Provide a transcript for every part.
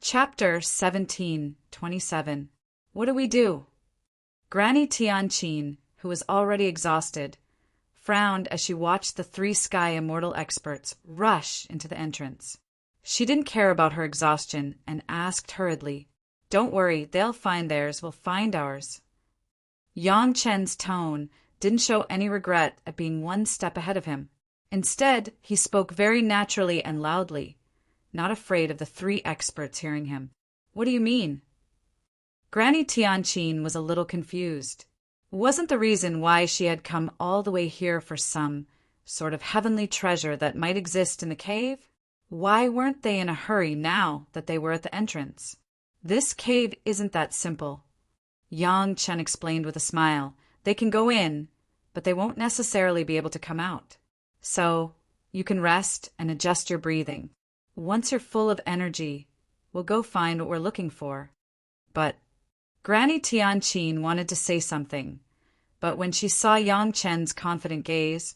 Chapter 17:27. What do we do? Granny Tianqin, who was already exhausted, frowned as she watched the three sky immortal experts rush into the entrance. She didn't care about her exhaustion and asked hurriedly, "Don't worry, they'll find theirs, we'll find ours." Yang Chen's tone didn't show any regret at being one step ahead of him. Instead, he spoke very naturally and loudly, not afraid of the three experts hearing him. "What do you mean?" Granny Tianqin was a little confused. Wasn't the reason why she had come all the way here for some sort of heavenly treasure that might exist in the cave? Why weren't they in a hurry now that they were at the entrance? "This cave isn't that simple," Yang Chen explained with a smile. "They can go in, but they won't necessarily be able to come out. So, you can rest and adjust your breathing. Once you're full of energy, we'll go find what we're looking for." But Granny Tianqin wanted to say something, but when she saw Yang Chen's confident gaze,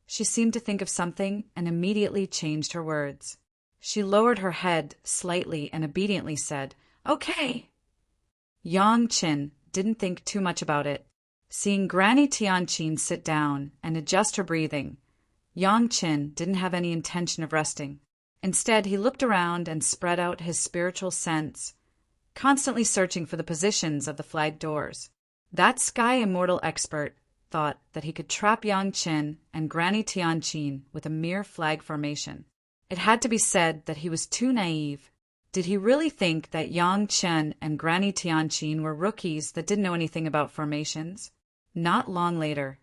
she seemed to think of something and immediately changed her words. She lowered her head slightly and obediently said, "Okay." Yang Chen didn't think too much about it. Seeing Granny Tianqin sit down and adjust her breathing, Yang Chen didn't have any intention of resting. Instead, he looked around and spread out his spiritual sense, constantly searching for the positions of the flagged doors. That sky immortal expert thought that he could trap Yang Chen and Granny Tianqin with a mere flag formation. It had to be said that he was too naive. Did he really think that Yang Chen and Granny Tianqin were rookies that didn't know anything about formations? Not long later,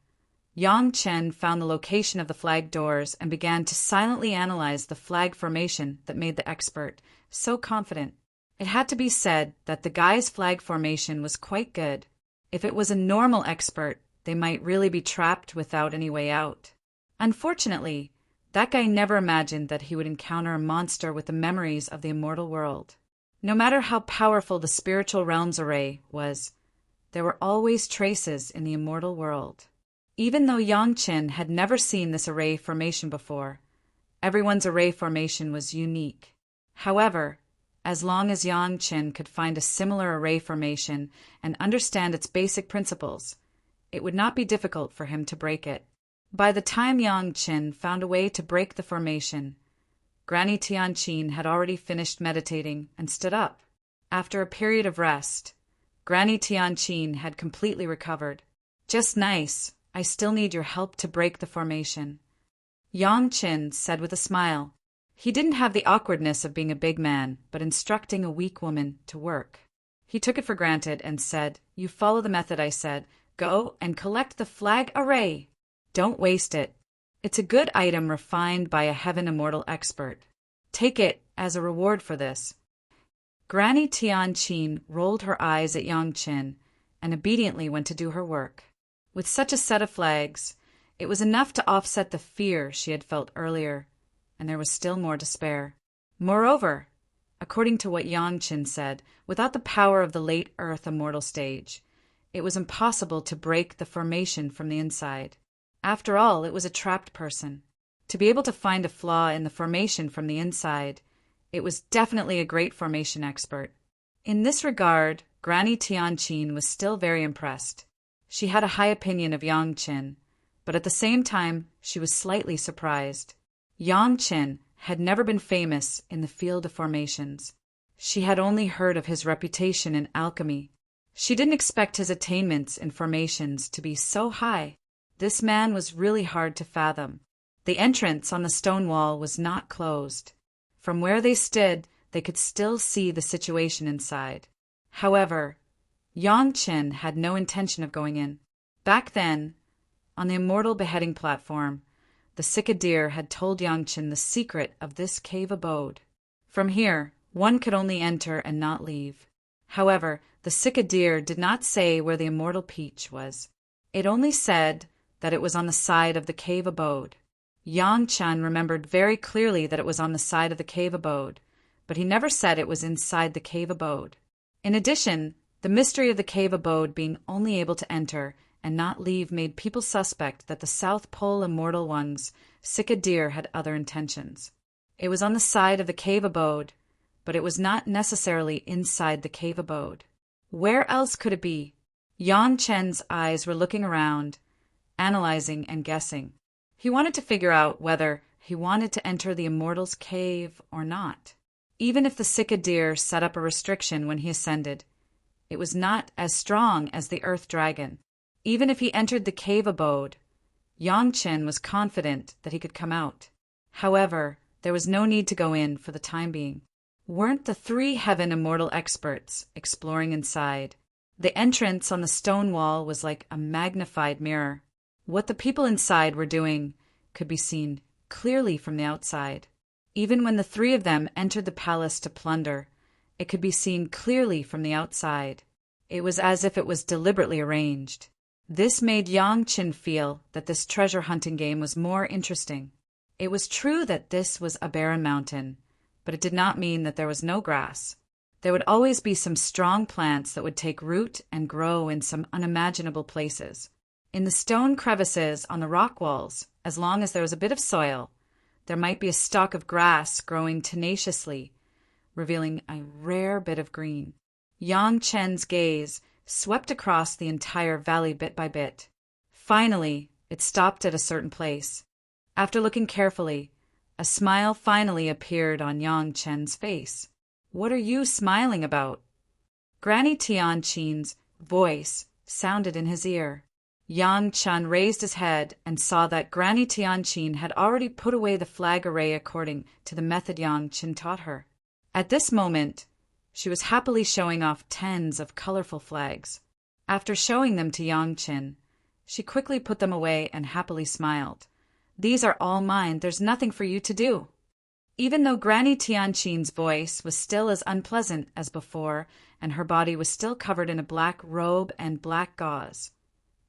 Yang Chen found the location of the flag doors and began to silently analyze the flag formation that made the expert so confident. It had to be said that the guy's flag formation was quite good. If it was a normal expert, they might really be trapped without any way out. Unfortunately, that guy never imagined that he would encounter a monster with the memories of the immortal world. No matter how powerful the spiritual realms array was, there were always traces in the immortal world. Even though Yang Chen had never seen this array formation before, everyone's array formation was unique. However, as long as Yang Chen could find a similar array formation and understand its basic principles, it would not be difficult for him to break it. By the time Yang Chen found a way to break the formation, Granny Tianqin had already finished meditating and stood up. After a period of rest, Granny Tianqin had completely recovered. "Just nice. I still need your help to break the formation," Yang Chen said with a smile. He didn't have the awkwardness of being a big man, but instructing a weak woman to work. He took it for granted and said, "You follow the method I said. Go and collect the flag array. Don't waste it. It's a good item refined by a heaven immortal expert. Take it as a reward for this." Granny Tianqin rolled her eyes at Yang Chen and obediently went to do her work. With such a set of flags, it was enough to offset the fear she had felt earlier, and there was still more to spare. Moreover, according to what Yang Chen said, without the power of the late Earth immortal stage, it was impossible to break the formation from the inside. After all, it was a trapped person. To be able to find a flaw in the formation from the inside, it was definitely a great formation expert. In this regard, Granny Tianqin was still very impressed. She had a high opinion of Yang Chen, but at the same time, she was slightly surprised. Yang Chen had never been famous in the field of formations. She had only heard of his reputation in alchemy. She didn't expect his attainments in formations to be so high. This man was really hard to fathom. The entrance on the stone wall was not closed. From where they stood, they could still see the situation inside. However, Yang Chen had no intention of going in. Back then, on the immortal beheading platform, the Cicadier had told Yang Chen the secret of this cave abode. From here, one could only enter and not leave. However, the Cicadier did not say where the immortal peach was. It only said that it was on the side of the cave abode. Yang Chen remembered very clearly that it was on the side of the cave abode, but he never said it was inside the cave abode. In addition, the mystery of the cave abode being only able to enter and not leave made people suspect that the South Pole Immortal One's Cicadier had other intentions. It was on the side of the cave abode but it was not necessarily inside the cave abode. Where else could it be? Yang Chen's eyes were looking around, analyzing and guessing. He wanted to figure out whether he wanted to enter the Immortal's cave or not. Even if the Cicadier set up a restriction when he ascended, it was not as strong as the Earth Dragon. Even if he entered the cave abode, Yang Chen was confident that he could come out. However, there was no need to go in for the time being. Weren't the 3 Heaven Immortal experts exploring inside? The entrance on the stone wall was like a magnified mirror. What the people inside were doing could be seen clearly from the outside. Even when the 3 of them entered the palace to plunder, it could be seen clearly from the outside. It was as if it was deliberately arranged. This made Yang Chen feel that this treasure hunting game was more interesting. It was true that this was a barren mountain, but it did not mean that there was no grass. There would always be some strong plants that would take root and grow in some unimaginable places. In the stone crevices on the rock walls, as long as there was a bit of soil, there might be a stalk of grass growing tenaciously, revealing a rare bit of green. Yang Chen's gaze swept across the entire valley bit by bit. Finally, it stopped at a certain place. After looking carefully, a smile finally appeared on Yang Chen's face. "What are you smiling about?" Granny Tianqin's voice sounded in his ear. Yang Chen raised his head and saw that Granny Tianqin had already put away the flag array according to the method Yang Chen taught her. At this moment, she was happily showing off tens of colorful flags. After showing them to Yang Chen, she quickly put them away and happily smiled. "These are all mine. There's nothing for you to do." Even though Granny Tianqin's voice was still as unpleasant as before, and her body was still covered in a black robe and black gauze,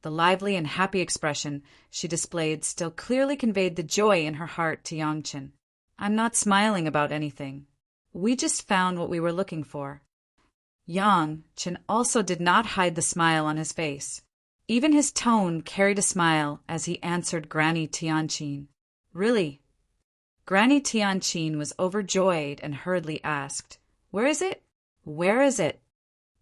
the lively and happy expression she displayed still clearly conveyed the joy in her heart to Yang Chen. "I'm not smiling about anything. We just found what we were looking for." Yang Chen also did not hide the smile on his face. Even his tone carried a smile as he answered Granny Tianqin. "Really?" Granny Tianqin was overjoyed and hurriedly asked, "Where is it?" "Where is it?"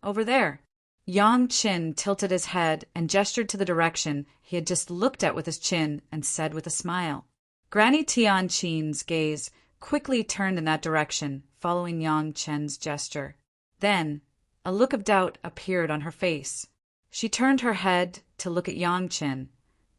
"Over there." Yang Chen tilted his head and gestured to the direction he had just looked at with his chin and said with a smile. Granny Tianqin's gaze quickly turned in that direction, following Yang Chen's gesture. Then, a look of doubt appeared on her face. She turned her head to look at Yang Chen,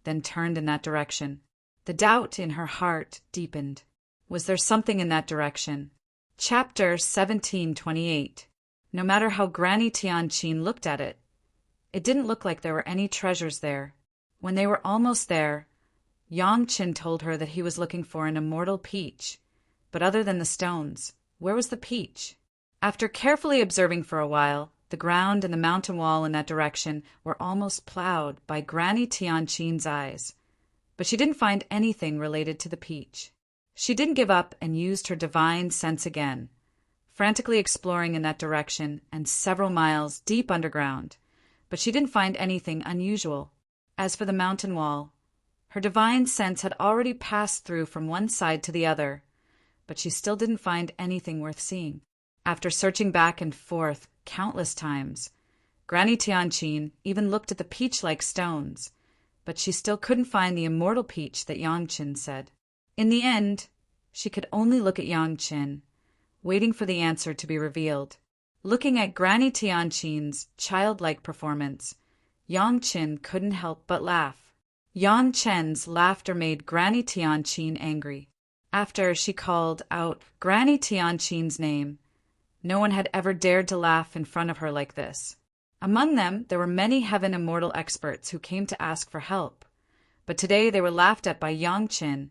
then turned in that direction. The doubt in her heart deepened. Was there something in that direction? Chapter 1728. No matter how Granny Tianqin looked at it, it didn't look like there were any treasures there. When they were almost there, Yang Chen told her that he was looking for an immortal peach. But other than the stones, where was the peach? After carefully observing for a while, the ground and the mountain wall in that direction were almost plowed by Granny Tianqin's eyes. But she didn't find anything related to the peach. She didn't give up and used her divine sense again, frantically exploring in that direction and several miles deep underground, but she didn't find anything unusual. As for the mountain wall, her divine sense had already passed through from one side to the other, but she still didn't find anything worth seeing. After searching back and forth countless times, Granny Tianqin even looked at the peach-like stones, but she still couldn't find the immortal peach that Yang Chen said. In the end, she could only look at Yang Chen, waiting for the answer to be revealed. Looking at Granny Tianqin's childlike performance, Yang Chen couldn't help but laugh. Yang Chen's laughter made Granny Tianqin angry. After she called out Granny Tianqin's name, no one had ever dared to laugh in front of her like this. Among them, there were many Heaven Immortal experts who came to ask for help, but today they were laughed at by Yang Chen,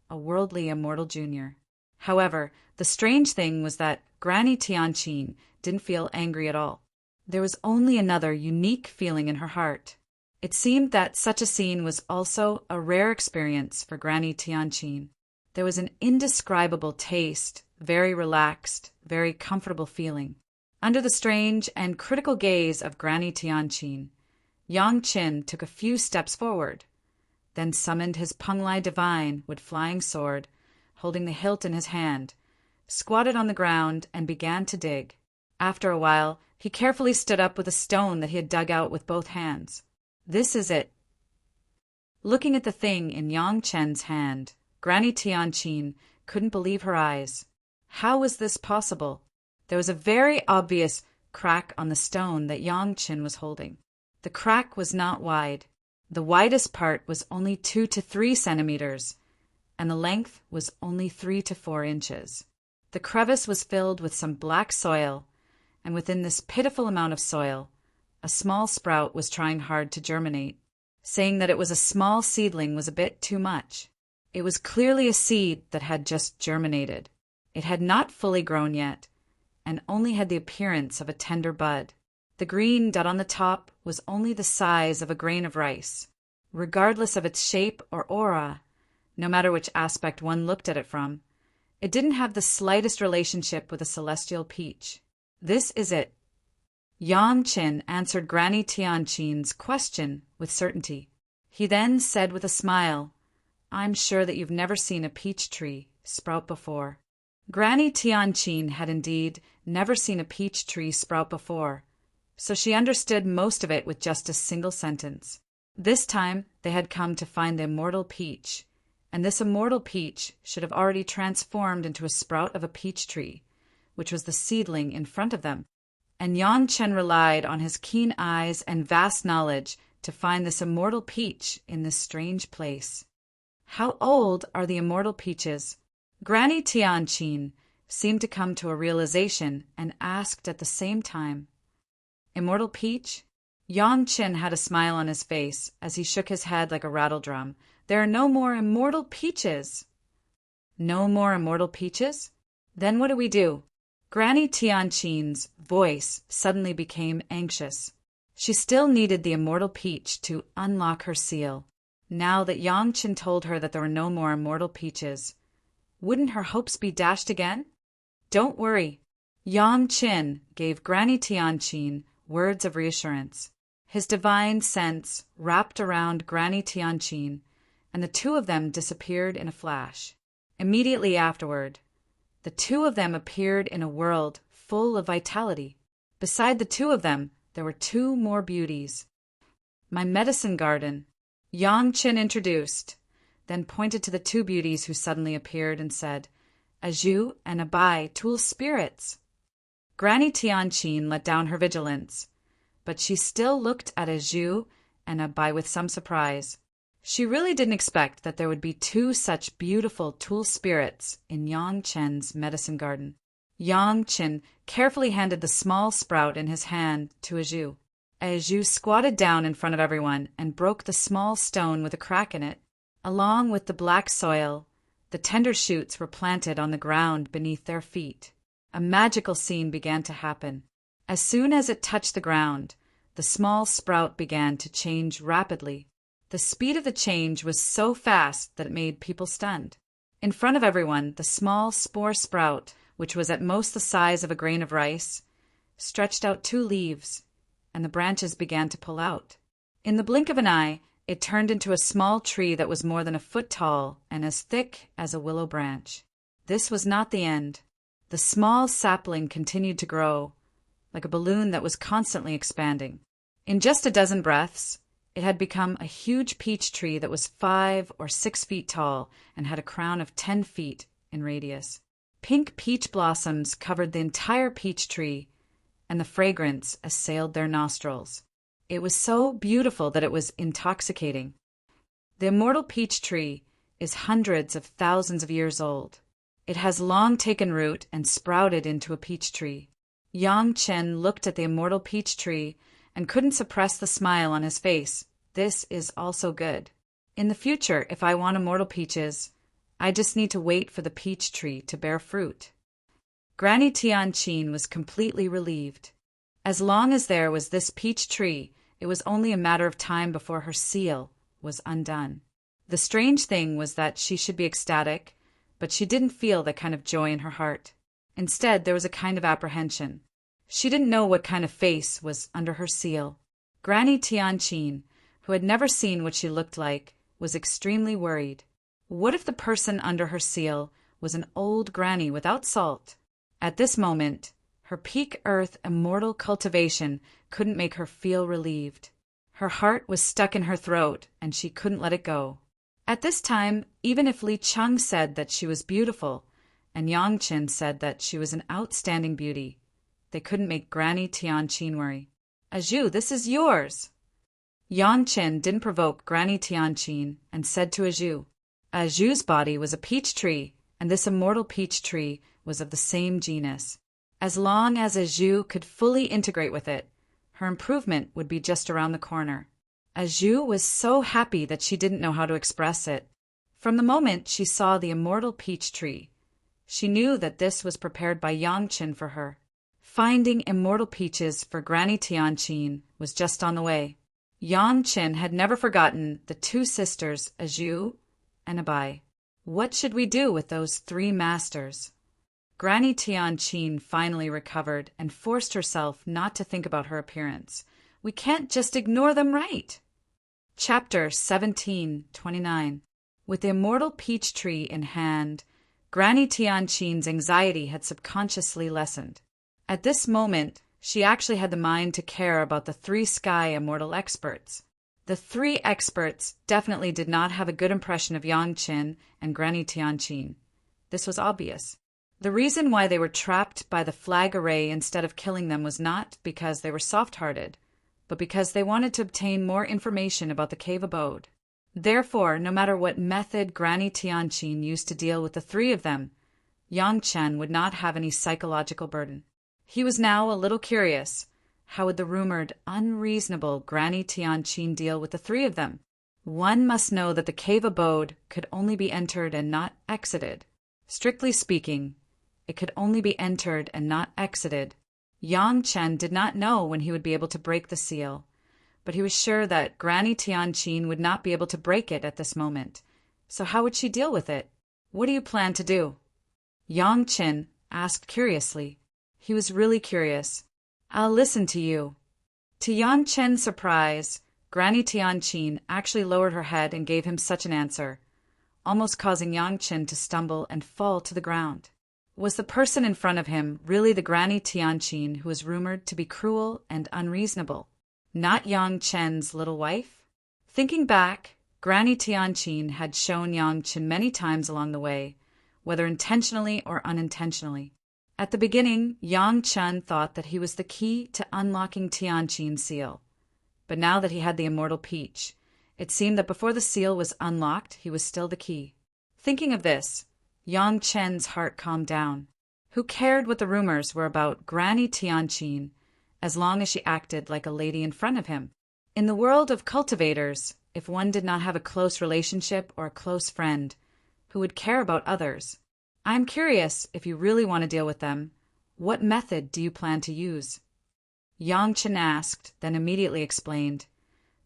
a worldly immortal junior. However, the strange thing was that Granny Tianqin didn't feel angry at all. There was only another unique feeling in her heart. It seemed that such a scene was also a rare experience for Granny Tianqin. There was an indescribable taste, very relaxed, very comfortable feeling. Under the strange and critical gaze of Granny Tianqin, Yang Chen took a few steps forward, then summoned his Penglai Divine with flying sword, holding the hilt in his hand, squatted on the ground, and began to dig. After a while, he carefully stood up with a stone that he had dug out with both hands. This is it. Looking at the thing in Yang Chen's hand, Granny Tianqin couldn't believe her eyes. How was this possible? There was a very obvious crack on the stone that Yang Chen was holding. The crack was not wide. The widest part was only 2 to 3 centimeters, and the length was only 3 to 4 inches. The crevice was filled with some black soil, and within this pitiful amount of soil, a small sprout was trying hard to germinate. Saying that it was a small seedling was a bit too much. It was clearly a seed that had just germinated. It had not fully grown yet, and only had the appearance of a tender bud. The green dot on the top was only the size of a grain of rice. Regardless of its shape or aura, no matter which aspect one looked at it from, it didn't have the slightest relationship with a celestial peach. This is it. Yang Chen answered Granny Tianqin's question with certainty. He then said with a smile, "I'm sure that you've never seen a peach tree sprout before." Granny Tianqin had indeed never seen a peach tree sprout before, so she understood most of it with just a single sentence. This time they had come to find the immortal peach, and this immortal peach should have already transformed into a sprout of a peach tree, which was the seedling in front of them. And Yang Chen relied on his keen eyes and vast knowledge to find this immortal peach in this strange place. How old are the immortal peaches? Granny Tianqin seemed to come to a realization and asked at the same time. Immortal peach? Yang Chen had a smile on his face as he shook his head like a rattledrum. There are no more immortal peaches. No more immortal peaches? Then what do we do? Granny Tianqin's voice suddenly became anxious. She still needed the immortal peach to unlock her seal. Now that Yang Chen told her that there were no more immortal peaches, wouldn't her hopes be dashed again? Don't worry. Yang Chen gave Granny Tianqin words of reassurance. His divine sense wrapped around Granny Tianqin, and the two of them disappeared in a flash. Immediately afterward, the two of them appeared in a world full of vitality. Beside the two of them, there were 2 more beauties. My medicine garden, Yang Chen introduced, then pointed to the 2 beauties who suddenly appeared and said, Aju and Abai, tool spirits. Granny Tianqin let down her vigilance, but she still looked at Aju and Abai with some surprise. She really didn't expect that there would be 2 such beautiful tool spirits in Yang Chen's medicine garden. Yang Chen carefully handed the small sprout in his hand to Aju. Aju squatted down in front of everyone and broke the small stone with a crack in it. Along with the black soil, the tender shoots were planted on the ground beneath their feet. A magical scene began to happen. As soon as it touched the ground, the small sprout began to change rapidly. The speed of the change was so fast that it made people stunned. In front of everyone, the small spore sprout, which was at most the size of a grain of rice, stretched out 2 leaves, and the branches began to pull out. In the blink of an eye, it turned into a small tree that was more than a foot tall and as thick as a willow branch. This was not the end. The small sapling continued to grow, like a balloon that was constantly expanding. In just a dozen breaths, it had become a huge peach tree that was 5 or 6 feet tall and had a crown of 10 feet in radius. Pink peach blossoms covered the entire peach tree, and the fragrance assailed their nostrils. It was so beautiful that it was intoxicating. The immortal peach tree is hundreds of thousands of years old. It has long taken root and sprouted into a peach tree. Yang Chen looked at the immortal peach tree and couldn't suppress the smile on his face. This is also good. In the future, if I want immortal peaches, I just need to wait for the peach tree to bear fruit. Granny Tianqin was completely relieved. As long as there was this peach tree, it was only a matter of time before her seal was undone. The strange thing was that she should be ecstatic, but she didn't feel that kind of joy in her heart. Instead, there was a kind of apprehension. She didn't know what kind of face was under her seal. Granny Tianqin, who had never seen what she looked like, was extremely worried. What if the person under her seal was an old granny without salt. At this moment, her peak earth immortal cultivation couldn't make her feel relieved. Her heart was stuck in her throat, and she couldn't let it go. At this time, even if Li Cheng said that she was beautiful, and Yang Chen said that she was an outstanding beauty, they couldn't make Granny Tianqin worry. Azhu, this is yours! Yang Chen didn't provoke Granny Tianqin and said to Azhu. Azhu's body was a peach tree, and this immortal peach tree was of the same genus. As long as Azhu could fully integrate with it, her improvement would be just around the corner. Azhu was so happy that she didn't know how to express it. From the moment she saw the immortal peach tree, she knew that this was prepared by Yang Chen for her. Finding immortal peaches for Granny Tianqin was just on the way. Yang Chen had never forgotten the two sisters, Azhu and Abai. What should we do with those three masters? Granny Tianqin finally recovered and forced herself not to think about her appearance. We can't just ignore them, right? Chapter 17:29. With the immortal peach tree in hand, Granny Tianqin's anxiety had subconsciously lessened. At this moment, she actually had the mind to care about the three sky immortal experts. The three experts definitely did not have a good impression of Yang Chen and Granny Tianqin. This was obvious. The reason why they were trapped by the flag array instead of killing them was not because they were soft-hearted, but because they wanted to obtain more information about the cave abode. Therefore, no matter what method Granny Tianqin used to deal with the three of them, Yang Chen would not have any psychological burden. He was now a little curious. How would the rumored unreasonable Granny Tianqin deal with the three of them? One must know that the cave abode could only be entered and not exited. Strictly speaking, it could only be entered and not exited. Yang Chen did not know when he would be able to break the seal, but he was sure that Granny Tianqin would not be able to break it at this moment. So how would she deal with it? What do you plan to do? Yang Chen asked curiously. He was really curious. I'll listen to you. To Yang Chen's surprise, Granny Tianqin actually lowered her head and gave him such an answer, almost causing Yang Chen to stumble and fall to the ground. Was the person in front of him really the Granny Tianqin who was rumored to be cruel and unreasonable, not Yang Chen's little wife? Thinking back, Granny Tianqin had shown Yang Chen many times along the way, whether intentionally or unintentionally. At the beginning, Yang Chen thought that he was the key to unlocking Tianqin's seal. But now that he had the immortal peach, it seemed that before the seal was unlocked, he was still the key. Thinking of this, Yang Chen's heart calmed down. Who cared what the rumors were about Granny Tianqin, as long as she acted like a lady in front of him? In the world of cultivators, if one did not have a close relationship or a close friend, who would care about others? I'm curious, if you really want to deal with them, what method do you plan to use? Yang Chen asked, then immediately explained.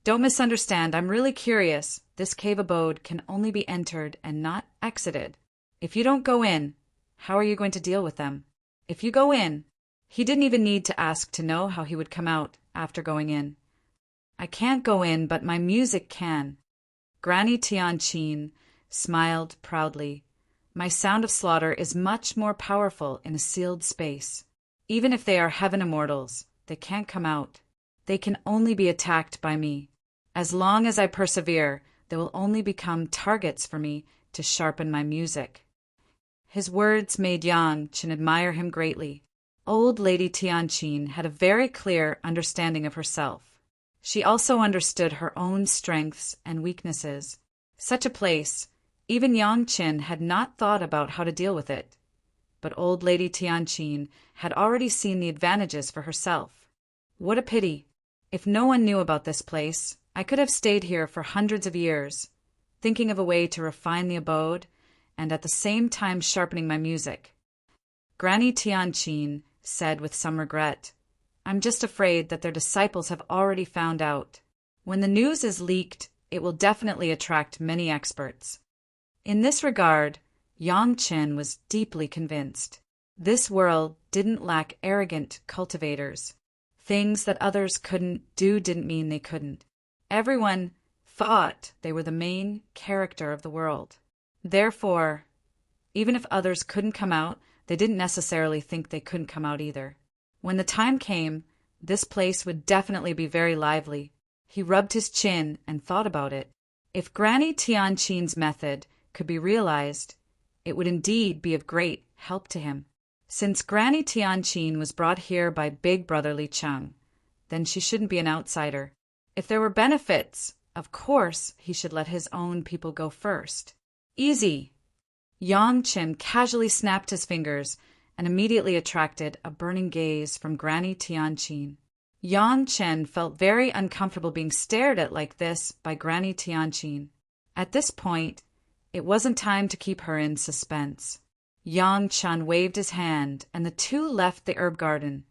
Don't misunderstand, I'm really curious. This cave abode can only be entered and not exited. If you don't go in, how are you going to deal with them? If you go in, he didn't even need to ask to know how he would come out after going in. I can't go in, but my music can. Granny Tianqin smiled proudly. My sound of slaughter is much more powerful in a sealed space. Even if they are heaven immortals, they can't come out. They can only be attacked by me. As long as I persevere, they will only become targets for me to sharpen my music. His words made Yang Chen admire him greatly. Old Lady Tianqin had a very clear understanding of herself. She also understood her own strengths and weaknesses. Such a place, even Yang Chen had not thought about how to deal with it. But old Lady Tianqin had already seen the advantages for herself. What a pity! If no one knew about this place, I could have stayed here for hundreds of years, thinking of a way to refine the abode and at the same time sharpening my music. Granny Tianqin said with some regret, I'm just afraid that their disciples have already found out. When the news is leaked, it will definitely attract many experts. In this regard, Yang Chen was deeply convinced. This world didn't lack arrogant cultivators. Things that others couldn't do didn't mean they couldn't. Everyone thought they were the main character of the world. Therefore, Even if others couldn't come out, they didn't necessarily think they couldn't come out either. When the time came, this place would definitely be very lively. He rubbed his chin and thought about it. If Granny Tianqin's method could be realized, it would indeed be of great help to him. Since Granny Tianqin was brought here by Big Brother Li Cheng, then she shouldn't be an outsider. If there were benefits, of course he should let his own people go first. Easy! Yang Chen casually snapped his fingers and immediately attracted a burning gaze from Granny Tianqin. Yang Chen felt very uncomfortable being stared at like this by Granny Tianqin. At this point, it wasn't time to keep her in suspense. Yang Chen waved his hand, and the two left the herb garden,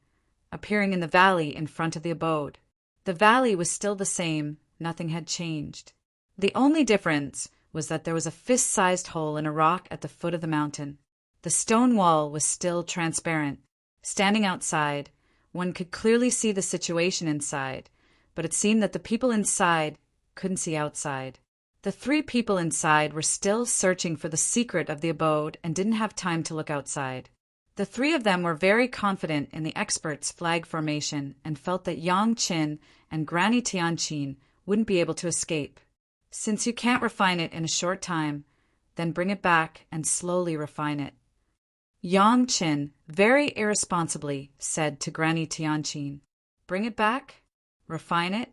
appearing in the valley in front of the abode. The valley was still the same, nothing had changed. The only difference was that there was a fist-sized hole in a rock at the foot of the mountain. The stone wall was still transparent. Standing outside, one could clearly see the situation inside, but it seemed that the people inside couldn't see outside. The three people inside were still searching for the secret of the abode and didn't have time to look outside. The three of them were very confident in the expert's flag formation and felt that Yang Qin and Granny Tianqin wouldn't be able to escape. Since you can't refine it in a short time, then bring it back and slowly refine it. Yang Qin very irresponsibly said to Granny Tianqin, "Bring it back? Refine it?"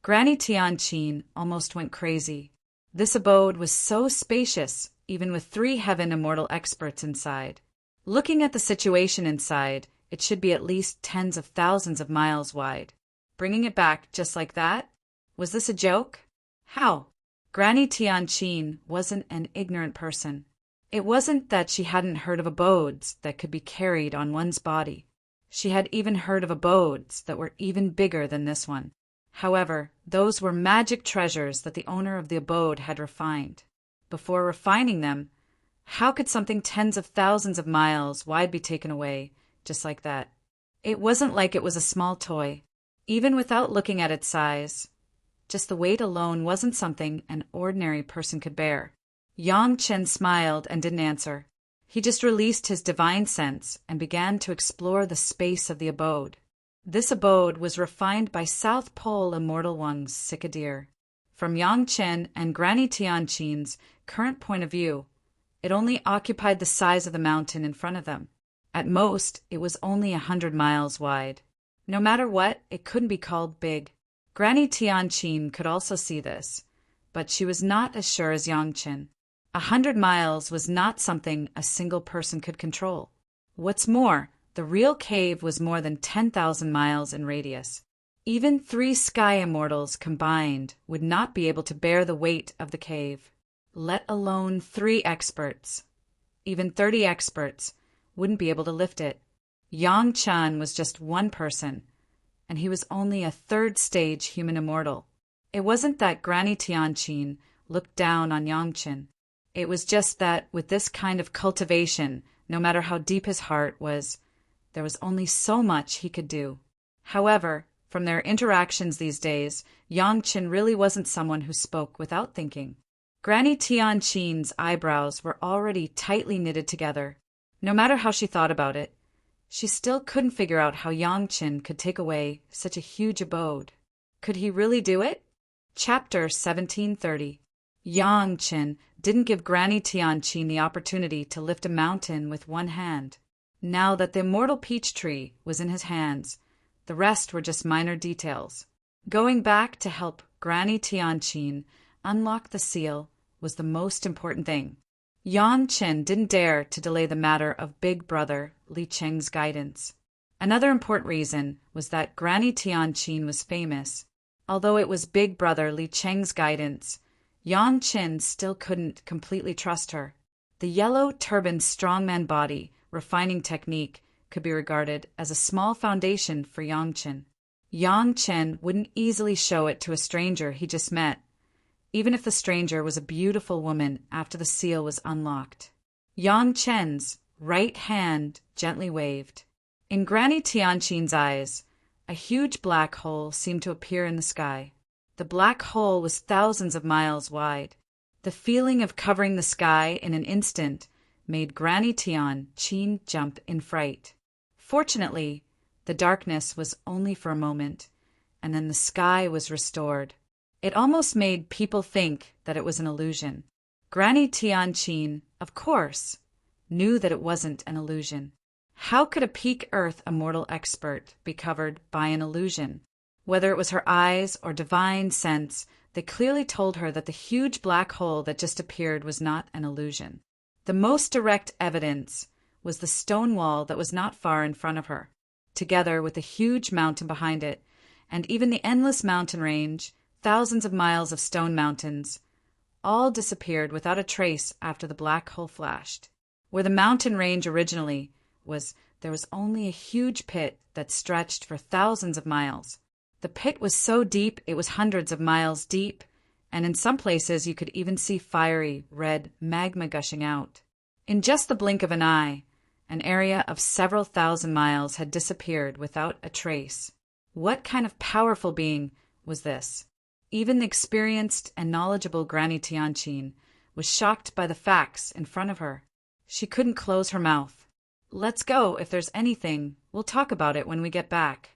Granny Tianqin almost went crazy. This abode was so spacious, even with 3 heaven immortal experts inside. Looking at the situation inside, it should be at least tens of thousands of miles wide. Bringing it back just like that? Was this a joke? How? Granny Tianqin wasn't an ignorant person. It wasn't that she hadn't heard of abodes that could be carried on one's body. She had even heard of abodes that were even bigger than this one. However, those were magic treasures that the owner of the abode had refined. Before refining them, how could something tens of thousands of miles wide be taken away, just like that? It wasn't like it was a small toy. Even without looking at its size, just the weight alone wasn't something an ordinary person could bear. Yang Chen smiled and didn't answer. He just released his divine sense and began to explore the space of the abode. This abode was refined by South Pole Immortal One's Cicadier. From Yang Chen and Granny Tianqin's current point of view, it only occupied the size of the mountain in front of them. At most, it was only 100 miles wide. No matter what, it couldn't be called big. Granny Tianqin could also see this, but she was not as sure as Yang Chen. 100 miles was not something a single person could control. What's more, the real cave was more than 10,000 miles in radius. Even 3 sky immortals combined would not be able to bear the weight of the cave, let alone 3 experts. Even 30 experts wouldn't be able to lift it. Yang Chen was just one person, and he was only a 3rd stage human immortal. It wasn't that Granny Tianqin looked down on Yang Chen. It was just that with this kind of cultivation, no matter how deep his heart was, there was only so much he could do. However, from their interactions these days, Yang Chen really wasn't someone who spoke without thinking. Granny Tianqin's eyebrows were already tightly knitted together. No matter how she thought about it, she still couldn't figure out how Yang Chen could take away such a huge abode. Could he really do it? Chapter 1730. Yang Chen didn't give Granny Tianqin the opportunity to lift a mountain with one hand. Now that the immortal peach tree was in his hands, the rest were just minor details. Going back to help Granny Tianqin unlock the seal was the most important thing. Yang Chen didn't dare to delay the matter of Big Brother Li Cheng's guidance. Another important reason was that Granny Tianqin was famous. Although it was Big Brother Li Cheng's guidance, Yang Chen still couldn't completely trust her. The yellow turbaned strongman body refining technique could be regarded as a small foundation for Yang Chen. Yang Chen wouldn't easily show it to a stranger he just met, even if the stranger was a beautiful woman after the seal was unlocked. Yang Chen's right hand gently waved. In Granny Tianqin's eyes, a huge black hole seemed to appear in the sky. The black hole was thousands of miles wide. The feeling of covering the sky in an instant made Granny Tian jump in fright. Fortunately, the darkness was only for a moment, and then the sky was restored. It almost made people think that it was an illusion. Granny Tian, of course, knew that it wasn't an illusion. How could a peak Earth immortal expert be covered by an illusion? Whether it was her eyes or divine sense, they clearly told her that the huge black hole that just appeared was not an illusion. The most direct evidence was the stone wall that was not far in front of her, together with a huge mountain behind it, and even the endless mountain range, thousands of miles of stone mountains, all disappeared without a trace after the black hole flashed. Where the mountain range originally was, there was only a huge pit that stretched for thousands of miles. The pit was so deep it was hundreds of miles deep, and in some places you could even see fiery, red magma gushing out. In just the blink of an eye, an area of several thousand miles had disappeared without a trace. What kind of powerful being was this? Even the experienced and knowledgeable Granny Tianqin was shocked by the facts in front of her. She couldn't close her mouth. "Let's go. If there's anything, we'll talk about it when we get back."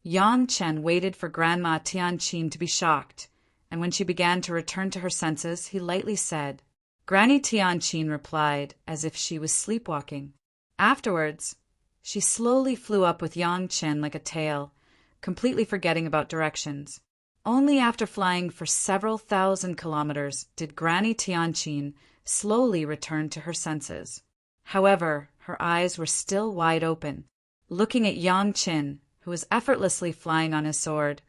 Yang Chen waited for Grandma Tianqin to be shocked, and when she began to return to her senses, he lightly said. Granny Tianqin replied as if she was sleepwalking. Afterwards, she slowly flew up with Yang Chen like a tail, completely forgetting about directions. Only after flying for several thousand kilometers did Granny Tianqin slowly return to her senses. However, her eyes were still wide open. Looking at Yang Chen, who was effortlessly flying on his sword,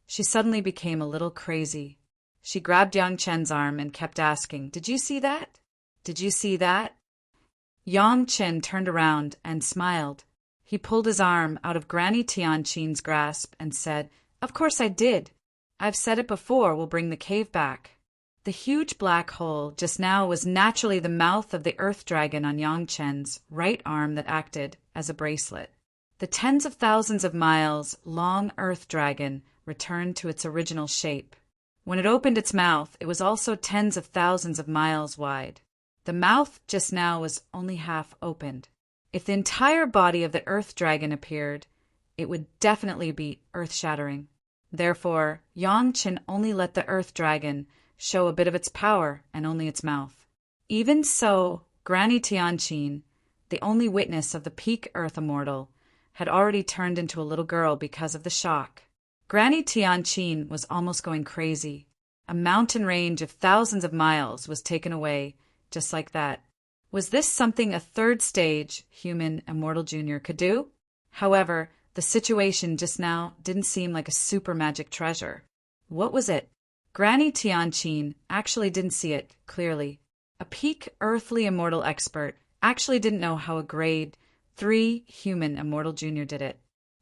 she suddenly became a little crazy. She grabbed Yang Chen's arm and kept asking, "Did you see that? Did you see that?" Yang Chen turned around and smiled. He pulled his arm out of Granny Tianqin's grasp and said, "Of course I did. I've said it before, we'll bring the cave back." The huge black hole just now was naturally the mouth of the earth dragon on Yang Chen's right arm that acted as a bracelet. The tens of thousands of miles long earth dragon returned to its original shape. When it opened its mouth, it was also tens of thousands of miles wide. The mouth just now was only half opened. If the entire body of the earth dragon appeared, it would definitely be earth-shattering. Therefore, Yang Chen only let the earth dragon show a bit of its power and only its mouth. Even so, Granny Tianqin, the only witness of the peak earth immortal, had already turned into a little girl because of the shock. Granny Tianqin was almost going crazy. A mountain range of thousands of miles was taken away, just like that. Was this something a third stage human Immortal Jr. could do? However, the situation just now didn't seem like a super magic treasure. What was it? Granny Tianqin actually didn't see it clearly. A peak earthly immortal expert actually didn't know how a grade 3 human Immortal Jr. did it.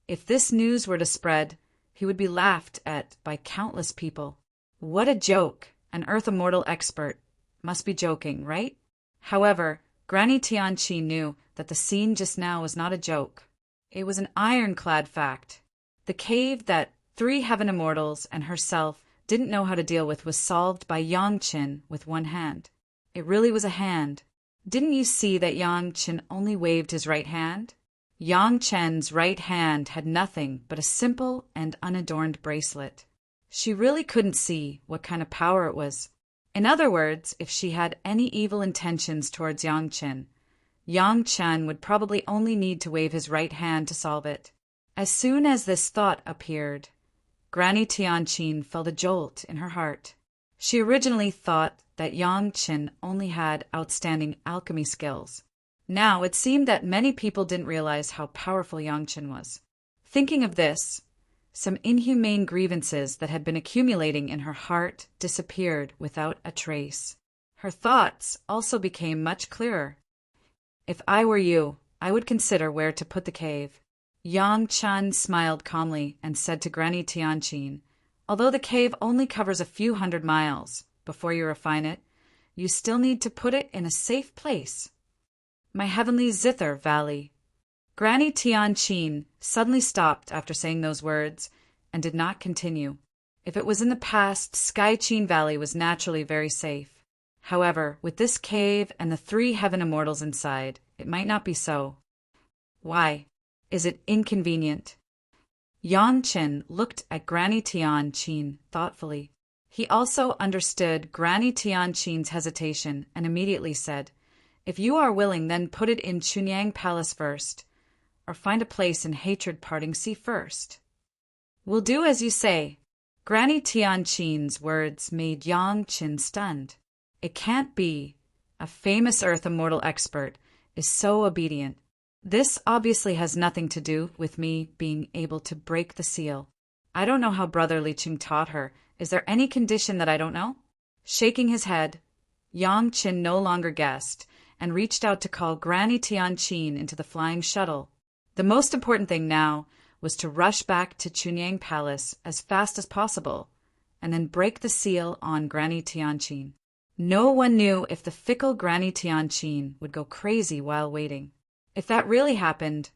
If this news were to spread, he would be laughed at by countless people. What a joke! An Earth Immortal expert must be joking, right? However, Granny Tianqin knew that the scene just now was not a joke. It was an ironclad fact. The cave that 3 heaven immortals and herself didn't know how to deal with was solved by Yang Chen with one hand. It really was a hand. Didn't you see that Yang Chen only waved his right hand? Yang Chen's right hand had nothing but a simple and unadorned bracelet. She really couldn't see what kind of power it was. In other words, if she had any evil intentions towards Yang Chen would probably only need to wave his right hand to solve it. As soon as this thought appeared, Granny Tianqin felt a jolt in her heart. She originally thought that Yang Chen only had outstanding alchemy skills. Now it seemed that many people didn't realize how powerful Yang Chen was. Thinking of this, some inhumane grievances that had been accumulating in her heart disappeared without a trace. Her thoughts also became much clearer. If I were you, I would consider where to put the cave. Yang Chen smiled calmly and said to Granny Tianqin, "Although the cave only covers a few hundred miles, before you refine it, you still need to put it in a safe place. My heavenly Zither Valley." Granny Tianqin suddenly stopped after saying those words and did not continue. If it was in the past, Skychin Valley was naturally very safe. However, with this cave and the 3 heaven immortals inside, it might not be so. Why? Is it inconvenient? Yang Chen looked at Granny Tianqin thoughtfully. He also understood Granny Tianqin's hesitation and immediately said, "If you are willing, then put it in Chunyang Palace first, or find a place in Hatred Parting Sea first." "We'll do as you say." Granny Tianqin's words made Yang Chen stunned. It can't be. A famous Earth Immortal expert is so obedient. This obviously has nothing to do with me being able to break the seal. I don't know how Brother Li Qing taught her. Is there any condition that I don't know? Shaking his head, Yang Chen no longer guessed and reached out to call Granny Tianqin into the flying shuttle. The most important thing now was to rush back to Chunyang Palace as fast as possible and then break the seal on Granny Tianqin. No one knew if the fickle Granny Tianqin would go crazy while waiting. If that really happened,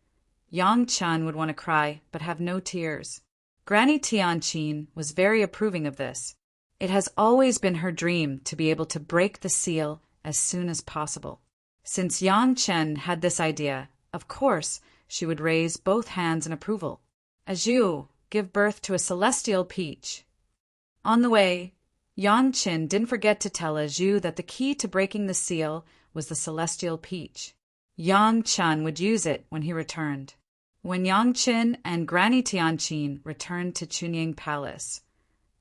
Yang Chen would want to cry but have no tears. Granny Tianqin was very approving of this. It has always been her dream to be able to break the seal as soon as possible. Since Yang Chen had this idea, of course, she would raise both hands in approval. As you give birth to a celestial peach. On the way, Yang Chen didn't forget to tell Zhu that the key to breaking the seal was the celestial peach. Yang Chen would use it when he returned. When Yang Chen and Granny Tianqin returned to Chunyang Palace,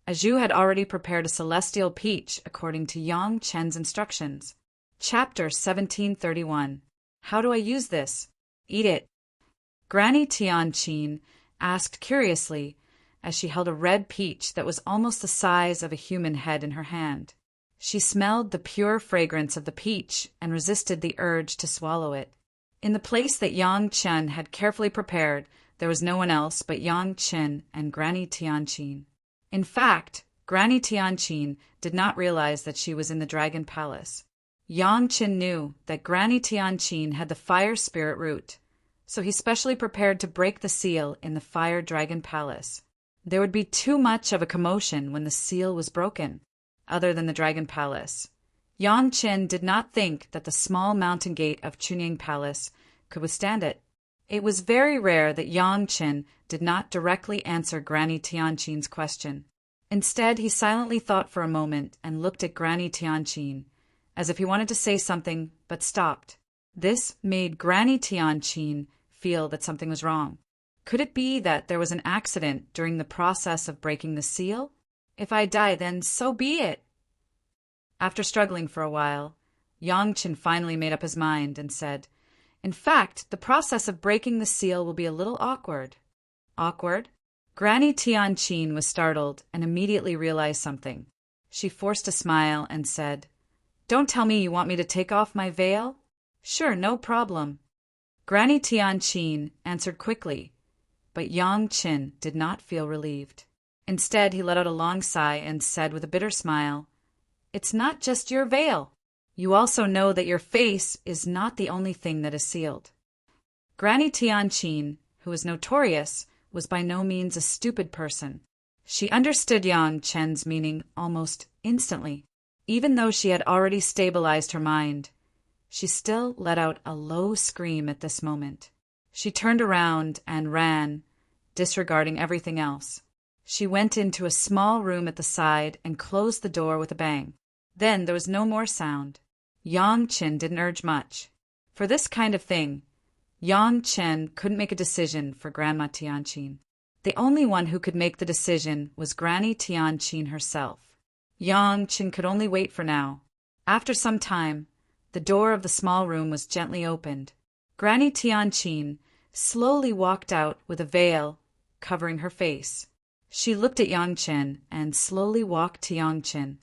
Zhu had already prepared a celestial peach according to Yang Chen's instructions. Chapter 1731. How do I use this? Eat it. Granny Tianqin asked curiously as she held a red peach that was almost the size of a human head in her hand. She smelled the pure fragrance of the peach and resisted the urge to swallow it. In the place that Yang Chen had carefully prepared, there was no one else but Yang Chen and Granny Tianqin. In fact, Granny Tianqin did not realize that she was in the Dragon Palace. Yang Chen knew that Granny Tianqin had the fire spirit root, so he specially prepared to break the seal in the Fire Dragon Palace. There would be too much of a commotion when the seal was broken, other than the Dragon Palace. Yang Chen did not think that the small mountain gate of Chunyang Palace could withstand it. It was very rare that Yang Chen did not directly answer Granny Tianqin's question. Instead, he silently thought for a moment and looked at Granny Tianqin, as if he wanted to say something but stopped. This made Granny Tianqin feel that something was wrong. Could it be that there was an accident during the process of breaking the seal? If I die, then so be it. After struggling for a while, Yang Chen finally made up his mind and said, "In fact, the process of breaking the seal will be a little awkward." Awkward? Granny Tianqin was startled and immediately realized something. She forced a smile and said, "Don't tell me you want me to take off my veil?" "Sure, no problem." Granny Tianqin answered quickly, but Yang Chen did not feel relieved. Instead, he let out a long sigh and said with a bitter smile, "It's not just your veil. You also know that your face is not the only thing that is sealed." Granny Tianqin, who was notorious, was by no means a stupid person. She understood Yang Chen's meaning almost instantly. Even though she had already stabilized her mind, she still let out a low scream at this moment. She turned around and ran, disregarding everything else. She went into a small room at the side and closed the door with a bang. Then there was no more sound. Yang Chen didn't urge much. For this kind of thing, Yang Chen couldn't make a decision for Grandma Tianqin. The only one who could make the decision was Granny Tianqin herself. Yang Chen could only wait for now. After some time, the door of the small room was gently opened. Granny Tianqin slowly walked out with a veil covering her face. She looked at Yang Chen and slowly walked to Yang Chen.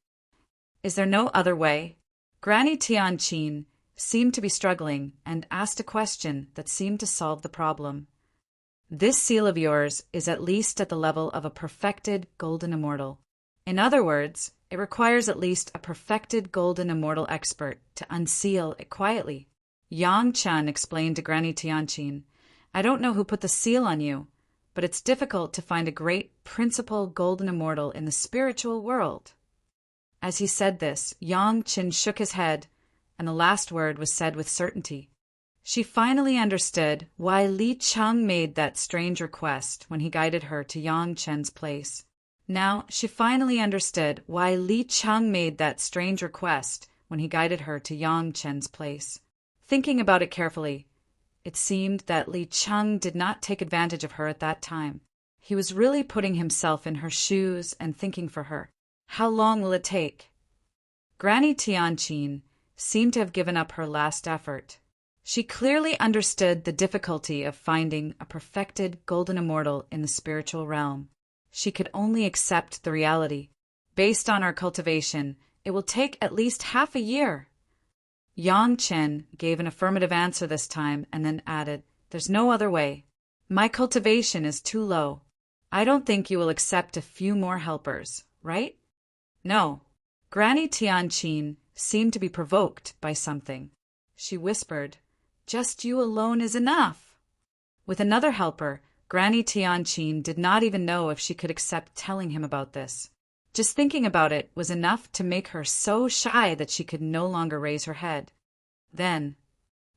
"Is there no other way?" Granny Tianqin seemed to be struggling and asked a question that seemed to solve the problem. "This seal of yours is at least at the level of a perfected golden immortal. In other words, it requires at least a perfected golden immortal expert to unseal it quietly." Yang Chen explained to Granny Tianqin, "I don't know who put the seal on you, but it's difficult to find a great principal golden immortal in the spiritual world." As he said this, Yang Qin shook his head, and the last word was said with certainty. She finally understood why Li Cheng made that strange request when he guided her to Yang Chen's place. Now she finally understood why Li Cheng made that strange request when he guided her to Yang Chen's place. Thinking about it carefully, it seemed that Li Cheng did not take advantage of her at that time. He was really putting himself in her shoes and thinking for her. How long will it take? Granny Tianqin seemed to have given up her last effort. She clearly understood the difficulty of finding a perfected golden immortal in the spiritual realm. She could only accept the reality. Based on our cultivation, it will take at least half a year. Yang Chen gave an affirmative answer this time and then added, "There's no other way. My cultivation is too low. I don't think you will accept a few more helpers, right?" "No." Granny Tianqin seemed to be provoked by something. She whispered, "Just you alone is enough." With another helper, Granny Tianqin did not even know if she could accept telling him about this. Just thinking about it was enough to make her so shy that she could no longer raise her head. Then,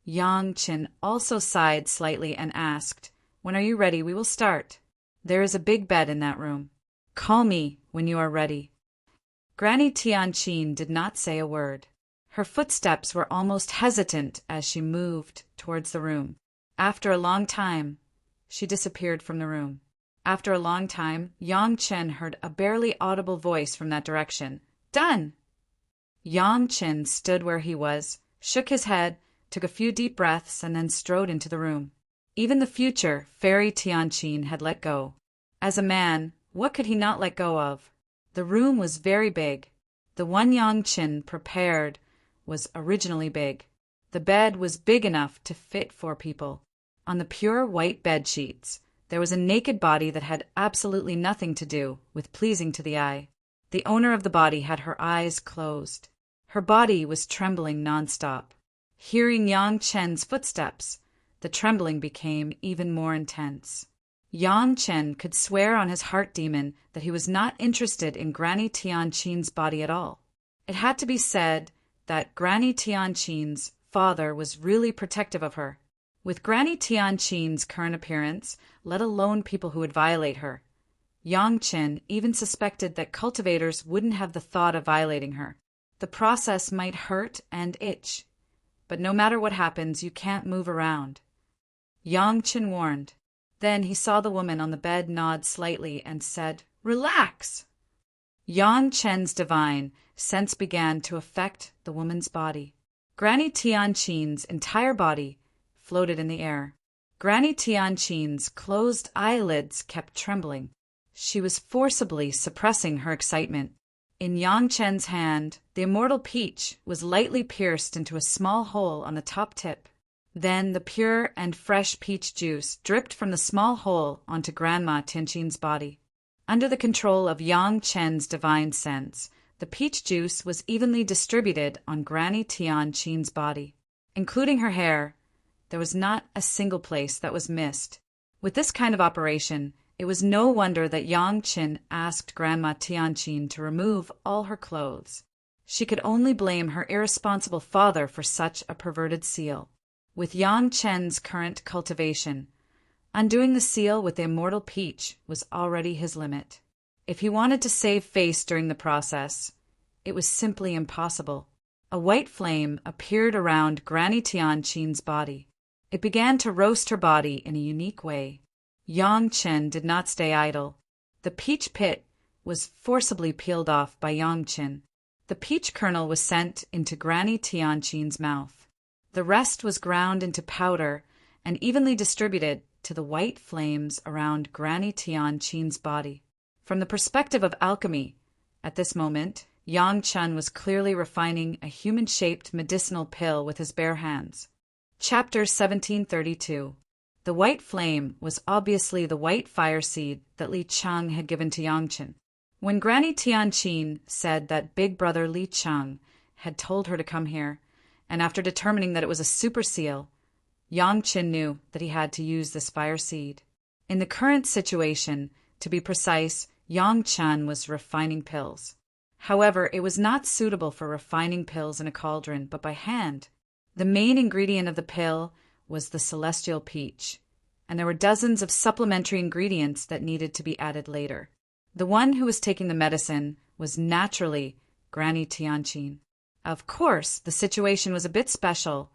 Yang Qin also sighed slightly and asked, "When are you ready? We will start. There is a big bed in that room. Call me when you are ready." Granny Tianqin did not say a word. Her footsteps were almost hesitant as she moved towards the room. After a long time, she disappeared from the room. After a long time, Yang Chen heard a barely audible voice from that direction. "Done!" Yang Chen stood where he was, shook his head, took a few deep breaths, and then strode into the room. Even the future Fairy Tianqin had let go. As a man, what could he not let go of? The room was very big. The one Yang Chen prepared was originally big. The bed was big enough to fit 4 people. On the pure white bed sheets, there was a naked body that had absolutely nothing to do with pleasing to the eye. The owner of the body had her eyes closed. Her body was trembling nonstop. Hearing Yang Chen's footsteps, the trembling became even more intense. Yang Chen could swear on his heart demon that he was not interested in Granny Tianqin's body at all. It had to be said that Granny Tianqin's father was really protective of her. With Granny Tianqin's current appearance, let alone people who would violate her, Yang Chen even suspected that cultivators wouldn't have the thought of violating her. The process might hurt and itch, but no matter what happens, you can't move around. Yang Chen warned. Then he saw the woman on the bed nod slightly and said, "Relax." Yang Chen's divine sense began to affect the woman's body. Granny Tianqin's entire body floated in the air. Granny Tianqin's closed eyelids kept trembling. She was forcibly suppressing her excitement. In Yang Chen's hand, the immortal peach was lightly pierced into a small hole on the top tip. Then the pure and fresh peach juice dripped from the small hole onto Grandma Tianqin's body. Under the control of Yang Chen's divine sense, the peach juice was evenly distributed on Granny Tianqin's body. Including her hair, there was not a single place that was missed. With this kind of operation, it was no wonder that Yang Chen asked Grandma Tianqin to remove all her clothes. She could only blame her irresponsible father for such a perverted seal. With Yang Chen's current cultivation, undoing the seal with the immortal peach was already his limit. If he wanted to save face during the process, it was simply impossible. A white flame appeared around Granny Tianqin's body. It began to roast her body in a unique way. Yang Chen did not stay idle. The peach pit was forcibly peeled off by Yang Chen. The peach kernel was sent into Granny Tianqin's mouth. The rest was ground into powder and evenly distributed to the white flames around Granny Tianqin's body. From the perspective of alchemy, at this moment, Yang Chen was clearly refining a human-shaped medicinal pill with his bare hands. Chapter 1732. The white flame was obviously the white fire seed that Li Cheng had given to Yang Chen. When Granny Tianqin said that big brother Li Cheng had told her to come here, and after determining that it was a super seal, Yang Chen knew that he had to use this fire seed. In the current situation, to be precise, Yang Chen was refining pills. However, it was not suitable for refining pills in a cauldron, but by hand. The main ingredient of the pill was the celestial peach, and there were dozens of supplementary ingredients that needed to be added later. The one who was taking the medicine was naturally Granny Tianqin. Of course, the situation was a bit special,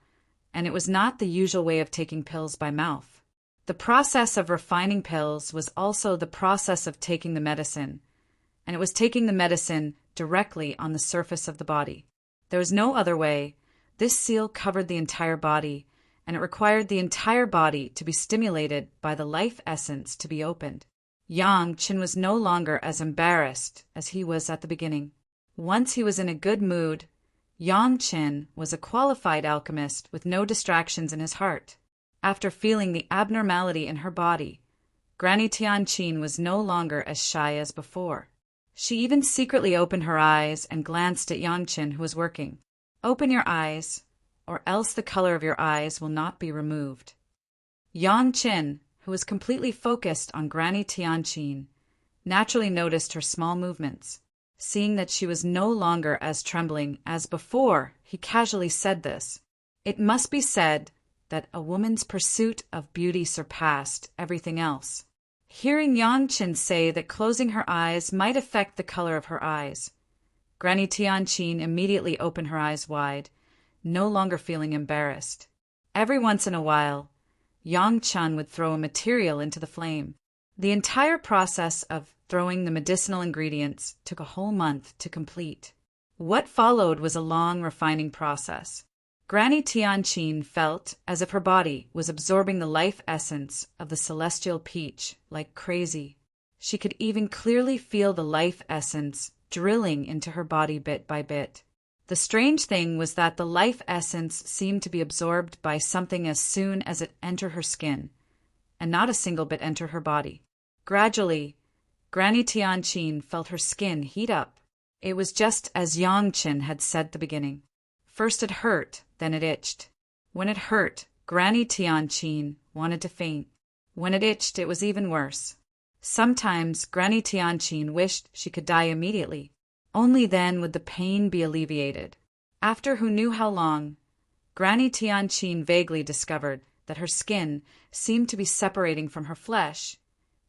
and it was not the usual way of taking pills by mouth. The process of refining pills was also the process of taking the medicine, and it was taking the medicine directly on the surface of the body. There was no other way. This seal covered the entire body, and it required the entire body to be stimulated by the life essence to be opened. Yang Qin was no longer as embarrassed as he was at the beginning. Once he was in a good mood, Yang Qin was a qualified alchemist with no distractions in his heart. After feeling the abnormality in her body, Granny Tianqin was no longer as shy as before. She even secretly opened her eyes and glanced at Yang Qin, who was working. "Open your eyes, or else the color of your eyes will not be removed." Yang Qin, who was completely focused on Granny Tianqin, naturally noticed her small movements. Seeing that she was no longer as trembling as before, he casually said this. It must be said that a woman's pursuit of beauty surpassed everything else. Hearing Yang Qin say that closing her eyes might affect the color of her eyes, Granny Tianqin immediately opened her eyes wide, no longer feeling embarrassed. Every once in a while, Yang Qin would throw a material into the flame. The entire process of throwing the medicinal ingredients took a whole month to complete. What followed was a long refining process. Granny Tianqin felt as if her body was absorbing the life essence of the celestial peach like crazy. She could even clearly feel the life essence drilling into her body bit by bit. The strange thing was that the life essence seemed to be absorbed by something as soon as it entered her skin, and not a single bit entered her body. Gradually, Granny Tianqin felt her skin heat up. It was just as Yang Qin had said at the beginning. First it hurt, then it itched. When it hurt, Granny Tianqin wanted to faint. When it itched, it was even worse. Sometimes Granny Tianqin wished she could die immediately. Only then would the pain be alleviated. After who knew how long, Granny Tianqin vaguely discovered that her skin seemed to be separating from her flesh,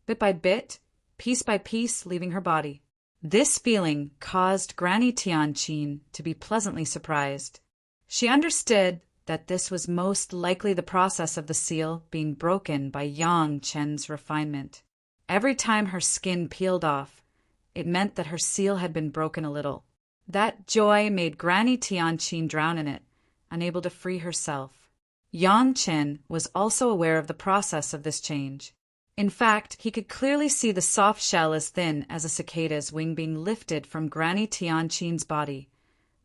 bit by bit, piece by piece, leaving her body. This feeling caused Granny Tianqin to be pleasantly surprised. She understood that this was most likely the process of the seal being broken by Yang Qin's refinement. Every time her skin peeled off, it meant that her seal had been broken a little. That joy made Granny Tianqin drown in it, unable to free herself. Yang Qin was also aware of the process of this change. In fact, he could clearly see the soft shell as thin as a cicada's wing being lifted from Granny Tianqin's body,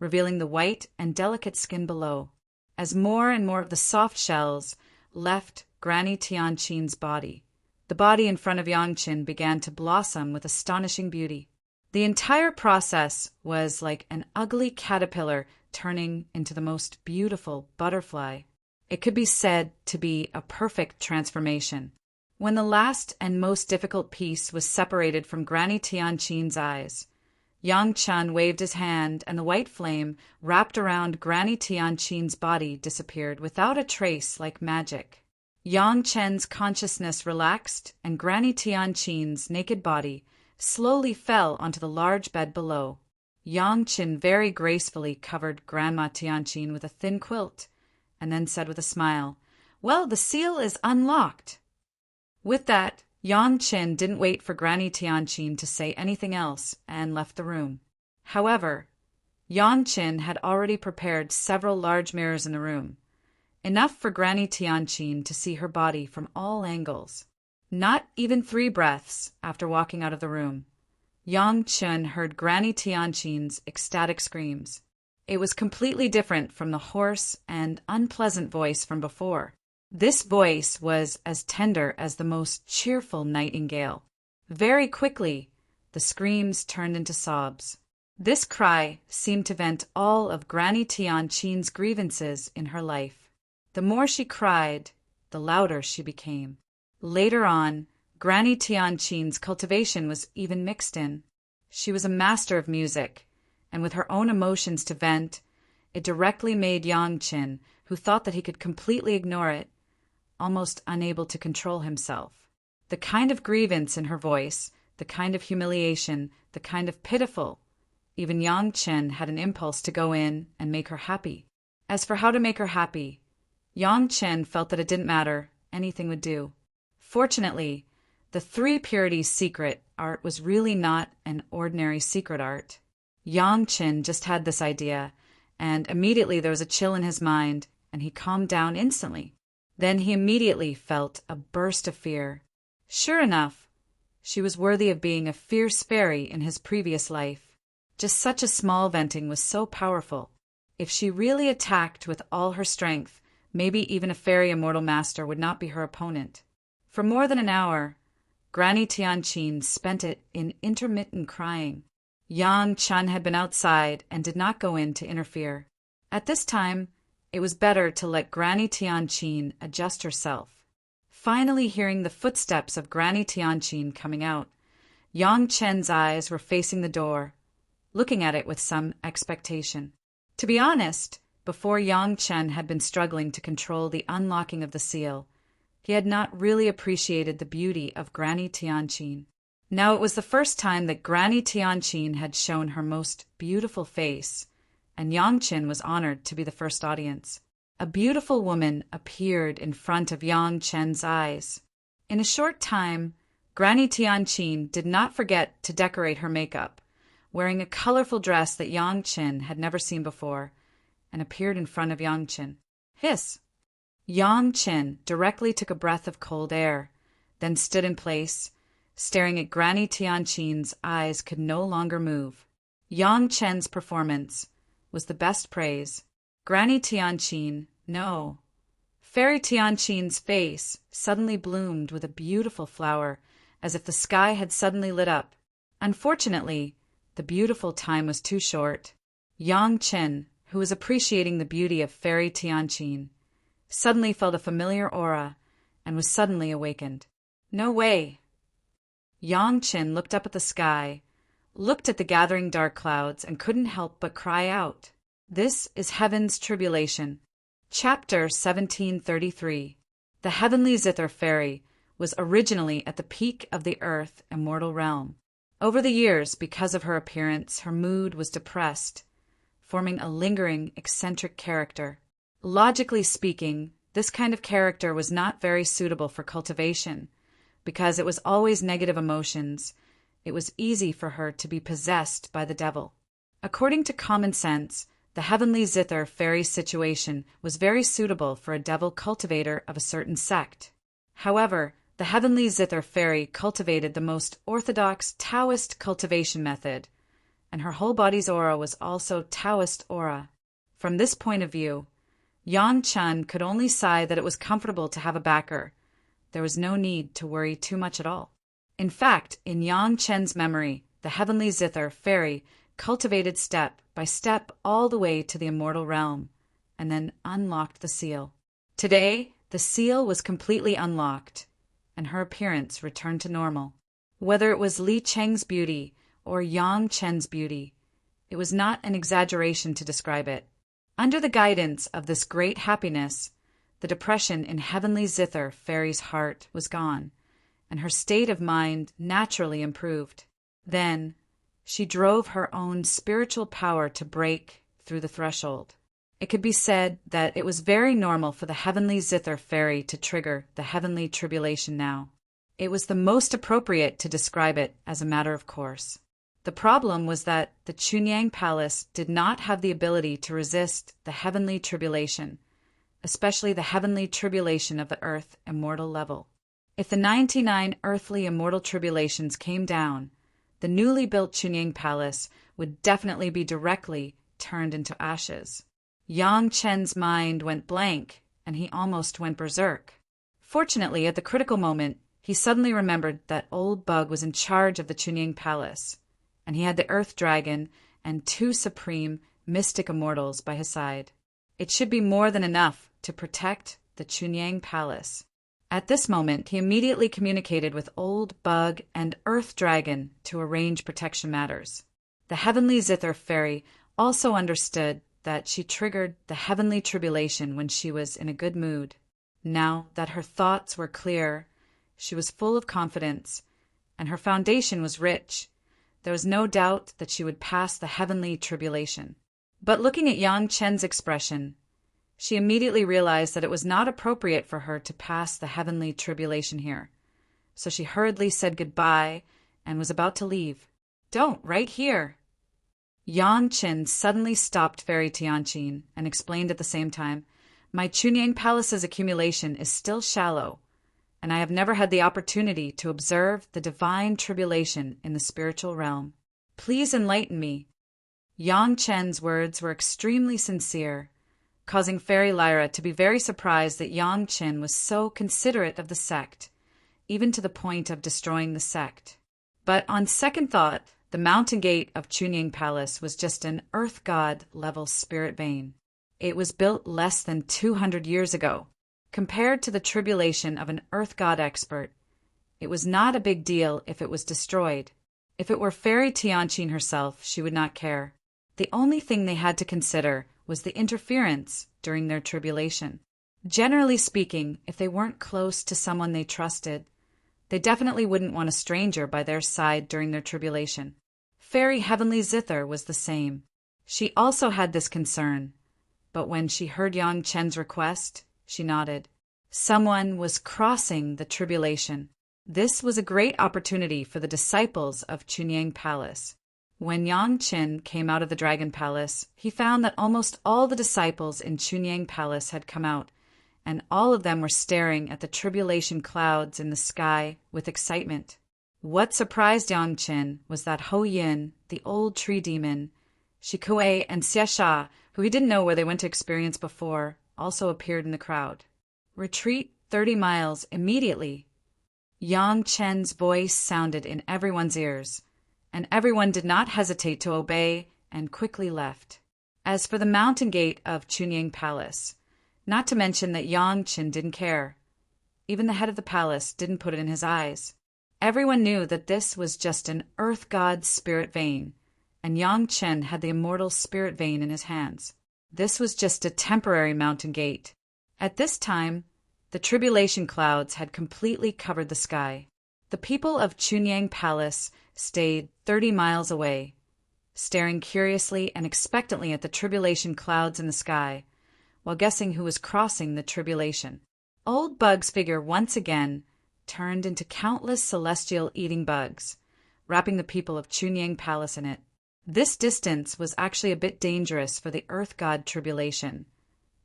revealing the white and delicate skin below. As more and more of the soft shells left Granny Tianqin's body, the body in front of Yang Qin began to blossom with astonishing beauty. The entire process was like an ugly caterpillar turning into the most beautiful butterfly. It could be said to be a perfect transformation. When the last and most difficult piece was separated from Granny Tianqin's eyes, Yang Qin waved his hand and the white flame wrapped around Granny Tianqin's body disappeared without a trace like magic. Yang Qin's consciousness relaxed and Granny Tianqin's naked body slowly fell onto the large bed below. Yang Qin very gracefully covered Grandma Tianqin with a thin quilt and then said with a smile, "Well, the seal is unlocked." With that, Yang Qin didn't wait for Granny Tianqin to say anything else and left the room. However, Yang Qin had already prepared several large mirrors in the room, enough for Granny Tianqin to see her body from all angles. Not even 3 breaths after walking out of the room, Yang Qin heard Granny Tianqin's ecstatic screams. It was completely different from the hoarse and unpleasant voice from before. This voice was as tender as the most cheerful nightingale. Very quickly, the screams turned into sobs. This cry seemed to vent all of Granny Tianqin's grievances in her life. The more she cried, the louder she became. Later on, Granny Tianqin's cultivation was even mixed in. She was a master of music, and with her own emotions to vent, it directly made Yang Qin, who thought that he could completely ignore it, almost unable to control himself. The kind of grievance in her voice, the kind of humiliation, the kind of pitiful. Even Yang Qin had an impulse to go in and make her happy. As for how to make her happy, Yang Qin felt that it didn't matter, anything would do. Fortunately, the Three Purities secret art was really not an ordinary secret art. Yang Qin just had this idea, and immediately there was a chill in his mind, and he calmed down instantly. Then he immediately felt a burst of fear. Sure enough, she was worthy of being a fierce fairy in his previous life. Just such a small venting was so powerful. If she really attacked with all her strength, maybe even a fairy immortal master would not be her opponent. For more than an hour, Granny Tianqin spent it in intermittent crying. Yang Chen had been outside and did not go in to interfere. At this time, it was better to let Granny Tianqin adjust herself. Finally hearing the footsteps of Granny Tianqin coming out, Yang Chen's eyes were facing the door, looking at it with some expectation. To be honest, before Yang Chen had been struggling to control the unlocking of the seal, he had not really appreciated the beauty of Granny Tianqin. Now it was the first time that Granny Tianqin had shown her most beautiful face, and Yang Chen was honored to be the first audience. A beautiful woman appeared in front of Yang Chen's eyes. In a short time, Granny Tianqin did not forget to decorate her makeup, wearing a colorful dress that Yang Chen had never seen before, and appeared in front of Yang Chen. Hiss! Yang Chen directly took a breath of cold air, then stood in place, staring at Granny Tianqin's eyes could no longer move. Yang Chen's performance was the best praise. Granny Tianqin, no. Fairy Tianqin's face suddenly bloomed with a beautiful flower, as if the sky had suddenly lit up. Unfortunately, the beautiful time was too short. Yang Chen, who was appreciating the beauty of Fairy Tianqin, suddenly felt a familiar aura and was suddenly awakened. No way! Yang Chen looked up at the sky, looked at the gathering dark clouds, and couldn't help but cry out. This is Heaven's Tribulation. Chapter 1733. The Heavenly Zither Fairy was originally at the peak of the Earth Immortal realm. Over the years, because of her appearance, her mood was depressed, forming a lingering, eccentric character. Logically speaking, this kind of character was not very suitable for cultivation, because it was always negative emotions. It was easy for her to be possessed by the devil. According to common sense, the Heavenly Zither Fairy situation was very suitable for a devil cultivator of a certain sect. However, the Heavenly Zither Fairy cultivated the most orthodox Taoist cultivation method, and her whole body's aura was also Taoist aura. From this point of view, Yang Chen could only sigh that it was comfortable to have a backer. There was no need to worry too much at all. In fact, in Yang Chen's memory, the Heavenly Zither Fairy cultivated step by step all the way to the immortal realm, and then unlocked the seal. Today, the seal was completely unlocked, and her appearance returned to normal. Whether it was Li Cheng's beauty or Yang Chen's beauty, it was not an exaggeration to describe it. Under the guidance of this great happiness, the depression in Heavenly Zither Fairy's heart was gone, and her state of mind naturally improved. Then, she drove her own spiritual power to break through the threshold. It could be said that it was very normal for the Heavenly Zither Fairy to trigger the Heavenly Tribulation now. It was the most appropriate to describe it as a matter of course. The problem was that the Chunyang Palace did not have the ability to resist the Heavenly Tribulation, especially the Heavenly Tribulation of the Earth Immortal level. If the 99 earthly immortal tribulations came down, the newly built Chunyang Palace would definitely be directly turned into ashes. Yang Chen's mind went blank, and he almost went berserk. Fortunately, at the critical moment, he suddenly remembered that old Bug was in charge of the Chunyang Palace, and he had the Earth Dragon and 2 supreme mystic immortals by his side. It should be more than enough to protect the Chunyang Palace. At this moment, he immediately communicated with Old Bug and Earth Dragon to arrange protection matters. The heavenly zither fairy also understood that she triggered the heavenly tribulation when she was in a good mood. Now that her thoughts were clear, she was full of confidence, and her foundation was rich. There was no doubt that she would pass the heavenly tribulation. But looking at Yang Chen's expression, she immediately realized that it was not appropriate for her to pass the heavenly tribulation here. So she hurriedly said goodbye and was about to leave. "Don't, right here." Yang Chen suddenly stopped Fairy Tianqin and explained at the same time, "My Chunyang Palace's accumulation is still shallow, and I have never had the opportunity to observe the divine tribulation in the spiritual realm. Please enlighten me." Yang Chen's words were extremely sincere, causing Fairy Lyra to be very surprised that Yang Chen was so considerate of the sect, even to the point of destroying the sect. But on second thought, the mountain gate of Chunyang Palace was just an earth god level spirit vein. It was built less than 200 years ago. Compared to the tribulation of an earth god expert, it was not a big deal if it was destroyed. If it were Fairy Tianqin herself, she would not care. The only thing they had to consider was the interference during their tribulation. Generally speaking, if they weren't close to someone they trusted, they definitely wouldn't want a stranger by their side during their tribulation. Fairy Heavenly Zither was the same. She also had this concern, but when she heard Yang Chen's request, she nodded. Someone was crossing the tribulation. This was a great opportunity for the disciples of Chunyang Palace. When Yang Chen came out of the Dragon Palace, he found that almost all the disciples in Chunyang Palace had come out, and all of them were staring at the tribulation clouds in the sky with excitement. What surprised Yang Chen was that Ho Yin, the old tree demon, Shikue, and Xiasha, who he didn't know where they went to experience before, also appeared in the crowd. "Retreat 30 miles immediately." Yang Chen's voice sounded in everyone's ears, and everyone did not hesitate to obey and quickly left. As for the mountain gate of Chunyang Palace, not to mention that Yang Chen didn't care. Even the head of the palace didn't put it in his eyes. Everyone knew that this was just an earth god's spirit vein, and Yang Chen had the immortal spirit vein in his hands. This was just a temporary mountain gate. At this time, the tribulation clouds had completely covered the sky. The people of Chunyang Palace stayed 30 miles away, staring curiously and expectantly at the tribulation clouds in the sky, while guessing who was crossing the tribulation. Old Bug's figure once again turned into countless celestial eating bugs, wrapping the people of Chunyang Palace in it. This distance was actually a bit dangerous for the earth god tribulation,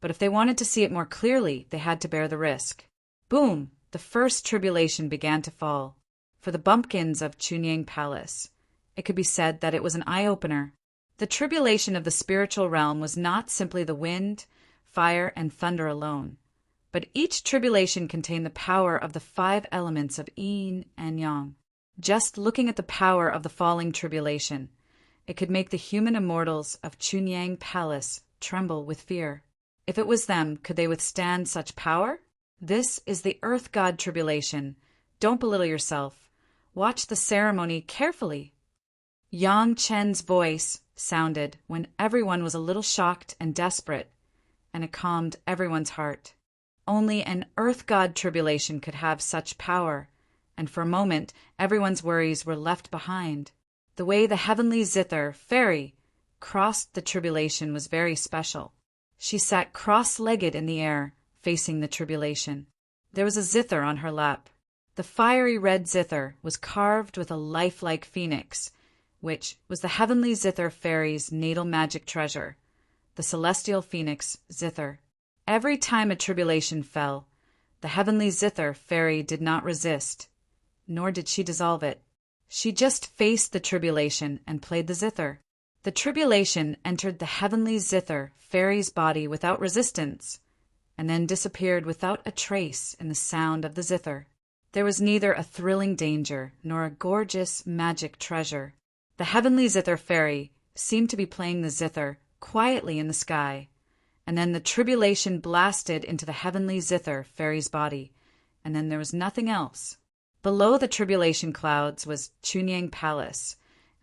but if they wanted to see it more clearly, they had to bear the risk. Boom! The first tribulation began to fall. For the bumpkins of Chunyang Palace, it could be said that it was an eye-opener. The tribulation of the spiritual realm was not simply the wind, fire, and thunder alone, but each tribulation contained the power of the 5 elements of yin and yang. Just looking at the power of the falling tribulation, it could make the human immortals of Chunyang Palace tremble with fear. If it was them, could they withstand such power? This is the earth god tribulation. Don't belittle yourself. Watch the ceremony carefully. Yang Chen's voice sounded when everyone was a little shocked and desperate, and it calmed everyone's heart. Only an earth god tribulation could have such power, and for a moment everyone's worries were left behind. The way the heavenly zither, Fairy, crossed the tribulation was very special. She sat cross-legged in the air, facing the tribulation. There was a zither on her lap. The fiery red zither was carved with a lifelike phoenix, which was the heavenly zither fairy's natal magic treasure, the celestial phoenix zither. Every time a tribulation fell, the heavenly zither fairy did not resist, nor did she dissolve it. She just faced the tribulation and played the zither. The tribulation entered the heavenly zither fairy's body without resistance, and then disappeared without a trace in the sound of the zither. There was neither a thrilling danger nor a gorgeous magic treasure. The heavenly zither fairy seemed to be playing the zither quietly in the sky, and then the tribulation blasted into the heavenly zither fairy's body, and then there was nothing else. Below the tribulation clouds was Chunyang Palace,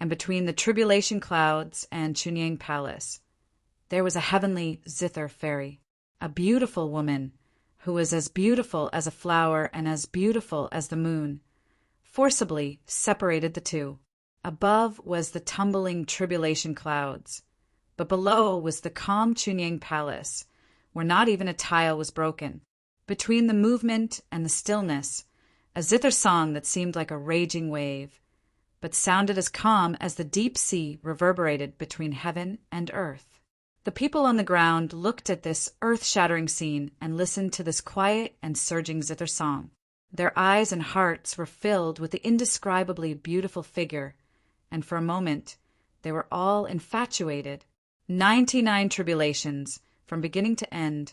and between the tribulation clouds and Chunyang Palace, there was a heavenly zither fairy, a beautiful woman who was as beautiful as a flower and as beautiful as the moon, forcibly separated the two. Above was the tumbling tribulation clouds, but below was the calm Chunyang Palace, where not even a tile was broken. Between the movement and the stillness, a zither song that seemed like a raging wave, but sounded as calm as the deep sea reverberated between heaven and earth. The people on the ground looked at this earth-shattering scene and listened to this quiet and surging zither song. Their eyes and hearts were filled with the indescribably beautiful figure, and for a moment they were all infatuated. 99 tribulations, from beginning to end,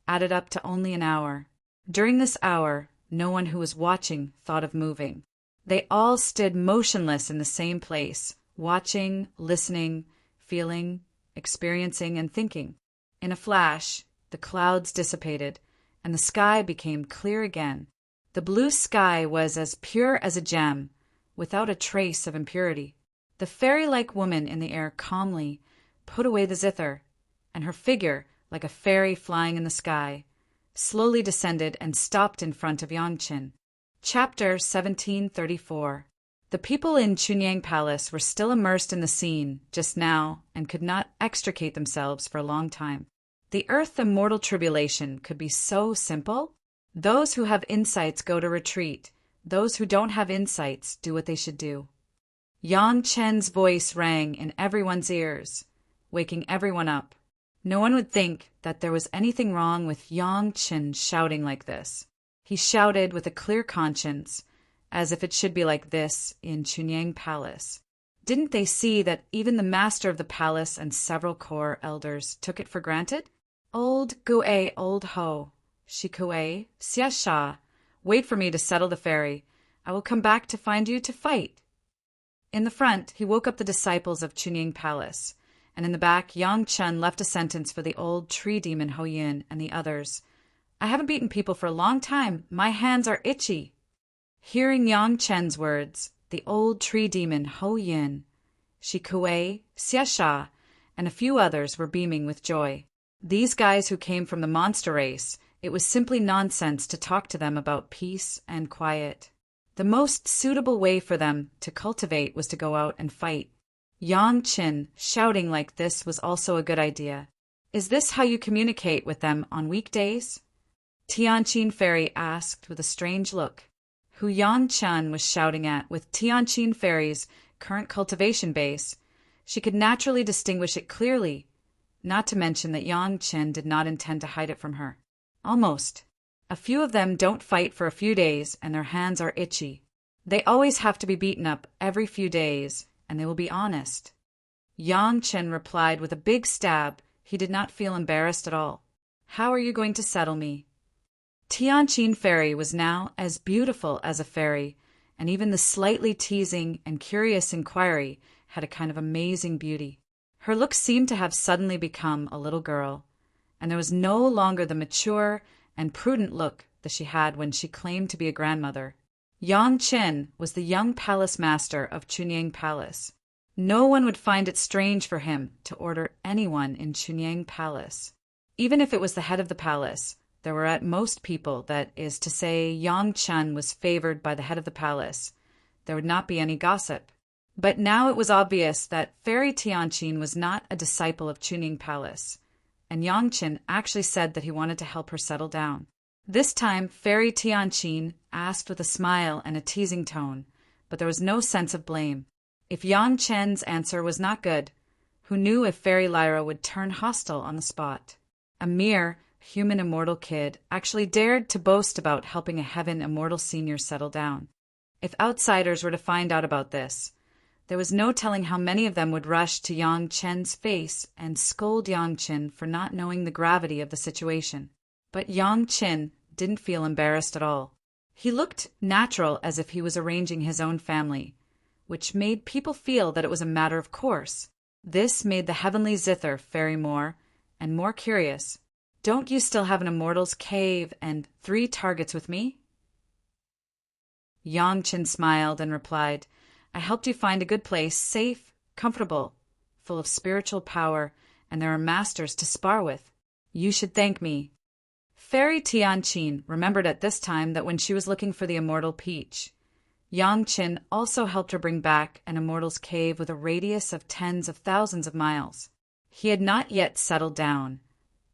added up to only an hour. During this hour, no one who was watching thought of moving. They all stood motionless in the same place, watching, listening, feeling, experiencing, and thinking. In a flash, the clouds dissipated, and the sky became clear again. The blue sky was as pure as a gem, without a trace of impurity. The fairy-like woman in the air calmly put away the zither, and her figure, like a fairy flying in the sky, slowly descended and stopped in front of Yangchen. Chapter 1734. The people in Chunyang Palace were still immersed in the scene just now and could not extricate themselves for a long time. The earth immortal tribulation could be so simple. Those who have insights go to retreat. Those who don't have insights do what they should do. Yang Chen's voice rang in everyone's ears, waking everyone up. No one would think that there was anything wrong with Yang Chen shouting like this. He shouted with a clear conscience, as if it should be like this in Chunyang Palace. Didn't they see that even the master of the palace and several core elders took it for granted? Old Gu'e, old ho, Shikuei, Xia Sha, wait for me to settle the ferry. I will come back to find you to fight. In the front, he woke up the disciples of Chunyang Palace, and in the back, Yang Chen left a sentence for the old tree demon Ho Yin and the others. I haven't beaten people for a long time. My hands are itchy. Hearing Yang Chen's words, the old tree demon Ho Yin, Shikuei, Xia Sha, and a few others were beaming with joy. These guys who came from the monster race, it was simply nonsense to talk to them about peace and quiet. The most suitable way for them to cultivate was to go out and fight. Yang Chen shouting like this was also a good idea. Is this how you communicate with them on weekdays? Tianqin Fairy asked with a strange look. Who Yang Chen was shouting at with Tianqin Fairy's current cultivation base, she could naturally distinguish it clearly, not to mention that Yang Chen did not intend to hide it from her. Almost. A few of them don't fight for a few days and their hands are itchy. They always have to be beaten up every few days, and they will be honest. Yang Chen replied with a big stab. He did not feel embarrassed at all. How are you going to settle me? Tianqin Fairy was now as beautiful as a fairy, and even the slightly teasing and curious inquiry had a kind of amazing beauty. Her look seemed to have suddenly become a little girl, and there was no longer the mature and prudent look that she had when she claimed to be a grandmother. Yang Chen was the young palace master of Chunyang Palace. No one would find it strange for him to order anyone in Chunyang Palace. Even if it was the head of the palace, there were at most people, that is to say Yang Chen was favored by the head of the palace. There would not be any gossip. But now it was obvious that Fairy Tianqin was not a disciple of Chunyang Palace, and Yang Chen actually said that he wanted to help her settle down. This time, Fairy Tianqin asked with a smile and a teasing tone, but there was no sense of blame. If Yang Chen's answer was not good, who knew if Fairy Lyra would turn hostile on the spot? A mere human immortal kid actually dared to boast about helping a heaven immortal senior settle down. If outsiders were to find out about this, there was no telling how many of them would rush to Yang Chen's face and scold Yang Chen for not knowing the gravity of the situation. But Yang Chen didn't feel embarrassed at all. He looked natural, as if he was arranging his own family, which made people feel that it was a matter of course. This made the heavenly zither fairy more and more curious. Don't you still have an immortal's cave and 3 targets with me? Yang Chen smiled and replied, I helped you find a good place, safe, comfortable, full of spiritual power, and there are masters to spar with. You should thank me." Fairy Tianqin remembered at this time that when she was looking for the immortal peach, Yang Qin also helped her bring back an immortal's cave with a radius of tens of thousands of miles. He had not yet settled down,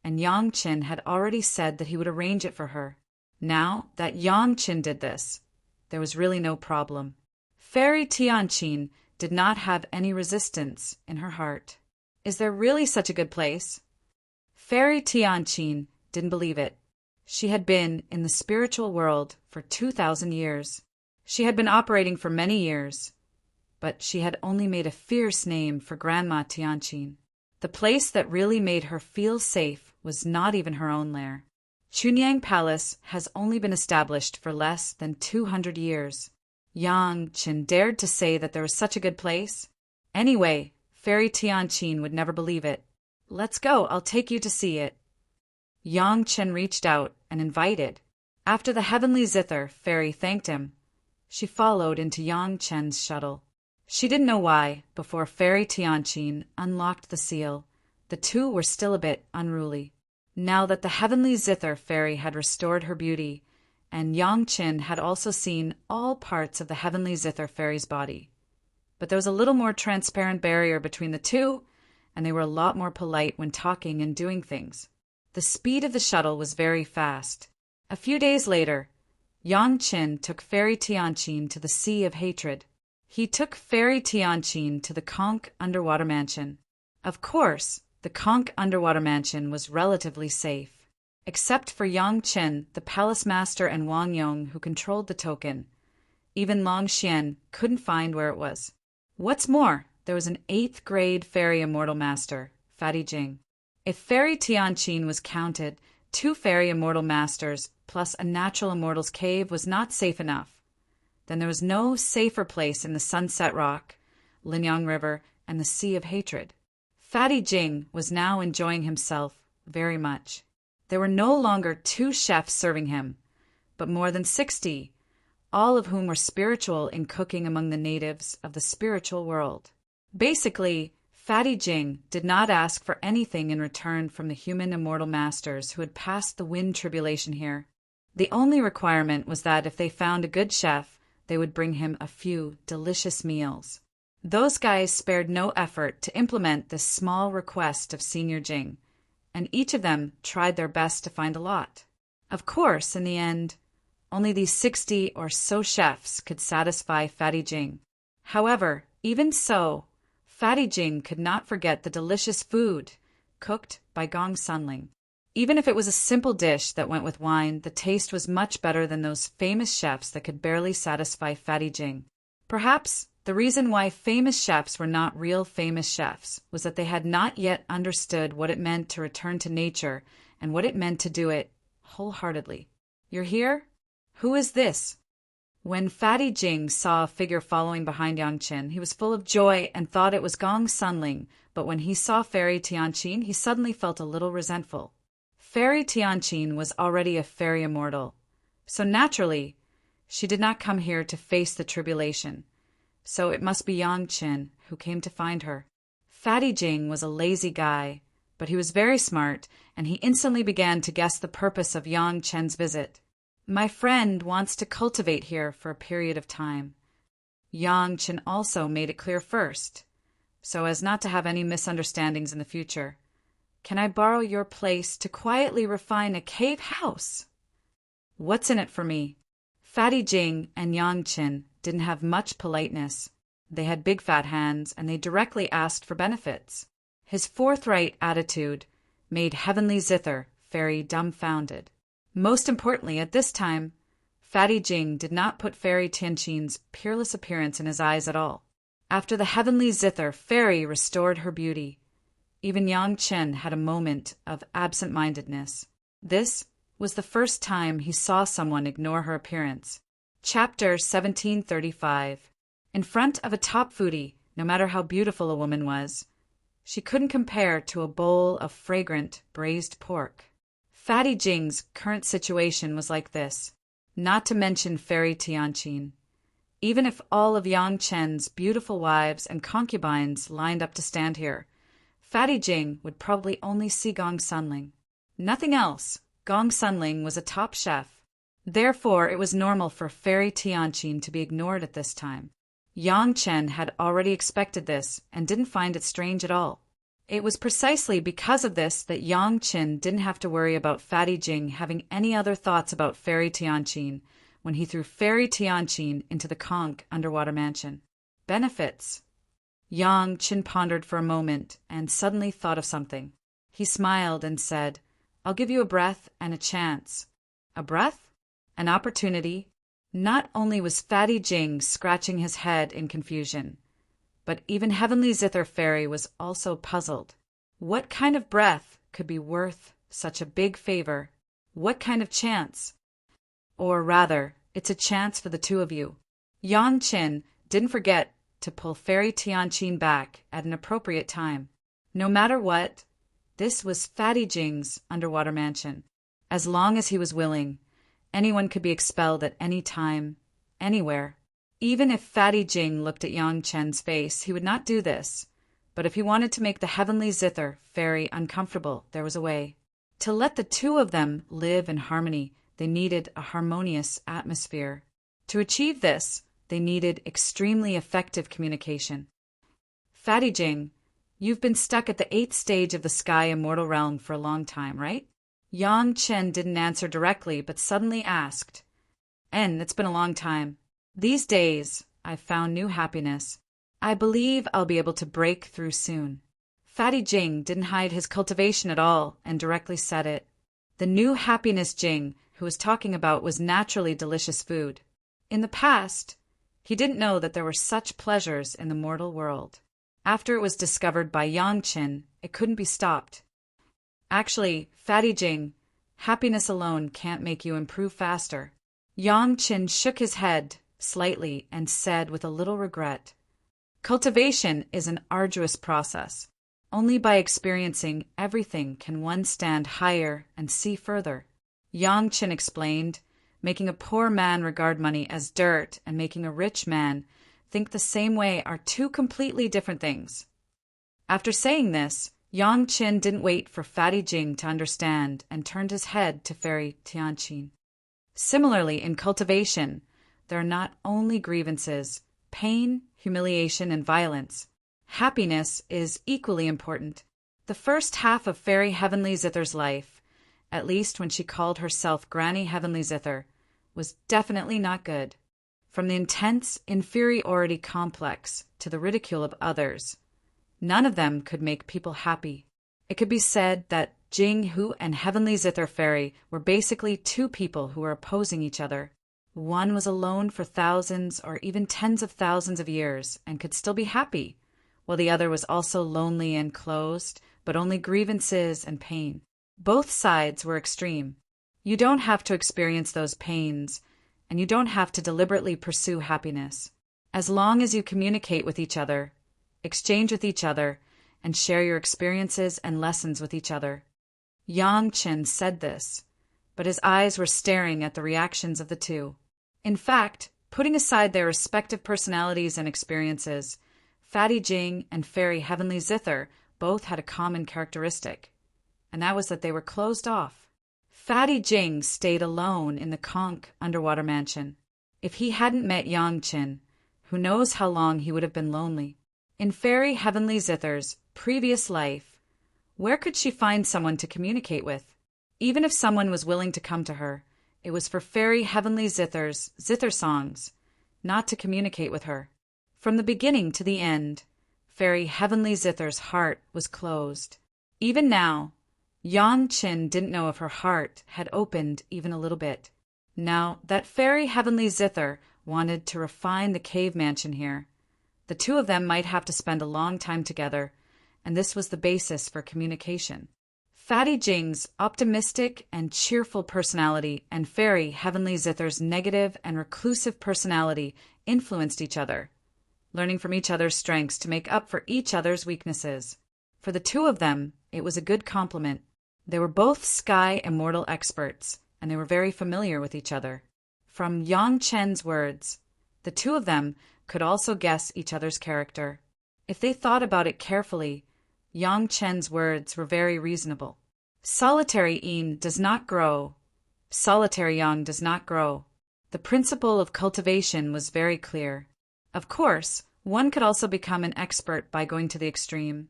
and Yang Qin had already said that he would arrange it for her. Now that Yang Qin did this, there was really no problem. Fairy Tianqin did not have any resistance in her heart. Is there really such a good place? Fairy Tianqin didn't believe it. She had been in the spiritual world for 2,000 years. She had been operating for many years, but she had only made a fierce name for Grandma Tianqin. The place that really made her feel safe was not even her own lair. Chunyang Palace has only been established for less than 200 years. Yang Qin dared to say that there was such a good place. Anyway, Fairy Tianqin would never believe it. "Let's go, I'll take you to see it." Yang Qin reached out and invited. After the heavenly zither fairy thanked him, she followed into Yang Qin's shuttle. She didn't know why, before Fairy Tianqin unlocked the seal, the two were still a bit unruly. Now that the heavenly zither fairy had restored her beauty, and Yang Qin had also seen all parts of the heavenly zither fairy's body. But there was a little more transparent barrier between the two, and they were a lot more polite when talking and doing things. The speed of the shuttle was very fast. A few days later, Yang Qin took Fairy Tianqin to the Sea of Hatred. He took Fairy Tianqin to the Conch underwater mansion. Of course, the Conch underwater mansion was relatively safe. Except for Yang Qin, the palace master, and Wang Yong, who controlled the token. Even Long Xian couldn't find where it was. What's more, there was an 8th grade fairy immortal master, Fatty Jing. If Fairy Tianqin was counted, 2 fairy immortal masters plus a natural immortal's cave was not safe enough. Then there was no safer place in the Sunset Rock, Linyang River, and the Sea of Hatred. Fatty Jing was now enjoying himself very much. There were no longer 2 chefs serving him, but more than 60, all of whom were spiritual in cooking among the natives of the spiritual world. Basically, Fatty Jing did not ask for anything in return from the human immortal masters who had passed the wind tribulation here. The only requirement was that if they found a good chef, they would bring him a few delicious meals. Those guys spared no effort to implement this small request of Senior Jing, and each of them tried their best to find a lot. Of course, in the end, only these 60 or so chefs could satisfy Fatty Jing. However, even so, Fatty Jing could not forget the delicious food cooked by Gong Sunling. Even if it was a simple dish that went with wine, the taste was much better than those famous chefs that could barely satisfy Fatty Jing. Perhaps the reason why famous chefs were not real famous chefs was that they had not yet understood what it meant to return to nature and what it meant to do it wholeheartedly. "You're here? Who is this?" When Fatty Jing saw a figure following behind Yang Qin, he was full of joy and thought it was Gong Sunling, but when he saw Fairy Tianqin, he suddenly felt a little resentful. Fairy Tianqin was already a fairy immortal, so naturally, she did not come here to face the tribulation, so it must be Yang Qin who came to find her. Fatty Jing was a lazy guy, but he was very smart, and he instantly began to guess the purpose of Yang Qin's visit. "My friend wants to cultivate here for a period of time." Yang Qin also made it clear first, so as not to have any misunderstandings in the future. "Can I borrow your place to quietly refine a cave house?" "What's in it for me?" Fatty Jing and Yang Qin didn't have much politeness. They had big fat hands, and they directly asked for benefits. His forthright attitude made Heavenly Zither very dumbfounded. Most importantly, at this time, Fatty Jing did not put Fairy Tianqin's peerless appearance in his eyes at all. After the Heavenly Zither fairy restored her beauty, even Yang Qin had a moment of absent-mindedness. This was the first time he saw someone ignore her appearance. Chapter 1735. In front of a top foodie, no matter how beautiful a woman was, she couldn't compare to a bowl of fragrant braised pork. Fatty Jing's current situation was like this, not to mention Fairy Tianqin. Even if all of Yang Chen's beautiful wives and concubines lined up to stand here, Fatty Jing would probably only see Gong Sunling. Nothing else. Gong Sunling was a top chef. Therefore, it was normal for Fairy Tianqin to be ignored at this time. Yang Chen had already expected this and didn't find it strange at all. It was precisely because of this that Yang Chen didn't have to worry about Fatty Jing having any other thoughts about Fairy Tianqin when he threw Fairy Tianqin into the conch underwater mansion. Benefits. Yang Chen pondered for a moment and suddenly thought of something. He smiled and said, "I'll give you a breath and a chance." A breath? An opportunity? Not only was Fatty Jing scratching his head in confusion, but even Heavenly Zither Fairy was also puzzled. What kind of breath could be worth such a big favor? What kind of chance? Or rather, it's a chance for the two of you. Yang Chen didn't forget to pull Fairy Tianqin back at an appropriate time. No matter what, this was Fatty Jing's underwater mansion. As long as he was willing, anyone could be expelled at any time, anywhere. Even if Fatty Jing looked at Yang Chen's face, he would not do this. But if he wanted to make the Heavenly Zither Fairy uncomfortable, there was a way. To let the two of them live in harmony, they needed a harmonious atmosphere. To achieve this, they needed extremely effective communication. Fatty Jing, you've been stuck at the 8th stage of the Sky Immortal Realm for a long time, right? Yang Chen didn't answer directly, but suddenly asked, It's been a long time. These days, I've found new happiness. I believe I'll be able to break through soon. Fatty Jing didn't hide his cultivation at all and directly said it. The new happiness Jing, who was talking about, was naturally delicious food. In the past, he didn't know that there were such pleasures in the mortal world. After it was discovered by Yang Chen, it couldn't be stopped. Actually, Fatty Jing, happiness alone can't make you improve faster. Yang Chen shook his head slightly and said with a little regret, Cultivation is an arduous process. Only by experiencing everything can one stand higher and see further. Yang Chen explained, making a poor man regard money as dirt and making a rich man think the same way are two completely different things. After saying this, Yang Chen didn't wait for Fatty Jing to understand and turned his head to Fairy Tianqin. Similarly, in cultivation, there are not only grievances, pain, humiliation, and violence. Happiness is equally important. The first half of Fairy Heavenly Zither's life, at least when she called herself Granny Heavenly Zither, was definitely not good. From the intense inferiority complex to the ridicule of others, none of them could make people happy. It could be said that Jing Hu and Heavenly Zither Fairy were basically two people who were opposing each other. One was alone for thousands or even tens of thousands of years and could still be happy, while the other was also lonely and closed, but only grievances and pain. Both sides were extreme. You don't have to experience those pains, and you don't have to deliberately pursue happiness. As long as you communicate with each other, exchange with each other, and share your experiences and lessons with each other. Yang Chen said this, but his eyes were staring at the reactions of the two. In fact, putting aside their respective personalities and experiences, Fatty Jing and Fairy Heavenly Zither both had a common characteristic, and that was that they were closed off. Fatty Jing stayed alone in the conch underwater mansion. If he hadn't met Yang Chen, who knows how long he would have been lonely. In Fairy Heavenly Zither's previous life, where could she find someone to communicate with? Even if someone was willing to come to her, it was for Fairy Heavenly Zither's Zither songs, not to communicate with her. From the beginning to the end, Fairy Heavenly Zither's heart was closed. Even now, Yang Chen didn't know if her heart had opened even a little bit. Now that Fairy Heavenly Zither wanted to refine the cave mansion here, the two of them might have to spend a long time together, and this was the basis for communication. Fatty Jing's optimistic and cheerful personality and Fairy Heavenly Zither's negative and reclusive personality influenced each other, learning from each other's strengths to make up for each other's weaknesses. For the two of them, it was a good complement. They were both Sky Immortal experts, and they were very familiar with each other. From Yang Chen's words, The two of them could also guess each other's character. If they thought about it carefully, Yang Chen's words were very reasonable. Solitary Yin does not grow. Solitary Yang does not grow. The principle of cultivation was very clear. Of course, one could also become an expert by going to the extreme.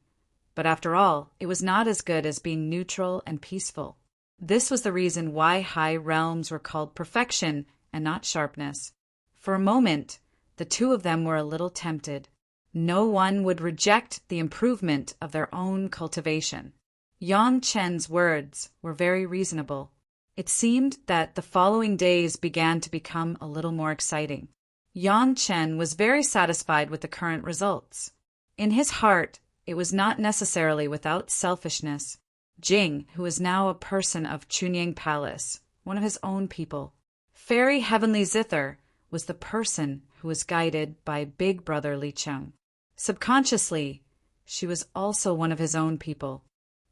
But after all, it was not as good as being neutral and peaceful. This was the reason why high realms were called perfection and not sharpness. For a moment, the two of them were a little tempted. No one would reject the improvement of their own cultivation. Yang Chen's words were very reasonable. It seemed that the following days began to become a little more exciting. Yang Chen was very satisfied with the current results. In his heart, it was not necessarily without selfishness. Jing, who was now a person of Chunying Palace, one of his own people. Fairy Heavenly Zither was the person who was guided by Big Brother Li Cheng. Subconsciously, she was also one of his own people.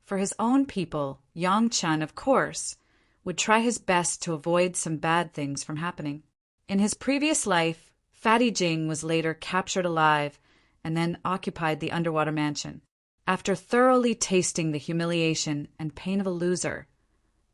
For his own people, Yang Chen, of course, would try his best to avoid some bad things from happening. In his previous life, Fatty Jing was later captured alive and then occupied the underwater mansion. After thoroughly tasting the humiliation and pain of a loser,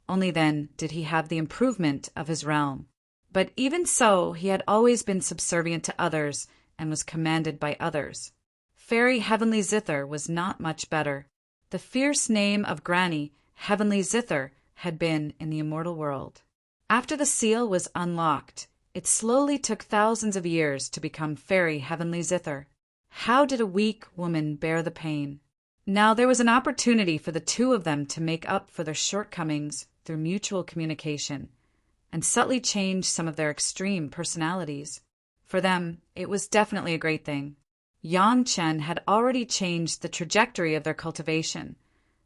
only then did he have the improvement of his realm. But even so, he had always been subservient to others and was commanded by others. Fairy Heavenly Zither was not much better. The fierce name of Granny Heavenly Zither had been in the immortal world. After the seal was unlocked, it slowly took thousands of years to become Fairy Heavenly Zither. How did a weak woman bear the pain? Now there was an opportunity for the two of them to make up for their shortcomings through mutual communication and subtly change some of their extreme personalities. For them, it was definitely a great thing. Yang Chen had already changed the trajectory of their cultivation,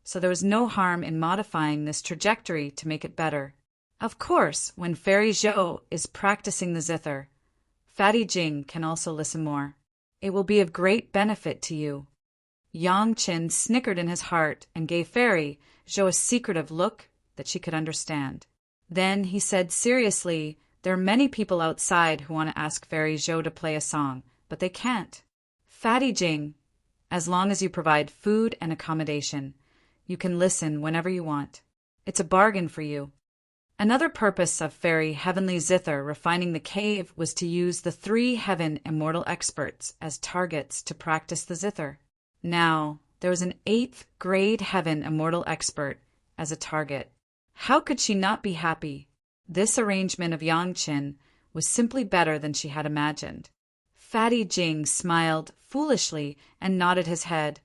so there was no harm in modifying this trajectory to make it better. Of course, when Fairy Zhou is practicing the zither, Fatty Jing can also listen more. It will be of great benefit to you. Yang Chen snickered in his heart and gave Fairy Zhou a secretive look that she could understand. Then he said seriously, there are many people outside who want to ask Fairy Zhou to play a song, but they can't. Fatty Jing, as long as you provide food and accommodation, you can listen whenever you want. It's a bargain for you. Another purpose of Fairy Heavenly Zither refining the cave was to use the 3 heaven immortal experts as targets to practice the zither. Now, there was an 8th grade heaven immortal expert as a target. How could she not be happy? This arrangement of Yang Chen was simply better than she had imagined. Fatty Jing smiled foolishly and nodded his head,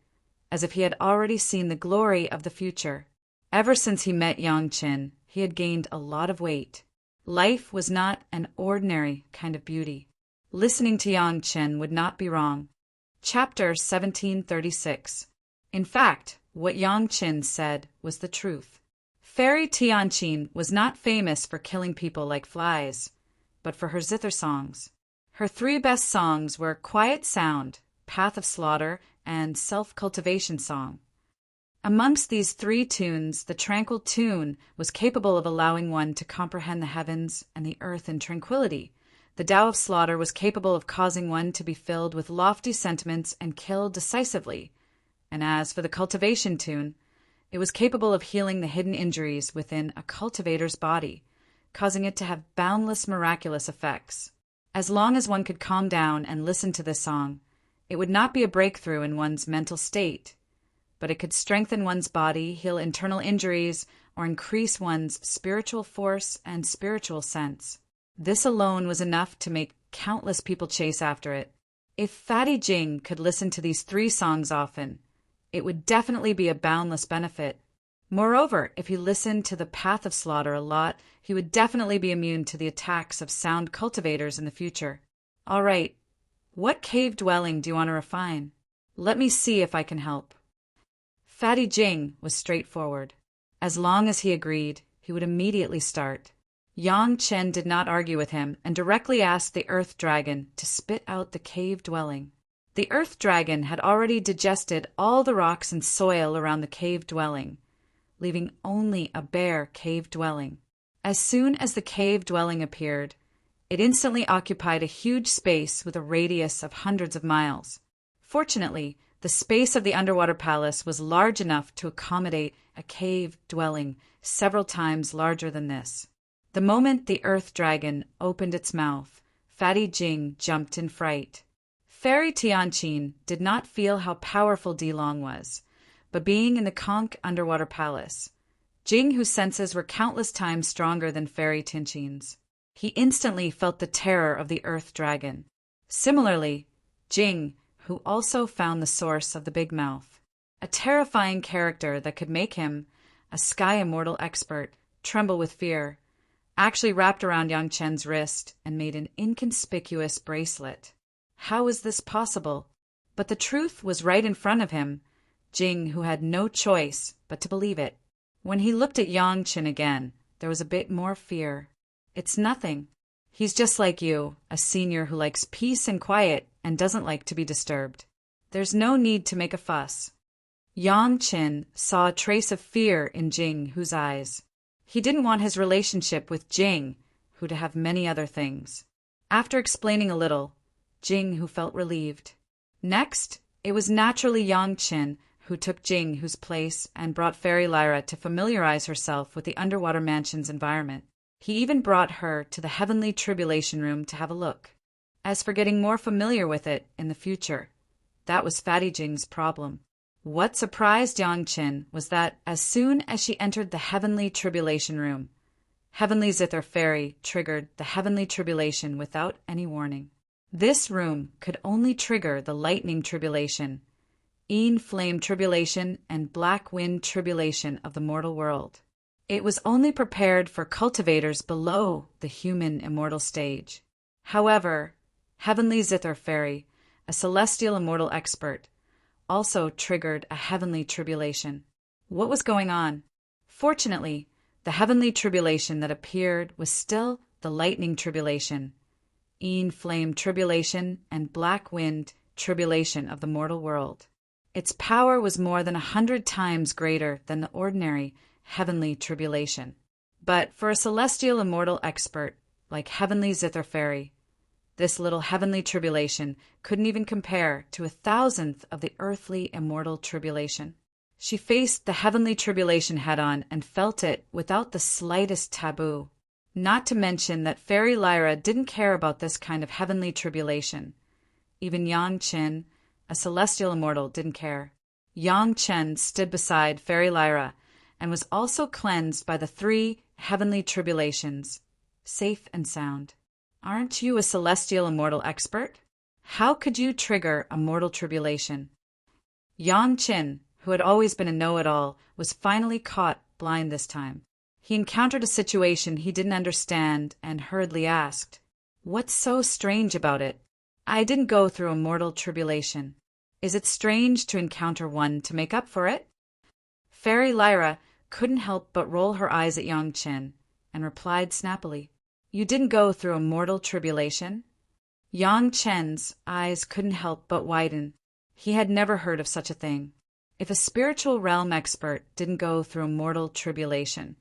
as if he had already seen the glory of the future. Ever since he met Yang Chen, he had gained a lot of weight. Life was not an ordinary kind of beauty. Listening to Yang Chen would not be wrong. Chapter 1736. In fact, what Yang Chen said was the truth. Fairy Tianqin was not famous for killing people like flies, but for her zither songs. Her 3 best songs were Quiet Sound, Path of Slaughter, and Self-Cultivation Song. Amongst these 3 tunes, the tranquil tune was capable of allowing one to comprehend the heavens and the earth in tranquility. The Tao of Slaughter was capable of causing one to be filled with lofty sentiments and kill decisively. And as for the cultivation tune, it was capable of healing the hidden injuries within a cultivator's body, causing it to have boundless miraculous effects. As long as one could calm down and listen to this song, it would not be a breakthrough in one's mental state, but it could strengthen one's body, heal internal injuries, or increase one's spiritual force and spiritual sense. This alone was enough to make countless people chase after it. If Fatty Jing could listen to these 3 songs often, it would definitely be a boundless benefit. Moreover, if he listened to the Path of Slaughter a lot, he would definitely be immune to the attacks of sound cultivators in the future. All right, what cave dwelling do you want to refine? Let me see if I can help. Fatty Jing was straightforward. As long as he agreed, he would immediately start. Yang Chen did not argue with him and directly asked the Earth Dragon to spit out the cave dwelling. The Earth Dragon had already digested all the rocks and soil around the cave dwelling, leaving only a bare cave dwelling. As soon as the cave dwelling appeared, It instantly occupied a huge space with a radius of hundreds of miles. Fortunately, the space of the underwater palace was large enough to accommodate a cave dwelling several times larger than this. The moment the earth dragon opened its mouth, Fatty Jing jumped in fright. Fairy Tianqin did not feel how powerful Dilong was, but being in the conch underwater palace, Jing, whose senses were countless times stronger than Fairy Tianqin's, he instantly felt the terror of the earth dragon. Similarly, Jing, who also found the source of the big mouth, a terrifying character that could make him, a sky immortal expert, tremble with fear, actually wrapped around Yang Chen's wrist and made an inconspicuous bracelet. How was this possible? But the truth was right in front of him, Jing, who had no choice but to believe it. When he looked at Yang Chen again, there was a bit more fear. It's nothing. He's just like you, a senior who likes peace and quiet and doesn't like to be disturbed. There's no need to make a fuss. Yang Chen saw a trace of fear in Jing, whose eyes. He didn't want his relationship with Jing, who to have many other things. After explaining a little, Jing, who felt relieved. Next, it was naturally Yang Chen who took Jing, whose place, and brought Fairy Lyra to familiarize herself with the underwater mansion's environment. He even brought her to the Heavenly Tribulation Room to have a look. As for getting more familiar with it in the future, that was Fatty Jing's problem. What surprised Yang Chen was that as soon as she entered the Heavenly Tribulation Room, Heavenly Zither Fairy triggered the Heavenly Tribulation without any warning. This room could only trigger the Lightning Tribulation, Een Flame Tribulation, and Black Wind Tribulation of the mortal world. It was only prepared for cultivators below the human immortal stage. However, Heavenly Zither Fairy, a celestial immortal expert, also triggered a heavenly tribulation. What was going on? Fortunately, the heavenly tribulation that appeared was still the lightning tribulation, Een Flame Tribulation, and Black Wind Tribulation of the mortal world. Its power was more than 100 times greater than the ordinary heavenly tribulation. But for a celestial immortal expert like Heavenly Zither Fairy, this little heavenly tribulation couldn't even compare to 1,000th of the earthly immortal tribulation. She faced the heavenly tribulation head-on and felt it without the slightest taboo. Not to mention that Fairy Lyra didn't care about this kind of heavenly tribulation. Even Yang Chen, a celestial immortal, didn't care. Yang Chen stood beside Fairy Lyra and was also cleansed by the 3 heavenly tribulations, safe and sound. Aren't you a celestial immortal expert? How could you trigger a mortal tribulation? Yang Chen, who had always been a know-it-all, was finally caught blind this time. He encountered a situation he didn't understand and hurriedly asked, "What's so strange about it? I didn't go through a mortal tribulation. Is it strange to encounter one to make up for it?" Fairy Lyra couldn't help but roll her eyes at Yang Chen and replied snappily, "You didn't go through a mortal tribulation?" Yang Chen's eyes couldn't help but widen. He had never heard of such a thing. If a spiritual realm expert didn't go through a mortal tribulation,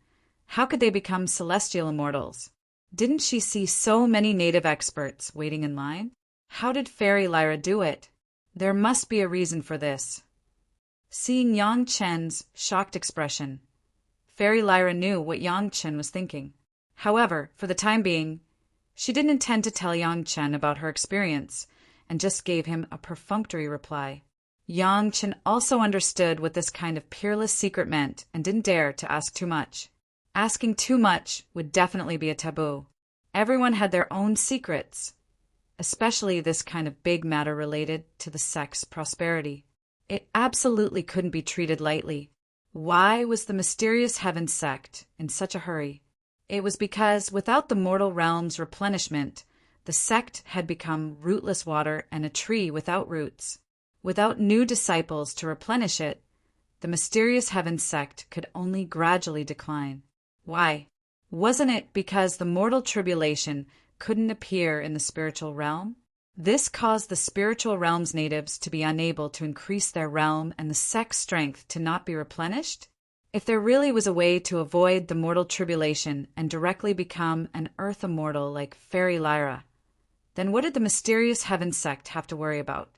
how could they become celestial immortals? Didn't she see so many native experts waiting in line? How did Fairy Lyra do it? There must be a reason for this. Seeing Yang Chen's shocked expression, Fairy Lyra knew what Yang Chen was thinking. However, for the time being, she didn't intend to tell Yang Chen about her experience and just gave him a perfunctory reply. Yang Chen also understood what this kind of peerless secret meant and didn't dare to ask too much. Asking too much would definitely be a taboo. Everyone had their own secrets, especially this kind of big matter related to the sect's prosperity. It absolutely couldn't be treated lightly. Why was the mysterious Heaven sect in such a hurry? It was because without the mortal realm's replenishment, the sect had become rootless water and a tree without roots. Without new disciples to replenish it, the mysterious Heaven sect could only gradually decline. Why? Wasn't it because the mortal tribulation couldn't appear in the spiritual realm? This caused the spiritual realm's natives to be unable to increase their realm and the sect's strength to not be replenished? If there really was a way to avoid the mortal tribulation and directly become an earth immortal like Fairy Lyra, then what did the mysterious heaven sect have to worry about?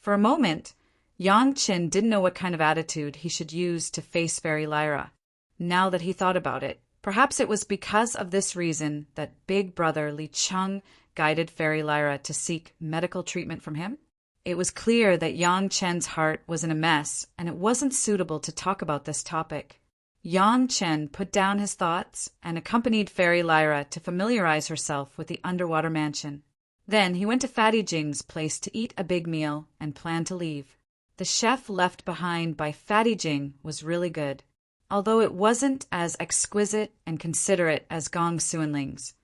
For a moment, Yang Qin didn't know what kind of attitude he should use to face Fairy Lyra. Now that he thought about it, perhaps it was because of this reason that Big Brother Li Cheng guided Fairy Lyra to seek medical treatment from him. It was clear that Yang Chen's heart was in a mess, and it wasn't suitable to talk about this topic. Yang Chen put down his thoughts and accompanied Fairy Lyra to familiarize herself with the underwater mansion. Then he went to Fatty Jing's place to eat a big meal and planned to leave. The chef left behind by Fatty Jing was really good, although it wasn't as exquisite and considerate as Gong Suanling's.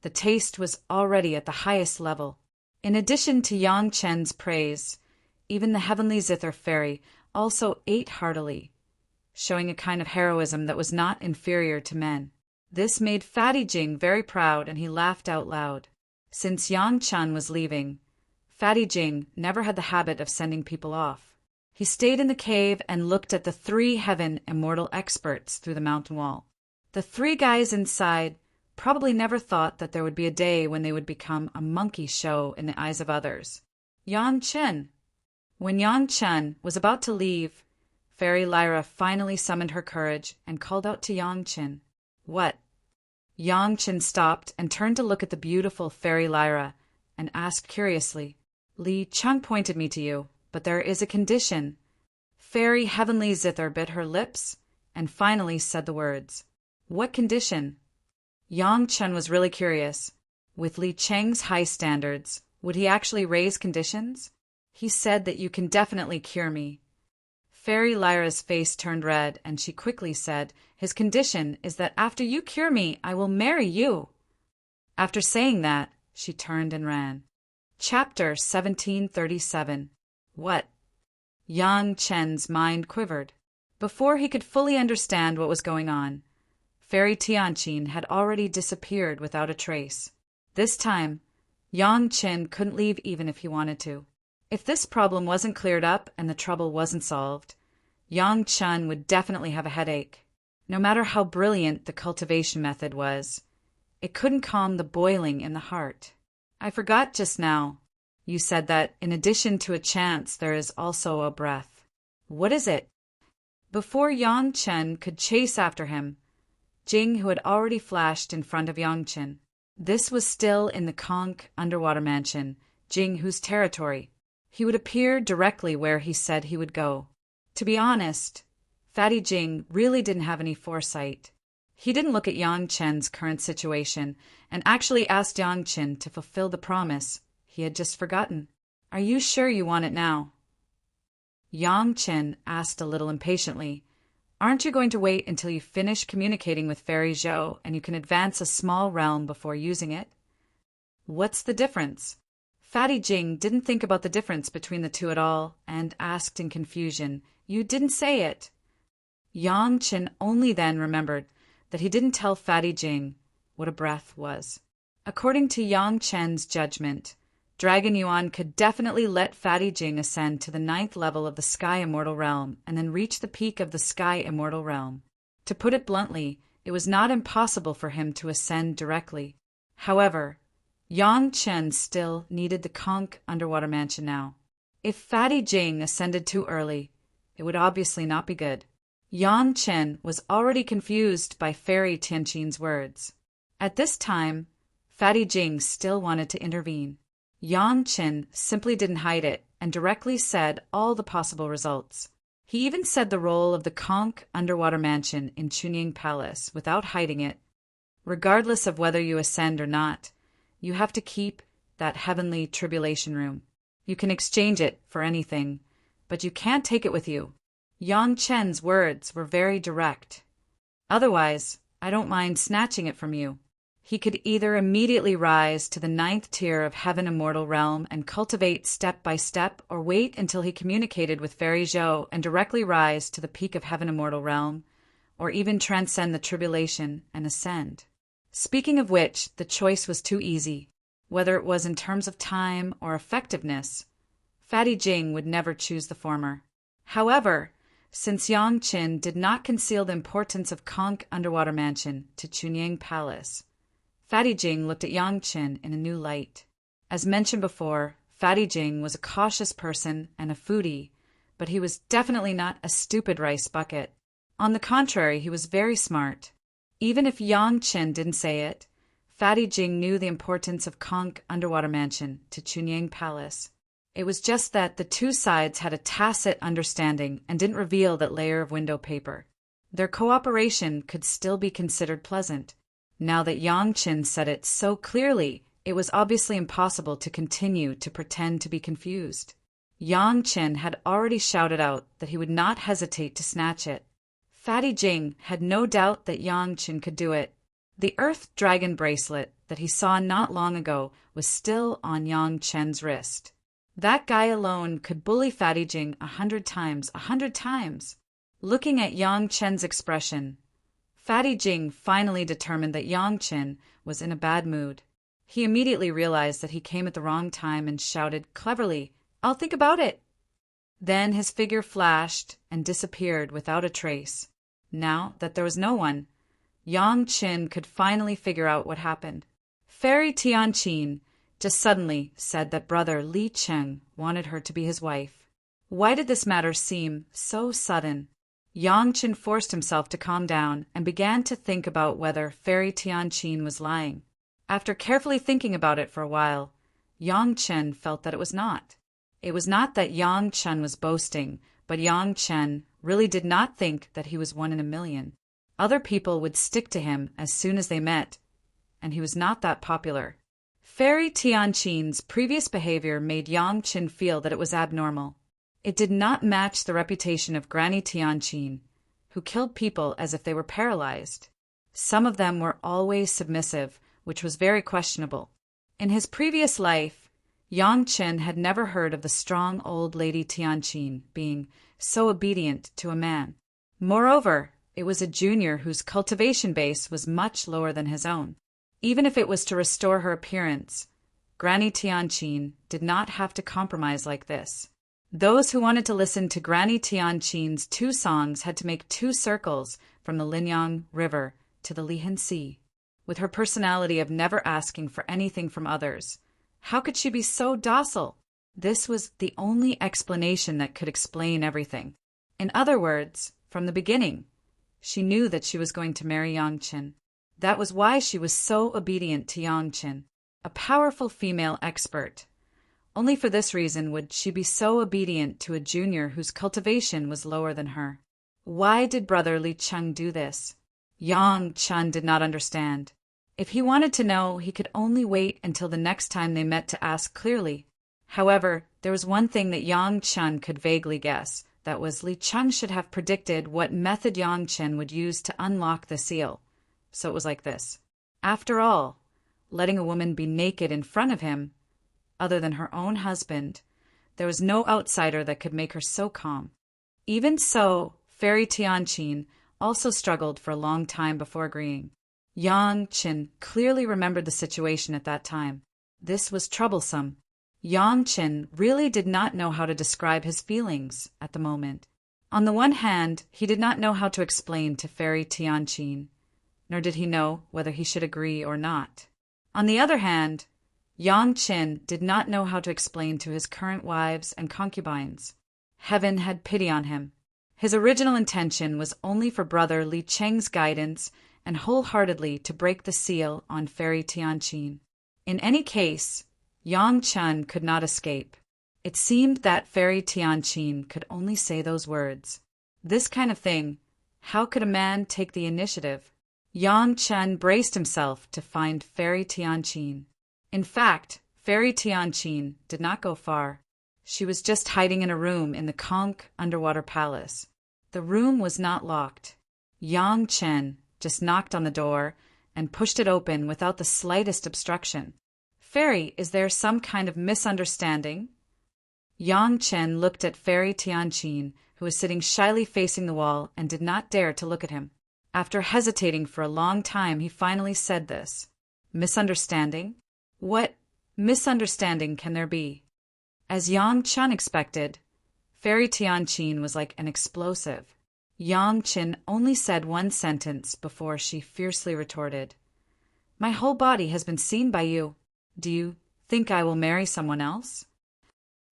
The taste was already at the highest level. In addition to Yang Chen's praise, even the heavenly zither fairy also ate heartily, showing a kind of heroism that was not inferior to men. This made Fatty Jing very proud, and he laughed out loud. Since Yang Chen was leaving, Fatty Jing never had the habit of sending people off. He stayed in the cave and looked at the 3 heaven immortal experts through the mountain wall. The 3 guys inside probably never thought that there would be a day when they would become a monkey show in the eyes of others. Yang Chen. When Yang Chen was about to leave, Fairy Lyra finally summoned her courage and called out to Yang Chen. What? Yang Chen stopped and turned to look at the beautiful Fairy Lyra and asked curiously, Li Cheng pointed me to you, but there is a condition. Fairy Heavenly Zither bit her lips and finally said the words. What condition? Yang Chen was really curious. With Li Cheng's high standards, would he actually raise conditions? He said that you can definitely cure me. Fairy Lyra's face turned red, and she quickly said, his condition is that after you cure me, I will marry you. After saying that, she turned and ran. Chapter 1737. What? Yang Chen's mind quivered. Before he could fully understand what was going on, Fairy Tianqin had already disappeared without a trace. This time, Yang Chen couldn't leave even if he wanted to. If this problem wasn't cleared up and the trouble wasn't solved, Yang Chen would definitely have a headache. No matter how brilliant the cultivation method was, it couldn't calm the boiling in the heart. I forgot just now. You said that in addition to a chance, there is also a breath. What is it? Before Yang Chen could chase after him, Jing, who had already flashed in front of Yang Chen. This was still in the conch underwater mansion, Jing whose territory. He would appear directly where he said he would go. To be honest, Fatty Jing really didn't have any foresight. He didn't look at Yang Chen's current situation and actually asked Yang Chen to fulfill the promise he had just forgotten. Are you sure you want it now? Yang Chen asked a little impatiently. Aren't you going to wait until you finish communicating with Fairy Zhou and you can advance a small realm before using it? What's the difference? Fatty Jing didn't think about the difference between the two at all and asked in confusion, You didn't say it. Yang Chen only then remembered that he didn't tell Fatty Jing what a breath was. According to Yang Chen's judgment, Dragon Yuan could definitely let Fatty Jing ascend to the 9th level of the Sky Immortal Realm and then reach the peak of the Sky Immortal Realm. To put it bluntly, it was not impossible for him to ascend directly. However, Yang Chen still needed the conch underwater mansion now. If Fatty Jing ascended too early, it would obviously not be good. Yang Chen was already confused by Fairy Tianqin's words. At this time, Fatty Jing still wanted to intervene. Yang Chen simply didn't hide it and directly said all the possible results. He even said the role of the conch underwater mansion in Chunying Palace without hiding it. Regardless of whether you ascend or not, you have to keep that heavenly tribulation room. You can exchange it for anything, but you can't take it with you. Yang Chen's words were very direct. Otherwise, I don't mind snatching it from you. He could either immediately rise to the 9th tier of Heaven Immortal Realm and cultivate step by step, or wait until he communicated with Fairy Zhou and directly rise to the peak of Heaven Immortal Realm, or even transcend the tribulation and ascend. Speaking of which, the choice was too easy. Whether it was in terms of time or effectiveness, Fatty Jing would never choose the former. However, since Yang Qin did not conceal the importance of Conch Underwater Mansion to Chunyang Palace. Fatty Jing looked at Yang Qin in a new light. As mentioned before, Fatty Jing was a cautious person and a foodie, but he was definitely not a stupid rice bucket. On the contrary, he was very smart. Even if Yang Qin didn't say it, Fatty Jing knew the importance of Conch Underwater Mansion to Chunyang Palace. It was just that the two sides had a tacit understanding and didn't reveal that layer of window paper. Their cooperation could still be considered pleasant. Now that Yang Qin said it so clearly, it was obviously impossible to continue to pretend to be confused. Yang Qin had already shouted out that he would not hesitate to snatch it. Fatty Jing had no doubt that Yang Qin could do it. The Earth Dragon bracelet that he saw not long ago was still on Yang Qin's wrist. That guy alone could bully Fatty Jing 100 times, 100 times. Looking at Yang Qin's expression, Fatty Jing finally determined that Yang Qin was in a bad mood. He immediately realized that he came at the wrong time and shouted cleverly, "I'll think about it." Then his figure flashed and disappeared without a trace. Now that there was no one, Yang Qin could finally figure out what happened. Fairy Tianqin just suddenly said that brother Li Cheng wanted her to be his wife. Why did this matter seem so sudden? Yang Qin forced himself to calm down and began to think about whether Fairy Tianqin was lying. After carefully thinking about it for a while, Yang Qin felt that it was not. It was not that Yang Qin was boasting, but Yang Qin really did not think that he was one in a million. Other people would stick to him as soon as they met, and he was not that popular. Fairy Tianqin's previous behavior made Yang Qin feel that it was abnormal. It did not match the reputation of Granny Tianqin, who killed people as if they were paralyzed. Some of them were always submissive, which was very questionable. In his previous life, Yang Qin had never heard of the strong old lady Tianqin being so obedient to a man. Moreover, it was a junior whose cultivation base was much lower than his own. Even if it was to restore her appearance, Granny Tianqin did not have to compromise like this. Those who wanted to listen to Granny Tianqin's 2 songs had to make 2 circles from the Linyang River to the Lihan Sea. With her personality of never asking for anything from others, how could she be so docile? This was the only explanation that could explain everything. In other words, from the beginning, she knew that she was going to marry Yang Qin. That was why she was so obedient to Yang Qin, a powerful female expert. Only for this reason would she be so obedient to a junior whose cultivation was lower than her. Why did brother Li Cheng do this? Yang Qin did not understand. If he wanted to know, he could only wait until the next time they met to ask clearly. However, there was one thing that Yang Qin could vaguely guess. That was Li Cheng should have predicted what method Yang Qin would use to unlock the seal. So it was like this. After all, letting a woman be naked in front of him, other than her own husband, there was no outsider that could make her so calm. Even so, Fairy Tianqin also struggled for a long time before agreeing. Yang Qin clearly remembered the situation at that time. This was troublesome. Yang Qin really did not know how to describe his feelings at the moment. On the one hand, he did not know how to explain to Fairy Tianqin, nor did he know whether he should agree or not. On the other hand, Yang Qin did not know how to explain to his current wives and concubines. Heaven had pity on him. His original intention was only for brother Li Cheng's guidance and wholeheartedly to break the seal on Fairy Tianqin. In any case, Yang Qin could not escape. It seemed that Fairy Tianqin could only say those words. This kind of thing, how could a man take the initiative? Yang Qin braced himself to find Fairy Tianqin. In fact, Fairy Tianqin did not go far. She was just hiding in a room in the Conch Underwater Palace. The room was not locked. Yang Qin just knocked on the door and pushed it open without the slightest obstruction. "Fairy, is there some kind of misunderstanding?" Yang Qin looked at Fairy Tianqin, who was sitting shyly facing the wall and did not dare to look at him. After hesitating for a long time, he finally said this. "Misunderstanding? What misunderstanding can there be?" As Yang Qin expected, Fairy Tianqin was like an explosive. Yang Qin only said one sentence before she fiercely retorted, "My whole body has been seen by you. Do you think I will marry someone else?"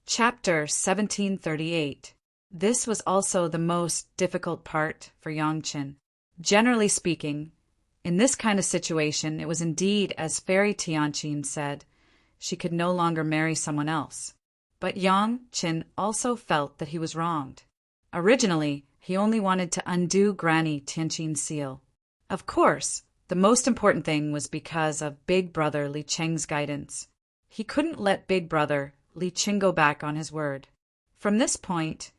Chapter 1738. This was also the most difficult part for Yang Qin. Generally speaking, in this kind of situation, it was indeed as Fairy Tianqin said, she could no longer marry someone else. But Yang Qin also felt that he was wronged. Originally, he only wanted to undo Granny Tianqin's seal. Of course, the most important thing was because of Big Brother Li Cheng's guidance. He couldn't let Big Brother Li Cheng go back on his word. From this point,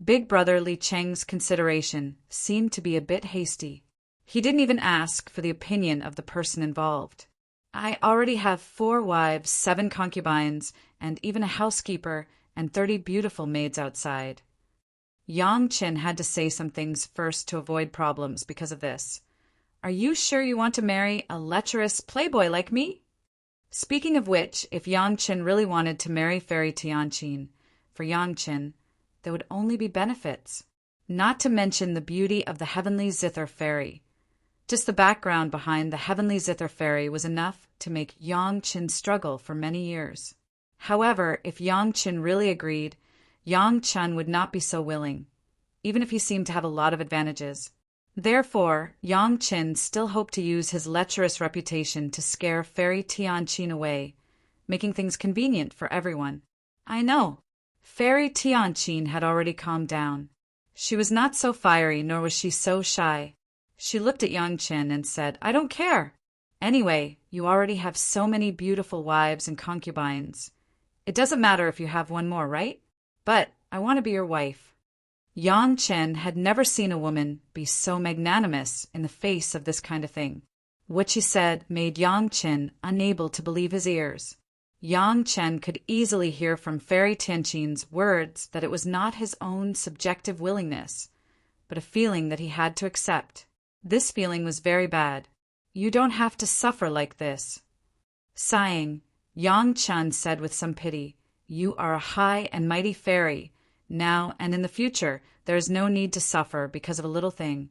Big Brother Li Cheng's consideration seemed to be a bit hasty. He didn't even ask for the opinion of the person involved. "I already have 4 wives, 7 concubines, and even a housekeeper and 30 beautiful maids outside." Yang Qin had to say some things first to avoid problems because of this. "Are you sure you want to marry a lecherous playboy like me?" Speaking of which, if Yang Qin really wanted to marry Fairy Tianqin, for Yang Qin, there would only be benefits. Not to mention the beauty of the heavenly zither fairy. Just the background behind the heavenly zither fairy was enough to make Yang Qin struggle for many years. However, if Yang Qin really agreed, Yang Qin would not be so willing, even if he seemed to have a lot of advantages. Therefore, Yang Qin still hoped to use his lecherous reputation to scare Fairy Tianqin away, making things convenient for everyone. I know. Fairy Tianqin had already calmed down. She was not so fiery, nor was she so shy. She looked at Yang Qin and said, "I don't care. Anyway, you already have so many beautiful wives and concubines. It doesn't matter if you have one more, right? But I want to be your wife." Yang Qin had never seen a woman be so magnanimous in the face of this kind of thing. What she said made Yang Qin unable to believe his ears. Yang Qin could easily hear from Fairy Tianqin's words that it was not his own subjective willingness, but a feeling that he had to accept. This feeling was very bad. "You don't have to suffer like this." Sighing, Yang Qin said with some pity, "You are a high and mighty fairy. Now and in the future, there is no need to suffer because of a little thing,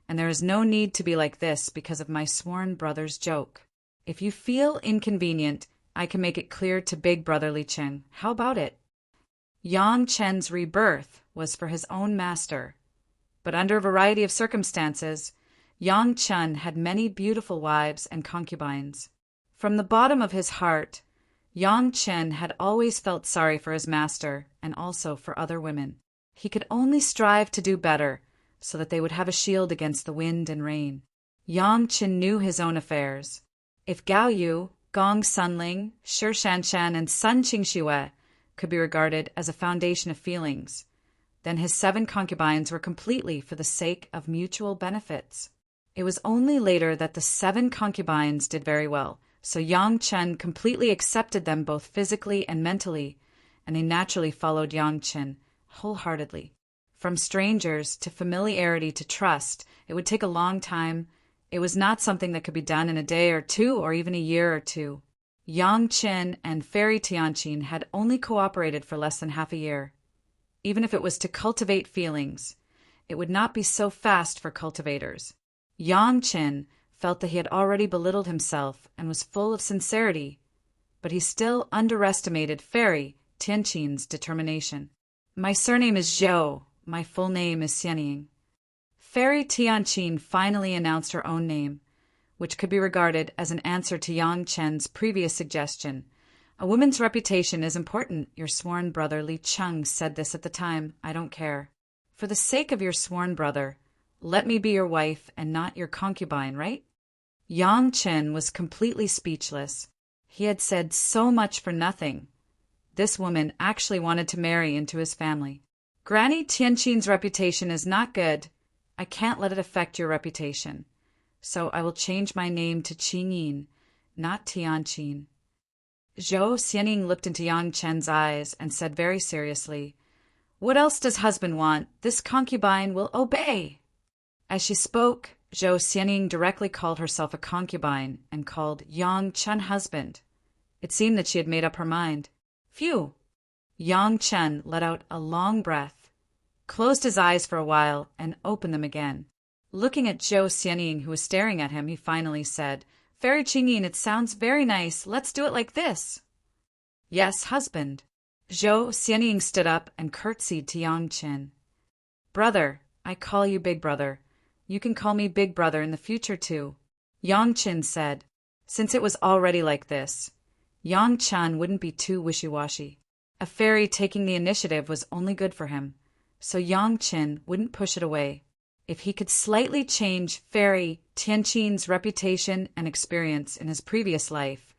and there is no need to be like this because of my sworn brother's joke. If you feel inconvenient, I can make it clear to Big Brother Li Cheng. How about it?" Yang Qin's rebirth was for his own master, but under a variety of circumstances, Yang Qin had many beautiful wives and concubines. From the bottom of his heart, Yang Qin had always felt sorry for his master and also for other women. He could only strive to do better so that they would have a shield against the wind and rain. Yang Qin knew his own affairs. If Gao Yu, Gong Sunling, Shi Shanshan, and Sun Qingxue could be regarded as a foundation of feelings, then his 7 concubines were completely for the sake of mutual benefits. It was only later that the 7 concubines did very well, so Yang Qin completely accepted them both physically and mentally, and they naturally followed Yang Qin wholeheartedly. From strangers to familiarity to trust, it would take a long time. It was not something that could be done in a day or 2 or even a year or 2. Yang Qin and Fairy Tianqin had only cooperated for less than half a year. Even if it was to cultivate feelings, it would not be so fast for cultivators. Yang Qin felt that he had already belittled himself and was full of sincerity, but he still underestimated Fairy Tianqin's determination. "My surname is Zhou. My full name is Xianying." Fairy Tianqin finally announced her own name, which could be regarded as an answer to Yang Qin's previous suggestion. "A woman's reputation is important. Your sworn brother Li Cheng said this at the time. I don't care. For the sake of your sworn brother, let me be your wife and not your concubine, right?" Yang Qin was completely speechless. He had said so much for nothing. This woman actually wanted to marry into his family. "Granny Tianqin's reputation is not good. I can't let it affect your reputation. So I will change my name to Qingyin, not Tianqin." Zhou Xianying looked into Yang Qin's eyes and said very seriously, "What else does husband want? This concubine will obey." As she spoke, Zhou Xianying directly called herself a concubine and called Yang Qin husband. It seemed that she had made up her mind. Phew! Yang Qin let out a long breath. closed his eyes for a while, and opened them again. Looking at Zhou Xianying, who was staring at him, he finally said, "Fairy Qingyin, it sounds very nice. Let's do it like this." "Yes, husband." Zhou Xianying stood up and curtsied to Yang Qin. "Brother, I call you Big Brother. You can call me Big Brother in the future too," Yang Qin said. Since it was already like this, Yang Chen wouldn't be too wishy-washy. A fairy taking the initiative was only good for him, so Yang Qin wouldn't push it away. If he could slightly change Fairy Tianqin's reputation and experience in his previous life,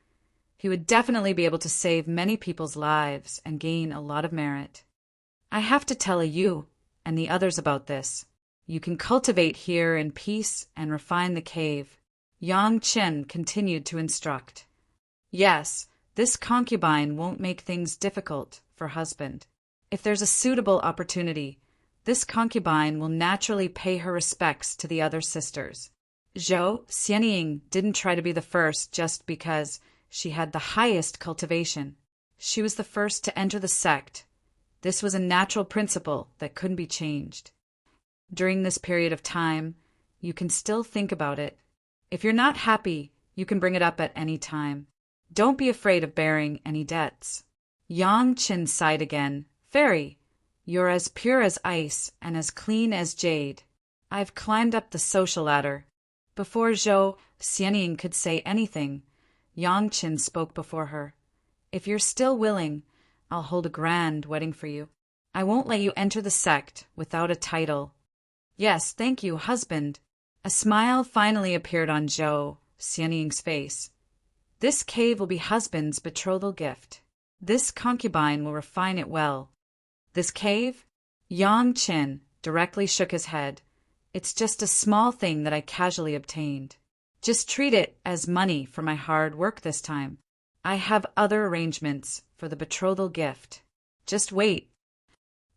he would definitely be able to save many people's lives and gain a lot of merit. "I have to tell you and the others about this. You can cultivate here in peace and refine the cave," Yang Qin continued to instruct. "Yes, this concubine won't make things difficult for husband. If there's a suitable opportunity, this concubine will naturally pay her respects to the other sisters." Zhou Xianying didn't try to be the first just because she had the highest cultivation. She was the first to enter the sect. This was a natural principle that couldn't be changed. During this period of time, you can still think about it. If you're not happy, you can bring it up at any time. Don't be afraid of bearing any debts. Yang Qin sighed again. "Fairy, you're as pure as ice and as clean as jade. I've climbed up the social ladder." Before Zhou Xianying could say anything, Yang Qin spoke before her. "If you're still willing, I'll hold a grand wedding for you. I won't let you enter the sect without a title." "Yes, thank you, husband." A smile finally appeared on Zhou Xianying's face. "This cave will be husband's betrothal gift. This concubine will refine it well." "This cave?" Yang Qin directly shook his head. "It's just a small thing that I casually obtained. Just treat it as money for my hard work this time. I have other arrangements for the betrothal gift. Just wait."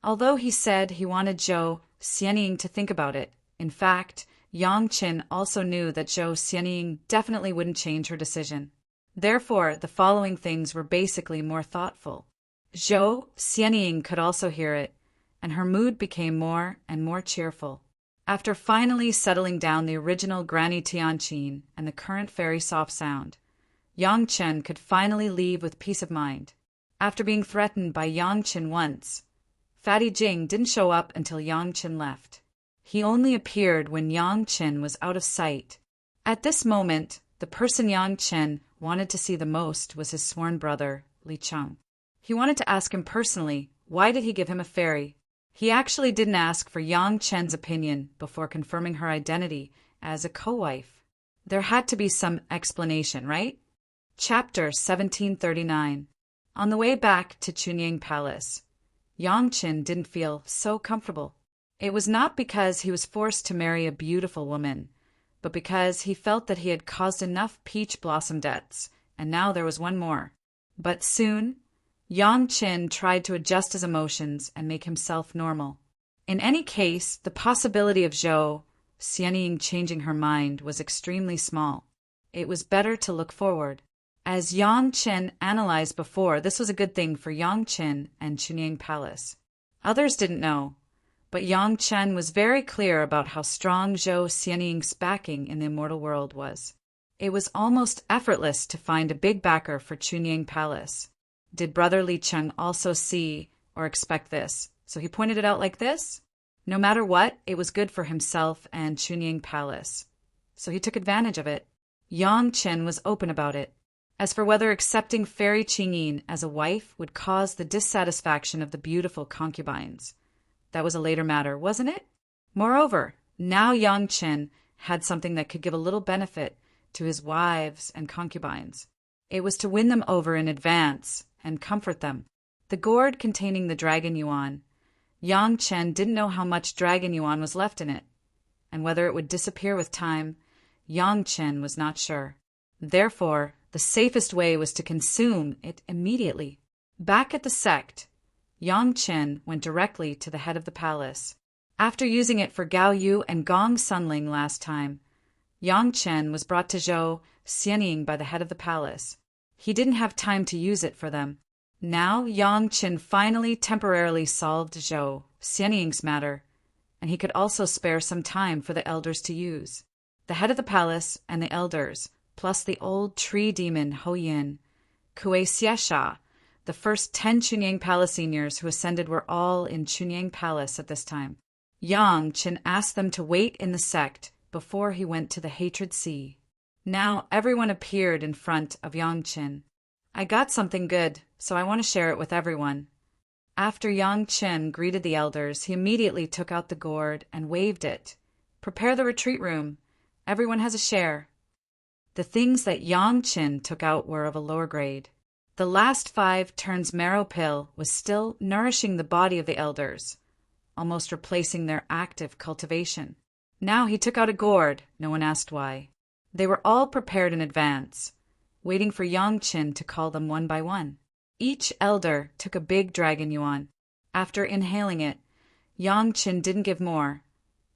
Although he said he wanted Zhou Xianying to think about it, in fact, Yang Qin also knew that Zhou Xianying definitely wouldn't change her decision. Therefore, the following things were basically more thoughtful. Zhou Xianying could also hear it, and her mood became more and more cheerful. After finally settling down the original Granny Tianqin and the current fairy soft sound, Yang Chen could finally leave with peace of mind. After being threatened by Yang Chen once, Fatty Jing didn't show up until Yang Chen left. He only appeared when Yang Chen was out of sight. At this moment, the person Yang Chen wanted to see the most was his sworn brother, Li Cheng. He wanted to ask him personally, why did he give him a fairy? He actually didn't ask for Yang Chen's opinion before confirming her identity as a co-wife. There had to be some explanation, right? Chapter 1739. On the way back to Chunying Palace, Yang Chen didn't feel so comfortable. It was not because he was forced to marry a beautiful woman, but because he felt that he had caused enough peach blossom debts, and now there was one more. But soon, Yang Chen tried to adjust his emotions and make himself normal. In any case, the possibility of Zhou Xianying changing her mind was extremely small. It was better to look forward. As Yang Chen analyzed before, this was a good thing for Yang Chen and Chunying Palace. Others didn't know, but Yang Chen was very clear about how strong Zhou Xianying's backing in the immortal world was. It was almost effortless to find a big backer for Chunying Palace. Did Brother Li Cheng also see or expect this? So he pointed it out like this? No matter what, it was good for himself and Chunying Palace. So he took advantage of it. Yang Chen was open about it. As for whether accepting Fairy Qingyin as a wife would cause the dissatisfaction of the beautiful concubines, that was a later matter, wasn't it? Moreover, now Yang Chen had something that could give a little benefit to his wives and concubines. It was to win them over in advance and comfort them. The gourd containing the dragon yuan. Yang Chen didn't know how much dragon yuan was left in it, and whether it would disappear with time, Yang Chen was not sure. Therefore, the safest way was to consume it immediately. Back at the sect, Yang Chen went directly to the head of the palace. After using it for Gao Yu and Gong Sunling last time, Yang Chen was brought to Zhou Xianying by the head of the palace. He didn't have time to use it for them. Now Yang Qin finally temporarily solved Zhou Xianying's matter, and he could also spare some time for the elders to use. The head of the palace and the elders, plus the old tree demon Hou Yin, Kuei Xiesha, the first 10 Chunying Palace seniors who ascended were all in Chunying Palace at this time. Yang Qin asked them to wait in the sect before he went to the Hatred Sea. Now everyone appeared in front of Yang Qin. I got something good, so I want to share it with everyone. After Yang Qin greeted the elders, he immediately took out the gourd and waved it. Prepare the retreat room. Everyone has a share. The things that Yang Qin took out were of a lower grade. The last 5 turns marrow pill was still nourishing the body of the elders, almost replacing their active cultivation. Now he took out a gourd, no one asked why. They were all prepared in advance, waiting for Yang Qin to call them one by one. Each elder took a big dragon yuan. After inhaling it, Yang Qin didn't give more,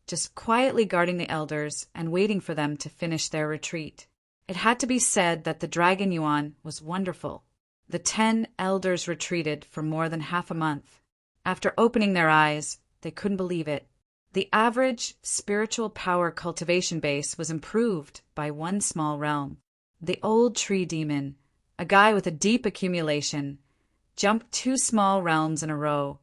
just quietly guarding the elders and waiting for them to finish their retreat. It had to be said that the dragon yuan was wonderful. The 10 elders retreated for more than half a month. After opening their eyes, they couldn't believe it. The average spiritual power cultivation base was improved by one small realm. The old tree demon, a guy with a deep accumulation, jumped 2 small realms in a row,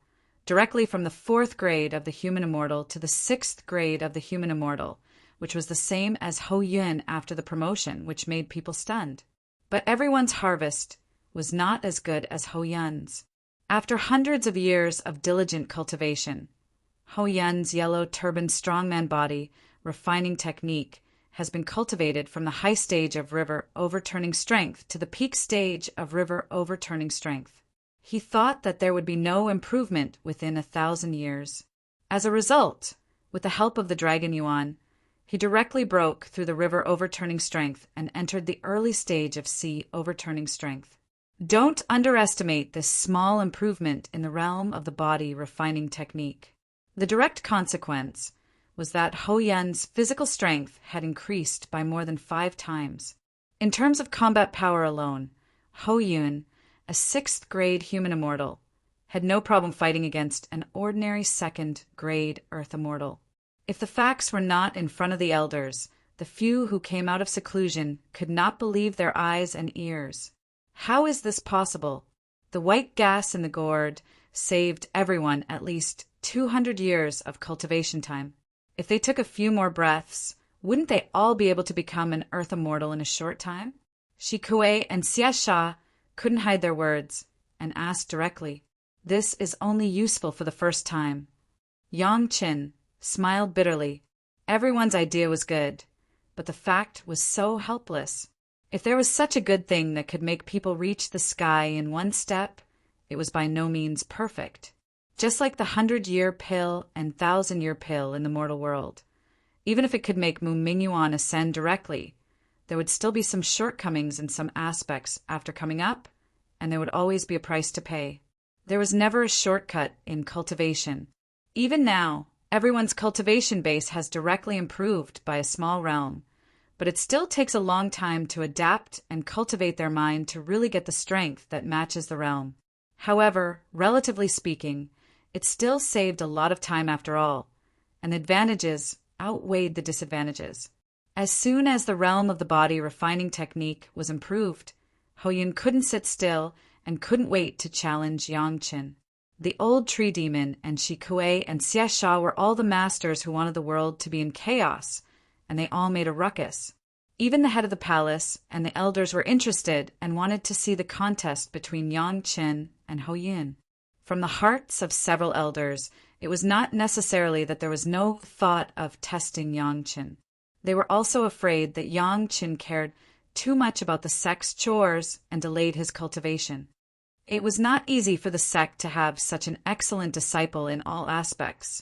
directly from the 4th grade of the human immortal to the 6th grade of the human immortal, which was the same as Hou Yun after the promotion, which made people stunned. But everyone's harvest was not as good as Hou Yun's. After hundreds of years of diligent cultivation, Hou Yun's yellow turban strongman body refining technique has been cultivated from the high stage of river overturning strength to the peak stage of river overturning strength. He thought that there would be no improvement within 1,000 years. As a result, with the help of the Dragon Yuan, he directly broke through the river overturning strength and entered the early stage of sea overturning strength. Don't underestimate this small improvement in the realm of the body refining technique. The direct consequence was that Hou Yun's physical strength had increased by more than 5 times. In terms of combat power alone, Hou Yun, a 6th grade human immortal, had no problem fighting against an ordinary 2nd grade earth immortal. If the facts were not in front of the elders, the few who came out of seclusion could not believe their eyes and ears. How is this possible? The white gas in the gourd saved everyone at least 200 years of cultivation time. If they took a few more breaths, wouldn't they all be able to become an earth immortal in a short time? Shi Kuei and Xia Sha couldn't hide their words and asked directly. This is only useful for the first time. Yang Qin smiled bitterly. Everyone's idea was good, but the fact was so helpless. If there was such a good thing that could make people reach the sky in one step, it was by no means perfect. Just like the 100-year pill and 1,000-year pill in the mortal world. Even if it could make Mu Mingyuan ascend directly, there would still be some shortcomings in some aspects after coming up, and there would always be a price to pay. There was never a shortcut in cultivation. Even now, everyone's cultivation base has directly improved by a small realm, but it still takes a long time to adapt and cultivate their mind to really get the strength that matches the realm. However, relatively speaking, it still saved a lot of time after all, and the advantages outweighed the disadvantages. As soon as the realm of the body refining technique was improved, Hou Yun couldn't sit still and couldn't wait to challenge Yang Qin. The old tree demon and Shi Kuei and Xia Sha were all the masters who wanted the world to be in chaos, and they all made a ruckus. Even the head of the palace and the elders were interested and wanted to see the contest between Yang Qin and Hou Yun. From the hearts of several elders, it was not necessarily that there was no thought of testing Yang Qin. They were also afraid that Yang Qin cared too much about the sect's chores and delayed his cultivation. It was not easy for the sect to have such an excellent disciple in all aspects,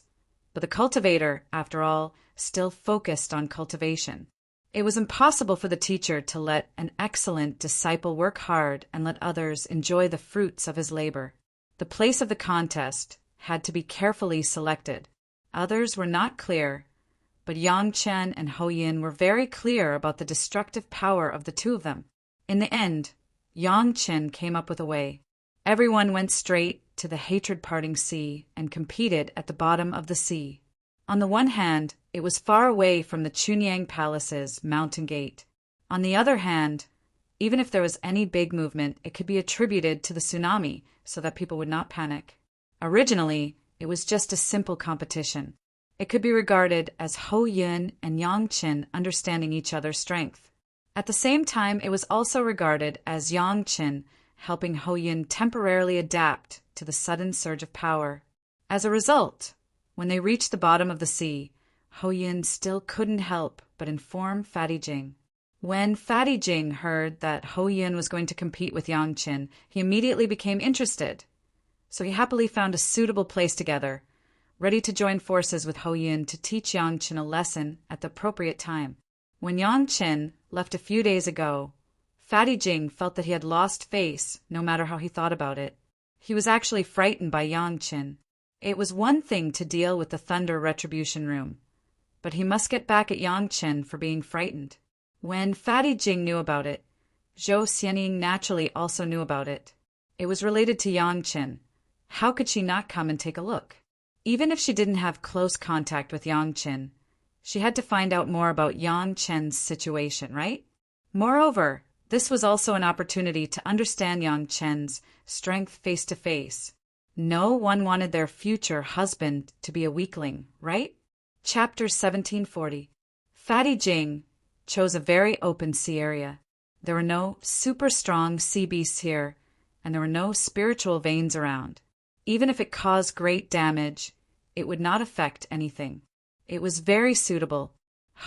but the cultivator, after all, still focused on cultivation. It was impossible for the teacher to let an excellent disciple work hard and let others enjoy the fruits of his labor. The place of the contest had to be carefully selected. Others were not clear, but Yang Qin and Hou Yun were very clear about the destructive power of the two of them. In the end, Yang Qin came up with a way. Everyone went straight to the hatred-parting sea and competed at the bottom of the sea. On the one hand, it was far away from the Chunyang Palace's mountain gate. On the other hand, even if there was any big movement, it could be attributed to the tsunami so that people would not panic. Originally, it was just a simple competition. It could be regarded as Ho Yun and Yang Qin understanding each other's strength. At the same time, it was also regarded as Yang Qin helping Ho Yun temporarily adapt to the sudden surge of power. As a result, when they reached the bottom of the sea, Ho Yun still couldn't help but inform Fatty Jing. When Fatty Jing heard that Ho Yun was going to compete with Yang Qin, he immediately became interested. So he happily found a suitable place together, ready to join forces with Ho Yun to teach Yang Qin a lesson at the appropriate time. When Yang Qin left a few days ago, Fatty Jing felt that he had lost face no matter how he thought about it. He was actually frightened by Yang Qin. It was one thing to deal with the Thunder Retribution Room, but he must get back at Yang Qin for being frightened. When Fatty Jing knew about it, Zhou Xianying naturally also knew about it. It was related to Yang Qin. How could she not come and take a look? Even if she didn't have close contact with Yang Qin, she had to find out more about Yang Qin's situation, right? Moreover, this was also an opportunity to understand Yang Qin's strength face to face. No one wanted their future husband to be a weakling, right? Chapter 1740. Fatty Jing chose a very open sea area. There were no super strong sea beasts here, and there were no spiritual veins around. Even if it caused great damage, it would not affect anything. It was very suitable.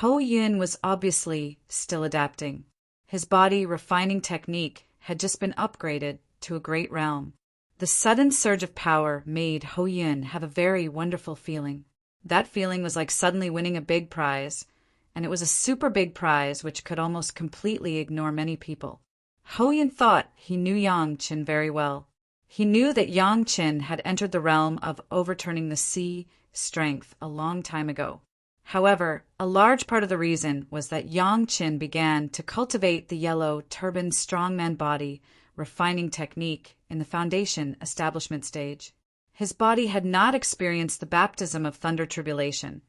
Ho Yun was obviously still adapting. His body refining technique had just been upgraded to a great realm. The sudden surge of power made Ho Yun have a very wonderful feeling. That feeling was like suddenly winning a big prize, and it was a super big prize which could almost completely ignore many people. Ho Yun thought he knew Yang Qin very well. He knew that Yang Qin had entered the realm of overturning the sea strength a long time ago. However, a large part of the reason was that Yang Qin began to cultivate the yellow turban strongman body refining technique in the foundation establishment stage. His body had not experienced the baptism of thunder tribulation,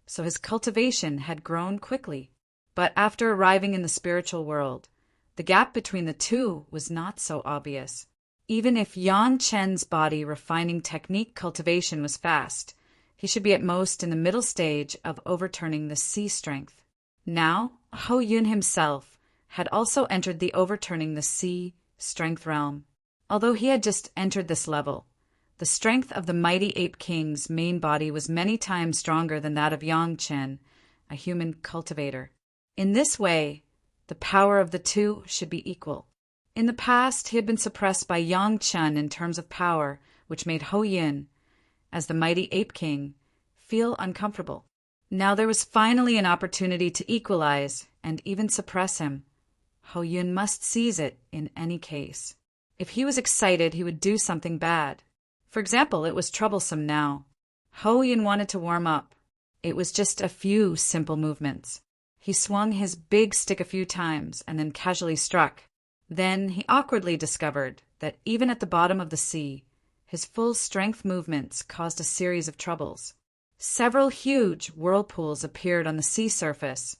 so his cultivation had grown quickly. But after arriving in the spiritual world, the gap between the two was not so obvious. Even if Yang Qin's body refining technique cultivation was fast, he should be at most in the middle stage of overturning the sea strength. Now, Ho Yun himself had also entered the overturning the sea strength realm. Although he had just entered this level, the strength of the mighty ape king's main body was many times stronger than that of Yang Qin, a human cultivator. In this way, the power of the two should be equal. In the past, he had been suppressed by Yang Qin in terms of power, which made Ho Yun, as the mighty ape king, feel uncomfortable. Now there was finally an opportunity to equalize and even suppress him. Ho Yun must seize it in any case. If he was excited, he would do something bad. For example, it was troublesome now. Ho Yun wanted to warm up. It was just a few simple movements. He swung his big stick a few times and then casually struck. Then he awkwardly discovered that even at the bottom of the sea, his full strength movements caused a series of troubles. Several huge whirlpools appeared on the sea surface,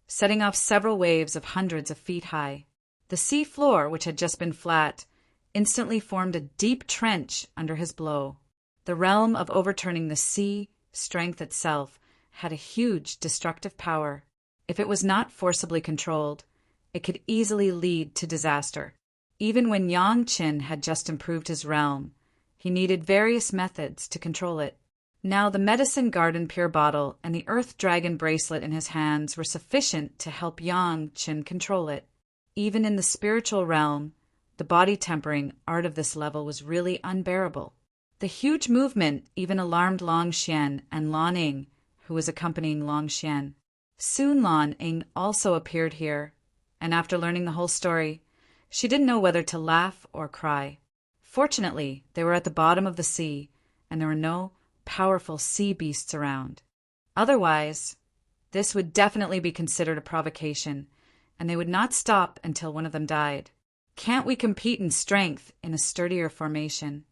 setting off several waves of hundreds of feet high. The sea floor, which had just been flat, instantly formed a deep trench under his blow. The realm of overturning the sea strength itself had a huge destructive power. If it was not forcibly controlled, it could easily lead to disaster. Even when Yang Qin had just improved his realm, he needed various methods to control it. Now the medicine garden pure bottle and the earth dragon bracelet in his hands were sufficient to help Yang Qin control it. Even in the spiritual realm, the body tempering art of this level was really unbearable. The huge movement even alarmed Long Xian and Lan Ing, who was accompanying Long Xian. Soon Lan Ing also appeared here, and after learning the whole story, she didn't know whether to laugh or cry. Fortunately, they were at the bottom of the sea, and there were no powerful sea beasts around. Otherwise, this would definitely be considered a provocation, and they would not stop until one of them died. Can't we compete in strength in a sturdier formation?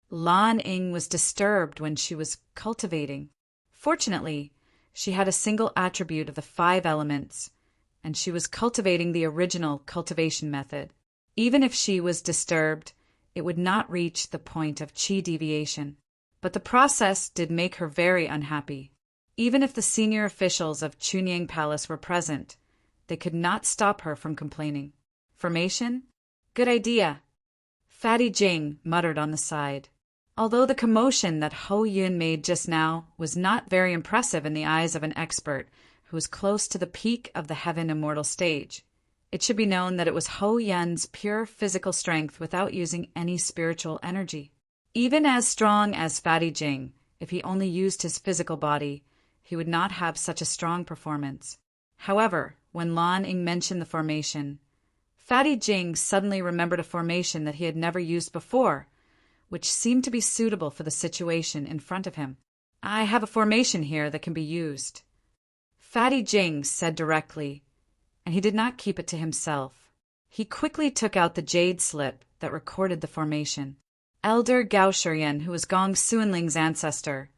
Lan Ying was disturbed when she was cultivating. Fortunately, she had a single attribute of the 5 elements, and she was cultivating the original cultivation method. Even if she was disturbed, it would not reach the point of qi deviation. But the process did make her very unhappy. Even if the senior officials of Chunyang Palace were present, they could not stop her from complaining. Formation? Good idea. Fatty Jing muttered on the side. Although the commotion that Ho Yun made just now was not very impressive in the eyes of an expert who was close to the peak of the Heaven Immortal stage, it should be known that it was Ho Yun's pure physical strength without using any spiritual energy. Even as strong as Fatty Jing, if he only used his physical body, he would not have such a strong performance. However, when Lan Ying mentioned the formation, Fatty Jing suddenly remembered a formation that he had never used before, which seemed to be suitable for the situation in front of him. I have a formation here that can be used. Fatty Jing said directly, and he did not keep it to himself. He quickly took out the jade slip that recorded the formation. Elder Gao Shuryan, who was Gong Suanling's ancestor,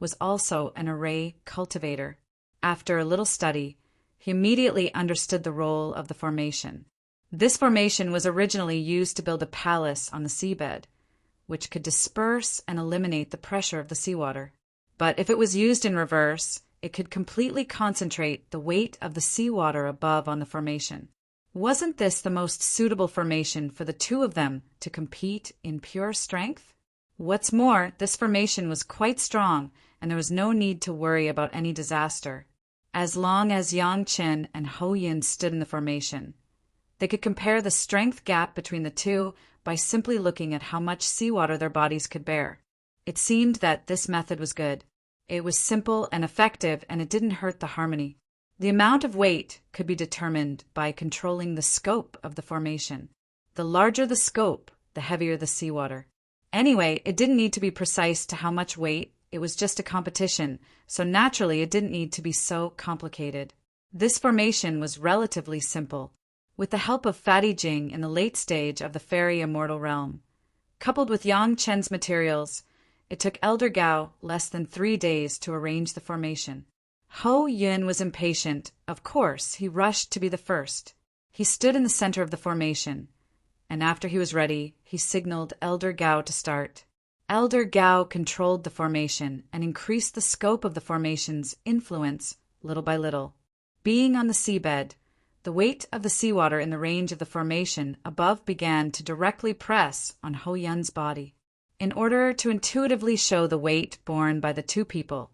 was also an array cultivator. After a little study, he immediately understood the role of the formation. This formation was originally used to build a palace on the seabed, which could disperse and eliminate the pressure of the seawater. But if it was used in reverse, it could completely concentrate the weight of the seawater above on the formation. Wasn't this the most suitable formation for the 2 of them to compete in pure strength? What's more, this formation was quite strong, and there was no need to worry about any disaster. As long as Yang Chen and Ho Yun stood in the formation, they could compare the strength gap between the 2 by simply looking at how much seawater their bodies could bear. It seemed that this method was good. It was simple and effective, and it didn't hurt the harmony. The amount of weight could be determined by controlling the scope of the formation. The larger the scope, the heavier the seawater. Anyway, it didn't need to be precise to how much weight. It was just a competition, so naturally it didn't need to be so complicated. This formation was relatively simple. With the help of Fatty Jing in the late stage of the fairy immortal realm, coupled with Yang Chen's materials, it took Elder Gao less than 3 days to arrange the formation. Ho Yun was impatient. Of course, he rushed to be the first. He stood in the center of the formation, and after he was ready, he signaled Elder Gao to start. Elder Gao controlled the formation and increased the scope of the formation's influence little by little. Being on the seabed, the weight of the seawater in the range of the formation above began to directly press on Ho Yun's body. In order to intuitively show the weight borne by the 2 people,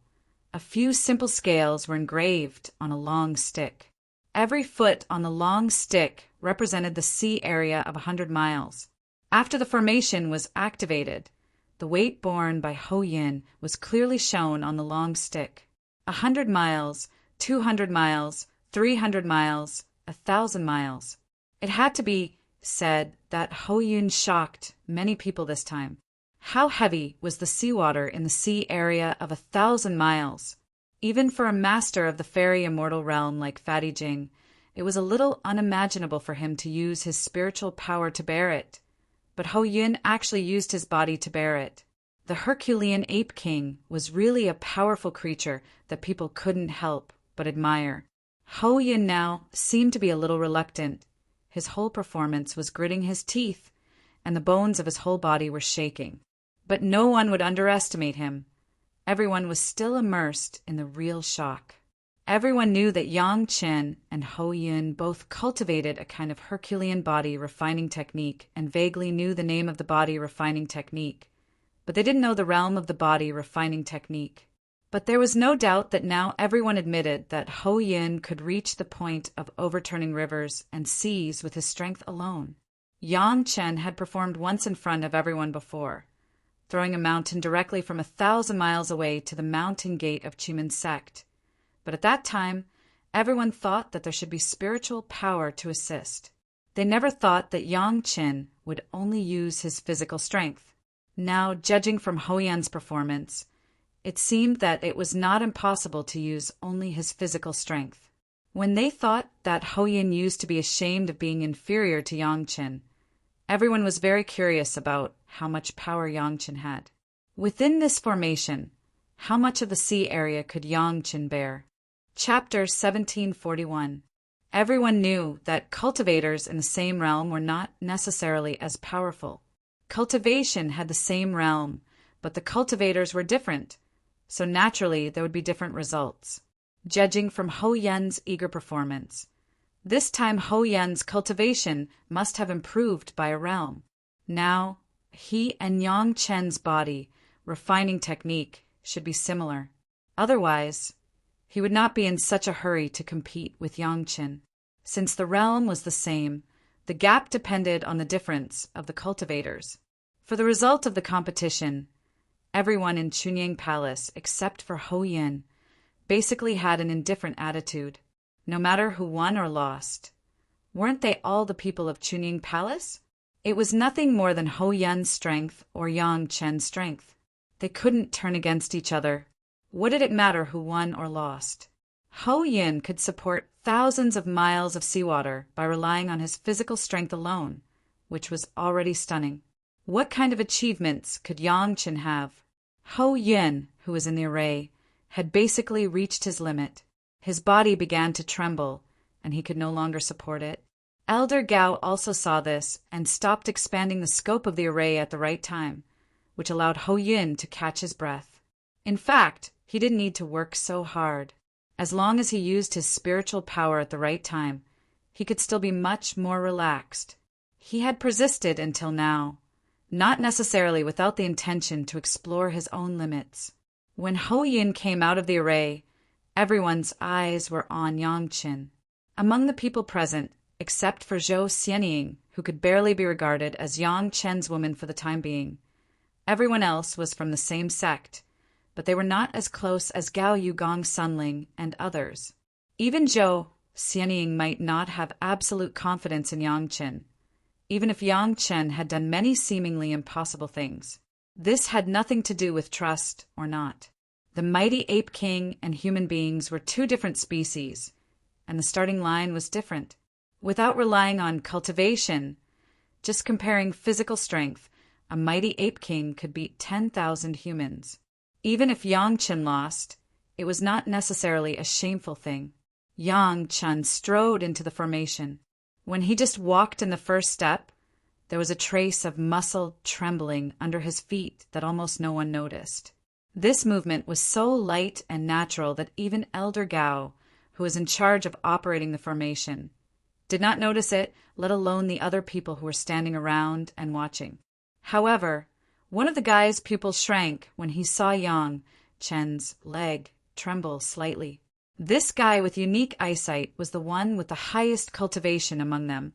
a few simple scales were engraved on a long stick. Every foot on the long stick represented the sea area of 100 miles. After the formation was activated, the weight borne by Ho Yun was clearly shown on the long stick. 100 miles, 200 miles, 300 miles, 1,000 miles. It had to be said that Ho Yun shocked many people this time. How heavy was the seawater in the sea area of 1,000 miles? Even for a master of the fairy immortal realm like Fatty Jing, it was a little unimaginable for him to use his spiritual power to bear it. But Ho Yun actually used his body to bear it. The Herculean Ape King was really a powerful creature that people couldn't help but admire. Ho Yun now seemed to be a little reluctant. His whole performance was gritting his teeth, and the bones of his whole body were shaking. But no one would underestimate him. Everyone was still immersed in the real shock. Everyone knew that Yang Chen and Ho Yun both cultivated a kind of Herculean body refining technique and vaguely knew the name of the body refining technique. But they didn't know the realm of the body refining technique. But there was no doubt that now everyone admitted that Ho Yun could reach the point of overturning rivers and seas with his strength alone. Yang Chen had performed once in front of everyone before, throwing a mountain directly from 1,000 miles away to the mountain gate of Chimin's sect. But at that time, everyone thought that there should be spiritual power to assist. They never thought that Yang Chen would only use his physical strength. Now, judging from Ho Yun's performance, it seemed that it was not impossible to use only his physical strength. When they thought that Ho Yun used to be ashamed of being inferior to Yang Chen, Everyone was very curious about how much power Yangchen had. Within this formation, how much of the sea area could Yangchen bear? Chapter 1741. Everyone knew that cultivators in the same realm were not necessarily as powerful. Cultivation had the same realm, but the cultivators were different, so naturally there would be different results. Judging from Ho Yun's eager performance, this time Ho Yun's cultivation must have improved by a realm. Now, he and Yang Chen's body refining technique should be similar. Otherwise, he would not be in such a hurry to compete with Yang Chen. Since the realm was the same, the gap depended on the difference of the cultivators. For the result of the competition, everyone in Chunying Palace, except for Ho Yun, basically had an indifferent attitude, no matter who won or lost. Weren't they all the people of Chunying Palace? It was nothing more than Ho Yun's strength or Yang Chen's strength. They couldn't turn against each other. What did it matter who won or lost? Ho Yun could support thousands of miles of seawater by relying on his physical strength alone, which was already stunning. What kind of achievements could Yang Chen have? Ho Yun, who was in the array, had basically reached his limit. His body began to tremble, and he could no longer support it. Elder Gao also saw this and stopped expanding the scope of the array at the right time, which allowed Ho Yun to catch his breath. In fact, he didn't need to work so hard. As long as he used his spiritual power at the right time, he could still be much more relaxed. He had persisted until now, not necessarily without the intention to explore his own limits. When Ho Yun came out of the array, everyone's eyes were on Yang Chen. Among the people present, except for Zhou Xianying, who could barely be regarded as Yang Chen's woman for the time being, everyone else was from the same sect, but they were not as close as Gao Yugong Sunling and others. Even Zhou Xianying might not have absolute confidence in Yang Chen, even if Yang Chen had done many seemingly impossible things. This had nothing to do with trust or not. The mighty ape king and human beings were two different species, and the starting line was different. Without relying on cultivation, just comparing physical strength, a mighty ape king could beat 10,000 humans. Even if Yang Chen lost, it was not necessarily a shameful thing. Yang Chen strode into the formation. When he just walked in the first step, there was a trace of muscle trembling under his feet that almost no one noticed. This movement was so light and natural that even Elder Gao, who was in charge of operating the formation, did not notice it, let alone the other people who were standing around and watching. However, one of the guy's pupils shrank when he saw Yang Chen's leg tremble slightly. This guy with unique eyesight was the one with the highest cultivation among them,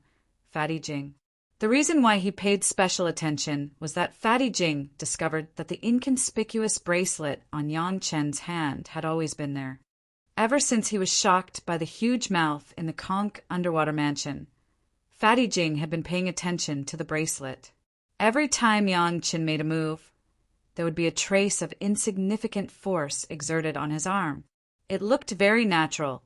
Fatty Jing. The reason why he paid special attention was that Fatty Jing discovered that the inconspicuous bracelet on Yang Chen's hand had always been there. Ever since he was shocked by the huge mouth in the conch underwater mansion, Fatty Jing had been paying attention to the bracelet. Every time Yang Chen made a move, there would be a trace of insignificant force exerted on his arm. It looked very natural,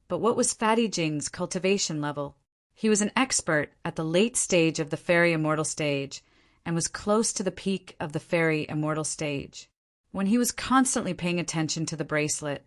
but what was Fatty Jing's cultivation level? He was an expert at the late stage of the Fairy Immortal stage and was close to the peak of the Fairy Immortal stage. When he was constantly paying attention to the bracelet,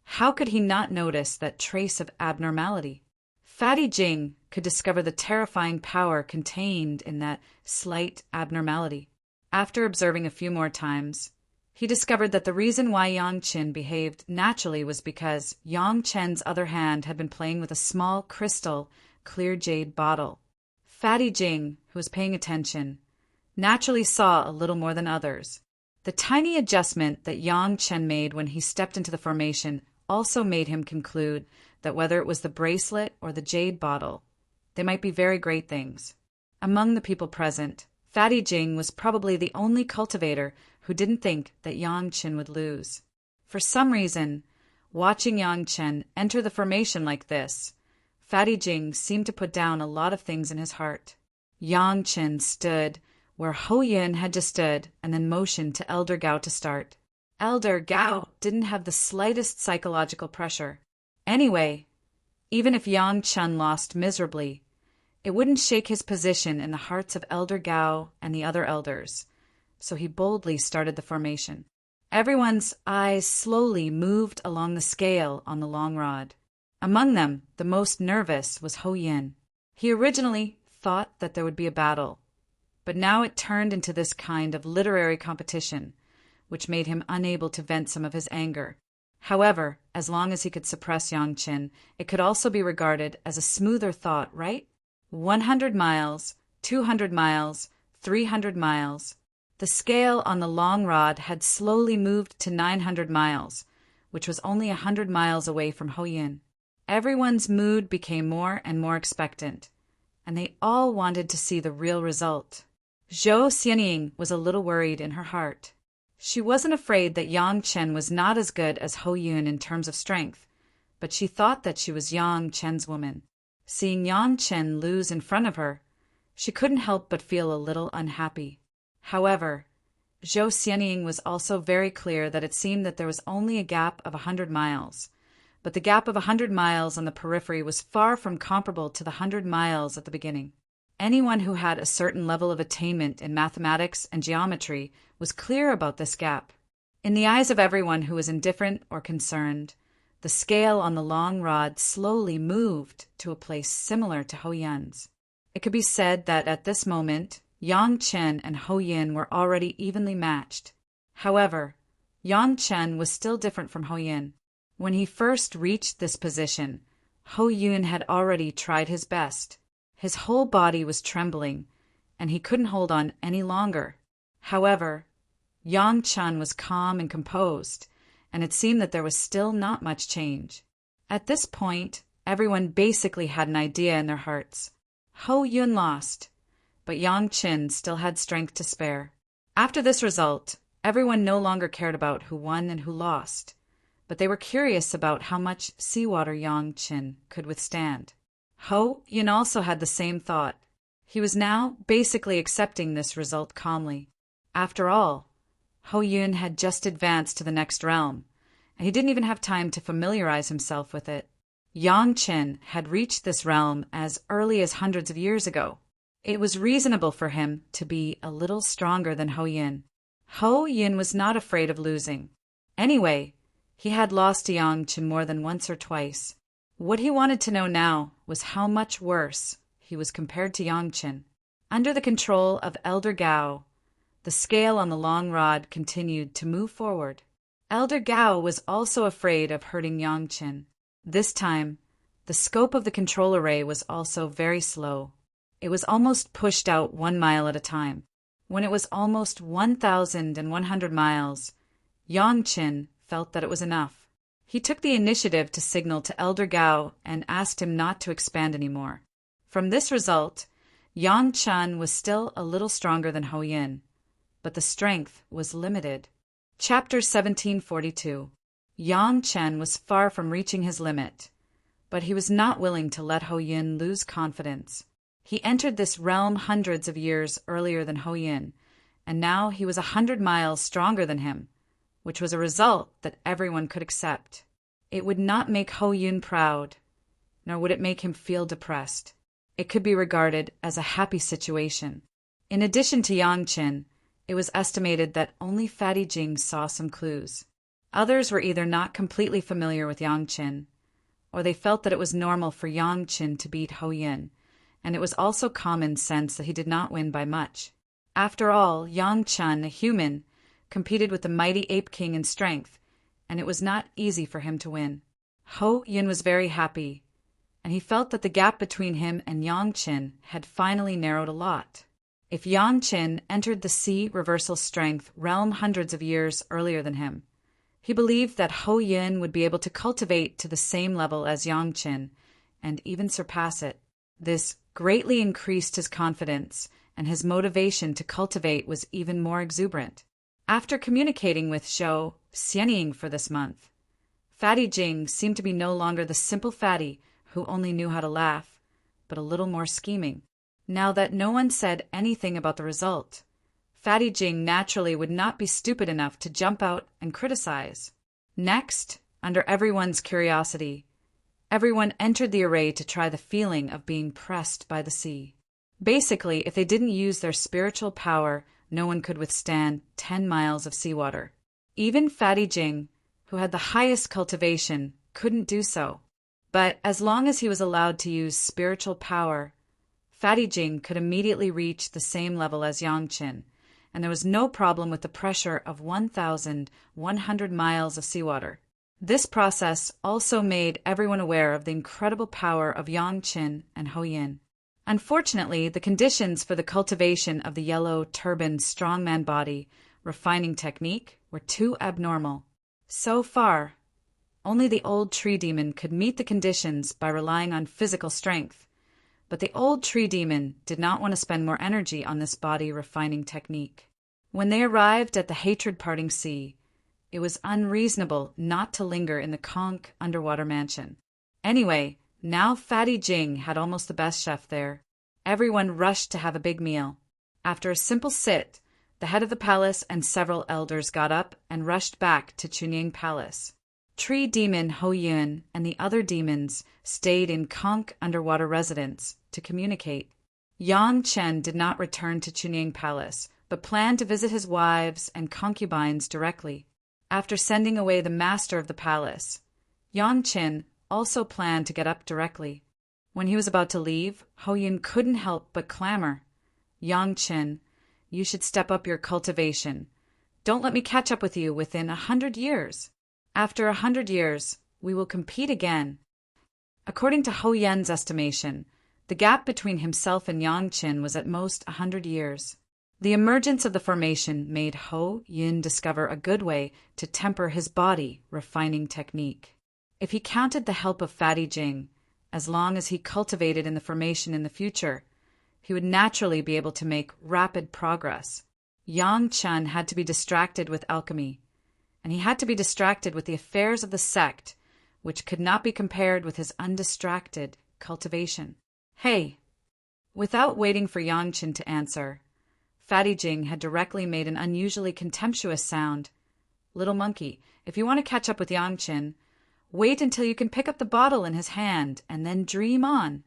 how could he not notice that trace of abnormality? Fatty Jing could discover the terrifying power contained in that slight abnormality. After observing a few more times, he discovered that the reason why Yang Chen behaved naturally was because Yang Chen's other hand had been playing with a small crystal clear jade bottle. Fatty Jing, who was paying attention, naturally saw a little more than others. The tiny adjustment that Yang Chen made when he stepped into the formation also made him conclude that whether it was the bracelet or the jade bottle, they might be very great things. Among the people present, Fatty Jing was probably the only cultivator who didn't think that Yang Chen would lose. For some reason, watching Yang Chen enter the formation like this, Fatty Jing seemed to put down a lot of things in his heart. Yang Chen stood where Ho Yun had just stood and then motioned to Elder Gao to start. Elder Gao didn't have the slightest psychological pressure. Anyway, even if Yang Chen lost miserably, It wouldn't shake his position in the hearts of Elder Gao and the other elders, so he boldly started the formation. Everyone's eyes slowly moved along the scale on the long rod. Among them, the most nervous was Ho Yin. He originally thought that there would be a battle, but now it turned into this kind of literary competition, which made him unable to vent some of his anger. However, as long as he could suppress Yang Qin, it could also be regarded as a smoother thought, right? 100 miles, 200 miles, 300 miles. The scale on the long rod had slowly moved to 900 miles, which was only 100 miles away from Ho Yin. Everyone's mood became more and more expectant, and they all wanted to see the real result. Zhou Xianying was a little worried in her heart. She wasn't afraid that Yang Chen was not as good as Ho Yun in terms of strength, but she thought that she was Yang Chen's woman. Seeing Yang Chen lose in front of her, she couldn't help but feel a little unhappy. However, Zhou Xianying was also very clear that it seemed that there was only a gap of 100 miles, but the gap of 100 miles on the periphery was far from comparable to the 100 miles at the beginning. Anyone who had a certain level of attainment in mathematics and geometry was clear about this gap. In the eyes of everyone who was indifferent or concerned, the scale on the long rod slowly moved to a place similar to Ho Yun's. It could be said that at this moment, Yang Chen and Ho Yin were already evenly matched. However, Yang Chen was still different from Ho Yin. When he first reached this position, Ho Yun had already tried his best. His whole body was trembling, and he couldn't hold on any longer. However, Yang Chen was calm and composed, and it seemed that there was still not much change. At this point, everyone basically had an idea in their hearts. Ho Yun lost, but Yang Chen still had strength to spare. After this result, everyone no longer cared about who won and who lost, but they were curious about how much seawater Yang Chen could withstand. Ho Yun also had the same thought. He was now basically accepting this result calmly. After all, Ho Yun had just advanced to the next realm, and he didn't even have time to familiarize himself with it. Yang Chen had reached this realm as early as hundreds of years ago. It was reasonable for him to be a little stronger than Ho Yin. Ho Yin was not afraid of losing. Anyway, he had lost to Yang Chen more than once or twice. What he wanted to know now was how much worse he was compared to Yang Chen. Under the control of Elder Gao, the scale on the long rod continued to move forward. Elder Gao was also afraid of hurting Yang Chen. This time, the scope of the control array was also very slow. It was almost pushed out 1 mile at a time. When it was almost 1,100 miles, Yang Chen felt that it was enough. He took the initiative to signal to Elder Gao and asked him not to expand anymore. From this result, Yang Chen was still a little stronger than Ho Yin, but the strength was limited. Chapter 1742. Yang Chen was far from reaching his limit, but he was not willing to let Ho Yin lose confidence. He entered this realm hundreds of years earlier than Ho Yin, and now he was 100 miles stronger than him, which was a result that everyone could accept. It would not make Ho Yun proud, nor would it make him feel depressed. It could be regarded as a happy situation. In addition to Yang Chen, it was estimated that only Fatty Jing saw some clues. Others were either not completely familiar with Yang Chen, or they felt that it was normal for Yang Chen to beat Ho Yin, and it was also common sense that he did not win by much. After all, Yang Chen, a human, competed with the mighty Ape King in strength, and it was not easy for him to win. Ho Yin was very happy, and he felt that the gap between him and Yang Chen had finally narrowed a lot. If Yang Chen entered the sea reversal strength realm hundreds of years earlier than him, he believed that Ho Yin would be able to cultivate to the same level as Yang Chen, and even surpass it. This greatly increased his confidence, and his motivation to cultivate was even more exuberant. After communicating with Zhou Xianying for this month, Fatty Jing seemed to be no longer the simple Fatty who only knew how to laugh, but a little more scheming. Now that no one said anything about the result, Fatty Jing naturally would not be stupid enough to jump out and criticize. Next, under everyone's curiosity, Everyone entered the array to try the feeling of being pressed by the sea. Basically, if they didn't use their spiritual power, no one could withstand 10 miles of seawater. Even Fatty Jing, who had the highest cultivation, couldn't do so. But as long as he was allowed to use spiritual power, Fatty Jing could immediately reach the same level as Yang Qin, and there was no problem with the pressure of 1,100 miles of seawater. This process also made everyone aware of the incredible power of Yang Qin and Hou Yin. Unfortunately, the conditions for the cultivation of the yellow turban strongman body refining technique were too abnormal. So far, only the old tree demon could meet the conditions by relying on physical strength. But the old tree demon did not want to spend more energy on this body refining technique. When they arrived at the hatred-parting sea, it was unreasonable not to linger in the conch underwater mansion. Anyway, now Fatty Jing had almost the best chef there. Everyone rushed to have a big meal. After a simple sit, the head of the palace and several elders got up and rushed back to Chunying Palace. Tree demon Hou Yin and the other demons stayed in conch underwater residence to communicate. Yang Chen did not return to Chunying Palace, but planned to visit his wives and concubines directly. After sending away the master of the palace, Yang Chen also planned to get up directly. When he was about to leave, Hou Yin couldn't help but clamor, "Yang Chen, you should step up your cultivation. Don't let me catch up with you within 100 years. After 100 years, we will compete again." According to Hou Yin's estimation, the gap between himself and Yang Chen was at most 100 years. The emergence of the formation made Hou Yin discover a good way to temper his body refining technique. If he counted the help of Fatty Jing, as long as he cultivated in the formation in the future, he would naturally be able to make rapid progress. Yang Chen had to be distracted with alchemy, and he had to be distracted with the affairs of the sect, which could not be compared with his undistracted cultivation. "Hey!" Without waiting for Yang Chen to answer, Fatty Jing had directly made an unusually contemptuous sound. "Little monkey, if you want to catch up with Yang Chen, wait until you can pick up the bottle in his hand and then dream on."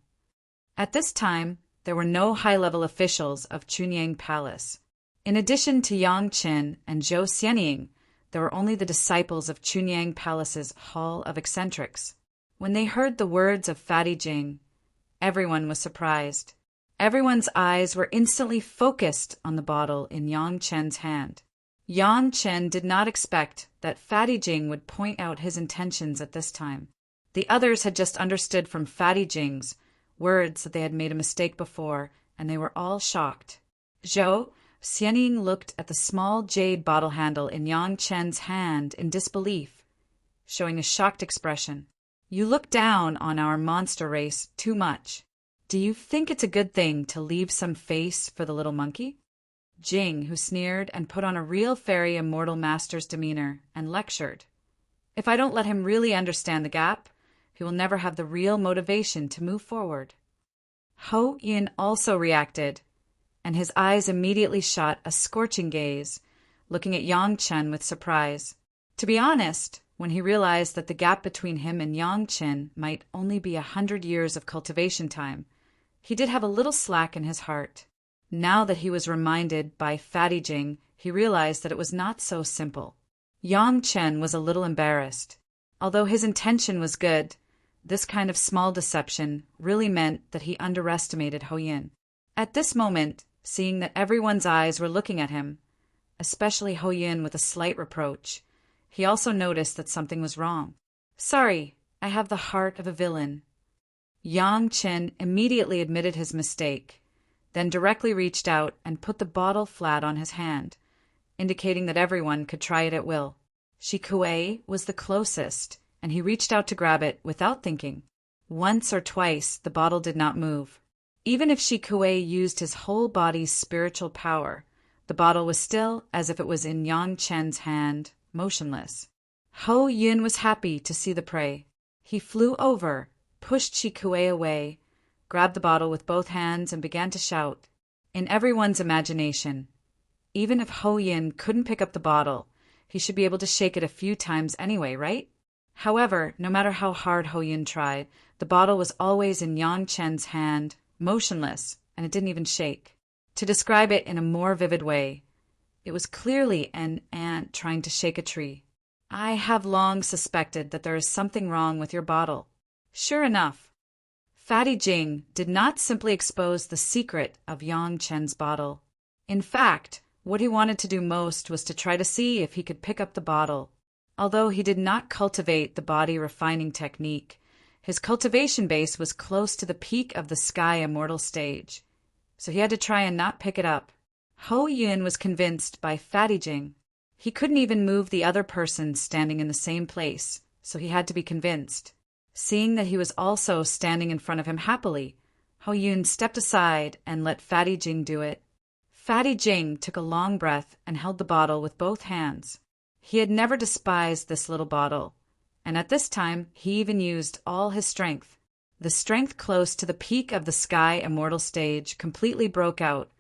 At this time, there were no high-level officials of Chunying Palace. In addition to Yang Chen and Zhou Xianying, there were only the disciples of Chunying Palace's Hall of Eccentrics. When they heard the words of Fatty Jing, everyone was surprised. Everyone's eyes were instantly focused on the bottle in Yang Chen's hand. Yang Chen did not expect that Fatty Jing would point out his intentions at this time. The others had just understood from Fatty Jing's words that they had made a mistake before, and they were all shocked. Zhou Xianying looked at the small jade bottle handle in Yang Chen's hand in disbelief, showing a shocked expression. "You look down on our monster race too much. Do you think it's a good thing to leave some face for the little monkey?" Jing, who sneered and put on a real fairy Immortal master's demeanor, and lectured, "If I don't let him really understand the gap, he will never have the real motivation to move forward." Hou Yin also reacted, and his eyes immediately shot a scorching gaze, looking at Yang Chen with surprise. To be honest, when he realized that the gap between him and Yang Chen might only be 100 years of cultivation time, he did have a little slack in his heart. Now that he was reminded by Fatty Jing, he realized that it was not so simple. Yang Chen was a little embarrassed. Although his intention was good, this kind of small deception really meant that he underestimated Hou Yin. At this moment, seeing that everyone's eyes were looking at him, especially Hou Yin with a slight reproach, he also noticed that something was wrong. "Sorry, I have the heart of a villain." Yang Chen immediately admitted his mistake, then directly reached out and put the bottle flat on his hand, indicating that everyone could try it at will. Shi Kuei was the closest, and he reached out to grab it without thinking. Once or twice, the bottle did not move. Even if Shi Kuei used his whole body's spiritual power, the bottle was still as if it was in Yang Chen's hand, motionless. Hou Yin was happy to see the prey. He flew over, pushed Shi Kuei away, grabbed the bottle with both hands, and began to shout. In everyone's imagination, even if Hou Yin couldn't pick up the bottle, he should be able to shake it a few times anyway, right? However, no matter how hard Ho Yun tried, the bottle was always in Yang Chen's hand, motionless, and it didn't even shake. To describe it in a more vivid way, it was clearly an ant trying to shake a tree. I have long suspected that there is something wrong with your bottle. Sure enough, Fatty Jing did not simply expose the secret of Yang Chen's bottle. In fact, what he wanted to do most was to try to see if he could pick up the bottle. Although he did not cultivate the body refining technique, his cultivation base was close to the peak of the Sky Immortal stage, so he had to try and not pick it up. Ho Yun was convinced by Fatty Jing. He couldn't even move the other person standing in the same place, so he had to be convinced. Seeing that he was also standing in front of him happily, Ho Yun stepped aside and let Fatty Jing do it. Fatty Jing took a long breath and held the bottle with both hands. He had never despised this little bottle, and at this time he even used all his strength. The strength close to the peak of the Sky Immortal stage completely broke out,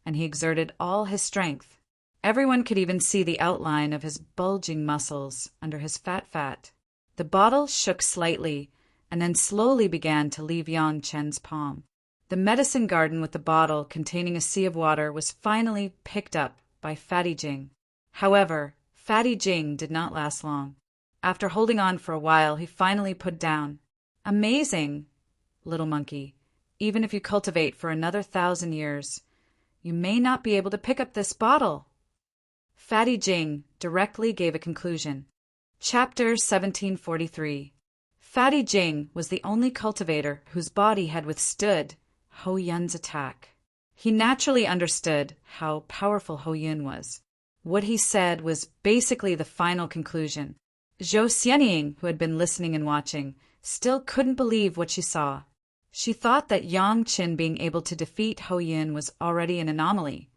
and he exerted all his strength. Everyone could even see the outline of his bulging muscles under his fat. The bottle shook slightly, and then slowly began to leave Yang Chen's palm. The medicine garden with the bottle containing a sea of water was finally picked up by Fatty Jing. However, Fatty Jing did not last long. After holding on for a while, he finally put down. Amazing, little monkey. Even if you cultivate for another 1,000 years, you may not be able to pick up this bottle. Fatty Jing directly gave a conclusion. Chapter 1743. Fatty Jing was the only cultivator whose body had withstood Ho Yun's attack. He naturally understood how powerful Ho Yun was. What he said was basically the final conclusion. Zhou Xianying, who had been listening and watching, still couldn't believe what she saw. She thought that Yang Chen being able to defeat Ho Yun was already an anomaly,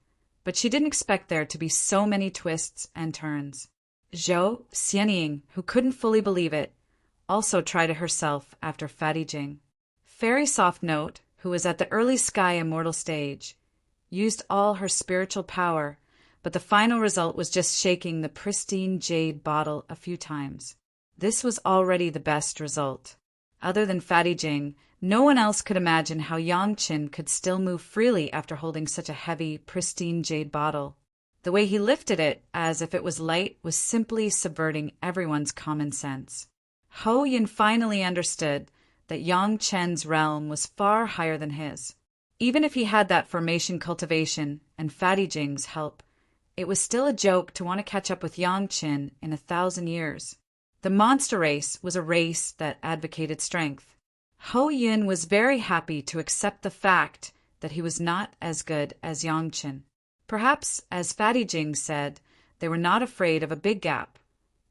but she didn't expect there to be so many twists and turns. Zhou Xianying, who couldn't fully believe it, also tried it herself after Fatty Jing. Fairy Soft Note, who was at the early Sky Immortal stage, used all her spiritual power, but the final result was just shaking the pristine jade bottle a few times. This was already the best result. Other than Fatty Jing, no one else could imagine how Yang Chen could still move freely after holding such a heavy, pristine jade bottle. The way he lifted it, as if it was light, was simply subverting everyone's common sense. Ho Yun finally understood that Yang Chen's realm was far higher than his. Even if he had that formation cultivation and Fatty Jing's help, it was still a joke to want to catch up with Yang Chen in 1,000 years. The monster race was a race that advocated strength. Ho Yun was very happy to accept the fact that he was not as good as Yang Chen. Perhaps, as Fatty Jing said, they were not afraid of a big gap,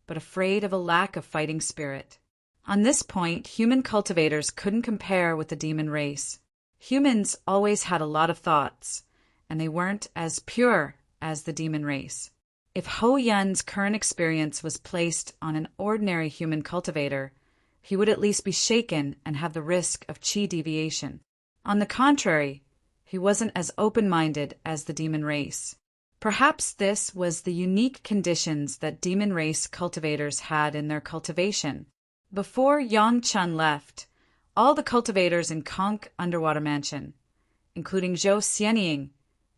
but afraid of a lack of fighting spirit. On this point, human cultivators couldn't compare with the demon race. Humans always had a lot of thoughts, and they weren't as pure as the demon race. If Ho Yun's current experience was placed on an ordinary human cultivator, he would at least be shaken and have the risk of chi deviation. On the contrary, he wasn't as open-minded as the demon race. Perhaps this was the unique conditions that demon race cultivators had in their cultivation. Before Yang Chen left, all the cultivators in Conch Underwater Mansion, including Zhou Xianying,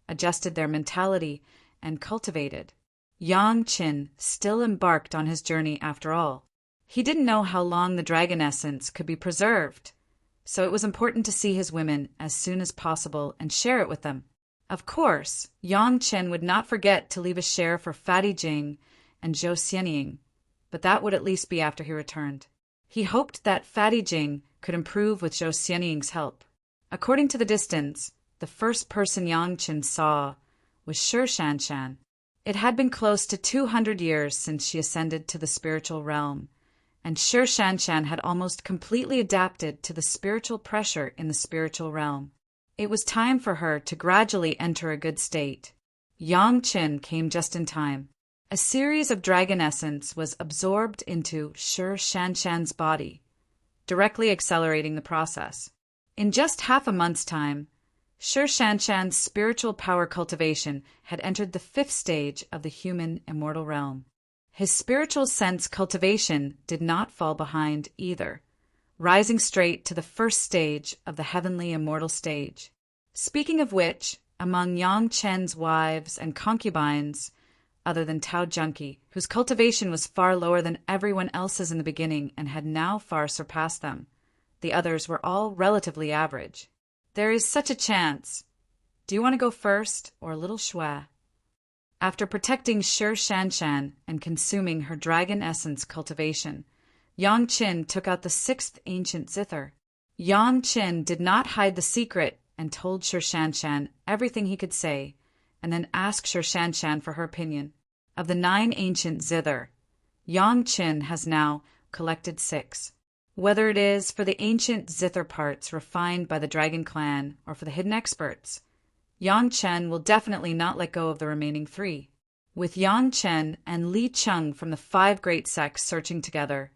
adjusted their mentality and cultivated. Yang Chen still embarked on his journey after all. He didn't know how long the dragon essence could be preserved, so it was important to see his women as soon as possible and share it with them. Of course, Yang Chen would not forget to leave a share for Fatty Jing and Zhou Xianying, but that would at least be after he returned. He hoped that Fatty Jing could improve with Zhou Xianying's help. According to the distance, the first person Yang Chen saw was Shi Shanshan. It had been close to 200 years since she ascended to the spiritual realm, and Shi Shanshan had almost completely adapted to the spiritual pressure in the spiritual realm. It was time for her to gradually enter a good state. Yang Chen came just in time. A series of dragon essence was absorbed into Shi Shanshan's body, directly accelerating the process. In just half a month's time, Shi Shanshan's spiritual power cultivation had entered the 5th stage of the human immortal realm. His spiritual sense cultivation did not fall behind either, rising straight to the first stage of the heavenly immortal stage. Speaking of which, among Yang Chen's wives and concubines, other than Tao Junki, whose cultivation was far lower than everyone else's in the beginning and had now far surpassed them, the others were all relatively average. There is such a chance. Do you want to go first, or little Shui? After protecting Shi Shanshan and consuming her dragon essence cultivation, Yang Qin took out the sixth ancient zither. Yang Qin did not hide the secret and told Shi Shanshan everything he could say, and then asked Shi Shanshan for her opinion. Of the 9 ancient zither, Yang Qin has now collected 6. Whether it is for the ancient zither parts refined by the dragon clan or for the hidden experts, Yang Chen will definitely not let go of the remaining 3. With Yang Chen and Li Cheng from the 5 great sects searching together,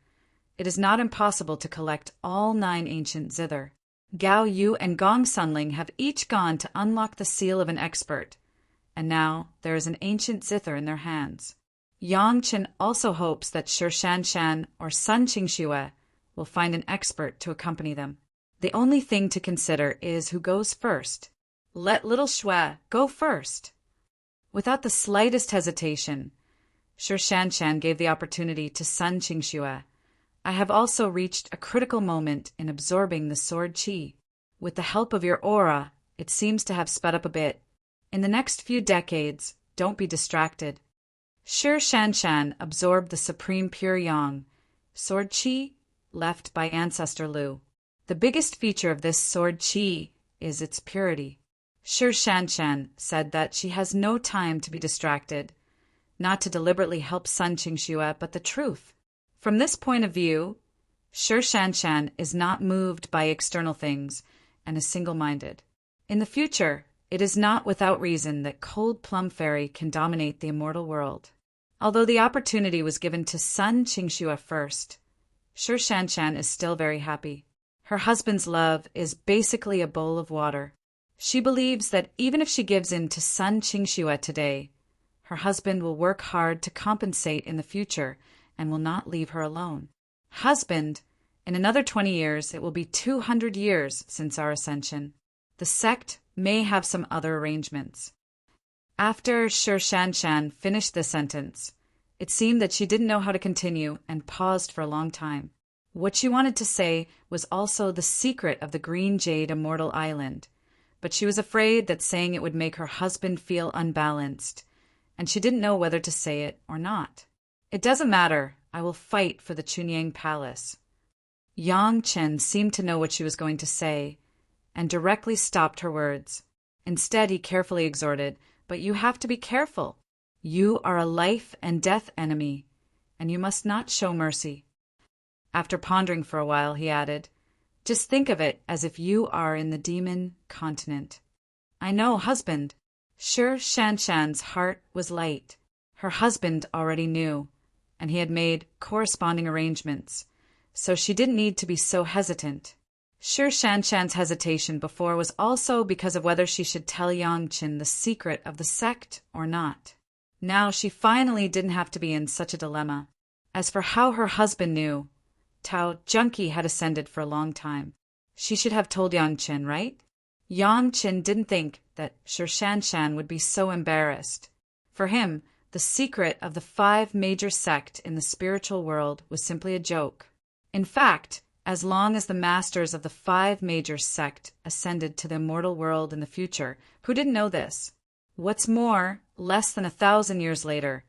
it is not impossible to collect all 9 ancient zither. Gao Yu and Gong Sunling have each gone to unlock the seal of an expert, and now there is an ancient zither in their hands. Yang Chen also hopes that Shi Shanshan or Sun Qingxue will find an expert to accompany them. The only thing to consider is who goes first. Let little Shui go first. Without the slightest hesitation, Shi Shanshan gave the opportunity to Sun Qingxue. I have also reached a critical moment in absorbing the sword qi. With the help of your aura, it seems to have sped up a bit. In the next few decades, don't be distracted. Shi Shanshan absorbed the supreme pure yang, sword qi, left by Ancestor Lu. The biggest feature of this sword qi is its purity. Shi Shanshan said that she has no time to be distracted, not to deliberately help Sun Qingxue, but the truth. From this point of view, Shi Shanshan is not moved by external things and is single-minded. In the future, it is not without reason that Cold Plum Fairy can dominate the immortal world. Although the opportunity was given to Sun Qingxue first, Shi Shanshan is still very happy. Her husband's love is basically a bowl of water. She believes that even if she gives in to Sun Qingxue today, her husband will work hard to compensate in the future and will not leave her alone. Husband, in another 20 years, it will be 200 years since our ascension. The sect may have some other arrangements. After Shi Shanshan finished the sentence, it seemed that she didn't know how to continue and paused for a long time. What she wanted to say was also the secret of the Green Jade Immortal Island, but she was afraid that saying it would make her husband feel unbalanced, and she didn't know whether to say it or not. It doesn't matter. I will fight for the Chunyang Palace. Yang Chen seemed to know what she was going to say, and directly stopped her words. Instead, he carefully exhorted, "But you have to be careful. You are a life and death enemy, and you must not show mercy." After pondering for a while, he added, "Just think of it as if you are in the demon continent." "I know, husband." Shi Shanshan's heart was light. Her husband already knew, and he had made corresponding arrangements, so she didn't need to be so hesitant. Shi Shanshan's hesitation before was also because of whether she should tell Yang Qin the secret of the sect or not. Now she finally didn't have to be in such a dilemma. As for how her husband knew, Tao Junki had ascended for a long time. She should have told Yang Qin, right? Yang Qin didn't think that Shi Shanshan would be so embarrassed. For him, the secret of the 5 major sect in the spiritual world was simply a joke. In fact, as long as the masters of the 5 major sect ascended to the immortal world in the future, who didn't know this? What's more, less than 1,000 years later,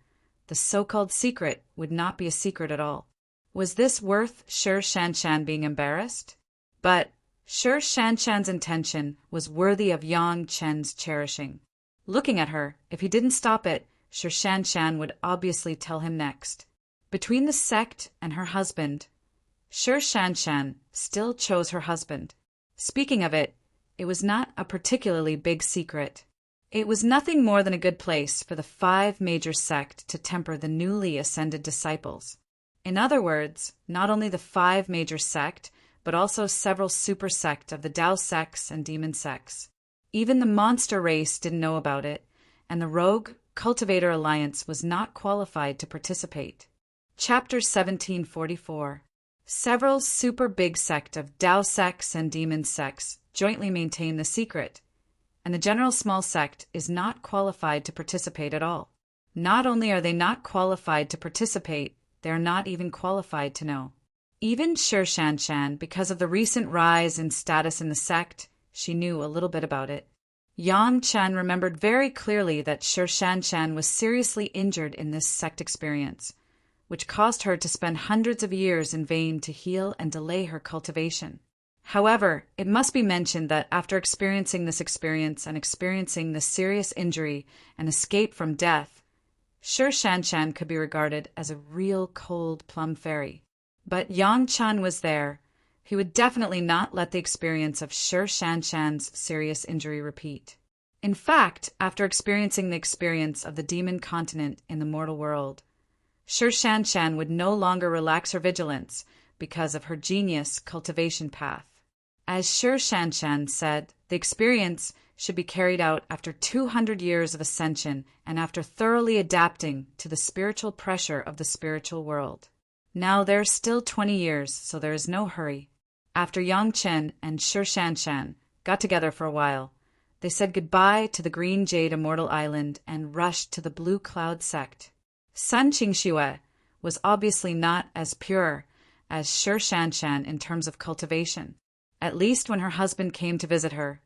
the so-called secret would not be a secret at all. Was this worth Shi Shanshan being embarrassed? But Shi Shanshan's intention was worthy of Yang Chen's cherishing. Looking at her, if he didn't stop it, Shi Shanshan would obviously tell him next. Between the sect and her husband, Shi Shanshan still chose her husband. Speaking of it, it was not a particularly big secret. It was nothing more than a good place for the 5 major sect to temper the newly ascended disciples. In other words, not only the 5 major sect, but also several super sect of the Tao sects and demon sects. Even the monster race didn't know about it, and the rogue cultivator alliance was not qualified to participate. Chapter 1744. Several super big sect of Tao sects and demon sects jointly maintain the secret, and the general small sect is not qualified to participate at all. Not only are they not qualified to participate, they are not even qualified to know. Even Shi Shanshan, because of the recent rise in status in the sect, she knew a little bit about it. Yang Chen remembered very clearly that Shi Shanshan was seriously injured in this sect experience, which caused her to spend hundreds of years in vain to heal and delay her cultivation. However, it must be mentioned that after experiencing this experience and experiencing this serious injury and escape from death, Shi Shanshan could be regarded as a real cold plum fairy. But Yang Chen was there. He would definitely not let the experience of Shi Shanshan's serious injury repeat. In fact, after experiencing the experience of the demon continent in the mortal world, Shi Shanshan would no longer relax her vigilance because of her genius cultivation path. As Shi Shanshan said, the experience should be carried out after 200 years of ascension and after thoroughly adapting to the spiritual pressure of the spiritual world. Now there's still 20 years, so there is no hurry. After Yang Chen and Shi Shanshan got together for a while, they said goodbye to the Green Jade Immortal Island and rushed to the Blue Cloud sect. Sun Qingxue was obviously not as pure as Shi Shanshan in terms of cultivation, at least when her husband came to visit her.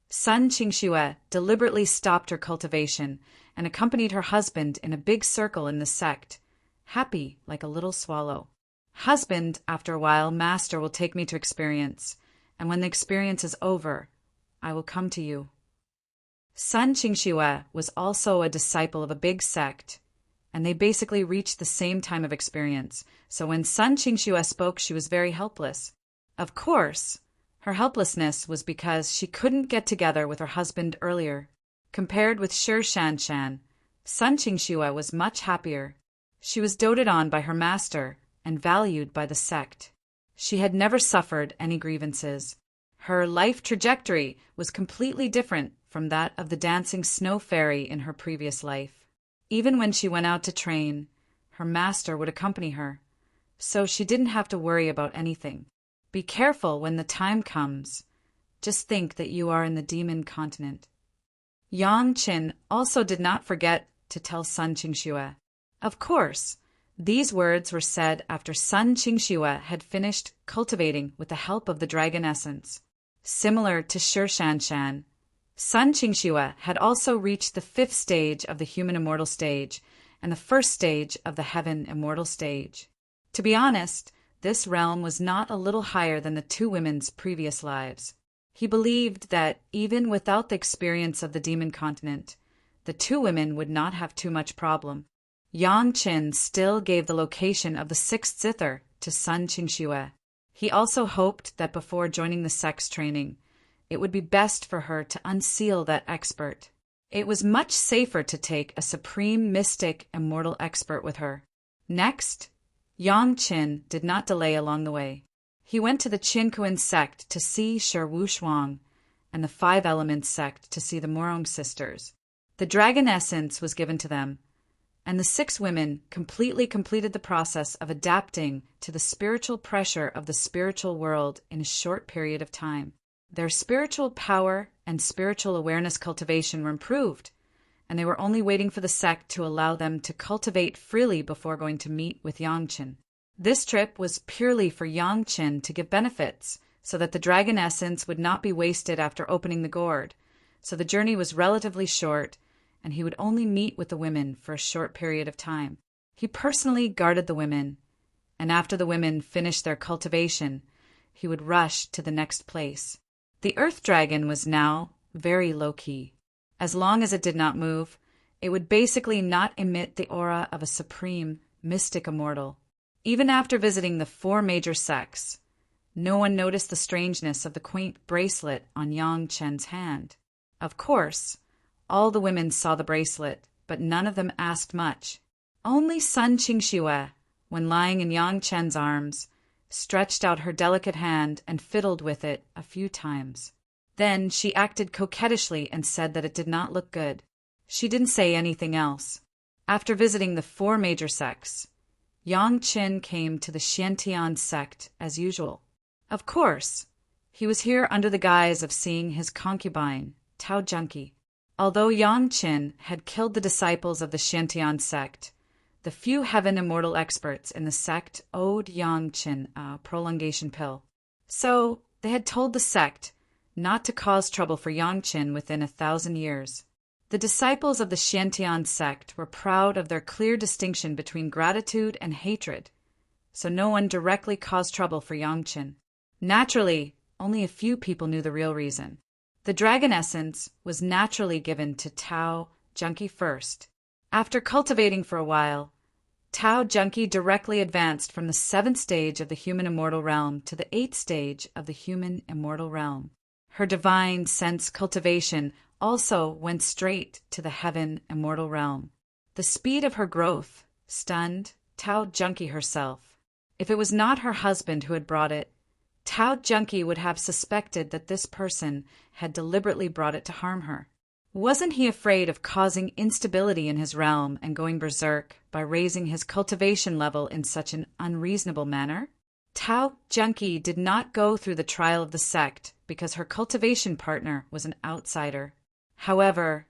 Sun Qingxue deliberately stopped her cultivation and accompanied her husband in a big circle in the sect, happy like a little swallow. Husband, after a while, master will take me to experience, and when the experience is over, I will come to you. Sun Qingxue was also a disciple of a big sect, and they basically reached the same time of experience, so when Sun Qingxue spoke, she was very helpless. Of course, her helplessness was because she couldn't get together with her husband earlier. Compared with Shi Shanshan, Sun Qingxue was much happier. She was doted on by her master and valued by the sect. She had never suffered any grievances. Her life trajectory was completely different from that of the dancing snow fairy in her previous life. Even when she went out to train, her master would accompany her, so she didn't have to worry about anything. Be careful when the time comes. Just think that you are in the demon continent. Yang Qin also did not forget to tell Sun Qingxue. Of course, these words were said after Sun Qingxue had finished cultivating with the help of the dragon essence. Similar to Shi Shanshan, Sun Qingxue had also reached the 5th stage of the human immortal stage and the 1st stage of the heaven immortal stage. To be honest, this realm was not a little higher than the two women's previous lives. He believed that even without the experience of the demon continent, the two women would not have too much problem. Yang Qin still gave the location of the 6th zither to Sun Qingxue. He also hoped that before joining the sex training, it would be best for her to unseal that expert. It was much safer to take a supreme mystic immortal expert with her. Next, Yang Qin did not delay along the way. He went to the Qinkuan sect to see Shi Wushuang and the 5 Elements sect to see the Morong sisters. The dragon essence was given to them, and the 6 women completely completed the process of adapting to the spiritual pressure of the spiritual world in a short period of time. Their spiritual power and spiritual awareness cultivation were improved, and they were only waiting for the sect to allow them to cultivate freely before going to meet with Yang Qin. This trip was purely for Yang Qin to give benefits, so that the dragon essence would not be wasted after opening the gourd, so the journey was relatively short, and he would only meet with the women for a short period of time. He personally guarded the women, and after the women finished their cultivation, he would rush to the next place. The earth dragon was now very low-key. As long as it did not move, it would basically not emit the aura of a supreme, mystic immortal. Even after visiting the 4 major sects, no one noticed the strangeness of the quaint bracelet on Yang Chen's hand. Of course, all the women saw the bracelet, but none of them asked much. Only Sun Qingxue, when lying in Yang Chen's arms, stretched out her delicate hand and fiddled with it a few times. Then she acted coquettishly and said that it did not look good. She didn't say anything else. After visiting the 4 major sects, Yang Qin came to the Xiantian sect as usual. Of course, he was here under the guise of seeing his concubine, Tao Junki. Although Yang Qin had killed the disciples of the Xiantian sect, the few heaven immortal experts in the sect owed Yang Qin a prolongation pill. So they had told the sect not to cause trouble for Yang Qin within 1,000 years. The disciples of the Xiantian sect were proud of their clear distinction between gratitude and hatred, so no one directly caused trouble for Yang Qin. Naturally, only a few people knew the real reason. The dragon essence was naturally given to Tao Junki first. After cultivating for a while, Tao Junki directly advanced from the 7th stage of the human immortal realm to the 8th stage of the human immortal realm. Her divine sense cultivation also went straight to the heaven immortal realm. The speed of her growth stunned Tao Junki herself. If it was not her husband who had brought it, Tao Junki would have suspected that this person had deliberately brought it to harm her. Wasn't he afraid of causing instability in his realm and going berserk by raising his cultivation level in such an unreasonable manner? Tao Junki did not go through the trial of the sect because her cultivation partner was an outsider. However,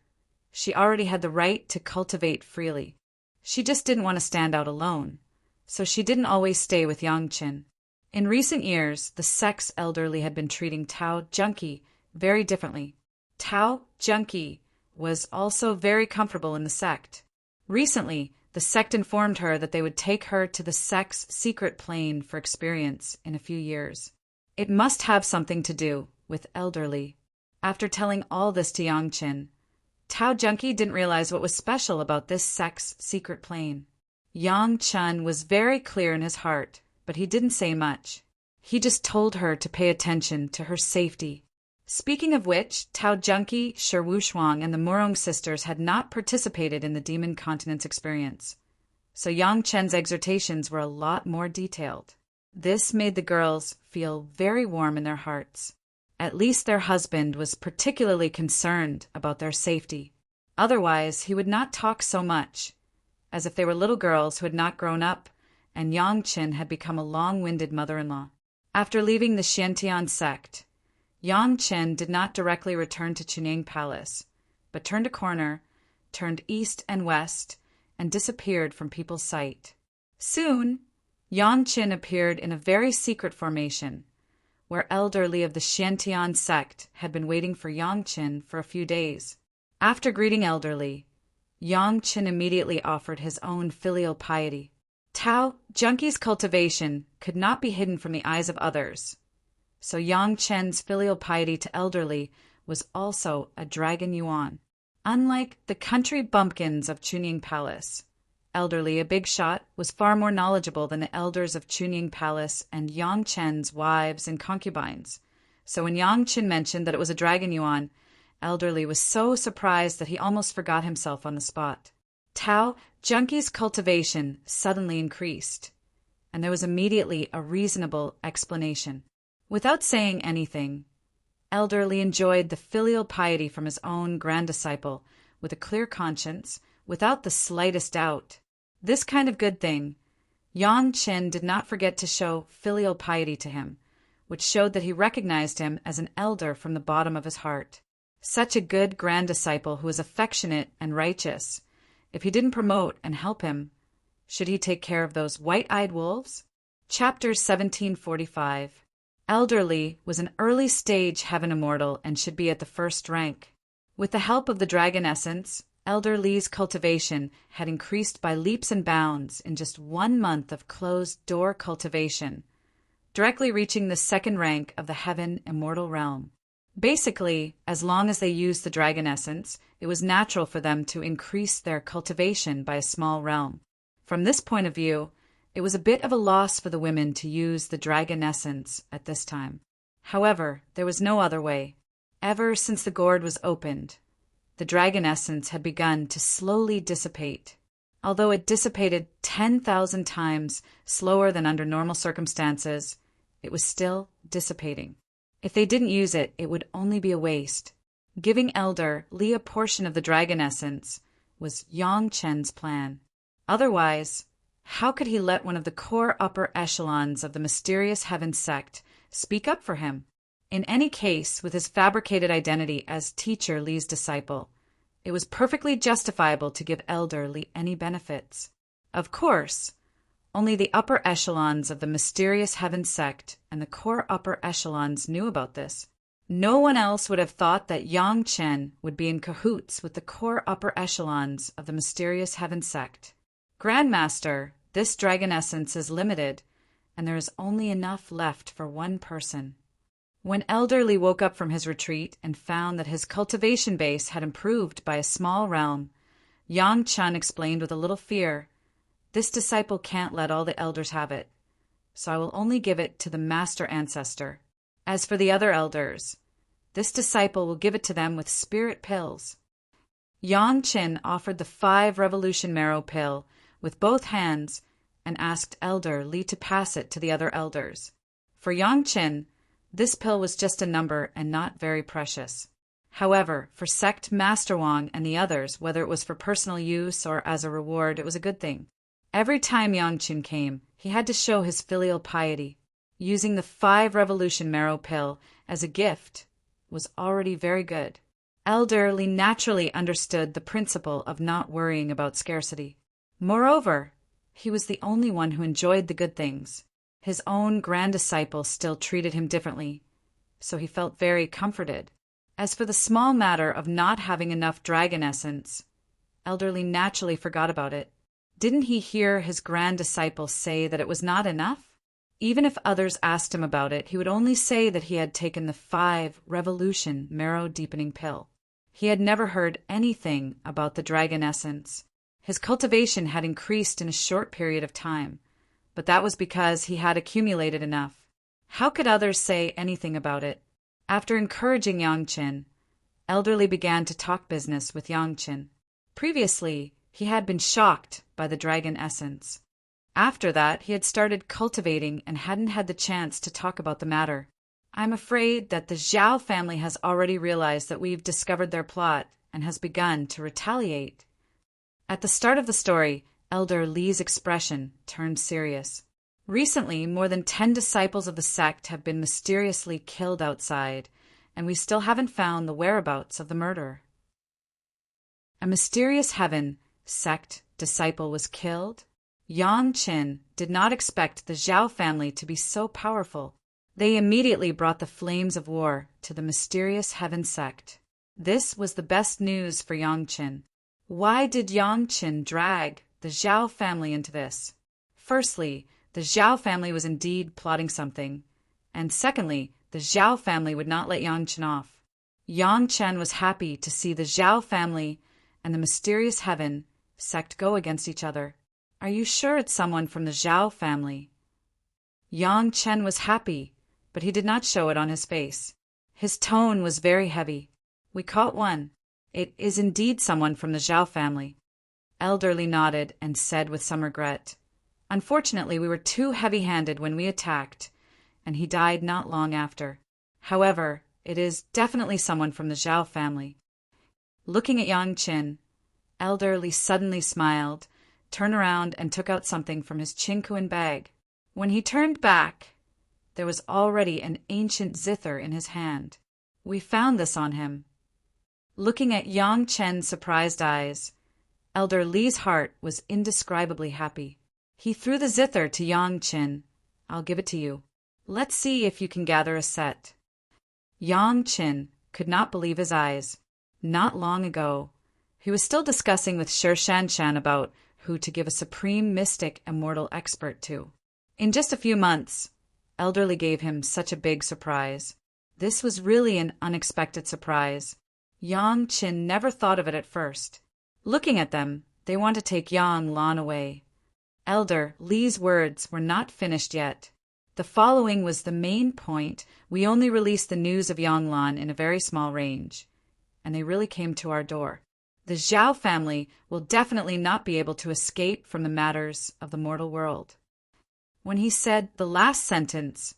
she already had the right to cultivate freely. She just didn't want to stand out alone, so she didn't always stay with Yang Qin. In recent years, the sect's elderly had been treating Tao Junki very differently. Tao Junki was also very comfortable in the sect. Recently, the sect informed her that they would take her to the sect's secret plane for experience in a few years. It must have something to do with elderly. After telling all this to Yang Qin, Tao Junki didn't realize what was special about this sect's secret plane. Yang Qin was very clear in his heart, but he didn't say much. He just told her to pay attention to her safety. Speaking of which, Tao Junki, Shi Wushuang, and the Murong sisters had not participated in the Demon Continent's experience, so Yang Qin's exhortations were a lot more detailed. This made the girls feel very warm in their hearts. At least their husband was particularly concerned about their safety. Otherwise, he would not talk so much, as if they were little girls who had not grown up, and Yang Qin had become a long-winded mother-in-law. After leaving the Xiantian sect, Yang Qin did not directly return to Chunying Palace, but turned a corner, turned east and west, and disappeared from people's sight. Soon, Yang Qin appeared in a very secret formation, where elderly of the Xiantian sect had been waiting for Yang Qin for a few days. After greeting elderly, Yang Qin immediately offered his own filial piety. Tao Junki's cultivation could not be hidden from the eyes of others, so Yang Qin's filial piety to elderly was also a dragon yuan. Unlike the country bumpkins of Chunying Palace, elderly, a big shot, was far more knowledgeable than the elders of Chunying Palace and Yang Qin's wives and concubines. So when Yang Qin mentioned that it was a dragon yuan, elderly was so surprised that he almost forgot himself on the spot. Tao Junki's cultivation suddenly increased, and there was immediately a reasonable explanation. Without saying anything, elderly enjoyed the filial piety from his own grand disciple with a clear conscience, without the slightest doubt. This kind of good thing, Yang Qin did not forget to show filial piety to him, which showed that he recognized him as an elder from the bottom of his heart. Such a good grand disciple who was affectionate and righteous. If he didn't promote and help him, should he take care of those white-eyed wolves? Chapter 1745. Elderly was an early-stage heaven immortal and should be at the first rank. With the help of the dragon essence, Elder Li's cultivation had increased by leaps and bounds in just 1 month of closed-door cultivation, directly reaching the second rank of the heaven immortal realm. Basically, as long as they used the dragon essence, it was natural for them to increase their cultivation by a small realm. From this point of view, it was a bit of a loss for the women to use the dragon essence at this time. However, there was no other way. Ever since the gourd was opened, the dragon essence had begun to slowly dissipate. Although it dissipated 10,000 times slower than under normal circumstances, it was still dissipating. If they didn't use it, it would only be a waste. Giving Elder Li a portion of the dragon essence was Yang Qin's plan. Otherwise, How could he let one of the core upper echelons of the mysterious heaven sect speak up for him? In any case, with his fabricated identity as Teacher Li's disciple, it was perfectly justifiable to give Elder Li any benefits. Of course, only the upper echelons of the mysterious heaven sect and the core upper echelons knew about this. No one else would have thought that Yang Chen would be in cahoots with the core upper echelons of the mysterious heaven sect. Grandmaster, this dragon essence is limited, and there is only enough left for one person. When Elder Li woke up from his retreat and found that his cultivation base had improved by a small realm, Yang Chen explained with a little fear, "This disciple can't let all the elders have it, so I will only give it to the master ancestor. As for the other elders, this disciple will give it to them with spirit pills." Yang Chen offered the 5 revolution marrow pill with both hands and asked Elder Li to pass it to the other elders. For Yang Chen, this pill was just a number and not very precious. However, for Sect Master Wang and the others, whether it was for personal use or as a reward, it was a good thing. Every time Yang Chen came, he had to show his filial piety. Using the 5 revolution marrow pill as a gift was already very good. Elder Li naturally understood the principle of not worrying about scarcity. Moreover, he was the only one who enjoyed the good things. His own grand disciple still treated him differently, so he felt very comforted. As for the small matter of not having enough dragon essence, Elder Li naturally forgot about it. Didn't he hear his grand disciple say that it was not enough? Even if others asked him about it, he would only say that he had taken the 5 revolution marrow-deepening pill. He had never heard anything about the dragon essence. His cultivation had increased in a short period of time, but that was because he had accumulated enough. How could others say anything about it? After encouraging Yang Chen, Elder Li began to talk business with Yang Chen. Previously, he had been shocked by the dragon essence. After that, he had started cultivating and hadn't had the chance to talk about the matter. "I'm afraid that the Zhao family has already realized that we've discovered their plot and has begun to retaliate." At the start of the story, Elder Li's expression turned serious. Recently, more than 10 disciples of the sect have been mysteriously killed outside, and we still haven't found the whereabouts of the murderer. A mysterious heaven sect disciple was killed? Yang Chen did not expect the Zhao family to be so powerful. They immediately brought the flames of war to the mysterious heaven sect. This was the best news for Yang Chen. Why did Yang Chen drag the Zhao family into this? Firstly, the Zhao family was indeed plotting something, and secondly, the Zhao family would not let Yang Chen off. Yang Chen was happy to see the Zhao family and the mysterious heaven sect go against each other. "Are you sure it's someone from the Zhao family?" Yang Chen was happy, but he did not show it on his face. His tone was very heavy. "We caught one. It is indeed someone from the Zhao family." Elder Li nodded and said with some regret, "Unfortunately, we were too heavy-handed when we attacked, and he died not long after. However, it is definitely someone from the Zhao family." Looking at Yang Chen, Elder Li suddenly smiled, turned around and took out something from his Qingkuan bag. When he turned back, there was already an ancient zither in his hand. "We found this on him." Looking at Yang Chen's surprised eyes, Elder Li's heart was indescribably happy. He threw the zither to Yang Chen. "I'll give it to you. Let's see if you can gather a set." Yang Chen could not believe his eyes. Not long ago, he was still discussing with Shi Shanshan about who to give a supreme mystic immortal expert to. In just a few months, Elder Li gave him such a big surprise. This was really an unexpected surprise. Yang Chen never thought of it at first. Looking at them, they want to take Yang Lan away. Elder Li's words were not finished yet. The following was the main point. "We only released the news of Yang Lan in a very small range, and they really came to our door. The Zhao family will definitely not be able to escape from the matters of the mortal world." When he said the last sentence,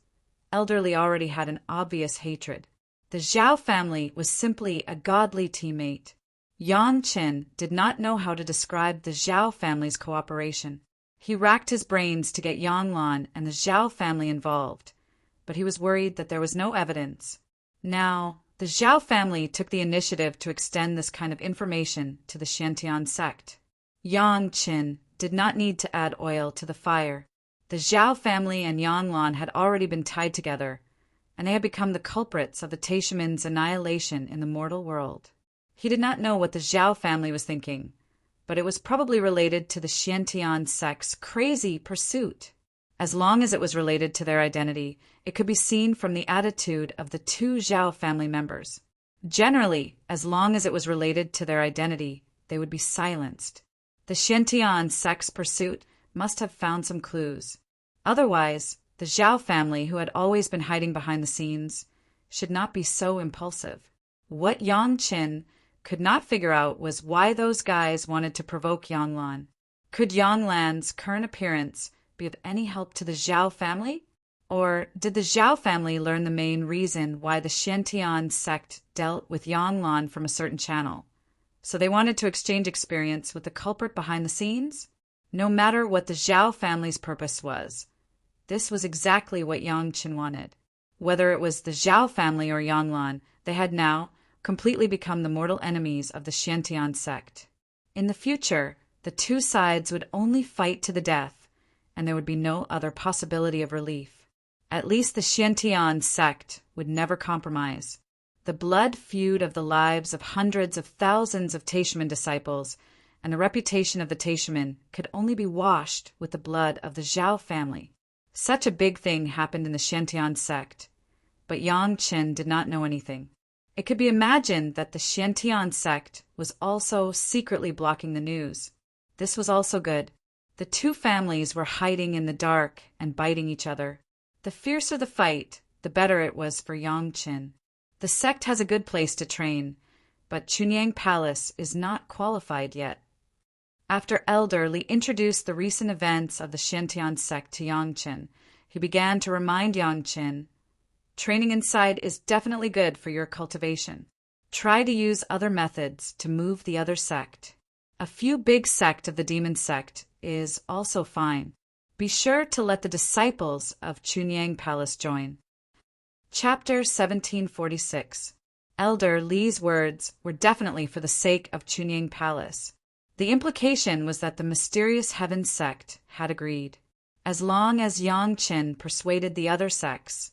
Elder Li already had an obvious hatred. The Zhao family was simply a godly teammate. Yang Chen did not know how to describe the Zhao family's cooperation. He racked his brains to get Yanglan and the Zhao family involved, but he was worried that there was no evidence. Now, the Zhao family took the initiative to extend this kind of information to the Xiantian sect. Yang Qin did not need to add oil to the fire. The Zhao family and Yanglan had already been tied together, and they had become the culprits of the Taishimen's annihilation in the mortal world. He did not know what the Zhao family was thinking, but it was probably related to the Xiantian sect's crazy pursuit. As long as it was related to their identity, it could be seen from the attitude of the two Zhao family members. Generally, as long as it was related to their identity, they would be silenced. The Xiantian sect's pursuit must have found some clues. Otherwise, the Zhao family, who had always been hiding behind the scenes, should not be so impulsive. What Yang Qin could not figure out was why those guys wanted to provoke Yanglan. Could Yanglan's current appearance be of any help to the Zhao family? Or did the Zhao family learn the main reason why the Xiantian sect dealt with Yanglan from a certain channel? So they wanted to exchange experience with the culprit behind the scenes? No matter what the Zhao family's purpose was, this was exactly what Yang Qin wanted. Whether it was the Zhao family or Yanglan, they had now completely become the mortal enemies of the Xiantian sect. In the future, the two sides would only fight to the death, and there would be no other possibility of relief. At least the Xiantian sect would never compromise. The blood feud of the lives of hundreds of thousands of Taishimen disciples and the reputation of the Taishimen could only be washed with the blood of the Zhao family. Such a big thing happened in the Xiantian sect, but Yang Qin did not know anything. It could be imagined that the Xiantian sect was also secretly blocking the news. This was also good. The two families were hiding in the dark and biting each other. The fiercer the fight, the better it was for Yang Qin. The sect has a good place to train, but Chunyang Palace is not qualified yet. After Elder Li introduced the recent events of the Xiantian sect to Yang Qin, he began to remind Yang Qin, training inside is definitely good for your cultivation. Try to use other methods to move the other sect. A few big sect of the demon sect is also fine. Be sure to let the disciples of Chunyang Palace join. Chapter 1746. Elder Li's words were definitely for the sake of Chunyang Palace. The implication was that the mysterious heaven sect had agreed. As long as Yang Qin persuaded the other sects,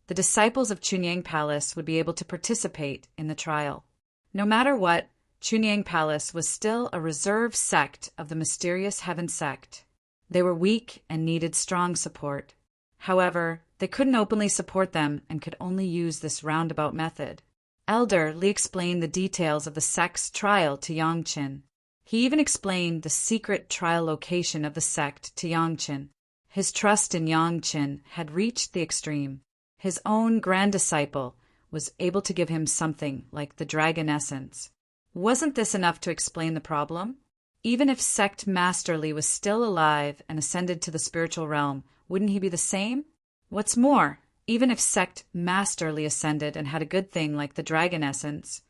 the disciples of Chunyang Palace would be able to participate in the trial. No matter what, Chunyang Palace was still a reserve sect of the mysterious heaven sect. They were weak and needed strong support. However, they couldn't openly support them and could only use this roundabout method. Elder Li explained the details of the sect's trial to Yang Qin. He even explained the secret trial location of the sect to Yang Qin. His trust in Yang Qin had reached the extreme. His own grand disciple was able to give him something like the dragon essence. Wasn't this enough to explain the problem? Even if Sect Master Li was still alive and ascended to the spiritual realm, wouldn't he be the same? What's more, even if Sect Master Li ascended and had a good thing like the dragon essence,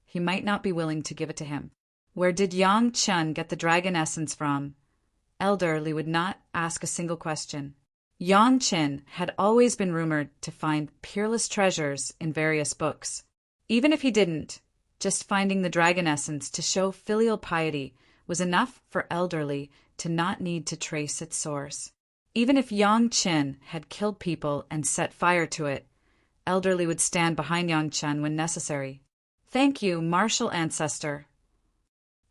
he might not be willing to give it to him. Where did Yang Qin get the dragon essence from? Elder Li would not ask a single question. Yang Qin had always been rumored to find peerless treasures in various books. Even if he didn't, just finding the dragon essence to show filial piety was enough for Elder Li to not need to trace its source. Even if Yang Qin had killed people and set fire to it, Elder Li would stand behind Yang Qin when necessary. Thank you, martial ancestor.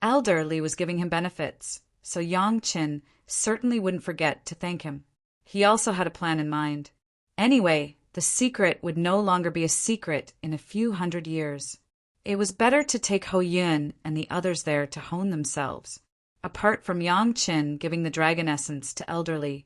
Elder Li was giving him benefits, so Yang Qin certainly wouldn't forget to thank him. He also had a plan in mind. Anyway, the secret would no longer be a secret in a few hundred years. It was better to take Ho Yun and the others there to hone themselves. Apart from Yang Qin giving the dragon essence to Elder Li,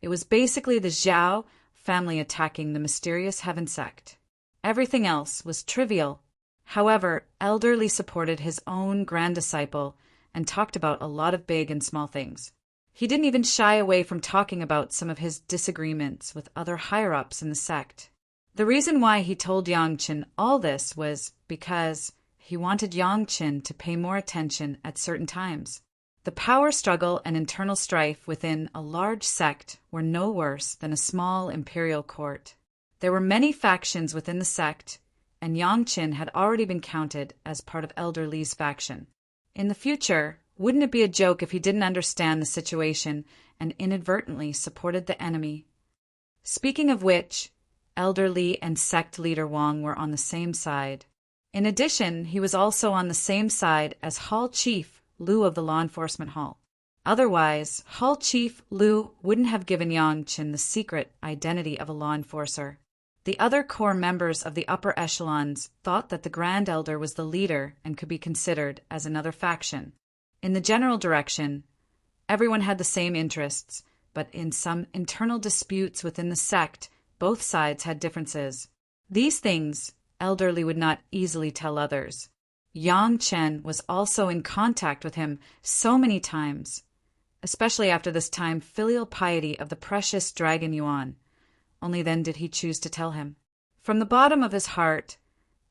it was basically the Zhao family attacking the mysterious heaven sect. Everything else was trivial. However, Elder Li supported his own grand disciple and talked about a lot of big and small things. He didn't even shy away from talking about some of his disagreements with other higher-ups in the sect. The reason why he told Yang Qin all this was because he wanted Yang Qin to pay more attention at certain times. The power struggle and internal strife within a large sect were no worse than a small imperial court. There were many factions within the sect, and Yang Qin had already been counted as part of Elder Li's faction. In the future, wouldn't it be a joke if he didn't understand the situation and inadvertently supported the enemy? Speaking of which, Elder Li and sect leader Wang were on the same side. In addition, he was also on the same side as Hall Chief Liu of the Law Enforcement Hall. Otherwise, Hall Chief Liu wouldn't have given Yang Qin the secret identity of a law enforcer. The other core members of the upper echelons thought that the Grand Elder was the leader and could be considered as another faction. In the general direction, everyone had the same interests, but in some internal disputes within the sect, both sides had differences. These things Elder Li would not easily tell others. Yang Chen was also in contact with him so many times, especially after this time filial piety of the precious Dragon Yuan. Only then did he choose to tell him. From the bottom of his heart,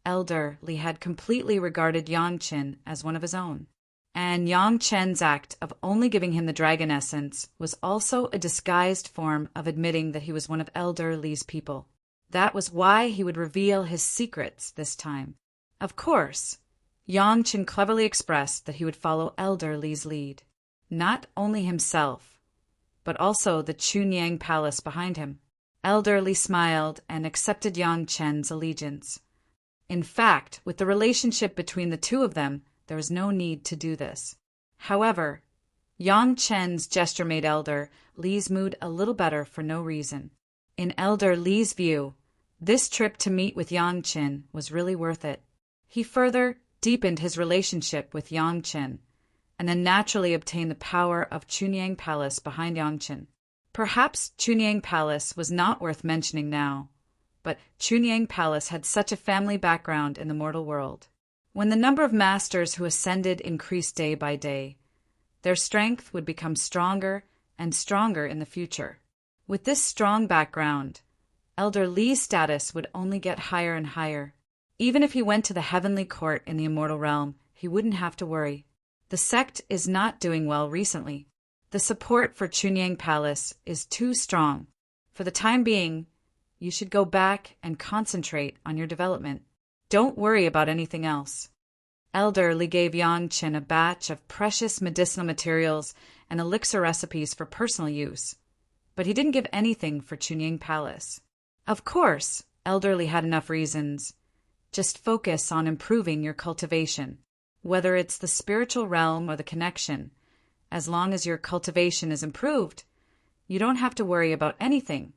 Elder Li had completely regarded Yang Chen as one of his own. And Yang Chen's act of only giving him the dragon essence was also a disguised form of admitting that he was one of Elder Li's people. That was why he would reveal his secrets this time. Of course, Yang Chen cleverly expressed that he would follow Elder Li's lead. Not only himself, but also the Chunyang Palace behind him. Elder Li smiled and accepted Yang Chen's allegiance. In fact, with the relationship between the two of them, there was no need to do this. However, Yang Chen's gesture made Elder Li's mood a little better for no reason. In Elder Li's view, this trip to meet with Yang Chen was really worth it. He further deepened his relationship with Yang Chen, and then naturally obtained the power of Chunyang Palace behind Yang Chen. Perhaps Chunyang Palace was not worth mentioning now, but Chunyang Palace had such a family background in the mortal world. When the number of masters who ascended increased day by day, their strength would become stronger and stronger in the future. With this strong background, Elder Li's status would only get higher and higher. Even if he went to the heavenly court in the immortal realm, he wouldn't have to worry. The sect is not doing well recently. The support for Chunyang Palace is too strong. For the time being, you should go back and concentrate on your development. Don't worry about anything else. Elder Li gave Yang Chen a batch of precious medicinal materials and elixir recipes for personal use, but he didn't give anything for Chunyang Palace. Of course, Elder Li had enough reasons. Just focus on improving your cultivation, whether it's the spiritual realm or the connection. As long as your cultivation is improved, you don't have to worry about anything.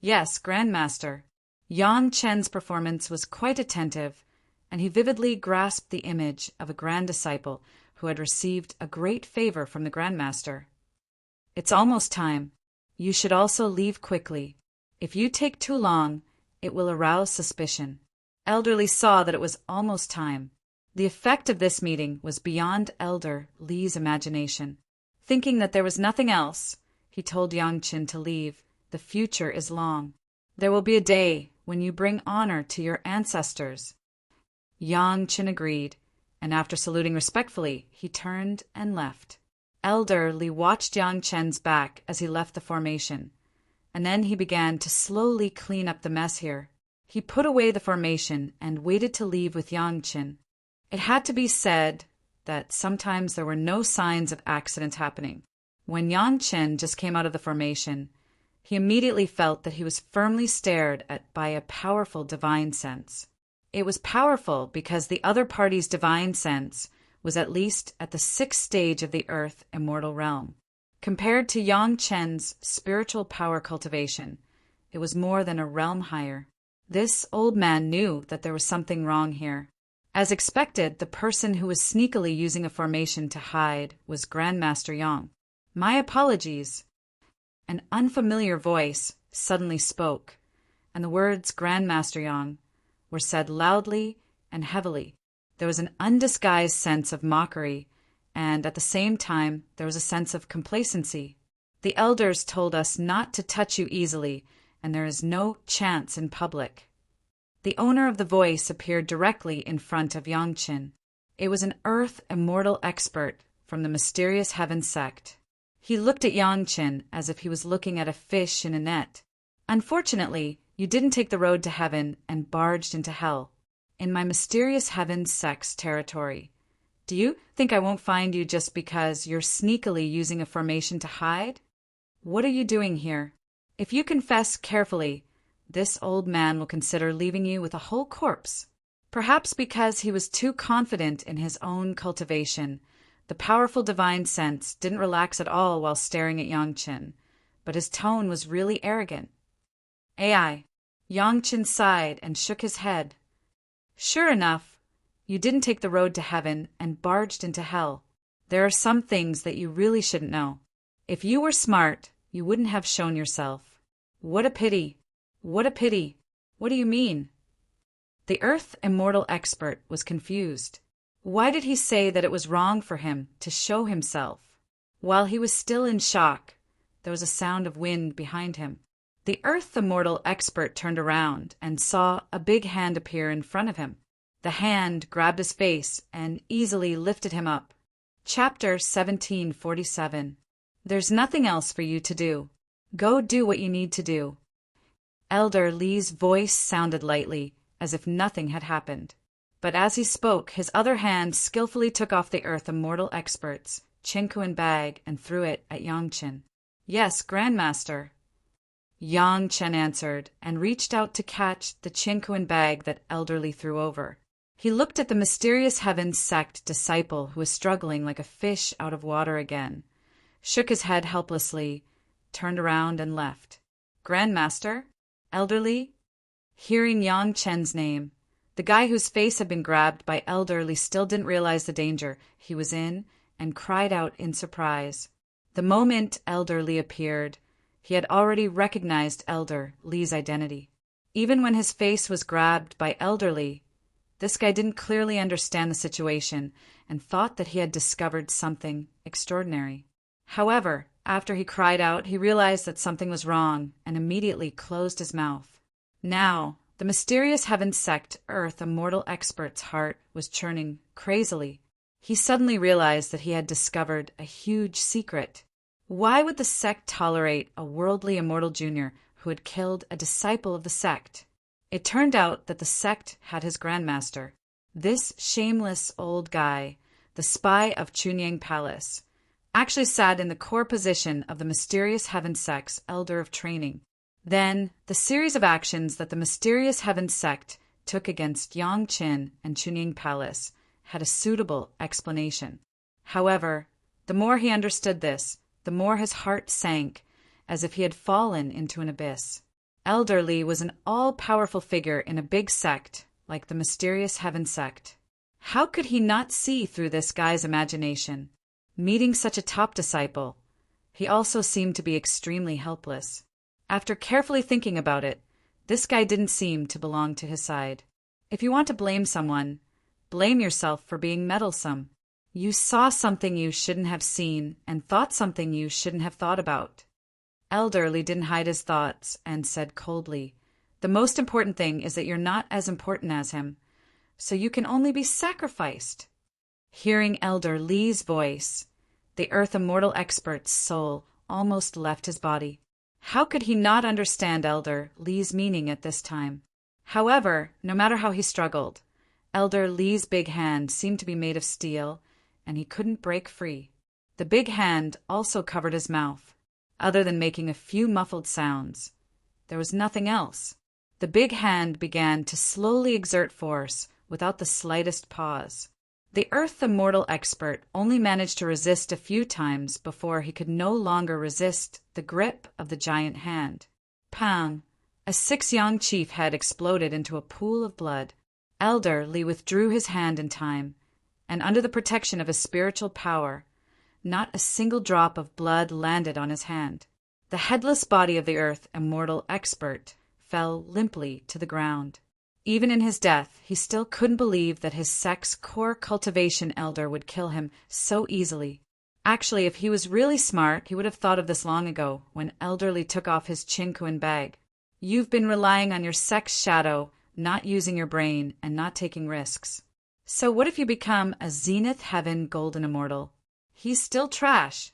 Yes, Grandmaster. Yang Chen's performance was quite attentive, and he vividly grasped the image of a grand disciple who had received a great favor from the Grandmaster. It's almost time. You should also leave quickly. If you take too long, it will arouse suspicion. Elder Li saw that it was almost time. The effect of this meeting was beyond Elder Li's imagination. Thinking that there was nothing else, he told Yang Chen to leave. The future is long. There will be a day when you bring honor to your ancestors. Yang Chen agreed, and after saluting respectfully, he turned and left. Elder Li watched Yang Chen's back as he left the formation, and then he began to slowly clean up the mess here. He put away the formation and waited to leave with Yang Chen. It had to be said that sometimes there were no signs of accidents happening. When Yang Chen just came out of the formation, he immediately felt that he was firmly stared at by a powerful divine sense. It was powerful because the other party's divine sense was at least at the 6th stage of the Earth immortal realm. Compared to Yang Chen's spiritual power cultivation, it was more than a realm higher. This old man knew that there was something wrong here. As expected, the person who was sneakily using a formation to hide was Grandmaster Yang. My apologies. An unfamiliar voice suddenly spoke, and the words Grandmaster Yang were said loudly and heavily. There was an undisguised sense of mockery, and at the same time there was a sense of complacency. The elders told us not to touch you easily, and there is no chance in public. The owner of the voice appeared directly in front of Yang Chen. It was an earth immortal expert from the mysterious Heaven sect. He looked at Yangchen as if he was looking at a fish in a net. Unfortunately, you didn't take the road to heaven and barged into hell, in my mysterious Heaven sect's territory. Do you think I won't find you just because you're sneakily using a formation to hide? What are you doing here? If you confess carefully, this old man will consider leaving you with a whole corpse. Perhaps because he was too confident in his own cultivation, the powerful divine sense didn't relax at all while staring at Yangchen, but his tone was really arrogant. AI. Yangchen sighed and shook his head. Sure enough, you didn't take the road to heaven and barged into hell. There are some things that you really shouldn't know. If you were smart, you wouldn't have shown yourself. What a pity. What a pity. What do you mean? The Earth Immortal expert was confused. Why did he say that it was wrong for him to show himself? While he was still in shock, there was a sound of wind behind him. The Earth Immortal expert turned around and saw a big hand appear in front of him. The hand grabbed his face and easily lifted him up. Chapter 1747. There's nothing else for you to do. Go do what you need to do. Elder Li's voice sounded lightly, as if nothing had happened. But as he spoke, his other hand skillfully took off the Earth Immortal expert's Qingkuan bag and threw it at Yangchen. Yes, Grandmaster. Yangchen answered and reached out to catch the Qingkuan bag that Elder Li threw over. He looked at the mysterious Heaven sect disciple who was struggling like a fish out of water again, shook his head helplessly, turned around and left. Grandmaster? Elder Li? Hearing Yangchen's name, the guy whose face had been grabbed by Elder Li still didn't realize the danger he was in and cried out in surprise. The moment Elder Li appeared, he had already recognized Elder Li's identity. Even when his face was grabbed by Elder Li, this guy didn't clearly understand the situation and thought that he had discovered something extraordinary. However, after he cried out, he realized that something was wrong and immediately closed his mouth. Now, the mysterious Heaven sect Earth Immortal expert's heart was churning crazily. He suddenly realized that he had discovered a huge secret. Why would the sect tolerate a worldly immortal junior who had killed a disciple of the sect? It turned out that the sect had his grandmaster, this shameless old guy, the spy of Chunyang Palace, actually sat in the core position of the mysterious Heaven sect's elder of training. Then, the series of actions that the mysterious Heaven sect took against Yangchen and Chunying Palace had a suitable explanation. However, the more he understood this, the more his heart sank, as if he had fallen into an abyss. Elder Li was an all-powerful figure in a big sect, like the mysterious Heaven sect. How could he not see through this guy's imagination? Meeting such a top disciple, he also seemed to be extremely helpless. After carefully thinking about it, this guy didn't seem to belong to his side. If you want to blame someone, blame yourself for being meddlesome. You saw something you shouldn't have seen and thought something you shouldn't have thought about. Elder Li didn't hide his thoughts and said coldly, "The most important thing is that you're not as important as him, so you can only be sacrificed." Hearing Elder Li's voice, the Earth Immortal expert's soul almost left his body. How could he not understand Elder Li's meaning at this time? However, no matter how he struggled, Elder Li's big hand seemed to be made of steel, and he couldn't break free. The big hand also covered his mouth. Other than making a few muffled sounds, there was nothing else. The big hand began to slowly exert force without the slightest pause. The Earth Immortal expert only managed to resist a few times before he could no longer resist the grip of the giant hand. Pang! A 6-yang chief head exploded into a pool of blood. Elder Li withdrew his hand in time, and under the protection of his spiritual power, not a single drop of blood landed on his hand. The headless body of the Earth Immortal expert fell limply to the ground. Even in his death, he still couldn't believe that his sect's core cultivation elder would kill him so easily. Actually, if he was really smart, he would have thought of this long ago, when Elder Li took off his Qingkuan bag. You've been relying on your sect's shadow, not using your brain, and not taking risks. So what if you become a Zenith Heaven Golden Immortal? He's still trash.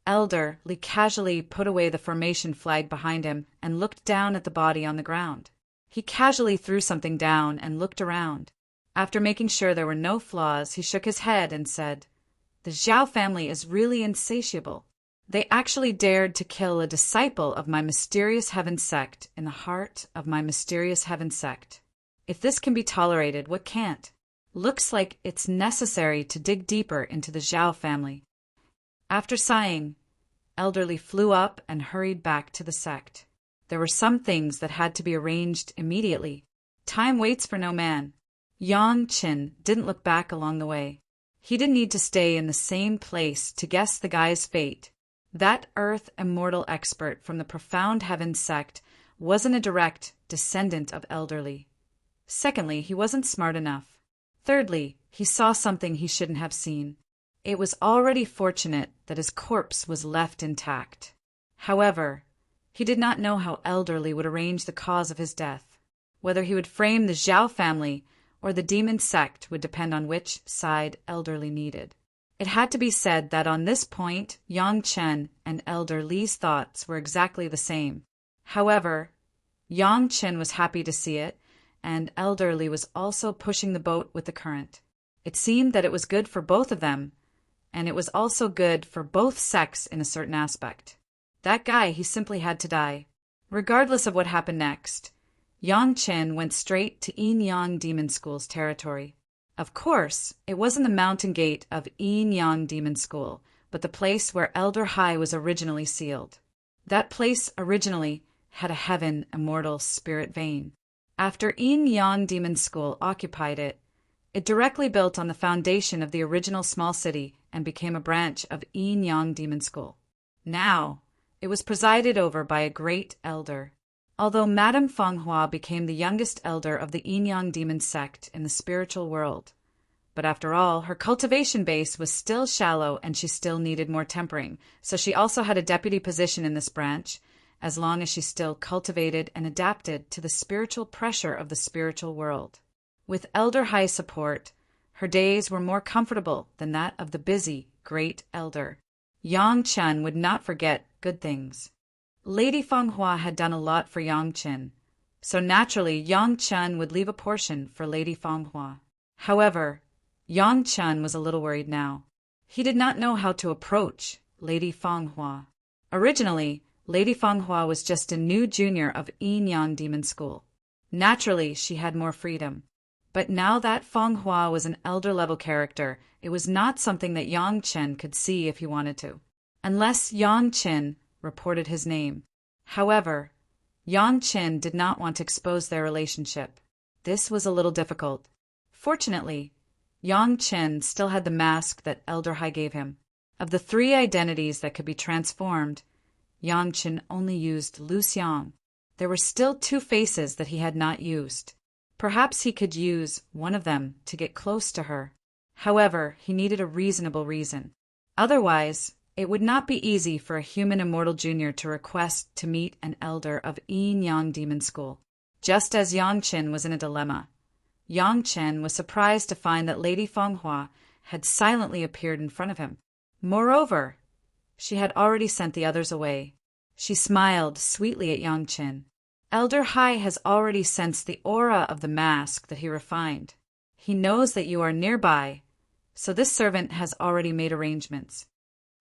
Elder Li casually put away the formation flag behind him and looked down at the body on the ground. He casually threw something down and looked around. After making sure there were no flaws, he shook his head and said, "The Zhao family is really insatiable. They actually dared to kill a disciple of my mysterious heaven sect in the heart of my mysterious heaven sect. If this can be tolerated, what can't? Looks like it's necessary to dig deeper into the Zhao family." After sighing, Elderly flew up and hurried back to the sect. There were some things that had to be arranged immediately. Time waits for no man. Yang Qin didn't look back along the way. He didn't need to stay in the same place to guess the guy's fate. That Earth Immortal expert from the Profound Heaven sect wasn't a direct descendant of Elderly. Secondly, he wasn't smart enough. Thirdly, he saw something he shouldn't have seen. It was already fortunate that his corpse was left intact. However, he did not know how Elderly would arrange the cause of his death. Whether he would frame the Zhao family or the demon sect would depend on which side Elderly needed. It had to be said that on this point, Yang Chen and Elder Li's thoughts were exactly the same. However, Yang Chen was happy to see it, and Elder Li was also pushing the boat with the current. It seemed that it was good for both of them, and it was also good for both sects in a certain aspect. That guy, he simply had to die. Regardless of what happened next, Yang Chen went straight to Yin Yang Demon School's territory. Of course, it wasn't the mountain gate of Yin Yang Demon School, but the place where Elder Hai was originally sealed. That place originally had a heaven immortal spirit vein. After Yin Yang Demon School occupied it, it directly built on the foundation of the original small city and became a branch of Yin Yang Demon School. Now, it was presided over by a great elder. Although Madame Fanghua became the youngest elder of the Yin Yang Demon sect in the spiritual world. But after all, her cultivation base was still shallow and she still needed more tempering, so she also had a deputy position in this branch, as long as she still cultivated and adapted to the spiritual pressure of the spiritual world. With Elder Hai's support, her days were more comfortable than that of the busy, great elder. Yang Chen would not forget good things. Lady Fanghua had done a lot for Yang Chen, so naturally Yang Chen would leave a portion for Lady Fanghua. However, Yang Chen was a little worried now. He did not know how to approach Lady Fanghua. Originally, Lady Fanghua was just a new junior of Yin Yang Demon School. Naturally, she had more freedom. But now that Fanghua was an elder-level character, it was not something that Yang Chen could see if he wanted to, unless Yang Chen reported his name. However, Yang Chen did not want to expose their relationship. This was a little difficult. Fortunately, Yang Chen still had the mask that Elder Hai gave him. Of the 3 identities that could be transformed, Yang Chen only used Lu Xiang. There were still 2 faces that he had not used. Perhaps he could use one of them to get close to her. However, he needed a reasonable reason. Otherwise, it would not be easy for a human immortal junior to request to meet an elder of Yin Yang Demon School. Just as Yang Chen was in a dilemma, Yang Chen was surprised to find that Lady Fanghua had silently appeared in front of him. Moreover, she had already sent the others away. She smiled sweetly at Yang Chen. Elder Hai has already sensed the aura of the mask that he refined. He knows that you are nearby, so this servant has already made arrangements.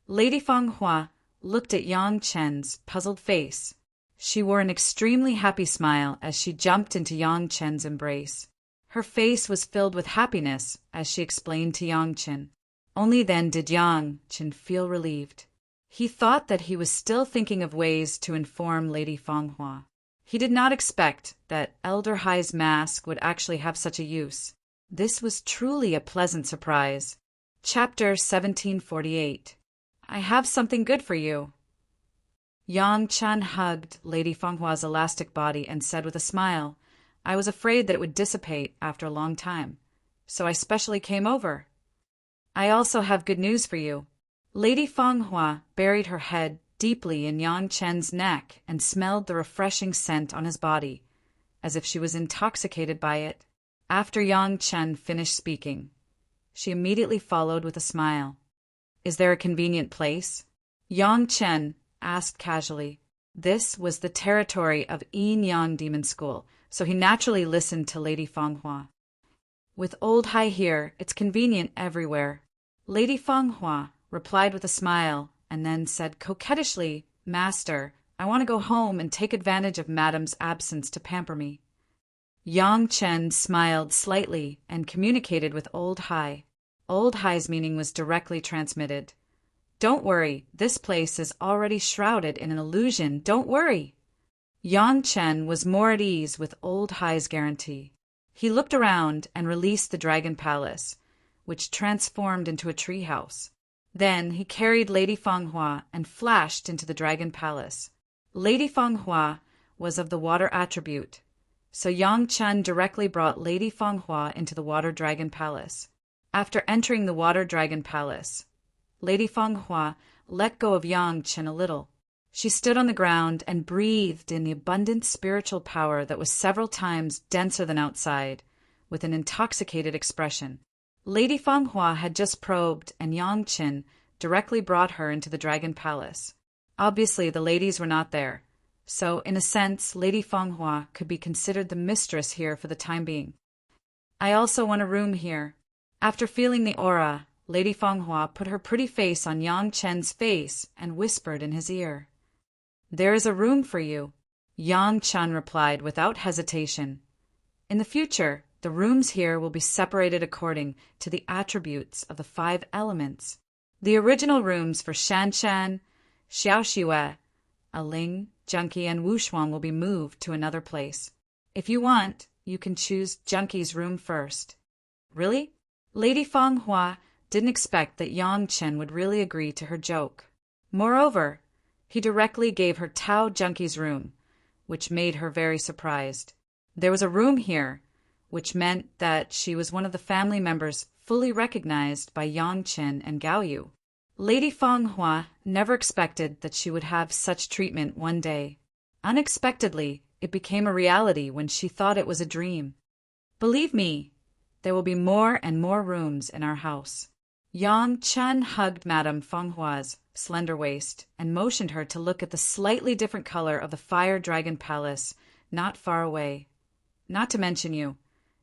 Lady Fanghua looked at Yang Chen's puzzled face. She wore an extremely happy smile as she jumped into Yang Chen's embrace. Her face was filled with happiness as she explained to Yang Chen. Only then did Yang Chen feel relieved. He thought that he was still thinking of ways to inform Lady Fanghua. He did not expect that Elder Hai's mask would actually have such a use. This was truly a pleasant surprise. Chapter 1748. I have something good for you. Yang Chen hugged Lady Fenghua's elastic body and said with a smile, I was afraid that it would dissipate after a long time, so I specially came over. I also have good news for you. Lady Fanghua buried her head deeply in Yang Chen's neck and smelled the refreshing scent on his body, as if she was intoxicated by it. After Yang Chen finished speaking, she immediately followed with a smile. Is there a convenient place? Yang Chen asked casually. This was the territory of Yin Yang Demon School, so he naturally listened to Lady Fanghua. With Old Hai here, it's convenient everywhere. Lady Fanghua replied with a smile, and then said coquettishly, Master, I want to go home and take advantage of Madame's absence to pamper me. Yang Chen smiled slightly and communicated with Old Hai. Old Hai's meaning was directly transmitted. Don't worry, this place is already shrouded in an illusion, don't worry. Yang Chen was more at ease with Old Hai's guarantee. He looked around and released the Dragon Palace, which transformed into a treehouse. Then he carried Lady Fanghua and flashed into the Dragon Palace. Lady Fanghua was of the water attribute, so Yang Chen directly brought Lady Fanghua into the Water Dragon Palace. After entering the Water Dragon Palace, Lady Fanghua let go of Yang Chen a little. She stood on the ground and breathed in the abundant spiritual power that was several times denser than outside, with an intoxicated expression. Lady Fanghua had just probed, and Yang Chen directly brought her into the Dragon Palace. Obviously, the ladies were not there, so in a sense, Lady Fanghua could be considered the mistress here for the time being. I also want a room here. After feeling the aura, Lady Fanghua put her pretty face on Yang Chen's face and whispered in his ear. There is a room for you, Yang Chen replied without hesitation. In the future, the rooms here will be separated according to the attributes of the 5 elements. The original rooms for Shanshan, Xiaoxiwe, Aling, Junkie, and Wushuang will be moved to another place. If you want, you can choose Junkie's room first. Really? Lady Fanghua didn't expect that Yang Chen would really agree to her joke. Moreover, he directly gave her Tao Junkie's room, which made her very surprised. There was a room here, which meant that she was one of the family members fully recognized by Yang Chen and Gao Yu. Lady Fanghua never expected that she would have such treatment one day. Unexpectedly, it became a reality when she thought it was a dream. Believe me, there will be more and more rooms in our house. Yang Chen hugged Madame Fenghua's slender waist and motioned her to look at the slightly different color of the Fire Dragon Palace not far away. Not to mention you.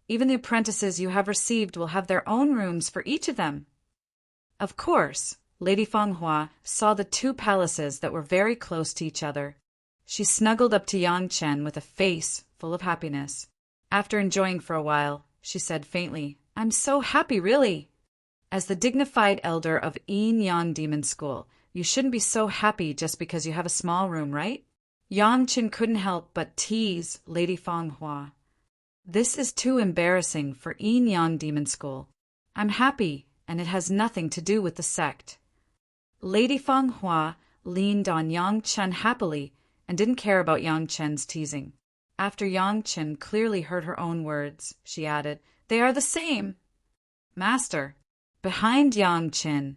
Even the apprentices you have received will have their own rooms for each of them. Of course, Lady Fanghua saw the 2 palaces that were very close to each other. She snuggled up to Yang Chen with a face full of happiness. After enjoying for a while, she said faintly, I'm so happy, really. As the dignified elder of Yin Yang Demon School, you shouldn't be so happy just because you have a small room, right? Yang Chen couldn't help but tease Lady Fanghua. This is too embarrassing for Yin Yang Demon School. I'm happy, and it has nothing to do with the sect. Lady Fanghua leaned on Yang Chen happily and didn't care about Yang Chen's teasing. After Yang Chen clearly heard her own words, she added, They are the same. Master. Behind Yang Chen,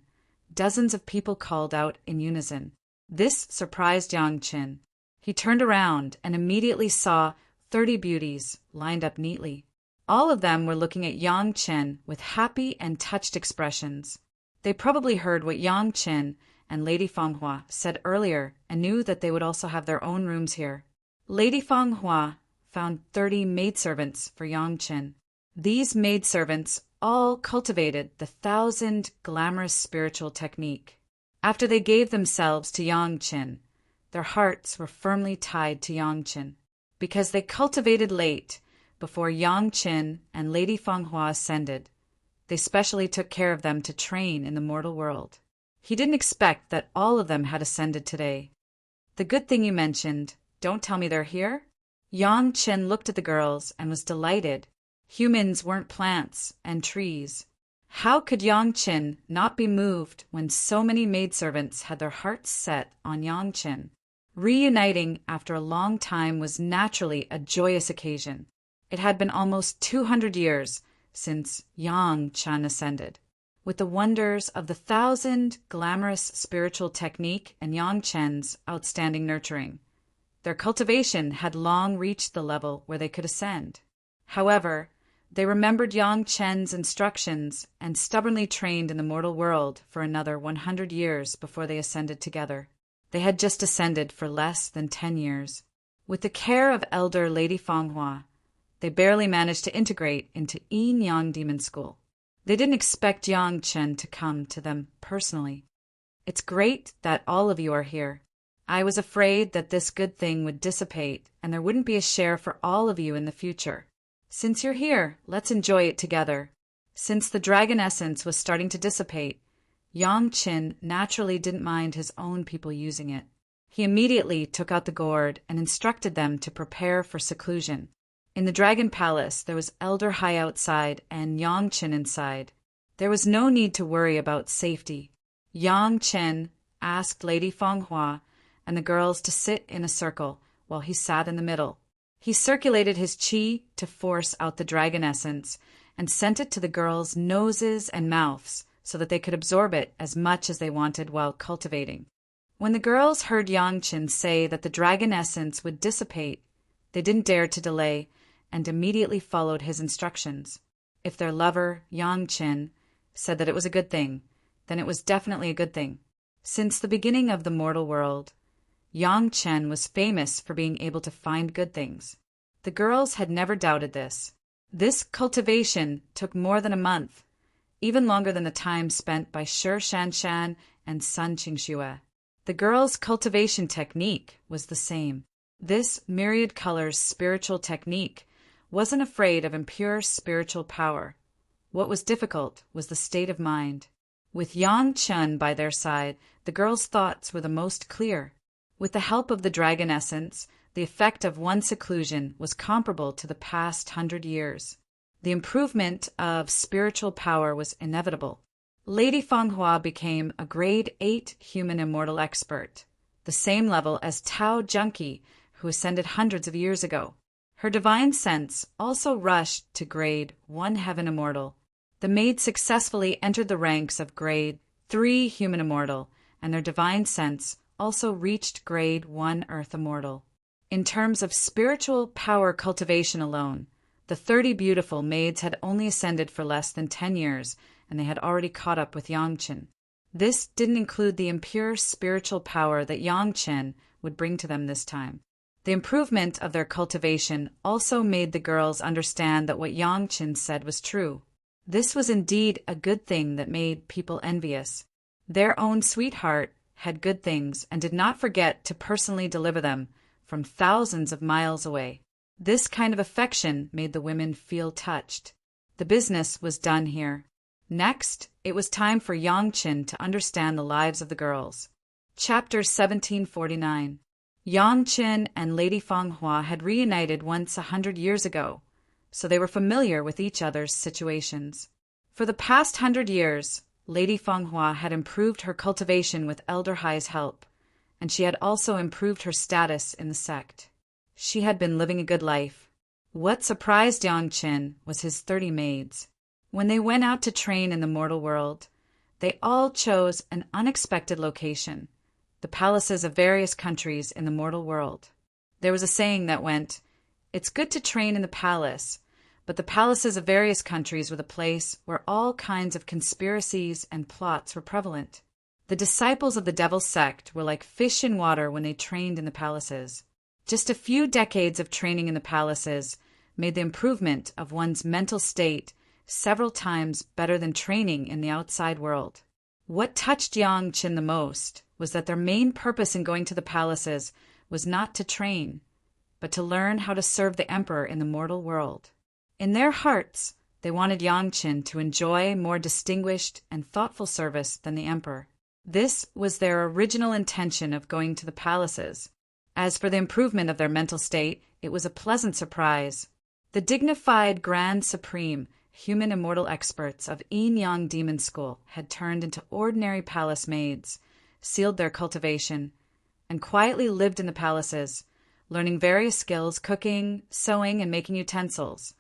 dozens of people called out in unison. This surprised Yang Chen. He turned around and immediately saw 30 beauties lined up neatly. All of them were looking at Yang Chen with happy and touched expressions. They probably heard what Yang Chen and Lady Fanghua said earlier and knew that they would also have their own rooms here. Lady Fanghua found 30 maidservants for Yang Chen. These maidservants all cultivated the 1,000 glamorous spiritual technique. After they gave themselves to Yang Chen, their hearts were firmly tied to Yang Chen. Because they cultivated late, before Yang Chen and Lady Fanghua ascended, they specially took care of them to train in the mortal world. He didn't expect that all of them had ascended today. The good thing you mentioned, don't tell me they're here? Yang Chen looked at the girls and was delighted. Humans weren't plants and trees. How could Yang Chen not be moved when so many maidservants had their hearts set on Yang Chen? Reuniting after a long time was naturally a joyous occasion. It had been almost 200 years since Yang Chen ascended. With the wonders of the 1,000 glamorous spiritual technique and Yang Chen's outstanding nurturing, their cultivation had long reached the level where they could ascend. However, They remembered Yang Chen's instructions and stubbornly trained in the mortal world for another 100 years before they ascended together. They had just ascended for less than 10 years. With the care of elder Lady Fanghua, they barely managed to integrate into Yin Yang Demon School. They didn't expect Yang Chen to come to them personally. It's great that all of you are here. I was afraid that this good thing would dissipate and there wouldn't be a share for all of you in the future. Since you're here, let's enjoy it together. Since the dragon essence was starting to dissipate, Yang Chen naturally didn't mind his own people using it. He immediately took out the gourd and instructed them to prepare for seclusion. In the Dragon Palace, there was Elder Hai outside and Yang Chen inside. There was no need to worry about safety. Yang Chen asked Lady Fanghua and the girls to sit in a circle while he sat in the middle. He circulated his qi to force out the dragon essence and sent it to the girls' noses and mouths so that they could absorb it as much as they wanted while cultivating. When the girls heard Yang Chen say that the dragon essence would dissipate, they didn't dare to delay and immediately followed his instructions. If their lover, Yang Chen, said that it was a good thing, then it was definitely a good thing. Since the beginning of the mortal world, Yang Chen was famous for being able to find good things. The girls had never doubted this. This cultivation took more than a month, even longer than the time spent by Shi Shanshan and Sun Qingxue. The girls' cultivation technique was the same. This myriad colors spiritual technique wasn't afraid of impure spiritual power. What was difficult was the state of mind. With Yang Chen by their side, the girls' thoughts were the most clear. With the help of the dragon essence, the effect of one seclusion was comparable to the past 100 years. The improvement of spiritual power was inevitable. Lady Fanghua became a grade 8 human immortal expert, the same level as Tao Junkie, who ascended hundreds of years ago. Her divine sense also rushed to grade 1 heaven immortal. The maids successfully entered the ranks of grade 3 human immortal, and their divine sense also reached grade 1 earth immortal. In terms of spiritual power cultivation alone, the 30 beautiful maids had only ascended for less than 10 years, and they had already caught up with Yang Chen. This didn't include the impure spiritual power that Yang Chen would bring to them this time. The improvement of their cultivation also made the girls understand that what Yang Chen said was true. This was indeed a good thing that made people envious. Their own sweetheart had good things and did not forget to personally deliver them from thousands of miles away. This kind of affection made the women feel touched. The business was done here. Next, it was time for Yang Chen to understand the lives of the girls. Chapter 1749. Yang Chen and Lady Fanghua had reunited once 100 years ago, so they were familiar with each other's situations. For the past 100 years, Lady Fanghua had improved her cultivation with Elder Hai's help, and she had also improved her status in the sect. She had been living a good life. What surprised Yang Chen was his 30 maids. When they went out to train in the mortal world, they all chose an unexpected location, the palaces of various countries in the mortal world. There was a saying that went, "It's good to train in the palace," but the palaces of various countries were the place where all kinds of conspiracies and plots were prevalent. The disciples of the devil's sect were like fish in water when they trained in the palaces. Just a few decades of training in the palaces made the improvement of one's mental state several times better than training in the outside world. What touched Yang Chen the most was that their main purpose in going to the palaces was not to train, but to learn how to serve the emperor in the mortal world. In their hearts, they wanted Yang Chen to enjoy more distinguished and thoughtful service than the emperor. This was their original intention of going to the palaces. As for the improvement of their mental state, it was a pleasant surprise. The dignified Grand Supreme human immortal experts of Yin Yang Demon School had turned into ordinary palace maids, sealed their cultivation, and quietly lived in the palaces, learning various skills, cooking, sewing, and making utensils,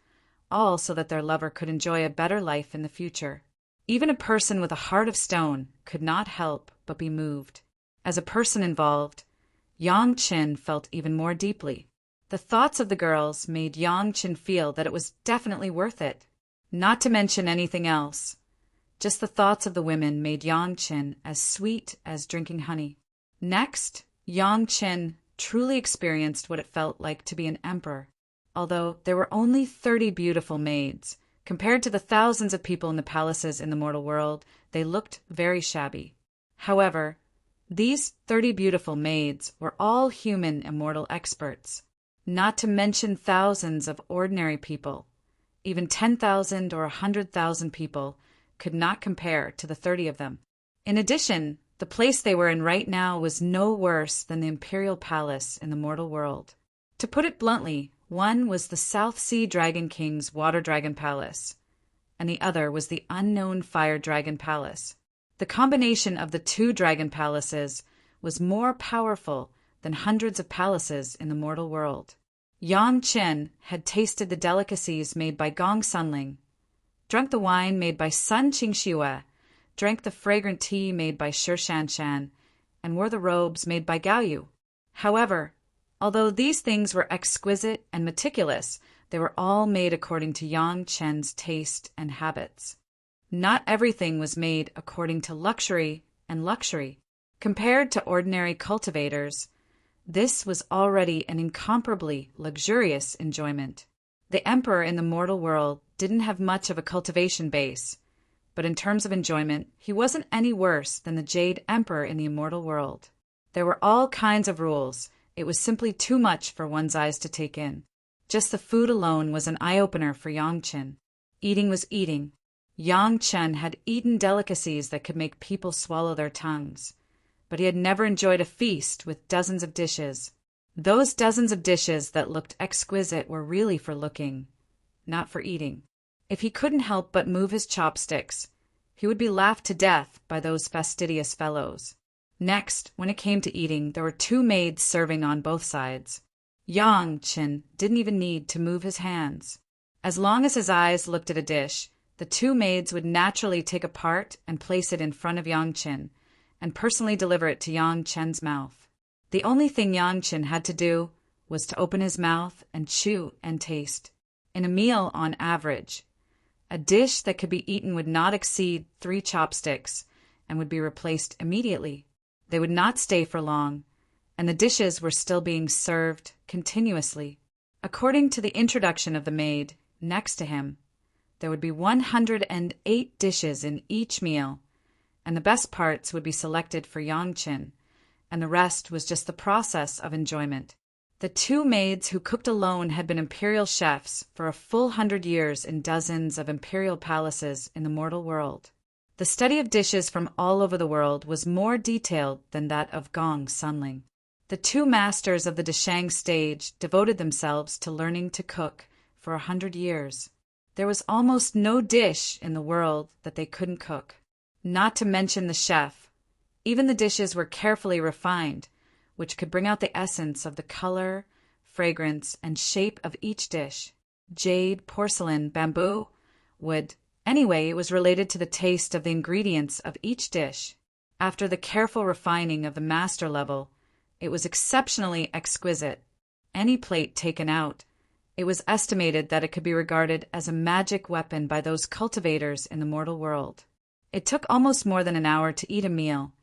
all so that their lover could enjoy a better life in the future. Even a person with a heart of stone could not help but be moved. As a person involved, Yang Chen felt even more deeply. The thoughts of the girls made Yang Qin feel that it was definitely worth it. Not to mention anything else. Just the thoughts of the women made Yang Qin as sweet as drinking honey. Next, Yang Qin truly experienced what it felt like to be an emperor. Although there were only 30 beautiful maids, compared to the thousands of people in the palaces in the mortal world, they looked very shabby. However, these 30 beautiful maids were all human immortal experts, not to mention thousands of ordinary people. Even 10,000 or 100,000 people could not compare to the 30 of them. In addition, the place they were in right now was no worse than the imperial palace in the mortal world. To put it bluntly, one was the South Sea Dragon King's Water Dragon Palace, and the other was the unknown Fire Dragon Palace. The combination of the two dragon palaces was more powerful than hundreds of palaces in the mortal world. Yang Qin had tasted the delicacies made by Gong Sunling, drunk the wine made by Sun Qingxue, drank the fragrant tea made by Shi Shanshan, and wore the robes made by Gao Yu. However, although these things were exquisite and meticulous, they were all made according to Yang Qin's taste and habits. Not everything was made according to luxury and luxury. Compared to ordinary cultivators, this was already an incomparably luxurious enjoyment. The emperor in the mortal world didn't have much of a cultivation base, but in terms of enjoyment, he wasn't any worse than the Jade Emperor in the immortal world. There were all kinds of rules. It was simply too much for one's eyes to take in. Just the food alone was an eye-opener for Yang Qin. Eating was eating. Yang Qin had eaten delicacies that could make people swallow their tongues, but he had never enjoyed a feast with dozens of dishes. Those dozens of dishes that looked exquisite were really for looking, not for eating. If he couldn't help but move his chopsticks, he would be laughed to death by those fastidious fellows. Next, when it came to eating, there were two maids serving on both sides. Yang Qin didn't even need to move his hands. As long as his eyes looked at a dish, the two maids would naturally take a part and place it in front of Yang Qin, and personally deliver it to Yang Qin's mouth. The only thing Yang Qin had to do was to open his mouth and chew and taste. In a meal on average, a dish that could be eaten would not exceed 3 chopsticks and would be replaced immediately. They would not stay for long, and the dishes were still being served continuously. According to the introduction of the maid next to him, there would be 108 dishes in each meal, and the best parts would be selected for Yang Qin, and the rest was just the process of enjoyment. The two maids who cooked alone had been imperial chefs for a full 100 years in dozens of imperial palaces in the mortal world. The study of dishes from all over the world was more detailed than that of Gong Sunling. The two masters of the Deshang stage devoted themselves to learning to cook for 100 years. There was almost no dish in the world that they couldn't cook, not to mention the chef. Even the dishes were carefully refined, which could bring out the essence of the color, fragrance, and shape of each dish. Jade, porcelain, bamboo, wood. Anyway, it was related to the taste of the ingredients of each dish. After the careful refining of the master level, it was exceptionally exquisite. Any plate taken out, it was estimated that it could be regarded as a magic weapon by those cultivators in the mortal world. It took almost more than an hour to eat a meal,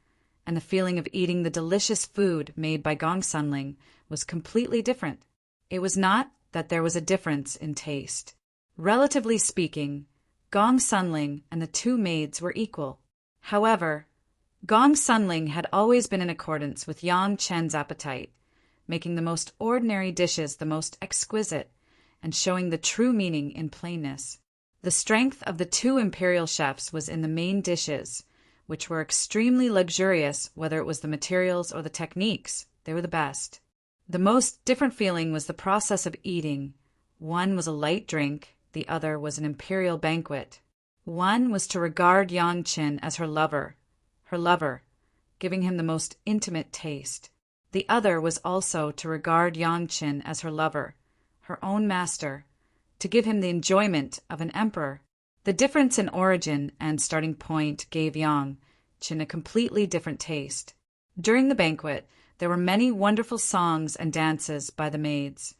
and the feeling of eating the delicious food made by Gong Sunling was completely different. It was not that there was a difference in taste. Relatively speaking, Gong Sunling and the two maids were equal. However, Gong Sunling had always been in accordance with Yang Qin's appetite, making the most ordinary dishes the most exquisite, and showing the true meaning in plainness. The strength of the two imperial chefs was in the main dishes, which were extremely luxurious, whether it was the materials or the techniques. They were the best. The most different feeling was the process of eating. One was a light drink, the other was an imperial banquet. One was to regard Yang Qin as her lover, giving him the most intimate taste. The other was also to regard Yang Qin as her lover, her own master, to give him the enjoyment of an emperor. The difference in origin and starting point gave Yang Qin a completely different taste. During the banquet, there were many wonderful songs and dances by the maids,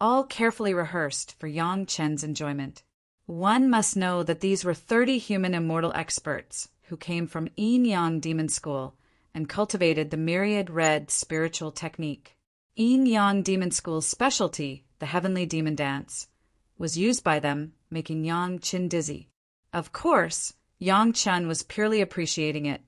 all carefully rehearsed for Yang Chen's enjoyment. One must know that these were 30 human immortal experts who came from Yin Yang Demon School and cultivated the myriad red spiritual technique. Yin Yang Demon School's specialty, the Heavenly Demon Dance, was used by them, making Yang Chen dizzy. Of course, Yang Chen was purely appreciating it,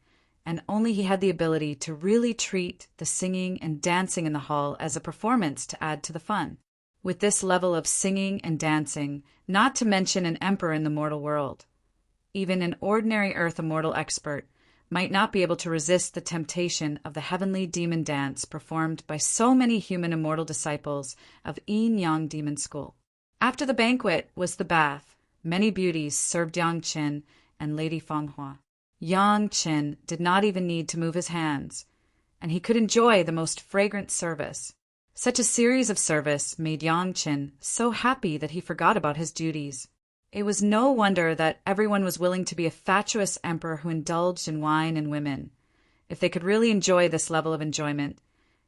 and only he had the ability to really treat the singing and dancing in the hall as a performance to add to the fun. With this level of singing and dancing, not to mention an emperor in the mortal world, even an ordinary earth immortal expert might not be able to resist the temptation of the heavenly demon dance performed by so many human immortal disciples of Yin Yang Demon School. After the banquet was the bath. Many beauties served Yang Chen and Lady Fanghua. Yang Chen did not even need to move his hands, and he could enjoy the most fragrant service. Such a series of service made Yang Chen so happy that he forgot about his duties. It was no wonder that everyone was willing to be a fatuous emperor who indulged in wine and women. If they could really enjoy this level of enjoyment,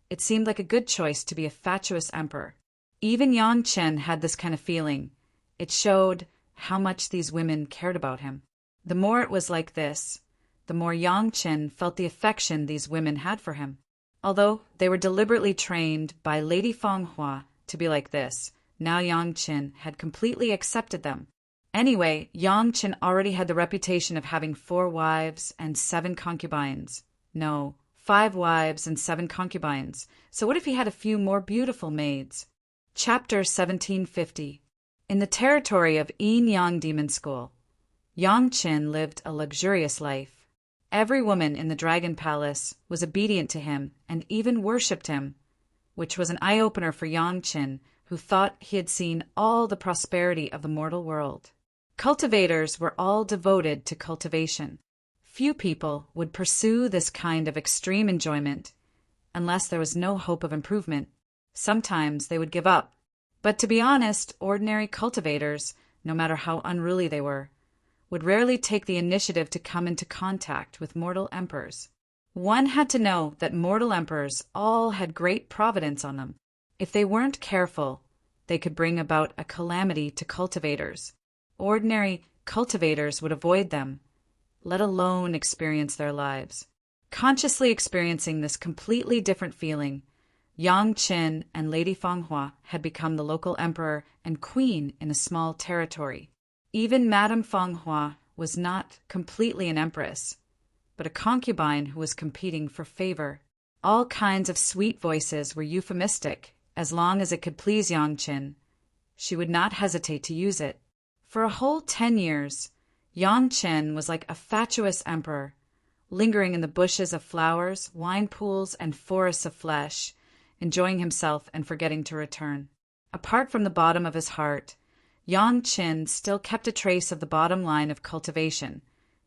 it seemed like a good choice to be a fatuous emperor. Even Yang Chen had this kind of feeling. It showed how much these women cared about him. The more it was like this, the more Yang Chen felt the affection these women had for him. Although they were deliberately trained by Lady Fanghua to be like this, now Yang Chen had completely accepted them. Anyway, Yang Chen already had the reputation of having 4 wives and 7 concubines. No, 5 wives and 7 concubines. So what if he had a few more beautiful maids? Chapter 1750. In the territory of Yin Yang Demon School, Yang Chen lived a luxurious life. Every woman in the Dragon Palace was obedient to him and even worshipped him, which was an eye-opener for Yang Chen, who thought he had seen all the prosperity of the mortal world. Cultivators were all devoted to cultivation. Few people would pursue this kind of extreme enjoyment unless there was no hope of improvement. Sometimes they would give up. But to be honest, ordinary cultivators, no matter how unruly they were, would rarely take the initiative to come into contact with mortal emperors. One had to know that mortal emperors all had great providence on them. If they weren't careful, they could bring about a calamity to cultivators. Ordinary cultivators would avoid them, let alone experience their lives. Consciously experiencing this completely different feeling, Yang Chen and Lady Fanghua had become the local emperor and queen in a small territory. Even Madame Fanghua was not completely an empress, but a concubine who was competing for favor. All kinds of sweet voices were euphemistic. As long as it could please Yang Chen, she would not hesitate to use it. For a whole 10 years, Yang Chen was like a fatuous emperor, lingering in the bushes of flowers, wine pools, and forests of flesh, enjoying himself and forgetting to return. Apart from the bottom of his heart, Yang Chen still kept a trace of the bottom line of cultivation.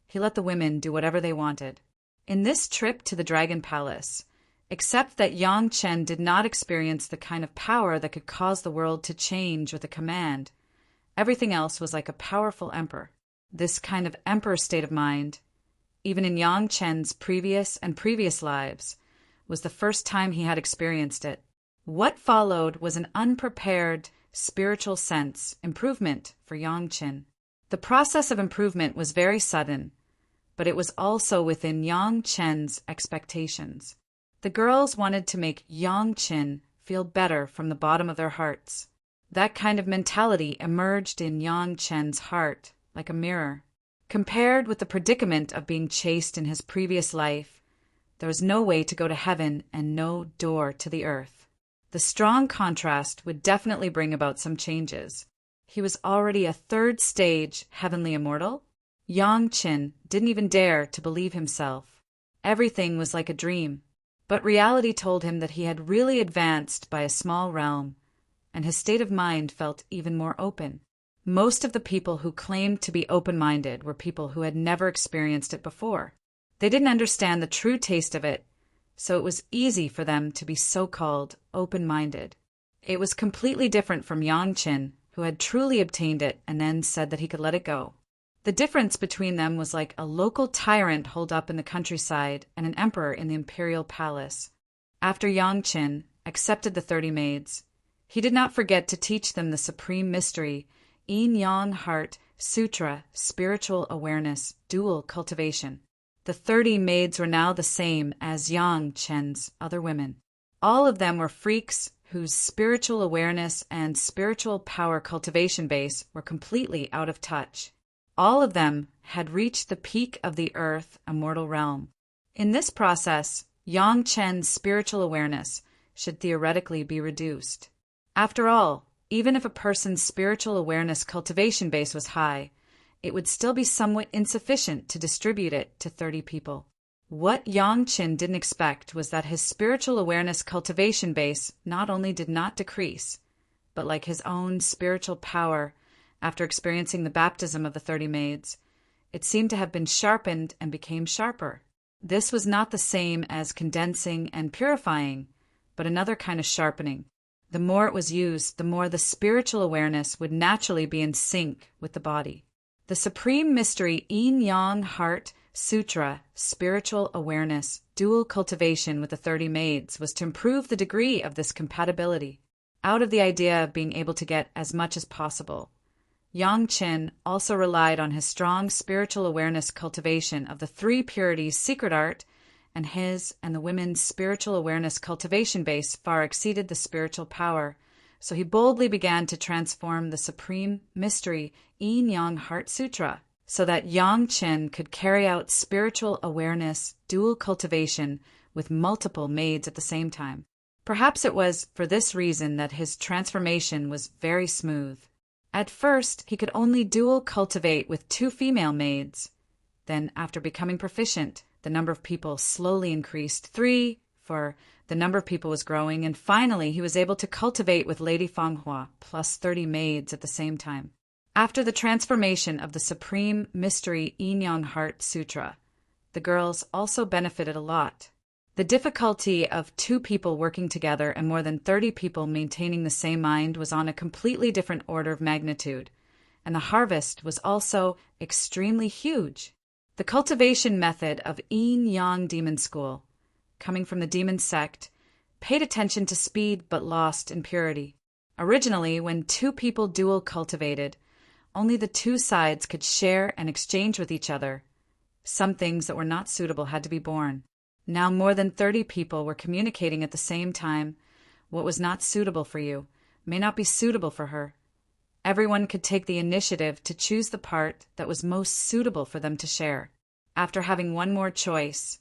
He let the women do whatever they wanted. In this trip to the Dragon Palace, except that Yang Chen did not experience the kind of power that could cause the world to change with a command, everything else was like a powerful emperor. This kind of emperor state of mind, even in Yang Chen's previous lives, was the first time he had experienced it. What followed was an unprepared, spiritual sense improvement for Yang Chen. The process of improvement was very sudden, but it was also within Yang Chen's expectations. The girls wanted to make Yang Chen feel better from the bottom of their hearts. That kind of mentality emerged in Yang Chen's heart like a mirror. Compared with the predicament of being chaste in his previous life, there was no way to go to heaven and no door to the earth. The strong contrast would definitely bring about some changes. He was already a 3rd stage heavenly immortal. Yang Chen didn't even dare to believe himself. Everything was like a dream. But reality told him that he had really advanced by a small realm, and his state of mind felt even more open. Most of the people who claimed to be open-minded were people who had never experienced it before. They didn't understand the true taste of it, so it was easy for them to be so-called open-minded. It was completely different from Yang Chen, who had truly obtained it and then said that he could let it go. The difference between them was like a local tyrant holed up in the countryside and an emperor in the imperial palace. After Yang Chen accepted the 30 maids, He did not forget to teach them the supreme mystery, Yin Yang Heart Sutra, spiritual awareness, dual cultivation. The 30 maids were now the same as Yang Chen's other women. All of them were freaks whose spiritual awareness and spiritual power cultivation base were completely out of touch. All of them had reached the peak of the earth immortal realm. In this process, Yang Chen's spiritual awareness should theoretically be reduced. After all, even if a person's spiritual awareness cultivation base was high, it would still be somewhat insufficient to distribute it to 30 people. What Yang Chen didn't expect was that his spiritual awareness cultivation base not only did not decrease, but like his own spiritual power, after experiencing the baptism of the 30 maids, it seemed to have been sharpened and became sharper. This was not the same as condensing and purifying, but another kind of sharpening. The more it was used, the more the spiritual awareness would naturally be in sync with the body. The supreme mystery Yin Yang Heart Sutra, spiritual awareness, dual cultivation with the 30 maids was to improve the degree of this compatibility. Out of the idea of being able to get as much as possible, Yang Chen also relied on his strong spiritual awareness cultivation of the 3 purities secret art, and his and the women's spiritual awareness cultivation base far exceeded the spiritual power, so he boldly began to transform the supreme mystery Yin Yang Heart Sutra, so that Yang Chen could carry out spiritual awareness, dual cultivation, with multiple maids at the same time. Perhaps it was for this reason that his transformation was very smooth. At first, he could only dual cultivate with 2 female maids. Then, after becoming proficient, the number of people slowly increased 3, for the number of people was growing, and finally he was able to cultivate with Lady Fanghua plus 30 maids at the same time. After the transformation of the Supreme Mystery Yin Yang Heart Sutra, the girls also benefited a lot. The difficulty of 2 people working together and more than 30 people maintaining the same mind was on a completely different order of magnitude, and the harvest was also extremely huge. The cultivation method of Yin Yang Demon School, coming from the demon sect, paid attention to speed but lost in purity. Originally, when 2 people dual cultivated, only the 2 sides could share and exchange with each other. Some things that were not suitable had to be born. Now more than 30 people were communicating at the same time. What was not suitable for you may not be suitable for her. Everyone could take the initiative to choose the part that was most suitable for them to share. After having one more choice,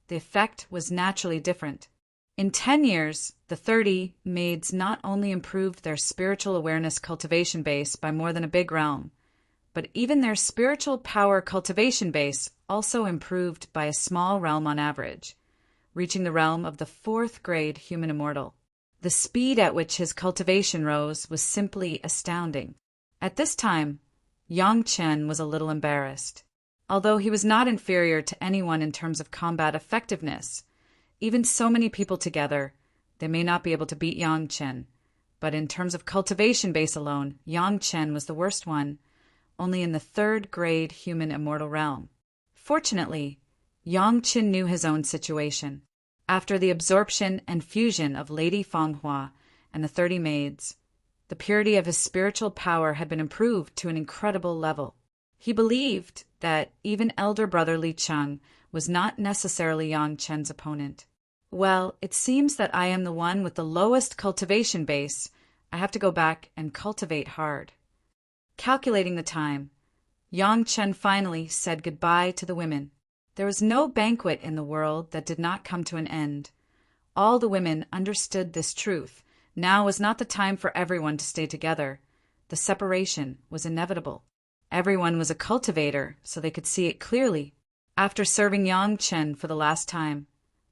the effect was naturally different. In 10 years, the 30 maids not only improved their spiritual awareness cultivation base by more than a big realm, but even their spiritual power cultivation base also improved by a small realm on average, reaching the realm of the 4th grade human immortal. The speed at which his cultivation rose was simply astounding. At this time, Yang Chen was a little embarrassed. Although he was not inferior to anyone in terms of combat effectiveness, even so many people together, they may not be able to beat Yang Chen. But in terms of cultivation base alone, Yang Chen was the worst one, only in the 3rd grade human immortal realm. Fortunately, Yang Chen knew his own situation. After the absorption and fusion of Lady Fanghua and the 30 maids, the purity of his spiritual power had been improved to an incredible level. He believed that even elder brother Li Cheng was not necessarily Yang Chen's opponent. Well, it seems that I am the one with the lowest cultivation base. I have to go back and cultivate hard. Calculating the time, Yang Chen finally said goodbye to the women. There was no banquet in the world that did not come to an end. All the women understood this truth. Now was not the time for everyone to stay together. The separation was inevitable. Everyone was a cultivator, so they could see it clearly. After serving Yang Chen for the last time,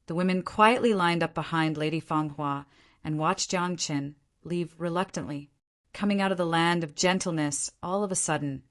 the women quietly lined up behind Lady Fanghua and watched Yang Chen leave reluctantly. Coming out of the land of gentleness all of a sudden,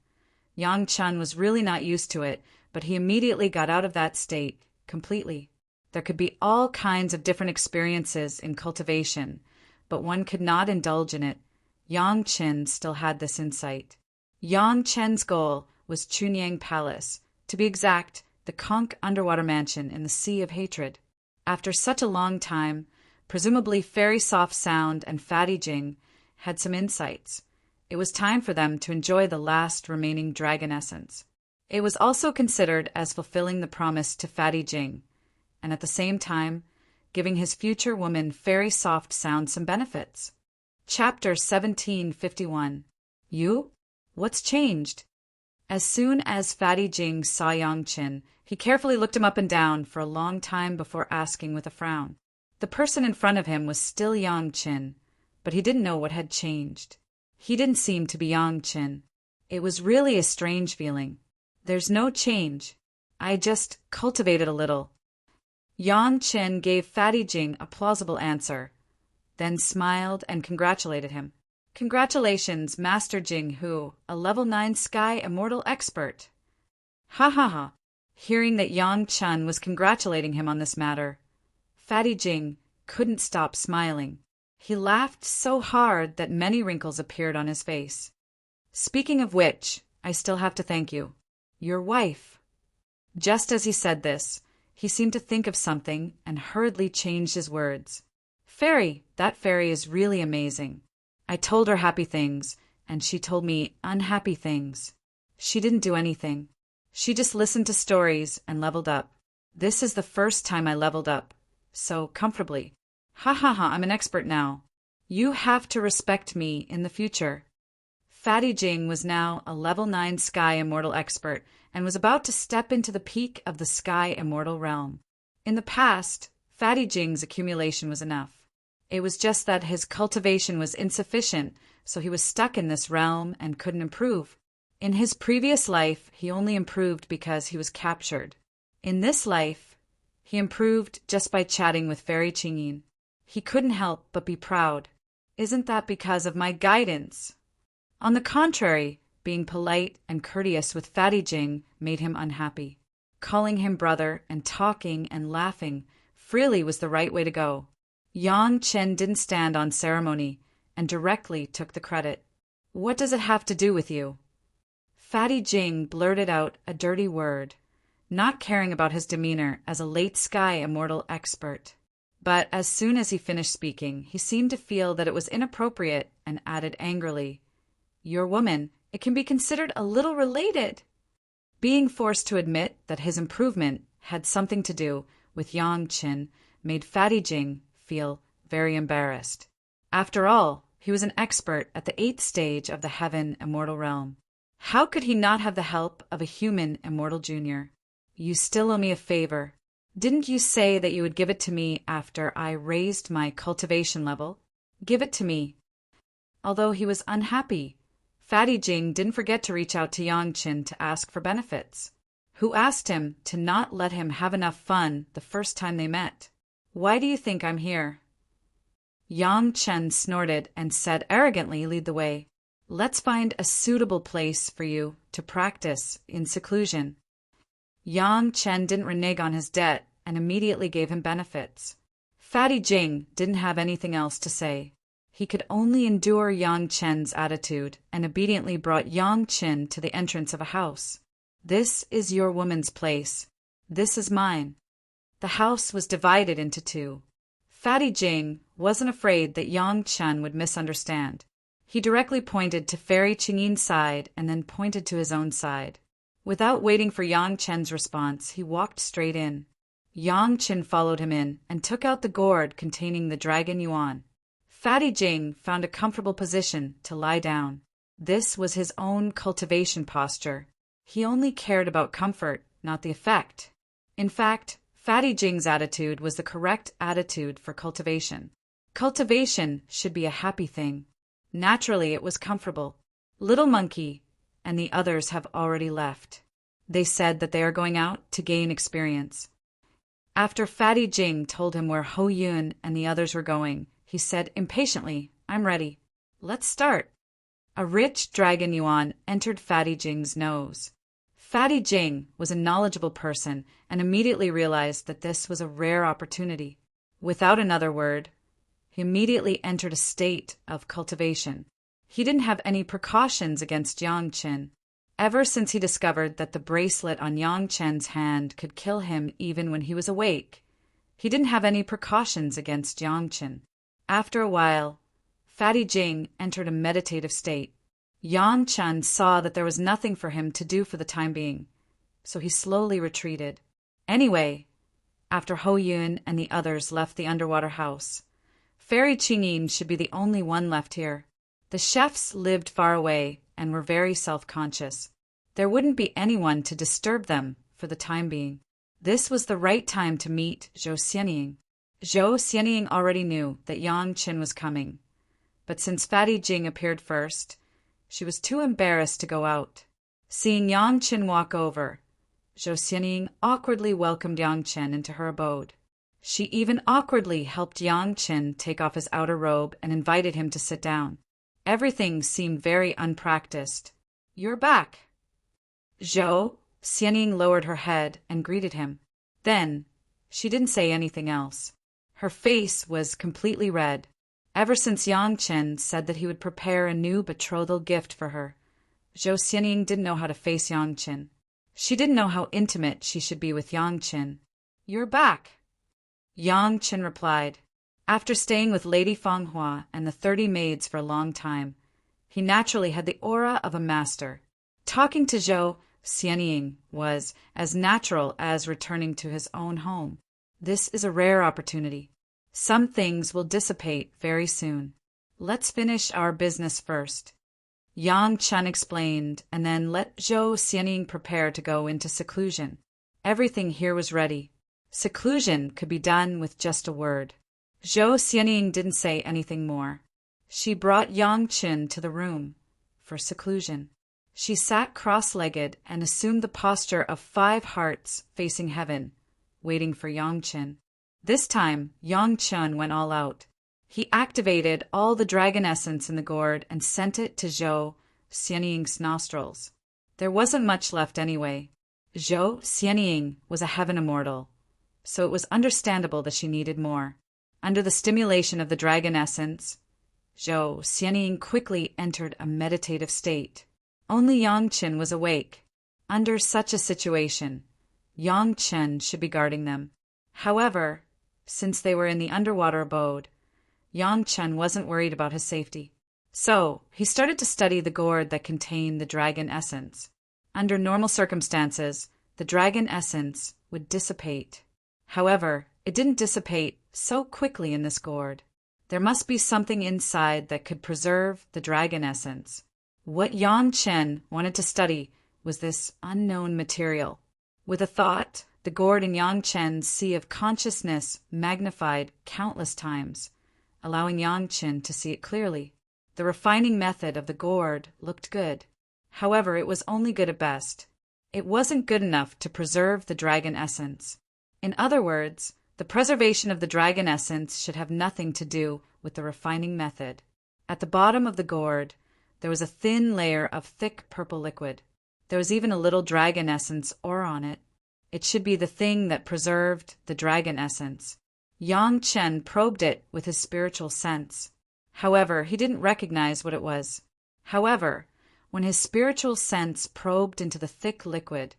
Yang Chen was really not used to it, but he immediately got out of that state completely. There could be all kinds of different experiences in cultivation, but one could not indulge in it. Yang Chen still had this insight. Yang Chen's goal was Chunyang Palace, to be exact, the conch underwater mansion in the Sea of Hatred. After such a long time, presumably Fairy Soft Sound and Fatty Jing had some insights. It was time for them to enjoy the last remaining dragon essence. It was also considered as fulfilling the promise to Fatty Jing, and at the same time, giving his future woman Fairy Soft Sound some benefits. Chapter 1751. You? What's changed? As soon as Fatty Jing saw Yang Qin, he carefully looked him up and down for a long time before asking with a frown. The person in front of him was still Yang Qin, but he didn't know what had changed. He didn't seem to be Yang Qin. It was really a strange feeling. There's no change. I just cultivated a little. Yang Qin gave Fatty Jing a plausible answer, then smiled and congratulated him. Congratulations, Master Jing Hu, a level 9 Sky Immortal expert. Ha ha ha. Hearing that Yang Chen was congratulating him on this matter, Fatty Jing couldn't stop smiling. He laughed so hard that many wrinkles appeared on his face. Speaking of which, I still have to thank you. Your wife. Just as he said this, he seemed to think of something and hurriedly changed his words. Fairy, that fairy is really amazing. I told her happy things, and she told me unhappy things. She didn't do anything. She just listened to stories and leveled up. This is the first time I leveled up, so comfortably. Ha ha ha, I'm an expert now. You have to respect me in the future. Fatty Jing was now a level 9 Sky Immortal expert and was about to step into the peak of the Sky Immortal realm. In the past, Fatty Jing's accumulation was enough. It was just that his cultivation was insufficient, so he was stuck in this realm and couldn't improve. In his previous life, he only improved because he was captured. In this life, he improved just by chatting with Fairy Qingyin. He couldn't help but be proud. Isn't that because of my guidance? On the contrary, being polite and courteous with Fatty Jing made him unhappy. Calling him brother and talking and laughing freely was the right way to go. Yang Chen didn't stand on ceremony and directly took the credit. What does it have to do with you? Fatty Jing blurted out a dirty word, not caring about his demeanor as a late Sky Immortal expert. But as soon as he finished speaking, he seemed to feel that it was inappropriate and added angrily, Your woman, it can be considered a little related. Being forced to admit that his improvement had something to do with Yang Qin made Fatty Jing feel very embarrassed. After all, he was an expert at the 8th stage of the Heaven Immortal realm. How could he not have the help of a human Immortal Junior? You still owe me a favor. Didn't you say that you would give it to me after I raised my cultivation level? Give it to me. Although he was unhappy, Fatty Jing didn't forget to reach out to Yang Qin to ask for benefits, who asked him to not let him have enough fun the first time they met. Why do you think I'm here? Yang Chen snorted and said arrogantly, Lead the way. Let's find a suitable place for you to practice in seclusion. Yang Chen didn't renege on his debt and immediately gave him benefits. Fatty Jing didn't have anything else to say. He could only endure Yang Chen's attitude and obediently brought Yang Chen to the entrance of a house. This is your woman's place. This is mine. The house was divided into two. Fatty Jing wasn't afraid that Yang Chen would misunderstand. He directly pointed to Fairy Qingyin's side and then pointed to his own side. Without waiting for Yang Chen's response, he walked straight in. Yang Chen followed him in and took out the gourd containing the dragon yuan. Fatty Jing found a comfortable position to lie down. This was his own cultivation posture. He only cared about comfort, not the effect. In fact, Fatty Jing's attitude was the correct attitude for cultivation. Cultivation should be a happy thing. Naturally, it was comfortable. Little Monkey and the others have already left. They said that they are going out to gain experience. After Fatty Jing told him where Ho Yun and the others were going, he said impatiently, I'm ready. Let's start. A rich dragon yuan entered Fatty Jing's nose. Fatty Jing was a knowledgeable person and immediately realized that this was a rare opportunity. Without another word, he immediately entered a state of cultivation. He didn't have any precautions against Yang Chen. Ever since he discovered that the bracelet on Yang Chen's hand could kill him even when he was awake, he didn't have any precautions against Yang Chen. After a while, Fatty Jing entered a meditative state. Yang Chen saw that there was nothing for him to do for the time being, so he slowly retreated. Anyway, after Ho Yun and the others left the underwater house, Fairy Qingyin should be the only one left here. The chefs lived far away and were very self-conscious. There wouldn't be anyone to disturb them for the time being. This was the right time to meet Zhou Xianying. Zhou Xianying already knew that Yang Qin was coming, but since Fatty Jing appeared first, she was too embarrassed to go out. Seeing Yang Qin walk over, Zhou Xianying awkwardly welcomed Yang Qin into her abode. She even awkwardly helped Yang Qin take off his outer robe and invited him to sit down. Everything seemed very unpracticed. "You're back." Zhou Xianying lowered her head and greeted him. Then, she didn't say anything else. Her face was completely red. Ever since Yang Qin said that he would prepare a new betrothal gift for her, Zhou Xianying didn't know how to face Yang Qin. She didn't know how intimate she should be with Yang Qin. "You're back," Yang Qin replied. After staying with Lady Fanghua and the 30 maids for a long time, he naturally had the aura of a master. Talking to Zhou Xianying was as natural as returning to his own home. This is a rare opportunity. Some things will dissipate very soon. Let's finish our business first, Yang Chen explained, and then let Zhou Xianying prepare to go into seclusion. Everything here was ready. Seclusion could be done with just a word. Zhou Xianying didn't say anything more. She brought Yang Qin to the room for seclusion. She sat cross-legged and assumed the posture of 5 hearts facing heaven, waiting for Yang Qin. This time, Yang Qin went all out. He activated all the dragon essence in the gourd and sent it to Zhou Xianying's nostrils. There wasn't much left anyway. Zhou Xianying was a heaven immortal, so it was understandable that she needed more. Under the stimulation of the dragon essence, Zhou Xianying quickly entered a meditative state. Only Yang Qin was awake. Under such a situation, Yang Qin should be guarding them. However, since they were in the underwater abode, Yang Qin wasn't worried about his safety. So, he started to study the gourd that contained the dragon essence. Under normal circumstances, the dragon essence would dissipate. However, it didn't dissipate so quickly in this gourd. There must be something inside that could preserve the dragon essence. What Yang Qin wanted to study was this unknown material. With a thought, the gourd in Yang Qin's sea of consciousness magnified countless times, allowing Yang Qin to see it clearly. The refining method of the gourd looked good. However, it was only good at best. It wasn't good enough to preserve the dragon essence. In other words, the preservation of the dragon essence should have nothing to do with the refining method. At the bottom of the gourd, there was a thin layer of thick purple liquid. There was even a little dragon essence ore on it. It should be the thing that preserved the dragon essence. Yang Qin probed it with his spiritual sense. However, he didn't recognize what it was. However, when his spiritual sense probed into the thick liquid,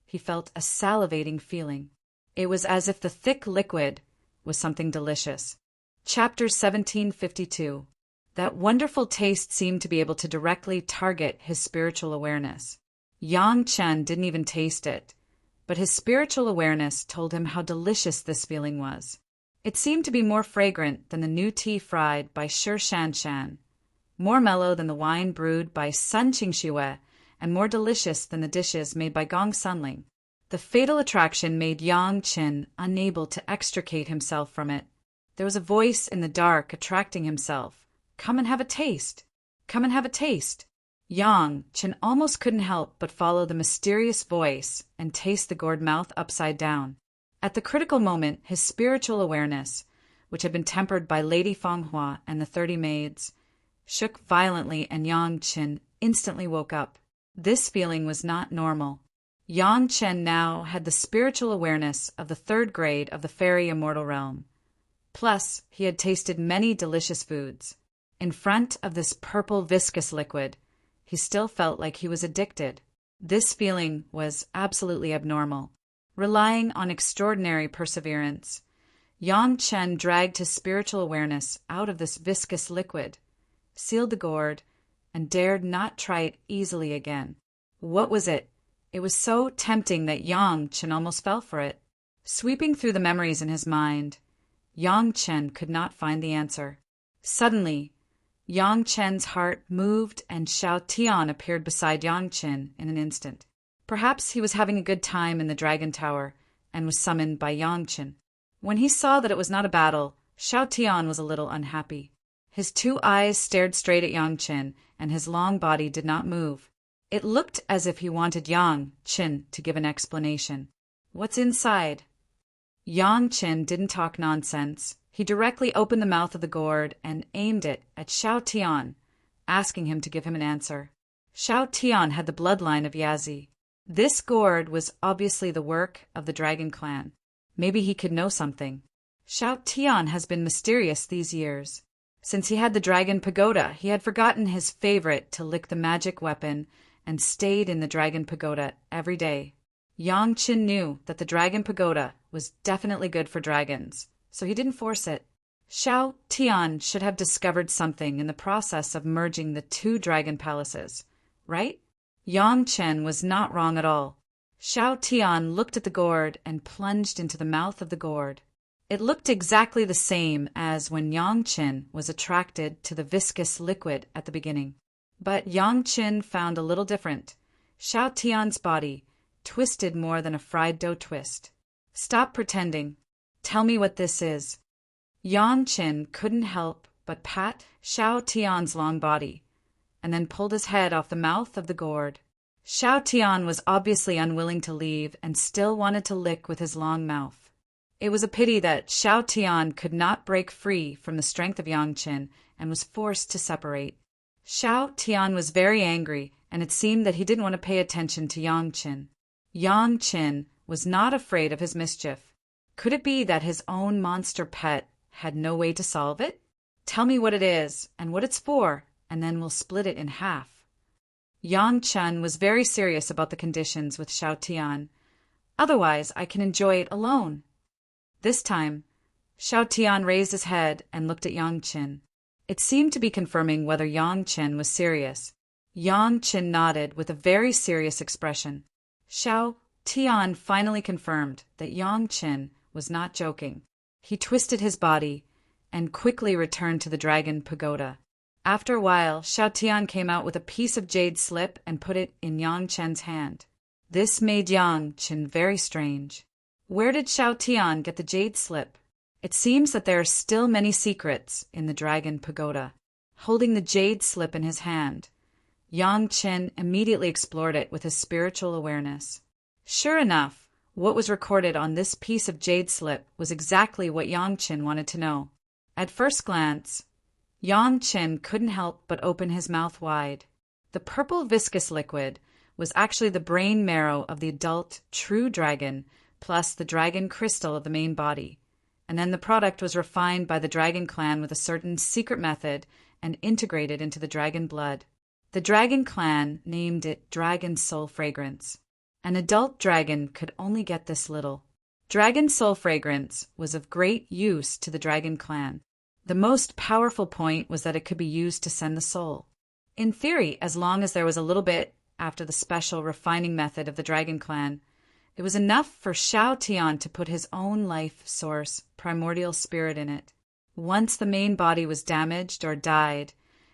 he felt a salivating feeling. It was as if the thick liquid was something delicious. Chapter 1752. That wonderful taste seemed to be able to directly target his spiritual awareness. Yang Qin didn't even taste it, but his spiritual awareness told him how delicious this feeling was. It seemed to be more fragrant than the new tea fried by Shi Shanshan, more mellow than the wine brewed by Sun Qingxue, and more delicious than the dishes made by Gong Sunling. The fatal attraction made Yang Qin unable to extricate himself from it. There was a voice in the dark attracting himself. "Come and have a taste. Come and have a taste." Yang Qin almost couldn't help but follow the mysterious voice and taste the gourd mouth upside down. At the critical moment, his spiritual awareness, which had been tempered by Lady Fanghua and the 30 maids, shook violently, and Yang Qin instantly woke up. This feeling was not normal. Yang Qin now had the spiritual awareness of the 3rd grade of the fairy immortal realm. Plus, he had tasted many delicious foods. In front of this purple viscous liquid, he still felt like he was addicted. This feeling was absolutely abnormal. Relying on extraordinary perseverance, Yang Qin dragged his spiritual awareness out of this viscous liquid. sealed the gourd, and dared not try it easily again. What was it? It was so tempting that Yang Chen almost fell for it. Sweeping through the memories in his mind, Yang Chen could not find the answer. Suddenly, Yang Chen's heart moved and Xiao Tian appeared beside Yang Chen in an instant. Perhaps he was having a good time in the Dragon Tower and was summoned by Yang Chen. When he saw that it was not a battle, Xiao Tian was a little unhappy. His 2 eyes stared straight at Yang Chen, and his long body did not move. It looked as if he wanted Yang Chen to give an explanation. What's inside? Yang Chen didn't talk nonsense. He directly opened the mouth of the gourd and aimed it at Xiao Tian, asking him to give him an answer. Xiao Tian had the bloodline of Yazi. This gourd was obviously the work of the Dragon Clan. Maybe he could know something. Xiao Tian has been mysterious these years. Since he had the Dragon Pagoda, he had forgotten his favorite to lick the magic weapon and stayed in the Dragon Pagoda every day. Yang Chen knew that the Dragon Pagoda was definitely good for dragons, so he didn't force it. Xiao Tian should have discovered something in the process of merging the 2 dragon palaces, right? Yang Chen was not wrong at all. Xiao Tian looked at the gourd and plunged into the mouth of the gourd. It looked exactly the same as when Yang Chen was attracted to the viscous liquid at the beginning. But Yang Chen found a little different. Xiao Tian's body twisted more than a fried dough twist. Stop pretending. Tell me what this is. Yang Chen couldn't help but pat Xiao Tian's long body, and then pulled his head off the mouth of the gourd. Xiao Tian was obviously unwilling to leave and still wanted to lick with his long mouth. It was a pity that Xiao Tian could not break free from the strength of Yang Chen and was forced to separate. Xiao Tian was very angry, and it seemed that he didn't want to pay attention to Yang Chen. Yang Chen was not afraid of his mischief. Could it be that his own monster pet had no way to solve it? Tell me what it is and what it's for, and then we'll split it in half. Yang Chen was very serious about the conditions with Xiao Tian. Otherwise, I can enjoy it alone. This time, Xiao Tian raised his head and looked at Yang Chen. It seemed to be confirming whether Yang Chen was serious. Yang Chen nodded with a very serious expression. Xiao Tian finally confirmed that Yang Chen was not joking. He twisted his body and quickly returned to the Dragon Pagoda. After a while, Xiao Tian came out with a piece of jade slip and put it in Yang Chen's hand. This made Yang Chen very strange. Where did Xiao Tian get the jade slip? It seems that there are still many secrets in the Dragon Pagoda. Holding the jade slip in his hand, Yang Chen immediately explored it with his spiritual awareness. Sure enough, what was recorded on this piece of jade slip was exactly what Yang Chen wanted to know. At first glance, Yang Chen couldn't help but open his mouth wide. The purple viscous liquid was actually the brain marrow of the adult true dragon, plus the dragon crystal of the main body. And then the product was refined by the Dragon Clan with a certain secret method and integrated into the dragon blood. The Dragon Clan named it Dragon Soul Fragrance. An adult dragon could only get this little. Dragon Soul Fragrance was of great use to the Dragon Clan. The most powerful point was that it could be used to send the soul. In theory, as long as there was a little bit after the special refining method of the Dragon Clan, it was enough for Xiao Tian to put his own life source, primordial spirit, in it. Once the main body was damaged or died,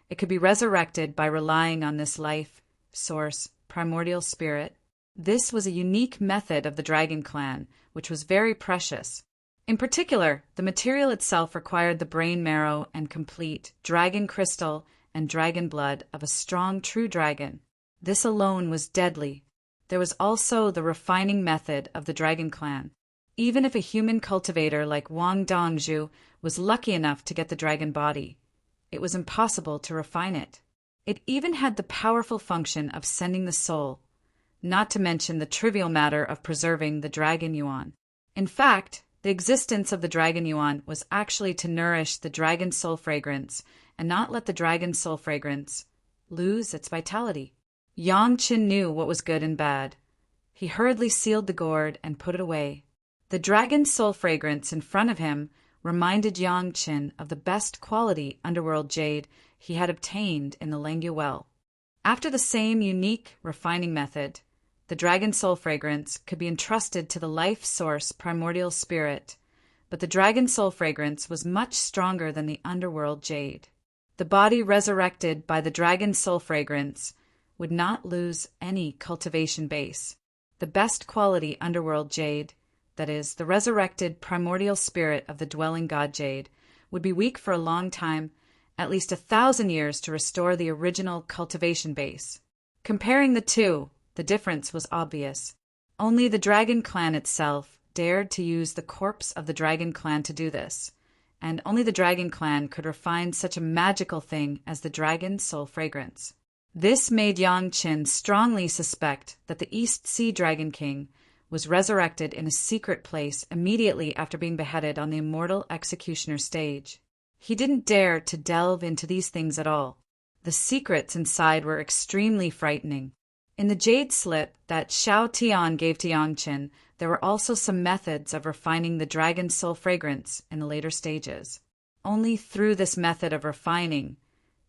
it could be resurrected by relying on this life source, primordial spirit. This was a unique method of the Dragon Clan, which was very precious. In particular, the material itself required the brain marrow and complete dragon crystal and dragon blood of a strong true dragon. This alone was deadly. There was also the refining method of the Dragon Clan. Even if a human cultivator like Wang Dongzhu was lucky enough to get the dragon body, it was impossible to refine it. It even had the powerful function of sending the soul, not to mention the trivial matter of preserving the dragon yuan. In fact, the existence of the dragon yuan was actually to nourish the dragon soul fragrance and not let the dragon soul fragrance lose its vitality. Yang Chen knew what was good and bad. He hurriedly sealed the gourd and put it away. The dragon soul fragrance in front of him reminded Yang Chen of the best quality underworld jade he had obtained in the Lengua well. After the same unique refining method, the dragon soul fragrance could be entrusted to the life source primordial spirit, but the dragon soul fragrance was much stronger than the underworld jade. The body resurrected by the dragon soul fragrance would not lose any cultivation base. The best quality underworld jade, that is, the resurrected primordial spirit of the dwelling god jade, would be weak for a long time, at least 1,000 years to restore the original cultivation base. Comparing the two, the difference was obvious. Only the dragon clan itself dared to use the corpse of the dragon clan to do this, and only the dragon clan could refine such a magical thing as the dragon soul fragrance. This made Yang Qin strongly suspect that the East Sea Dragon King was resurrected in a secret place immediately after being beheaded on the Immortal executioner stage. He didn't dare to delve into these things at all. The secrets inside were extremely frightening. In the jade slip that Xiao Tian gave to Yang Qin, there were also some methods of refining the dragon soul fragrance in the later stages. Only through this method of refining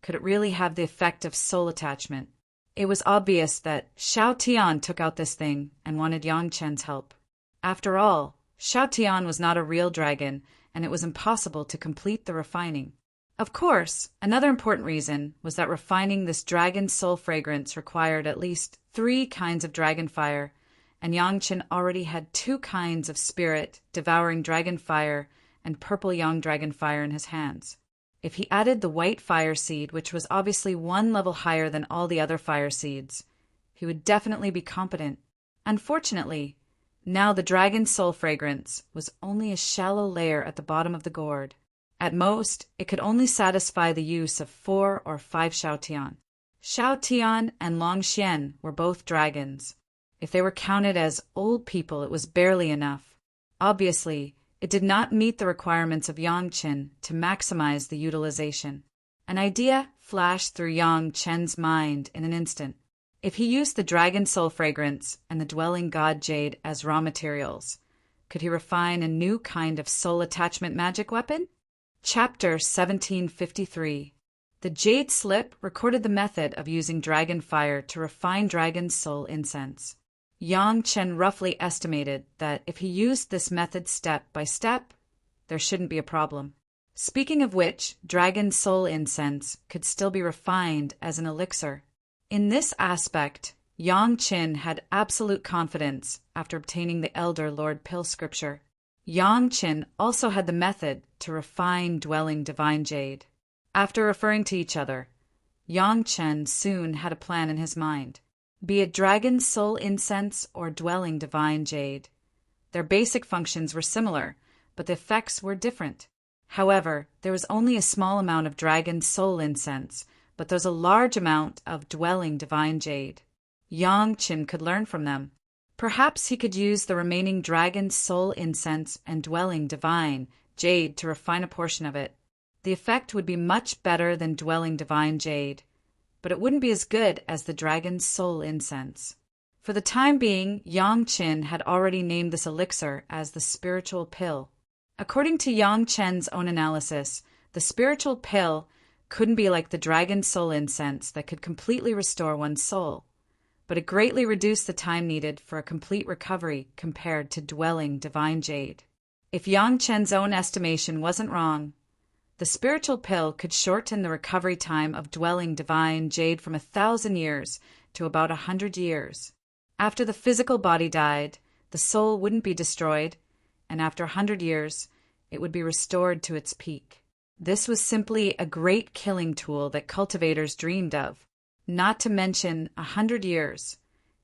could it really have the effect of soul attachment. It was obvious that Xiao Tian took out this thing and wanted Yang Qin's help. After all, Xiao Tian was not a real dragon, and it was impossible to complete the refining. Of course, another important reason was that refining this dragon soul fragrance required at least 3 kinds of dragon fire, and Yang Qin already had 2 kinds of spirit, devouring dragon fire and purple young dragon fire in his hands. If he added the white fire seed, which was obviously 1 level higher than all the other fire seeds, he would definitely be competent. Unfortunately, now the dragon soul fragrance was only a shallow layer at the bottom of the gourd. At most, it could only satisfy the use of 4 or 5 Xiao Tian. Xiao Tian and Long Xian were both dragons. If they were counted as old people, it was barely enough. Obviously, it did not meet the requirements of Yang Qin to maximize the utilization. An idea flashed through Yang Qin's mind in an instant. If he used the dragon soul fragrance and the dwelling god jade as raw materials, could he refine a new kind of soul attachment magic weapon? Chapter 1753. The jade slip recorded the method of using dragon fire to refine dragon soul incense. Yang Qin roughly estimated that if he used this method step by step, there shouldn't be a problem. Speaking of which, dragon soul incense could still be refined as an elixir. In this aspect, Yang Qin had absolute confidence after obtaining the Elder Lord Pill scripture. Yang Qin also had the method to refine dwelling divine jade. After referring to each other, Yang Qin soon had a plan in his mind. Be it dragon soul incense or dwelling divine jade, their basic functions were similar, but the effects were different. However, there was only a small amount of dragon soul incense, but there's a large amount of dwelling divine jade. Yang Qin could learn from them. Perhaps he could use the remaining dragon soul incense and dwelling divine jade to refine a portion of it. The effect would be much better than dwelling divine jade, but it wouldn't be as good as the dragon soul incense. For the time being, Yang Qin had already named this elixir as the spiritual pill. According to Yang Qin's own analysis, the spiritual pill couldn't be like the dragon soul incense that could completely restore one's soul, but it greatly reduced the time needed for a complete recovery compared to dwelling divine jade. If Yang Qin's own estimation wasn't wrong, the spiritual pill could shorten the recovery time of dwelling divine jade from 1,000 years to about 100 years. After the physical body died, the soul wouldn't be destroyed, and after 100 years, it would be restored to its peak. This was simply a great killing tool that cultivators dreamed of. Not to mention 100 years.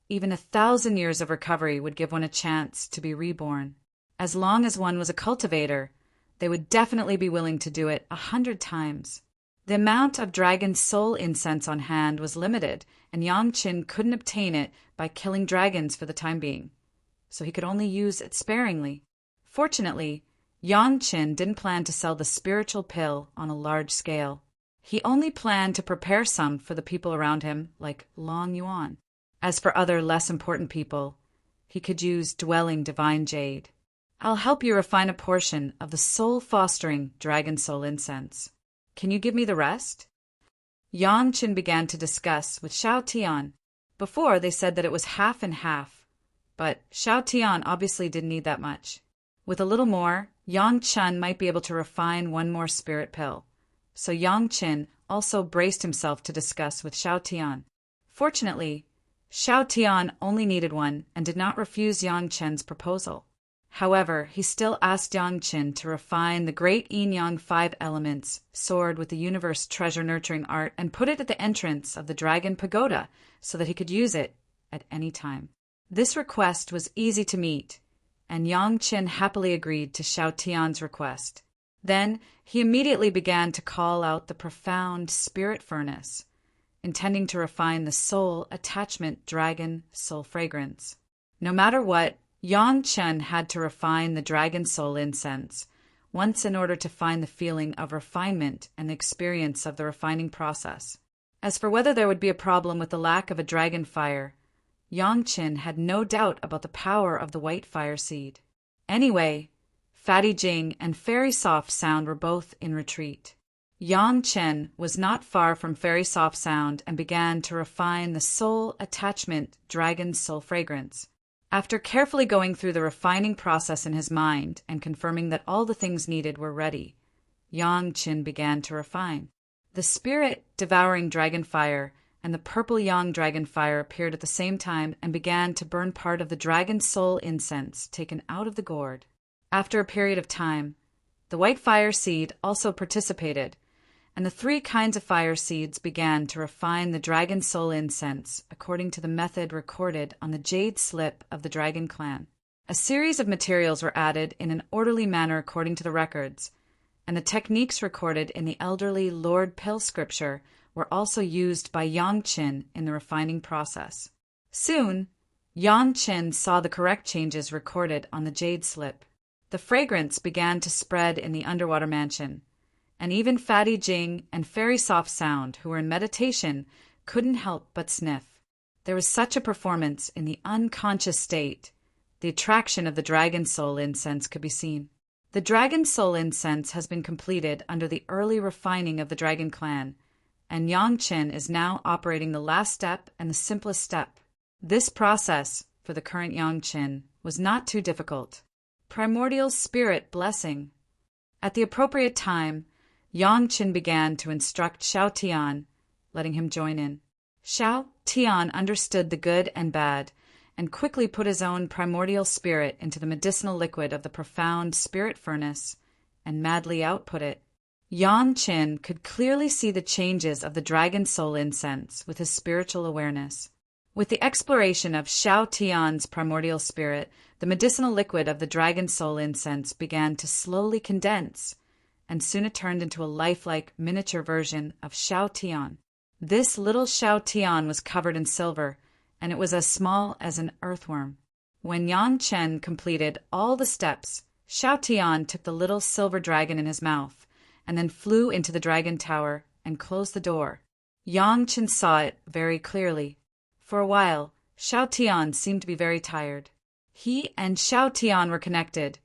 Even 1,000 years of recovery would give one a chance to be reborn. As long as one was a cultivator, they would definitely be willing to do it 100 times. The amount of dragon soul incense on hand was limited, and Yang Qin couldn't obtain it by killing dragons for the time being, so he could only use it sparingly. Fortunately, Yang Qin didn't plan to sell the spiritual pill on a large scale. He only planned to prepare some for the people around him, like Long Yuan. As for other less important people, he could use dwelling divine jade. I'll help you refine a portion of the soul-fostering dragon soul incense. Can you give me the rest? Yang Qin began to discuss with Xiao Tian. Before, they said that it was half and half, but Xiao Tian obviously didn't need that much. With a little more, Yang Chen might be able to refine one more spirit pill. So Yang Qin also braced himself to discuss with Xiao Tian. Fortunately, Xiao Tian only needed one and did not refuse Yang Chen's proposal. However, he still asked Yang Qin to refine the great yin-yang 5 elements sword with the universe treasure-nurturing art and put it at the entrance of the Dragon Pagoda so that he could use it at any time. This request was easy to meet, and Yang Qin happily agreed to Xiao Tian's request. Then he immediately began to call out the profound spirit furnace, intending to refine the soul attachment dragon soul fragrance. No matter what, Yang Chen had to refine the dragon soul incense once in order to find the feeling of refinement and the experience of the refining process. As for whether there would be a problem with the lack of a dragon fire, Yang Chen had no doubt about the power of the white fire seed. Anyway, Fatty Jing and Fairy Soft Sound were both in retreat. Yang Chen was not far from Fairy Soft Sound and began to refine the soul attachment dragon soul fragrance. After carefully going through the refining process in his mind and confirming that all the things needed were ready, Yang Qin began to refine. The spirit-devouring dragon fire and the purple yang dragon fire appeared at the same time and began to burn part of the dragon soul incense taken out of the gourd. After a period of time, the white fire seed also participated, and the 3 kinds of fire seeds began to refine the dragon soul incense according to the method recorded on the jade slip of the dragon clan. A series of materials were added in an orderly manner according to the records, and the techniques recorded in the elderly Lord Pill scripture were also used by Yang Qin in the refining process. Soon, Yang Qin saw the correct changes recorded on the jade slip. The fragrance began to spread in the underwater mansion, and even Fatty Jing and Fairy Soft Sound, who were in meditation, couldn't help but sniff. There was such a performance in the unconscious state. The attraction of the dragon soul incense could be seen. The dragon soul incense has been completed under the early refining of the dragon clan, and Yang Qin is now operating the last step and the simplest step. This process, for the current Yang Qin, was not too difficult. Primordial spirit blessing. At the appropriate time, Yang Qin began to instruct Xiao Tian, letting him join in. Xiao Tian understood the good and bad, and quickly put his own primordial spirit into the medicinal liquid of the profound spirit furnace, and madly output it. Yang Qin could clearly see the changes of the dragon soul incense with his spiritual awareness. With the exploration of Xiao Tian's primordial spirit, the medicinal liquid of the dragon soul incense began to slowly condense, and soon it turned into a lifelike miniature version of Xiao Tian. This little Xiao Tian was covered in silver, and it was as small as an earthworm. When Yang Chen completed all the steps, Xiao Tian took the little silver dragon in his mouth, and then flew into the dragon tower and closed the door. Yang Chen saw it very clearly. For a while, Xiao Tian seemed to be very tired. He and Xiao Tian were connected,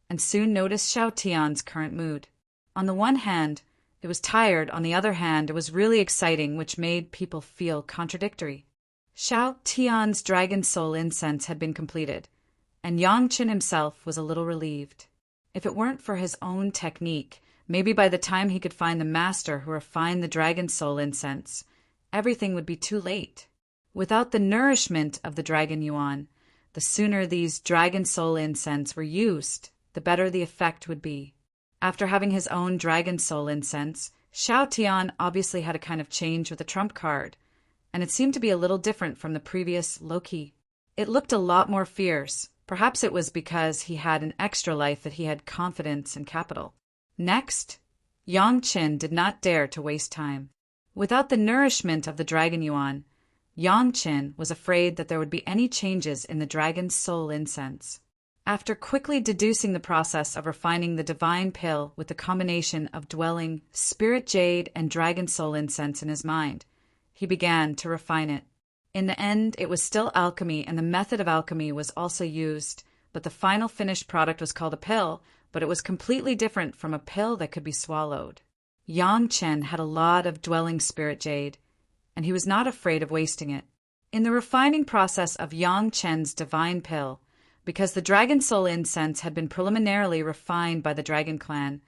and soon noticed Xiao Tian's current mood. On the one hand, it was tired, on the other hand, it was really exciting, which made people feel contradictory. Xiao Tian's dragon soul incense had been completed, and Yang Chen himself was a little relieved. If it weren't for his own technique, maybe by the time he could find the master who refined the dragon soul incense, everything would be too late. Without the nourishment of the dragon yuan, the sooner these dragon soul incense were used, the better the effect would be. After having his own dragon soul incense, Xiao Tian obviously had a kind of change with the trump card, and it seemed to be a little different from the previous Loki. It looked a lot more fierce. Perhaps it was because he had an extra life that he had confidence and capital. Next, Yang Qin did not dare to waste time. Without the nourishment of the dragon yuan, Yang Qin was afraid that there would be any changes in the dragon's soul incense. After quickly deducing the process of refining the divine pill with the combination of dwelling spirit jade and dragon soul incense in his mind, he began to refine it. In the end, it was still alchemy, and the method of alchemy was also used, but the final finished product was called a pill, but it was completely different from a pill that could be swallowed. Yang Chen had a lot of dwelling spirit jade, and he was not afraid of wasting it. In the refining process of Yang Chen's divine pill, because the dragon soul incense had been preliminarily refined by the dragon clan,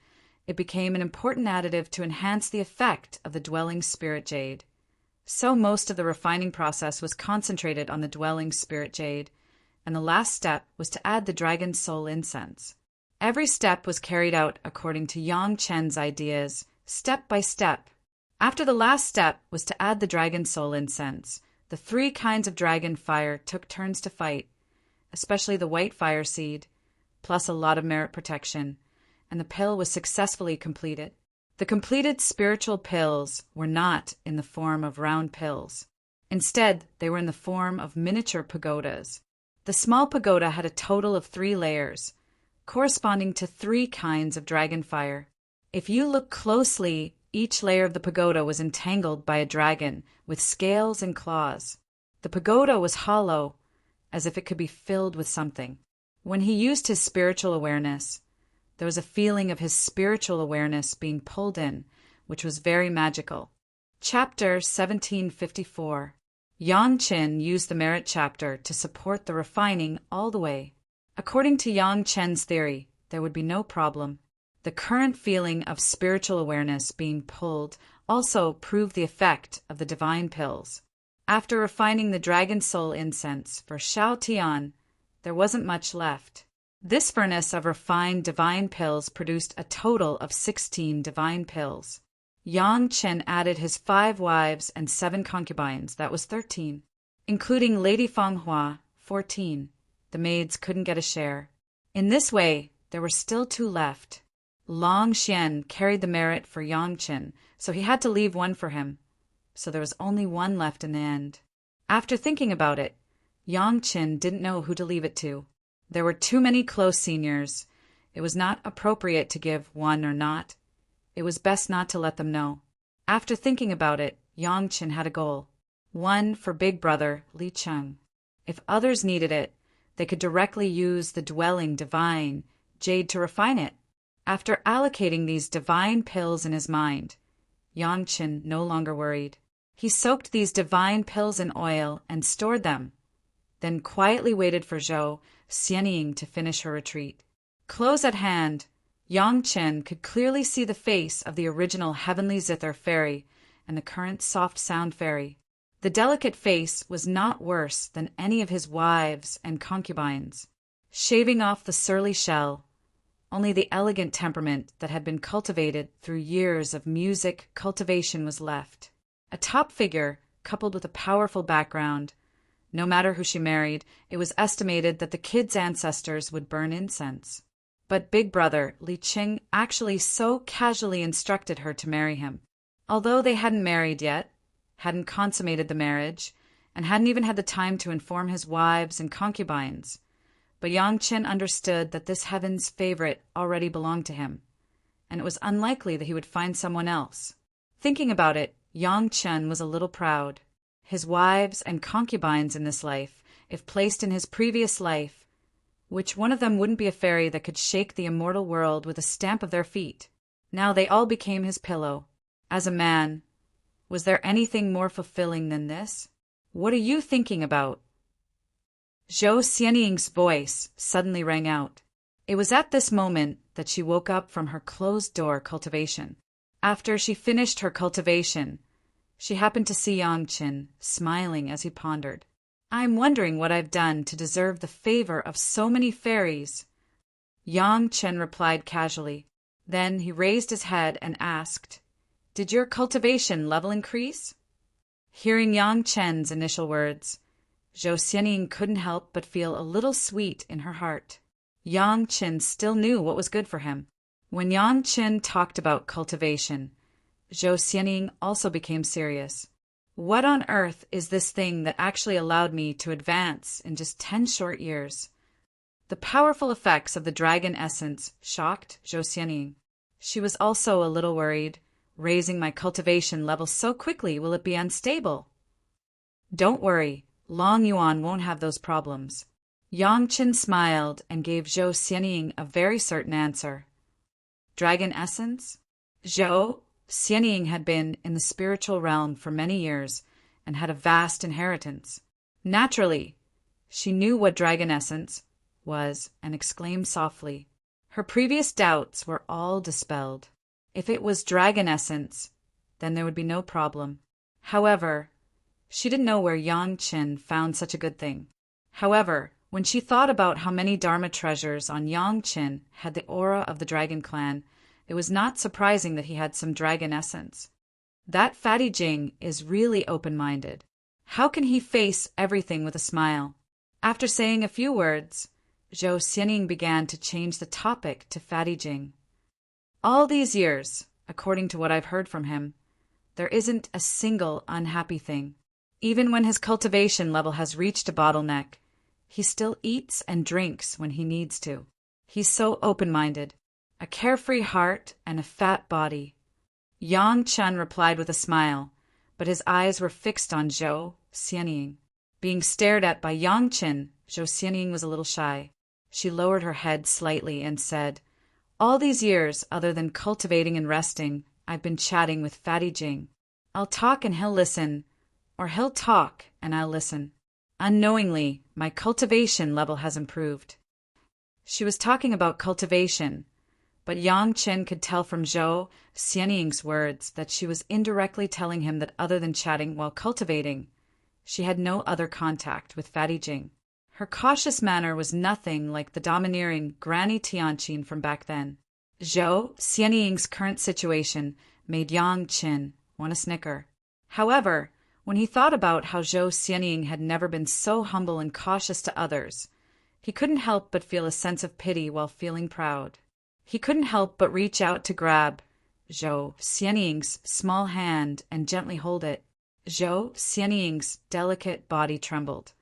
it became an important additive to enhance the effect of the dwelling spirit jade. So most of the refining process was concentrated on the dwelling spirit jade, and the last step was to add the dragon soul incense. Every step was carried out according to Yang Chen's ideas, step by step. After the last step was to add the dragon soul incense, the 3 kinds of dragon fire took turns to fight, especially the white fire seed, plus a lot of merit protection, and the pill was successfully completed. The completed spiritual pills were not in the form of round pills. Instead, they were in the form of miniature pagodas. The small pagoda had a total of 3 layers, corresponding to 3 kinds of dragon fire. If you look closely, each layer of the pagoda was entangled by a dragon with scales and claws. The pagoda was hollow, as if it could be filled with something. When he used his spiritual awareness, there was a feeling of his spiritual awareness being pulled in, which was very magical. Chapter 1754. Yang Chen used the merit chapter to support the refining all the way. According to Yang Chen's theory, there would be no problem. The current feeling of spiritual awareness being pulled also proved the effect of the divine pills. After refining the dragon soul incense for Shao Tian, there wasn't much left. This furnace of refined divine pills produced a total of 16 divine pills. Yang Chen added his 5 wives and 7 concubines, that was 13, including Lady Fanghua, 14. The maids couldn't get a share. In this way, there were still 2 left. Long Xian carried the merit for Yang Chen, so he had to leave 1 for him. So there was only 1 left in the end. After thinking about it, Yang Chen didn't know who to leave it to. There were too many close seniors. It was not appropriate to give 1 or not. It was best not to let them know. After thinking about it, Yang Chen had a goal. 1 for big brother, Li Cheng. If others needed it, they could directly use the dwelling divine jade to refine it. After allocating these divine pills in his mind, Yang Chen no longer worried. He soaked these divine pills in oil and stored them, then quietly waited for Zhou Xianying to finish her retreat. Close at hand, Yang Chen could clearly see the face of the original heavenly zither fairy and the current soft sound fairy. The delicate face was not worse than any of his wives and concubines. Shaving off the surly shell, only the elegant temperament that had been cultivated through years of music cultivation was left. A top figure, coupled with a powerful background. No matter who she married, it was estimated that the kid's ancestors would burn incense. But big brother, Li Qing, actually so casually instructed her to marry him. Although they hadn't married yet, hadn't consummated the marriage, and hadn't even had the time to inform his wives and concubines, but Yang Chen understood that this heaven's favorite already belonged to him, and it was unlikely that he would find someone else. Thinking about it, Yang Chen was a little proud. His wives and concubines in this life, if placed in his previous life, which one of them wouldn't be a fairy that could shake the immortal world with a stamp of their feet. Now they all became his pillow. As a man, was there anything more fulfilling than this? What are you thinking about? Zhou Xianying's voice suddenly rang out. It was at this moment that she woke up from her closed-door cultivation. After she finished her cultivation, she happened to see Yang Chen smiling as he pondered. I'm wondering what I've done to deserve the favor of so many fairies. Yang Chen replied casually. Then he raised his head and asked, Did your cultivation level increase? Hearing Yang Chen's initial words, Zhou Xianying couldn't help but feel a little sweet in her heart. Yang Chen still knew what was good for him. When Yang Chen talked about cultivation, Zhou Xianying also became serious. What on earth is this thing that actually allowed me to advance in just 10 short years? The powerful effects of the dragon essence shocked Zhou Xianying. She was also a little worried. Raising my cultivation level so quickly, will it be unstable? Don't worry, Long Yuan won't have those problems. Yang Chen smiled and gave Zhou Xianying a very certain answer. Dragon essence? Zhou, Xianying had been in the spiritual realm for many years and had a vast inheritance. Naturally, she knew what dragon essence was and exclaimed softly. Her previous doubts were all dispelled. If it was dragon essence, then there would be no problem. However, she didn't know where Yang Qin found such a good thing. However, when she thought about how many Dharma treasures on Yang Qin had the aura of the dragon clan, it was not surprising that he had some dragon essence. That fatty Jing is really open-minded. How can he face everything with a smile? After saying a few words, Zhou Xianying began to change the topic to fatty Jing. All these years, according to what I've heard from him, there isn't a single unhappy thing. Even when his cultivation level has reached a bottleneck, he still eats and drinks when he needs to. He's so open-minded, a carefree heart and a fat body. Yang Chen replied with a smile, but his eyes were fixed on Zhou Xianying. Being stared at by Yang Chen, Zhou Xianying was a little shy. She lowered her head slightly and said, "All these years, other than cultivating and resting, I've been chatting with Fatty Jing. I'll talk and he'll listen, or he'll talk and I'll listen. Unknowingly, my cultivation level has improved." She was talking about cultivation, but Yang Chen could tell from Zhou Xianying's words that she was indirectly telling him that other than chatting while cultivating, she had no other contact with Fatty Jing. Her cautious manner was nothing like the domineering Granny Tianqin from back then. Zhou Xianying's current situation made Yang Chen want to snicker. However, when he thought about how Zhou Xianying had never been so humble and cautious to others, he couldn't help but feel a sense of pity while feeling proud. He couldn't help but reach out to grab Zhou Xianying's small hand and gently hold it. Zhou Xianying's delicate body trembled,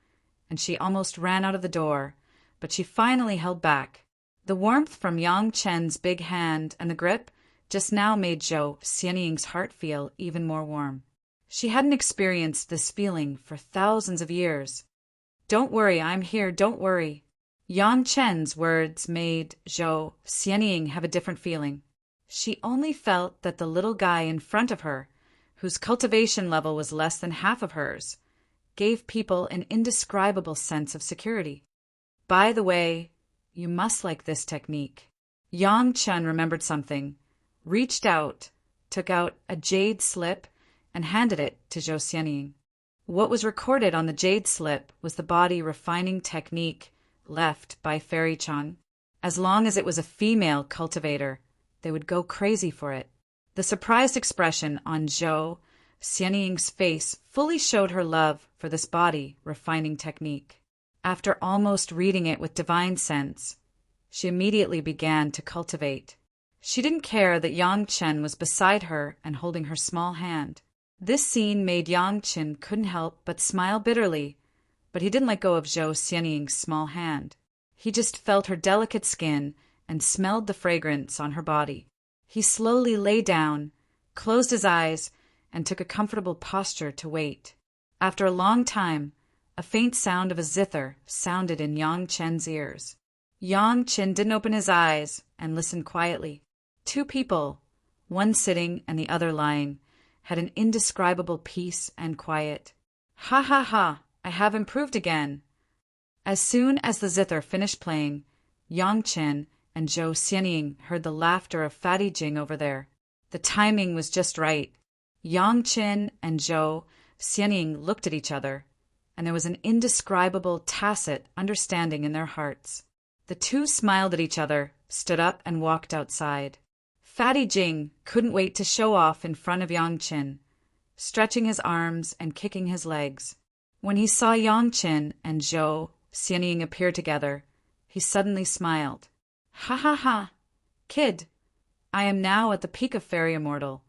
and she almost ran out of the door, but she finally held back. The warmth from Yang Chen's big hand and the grip just now made Zhou Xianying's heart feel even more warm. She hadn't experienced this feeling for thousands of years. "Don't worry, I'm here, don't worry." Yang Chen's words made Zhou Xianying have a different feeling. She only felt that the little guy in front of her, whose cultivation level was less than half of hers, gave people an indescribable sense of security. "By the way, you must like this technique." Yang Chen remembered something, reached out, took out a jade slip, and handed it to Zhou Xianying. What was recorded on the jade slip was the body refining technique left by Fairy Chang. As long as it was a female cultivator, they would go crazy for it. The surprised expression on Zhou Xianying's face fully showed her love for this body refining technique. After almost reading it with divine sense, she immediately began to cultivate. She didn't care that Yang Chen was beside her and holding her small hand. This scene made Yang Chen couldn't help but smile bitterly, but he didn't let go of Zhou Xianying's small hand. He just felt her delicate skin and smelled the fragrance on her body. He slowly lay down, closed his eyes, and took a comfortable posture to wait. After a long time, a faint sound of a zither sounded in Yang Chen's ears. Yang Chen didn't open his eyes and listened quietly. Two people, one sitting and the other lying, had an indescribable peace and quiet. "Ha ha ha, I have improved again." As soon as the zither finished playing, Yang Chen and Zhou Xianying heard the laughter of Fatty Jing over there. The timing was just right. Yang Chen and Zhou Xianying looked at each other, and there was an indescribable tacit understanding in their hearts. The two smiled at each other, stood up, and walked outside. Fatty Jing couldn't wait to show off in front of Yang Chen, stretching his arms and kicking his legs. When he saw Yang Chen and Zhou Xianying appear together, he suddenly smiled. "Ha ha ha! Kid, I am now at the peak of Fairy Immortal,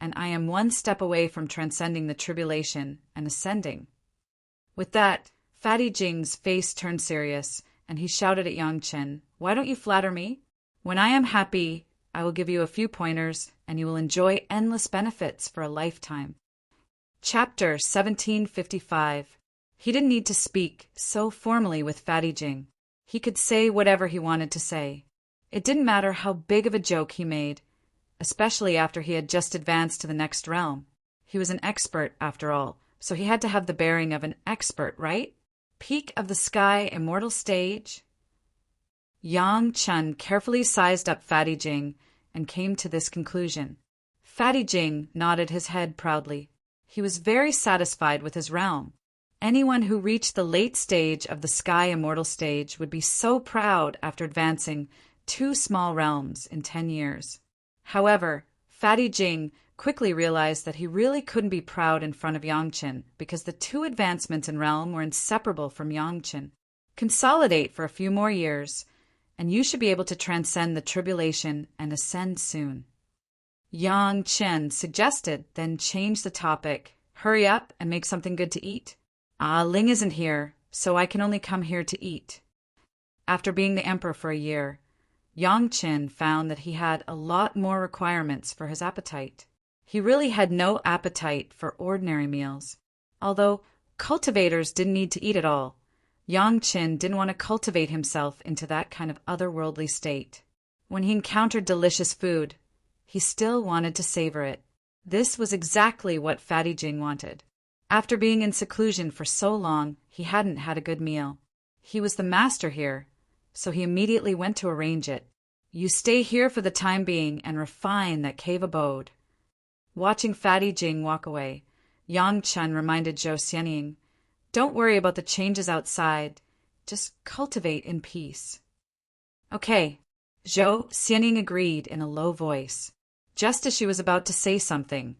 and I am one step away from transcending the tribulation and ascending." With that, Fatty Jing's face turned serious, and he shouted at Yang Chen, "Why don't you flatter me? When I am happy, I will give you a few pointers, and you will enjoy endless benefits for a lifetime." Chapter 1755. He didn't need to speak so formally with Fatty Jing. He could say whatever he wanted to say. It didn't matter how big of a joke he made. A especially after he had just advanced to the next realm. He was an expert, after all, so he had to have the bearing of an expert, right? Peak of the sky, immortal stage. Yang Chen carefully sized up Fatty Jing and came to this conclusion. Fatty Jing nodded his head proudly. He was very satisfied with his realm. Anyone who reached the late stage of the sky immortal stage would be so proud after advancing 2 small realms in 10 years. However, Fatty Jing quickly realized that he really couldn't be proud in front of Yangchen because the 2 advancements in realm were inseparable from Yangchen. Consolidate for a few more years, and you should be able to transcend the tribulation and ascend soon. Yang Chen suggested, then changed the topic. Hurry up and make something good to eat. Ling isn't here, so I can only come here to eat. After being the emperor for a year, Yang Chen found that he had a lot more requirements for his appetite. He really had no appetite for ordinary meals. Although cultivators didn't need to eat at all, Yang Chen didn't want to cultivate himself into that kind of otherworldly state. When he encountered delicious food, he still wanted to savor it. This was exactly what Fatty Jing wanted. After being in seclusion for so long, he hadn't had a good meal. He was the master here, so he immediately went to arrange it. You stay here for the time being and refine that cave abode. Watching Fatty Jing walk away, Yang Chen reminded Zhou Xianying, don't worry about the changes outside. Just cultivate in peace. Okay, Zhou Xianying agreed in a low voice. Just as she was about to say something,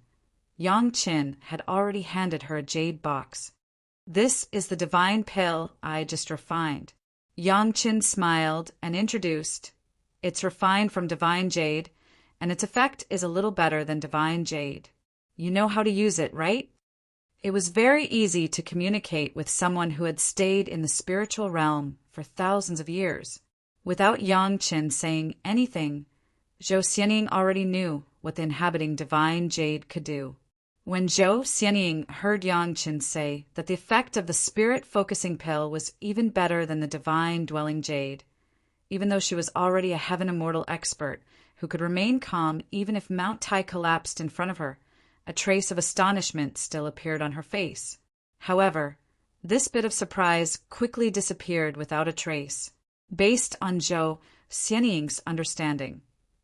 Yang Chen had already handed her a jade box. This is the divine pill I just refined. Yang Chen smiled and introduced. It's refined from divine jade, and its effect is a little better than divine jade. You know how to use it, right? It was very easy to communicate with someone who had stayed in the spiritual realm for thousands of years. Without Yang Chen saying anything, Zhou Xianying already knew what the inhabiting divine jade could do. When Zhou Xianying heard Yang Chen say that the effect of the spirit-focusing pill was even better than the divine-dwelling jade, even though she was already a heaven immortal expert who could remain calm even if Mount Tai collapsed in front of her, a trace of astonishment still appeared on her face. However, this bit of surprise quickly disappeared without a trace. Based on Zhou Xianying's understanding,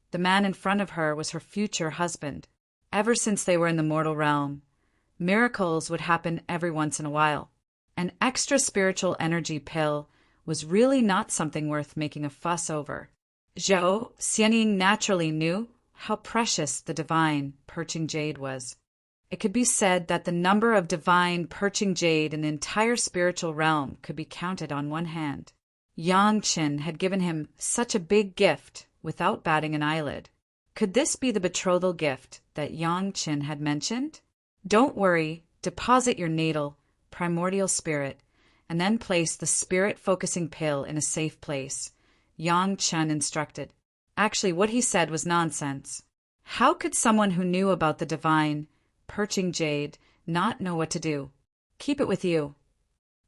the man in front of her was her future husband. Ever since they were in the mortal realm, miracles would happen every once in a while. An extra spiritual energy pill was really not something worth making a fuss over. Zhou Xianying naturally knew how precious the divine perching jade was. It could be said that the number of divine perching jade in the entire spiritual realm could be counted on one hand. Yang Chen had given him such a big gift without batting an eyelid. Could this be the betrothal gift that Yang Chen had mentioned? Don't worry, deposit your natal, primordial spirit, and then place the spirit-focusing pill in a safe place, Yang Chen instructed. Actually, what he said was nonsense. How could someone who knew about the divine, perching jade, not know what to do? Keep it with you.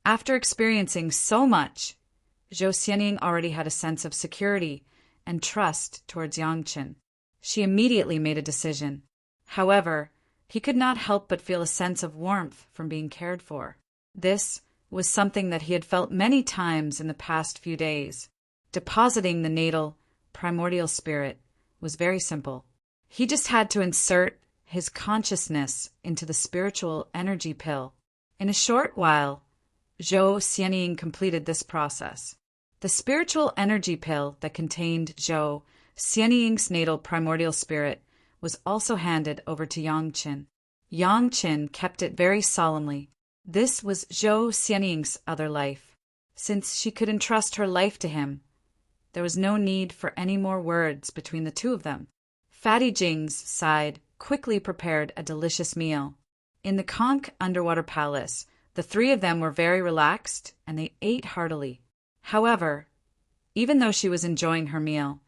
After experiencing so much, Zhou Xianying already had a sense of security and trust towards Yang Chen. She immediately made a decision. However, he could not help but feel a sense of warmth from being cared for. This was something that he had felt many times in the past few days. Depositing the natal, primordial spirit was very simple. He just had to insert his consciousness into the spiritual energy pill. In a short while, Zhou Xianying completed this process. The spiritual energy pill that contained Zhou Xianying's natal primordial spirit was also handed over to Yang Chen. Yang Chen kept it very solemnly. This was Zhou Xianying's other life. Since she could entrust her life to him, there was no need for any more words between the two of them. Fatty Jing's side quickly prepared a delicious meal. In the conch underwater palace, the 3 of them were very relaxed and they ate heartily. However, even though she was enjoying her meal,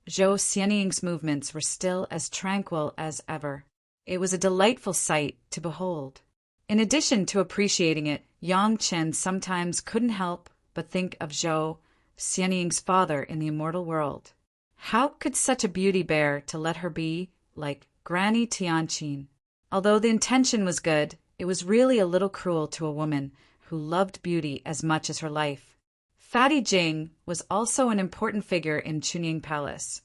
Zhou Xianying's movements were still as tranquil as ever. It was a delightful sight to behold. In addition to appreciating it, Yang Chen sometimes couldn't help but think of Zhou Xianying's father in the immortal world. How could such a beauty bear to let her be like Granny Tianqin. Although the intention was good, it was really a little cruel to a woman who loved beauty as much as her life. Fatty Jing was also an important figure in Chunying Palace,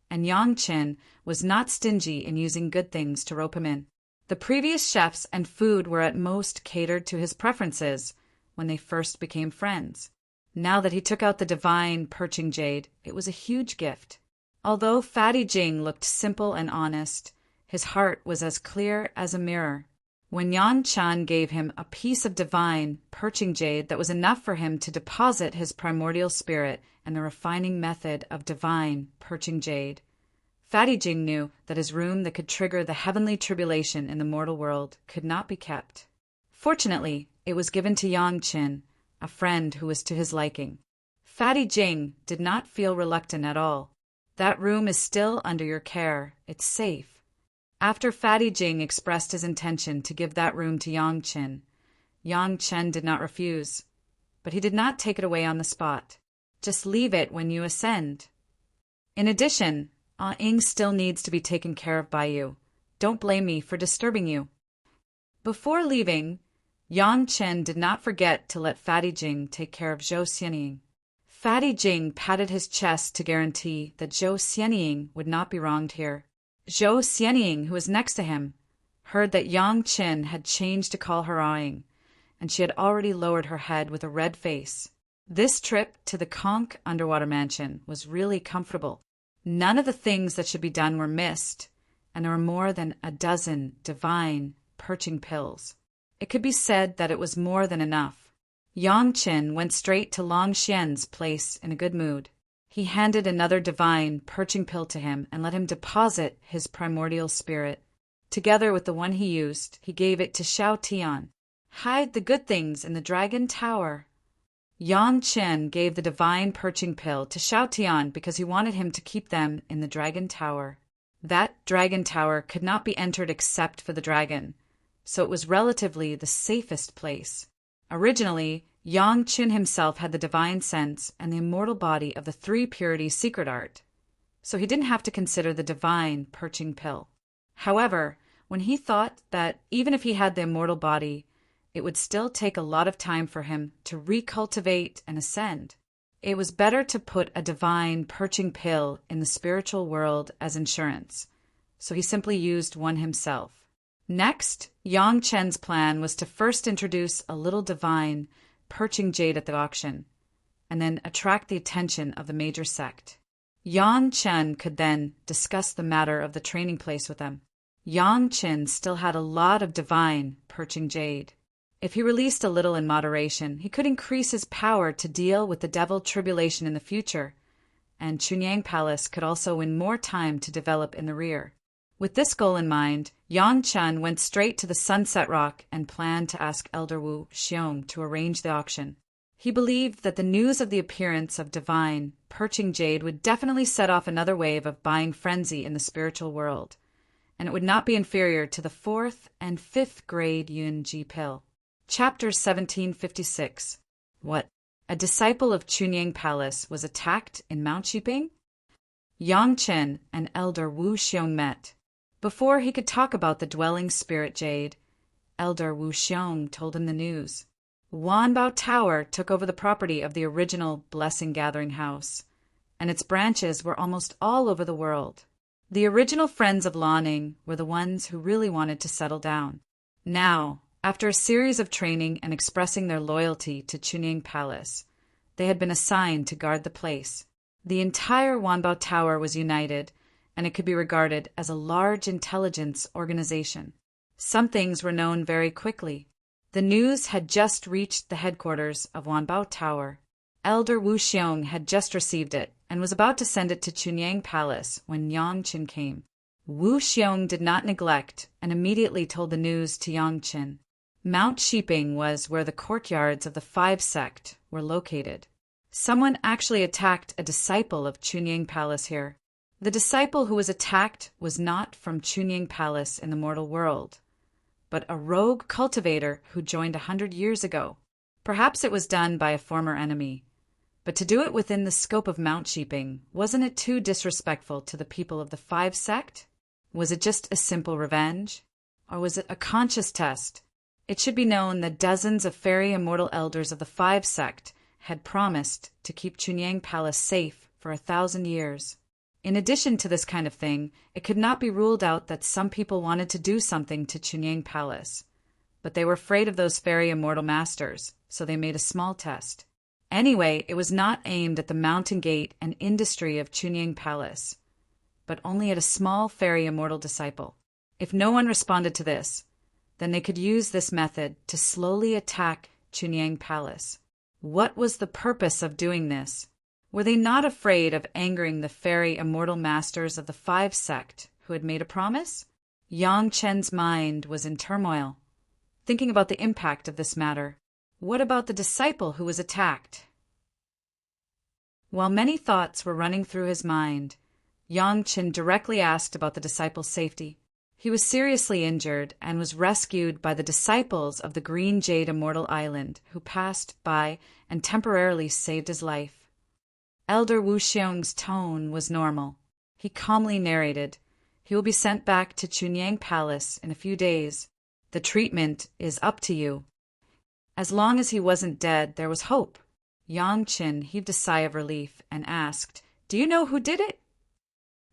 and Yang Qin was not stingy in using good things to rope him in. The previous chefs and food were at most catered to his preferences when they first became friends. Now that he took out the divine perching jade, it was a huge gift. Although Fatty Jing looked simple and honest, his heart was as clear as a mirror. When Yan Chan gave him a piece of divine perching jade that was enough for him to deposit his primordial spirit and the refining method of divine perching jade, Fatty Jing knew that his room that could trigger the heavenly tribulation in the mortal world could not be kept. Fortunately, it was given to Yang Qin, a friend who was to his liking. Fatty Jing did not feel reluctant at all. That room is still under your care. It's safe. After Fatty Jing expressed his intention to give that room to Yang Qin, Yang Chen did not refuse, but he did not take it away on the spot. Just leave it when you ascend. In addition, Ying still needs to be taken care of by you. Don't blame me for disturbing you. Before leaving, Yang Chen did not forget to let Fatty Jing take care of Zhou Xianying. Fatty Jing patted his chest to guarantee that Zhou Xianying would not be wronged here. Zhou Xianying, who was next to him, heard that Yang Qin had changed to call her Ying, and she had already lowered her head with a red face. This trip to the Conch underwater mansion was really comfortable. None of the things that should be done were missed, and there were more than a dozen divine perching pills. It could be said that it was more than enough. Yang Qin went straight to Long Xian's place in a good mood. He handed another divine perching pill to him and let him deposit his primordial spirit. Together with the one he used, he gave it to Xiao Tian. Hide the good things in the dragon tower. Yang Qin gave the divine perching pill to Xiao Tian because he wanted him to keep them in the dragon tower. That dragon tower could not be entered except for the dragon, so it was relatively the safest place. Originally, Yang Qin himself had the divine sense and the immortal body of the three purities secret art, so he didn't have to consider the divine perching pill. However, when he thought that even if he had the immortal body, it would still take a lot of time for him to recultivate and ascend, it was better to put a divine perching pill in the spiritual world as insurance, so he simply used one himself. Next, Yang Chen's plan was to first introduce a little divine perching jade at the auction, and then attract the attention of the major sect. Yang Chen could then discuss the matter of the training place with them. Yang Chen still had a lot of divine perching jade. If he released a little in moderation, he could increase his power to deal with the devil tribulation in the future, and Chunying Palace could also win more time to develop in the rear. With this goal in mind, Yang Chen went straight to the Sunset Rock and planned to ask Elder Wu Xiong to arrange the auction. He believed that the news of the appearance of divine perching jade would definitely set off another wave of buying frenzy in the spiritual world, and it would not be inferior to the 4th and 5th grade Yun Ji pill. Chapter 1756. What? A disciple of Chunying Palace was attacked in Mount Shiping? Yang Chen and Elder Wu Xiong met. Before he could talk about the dwelling spirit jade, Elder Wu Xiong told him the news. Wanbao Tower took over the property of the original Blessing Gathering House, and its branches were almost all over the world. The original friends of Lanning were the ones who really wanted to settle down. Now, after a series of training and expressing their loyalty to Chunying Palace, they had been assigned to guard the place. The entire Wanbao Tower was united, and it could be regarded as a large intelligence organization. Some things were known very quickly. The news had just reached the headquarters of Wanbao Tower. Elder Wu Xiong had just received it and was about to send it to Chunying Palace when Yang Qin came. Wu Xiong did not neglect and immediately told the news to Yang Qin. Mount Shiping was where the courtyards of the 5 sect were located. Someone actually attacked a disciple of Chunying Palace here. The disciple who was attacked was not from Chunying Palace in the mortal world, but a rogue cultivator who joined 100 years ago. Perhaps it was done by a former enemy, but to do it within the scope of Mount Shiping, wasn't it too disrespectful to the people of the 5 sect? Was it just a simple revenge? Or was it a conscious test? It should be known that dozens of fairy immortal elders of the Five Sect had promised to keep Chunyang Palace safe for 1,000 years. In addition to this kind of thing, it could not be ruled out that some people wanted to do something to Chunyang Palace. But they were afraid of those fairy immortal masters, so they made a small test. Anyway, it was not aimed at the mountain gate and industry of Chunyang Palace, but only at a small fairy immortal disciple. If no one responded to this, then they could use this method to slowly attack Chunyang Palace. What was the purpose of doing this? Were they not afraid of angering the fairy immortal masters of the Five Sect who had made a promise? Yang Chen's mind was in turmoil, thinking about the impact of this matter. What about the disciple who was attacked? While many thoughts were running through his mind, Yang Chen directly asked about the disciple's safety. He was seriously injured and was rescued by the disciples of the Green Jade Immortal Island, who passed by and temporarily saved his life. Elder Wu Xiong's tone was normal. He calmly narrated, "He will be sent back to Chunyang Palace in a few days. The treatment is up to you." As long as he wasn't dead, there was hope. Yang Chen heaved a sigh of relief and asked, "Do you know who did it?"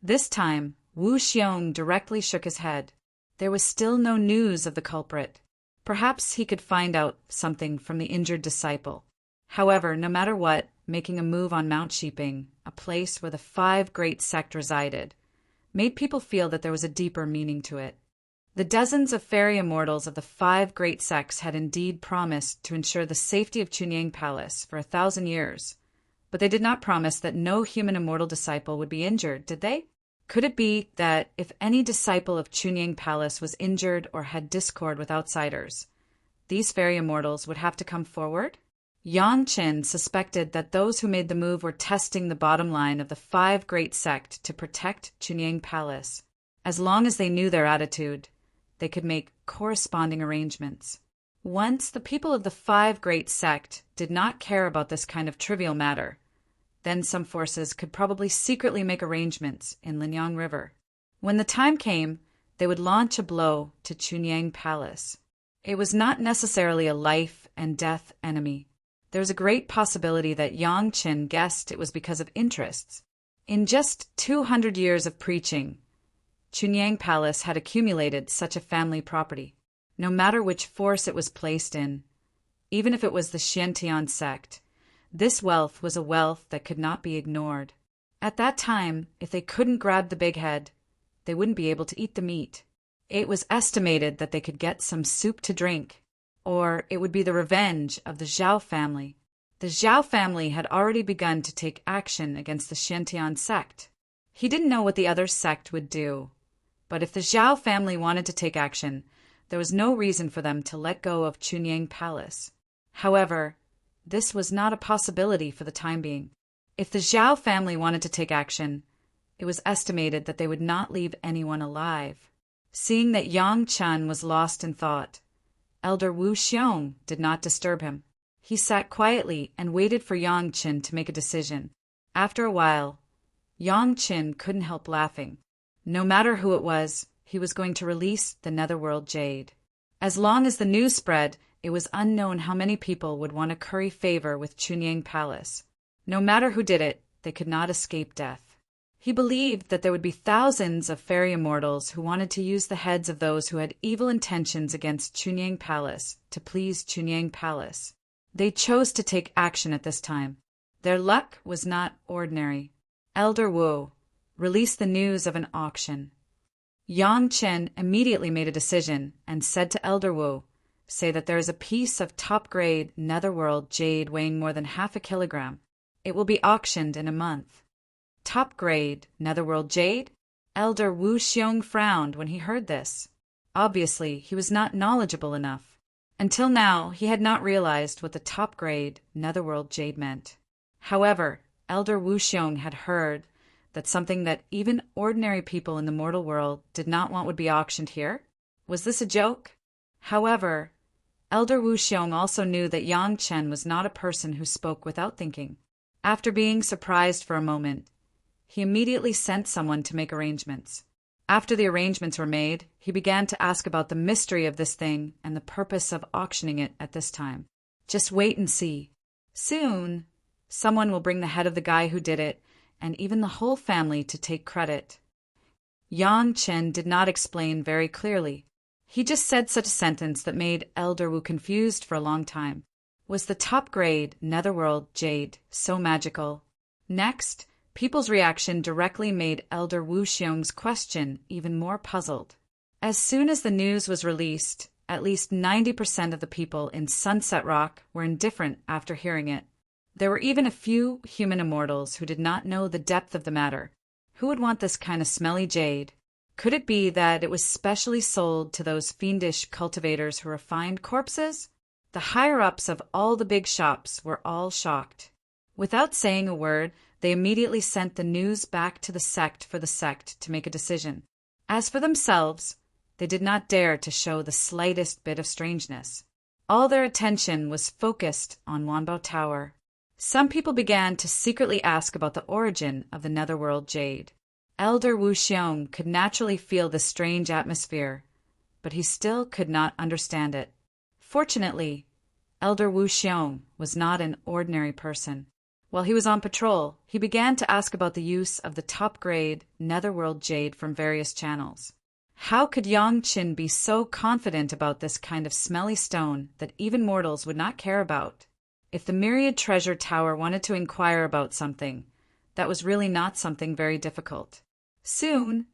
This time, Wu Xiong directly shook his head. There was still no news of the culprit. Perhaps he could find out something from the injured disciple. However, no matter what, making a move on Mount Sheeping, a place where the Five Great Sect resided, made people feel that there was a deeper meaning to it. The dozens of fairy immortals of the Five Great Sects had indeed promised to ensure the safety of Chunyang Palace for 1,000 years, but they did not promise that no human immortal disciple would be injured, did they? Could it be that if any disciple of Chunyang Palace was injured or had discord with outsiders, these fairy immortals would have to come forward? Yang Chen suspected that those who made the move were testing the bottom line of the Five Great Sect to protect Chunyang Palace. As long as they knew their attitude, they could make corresponding arrangements. Once the people of the Five Great Sect did not care about this kind of trivial matter, then some forces could probably secretly make arrangements in Linyang River. When the time came, they would launch a blow to Chunyang Palace. It was not necessarily a life and death enemy. There was a great possibility that Yang Chen guessed it was because of interests. In just 200 years of preaching, Chunyang Palace had accumulated such a family property. No matter which force it was placed in, even if it was the Xiantian sect, this wealth was a wealth that could not be ignored. At that time, if they couldn't grab the big head, they wouldn't be able to eat the meat. It was estimated that they could get some soup to drink, or it would be the revenge of the Zhao family. The Zhao family had already begun to take action against the Xiantian sect. He didn't know what the other sect would do, but if the Zhao family wanted to take action, there was no reason for them to let go of Chunyang Palace. However, this was not a possibility for the time being. If the Zhao family wanted to take action, it was estimated that they would not leave anyone alive. Seeing that Yang Chen was lost in thought, Elder Wu Xiong did not disturb him. He sat quietly and waited for Yang Chen to make a decision. After a while, Yang Chen couldn't help laughing. No matter who it was, he was going to release the Netherworld Jade. As long as the news spread, it was unknown how many people would want to curry favor with Chunyang Palace. No matter who did it, they could not escape death. He believed that there would be thousands of fairy immortals who wanted to use the heads of those who had evil intentions against Chunyang Palace to please Chunyang Palace. They chose to take action at this time. Their luck was not ordinary. Elder Wu released the news of an auction. Yang Chen immediately made a decision and said to Elder Wu, "Say that there is a piece of top-grade netherworld jade weighing more than 1/2 kilogram. It will be auctioned in a month." Top-grade netherworld jade? Elder Wu Xiong frowned when he heard this. Obviously, he was not knowledgeable enough. Until now, he had not realized what the top-grade netherworld jade meant. However, Elder Wu Xiong had heard that something that even ordinary people in the mortal world did not want would be auctioned here? Was this a joke? However, Elder Wu Xiong also knew that Yang Chen was not a person who spoke without thinking. After being surprised for a moment, he immediately sent someone to make arrangements. After the arrangements were made, he began to ask about the mystery of this thing and the purpose of auctioning it at this time. Just wait and see. Soon, someone will bring the head of the guy who did it, and even the whole family to take credit. Yang Chen did not explain very clearly. He just said such a sentence that made Elder Wu confused for a long time. Was the top-grade netherworld jade so magical? Next, people's reaction directly made Elder Wu Xiong's question even more puzzled. As soon as the news was released, at least 90% of the people in Sunset Rock were indifferent after hearing it. There were even a few human immortals who did not know the depth of the matter. Who would want this kind of smelly jade? Could it be that it was specially sold to those fiendish cultivators who refined corpses? The higher-ups of all the big shops were all shocked. Without saying a word, they immediately sent the news back to the sect for the sect to make a decision. As for themselves, they did not dare to show the slightest bit of strangeness. All their attention was focused on Wanbao Tower. Some people began to secretly ask about the origin of the netherworld jade. Elder Wu Xiong could naturally feel the strange atmosphere, but he still could not understand it. Fortunately, Elder Wu Xiong was not an ordinary person. While he was on patrol, he began to ask about the use of the top-grade netherworld jade from various channels. How could Yang Qin be so confident about this kind of smelly stone that even mortals would not care about? If the Myriad Treasure Tower wanted to inquire about something, that was really not something very difficult. Soon,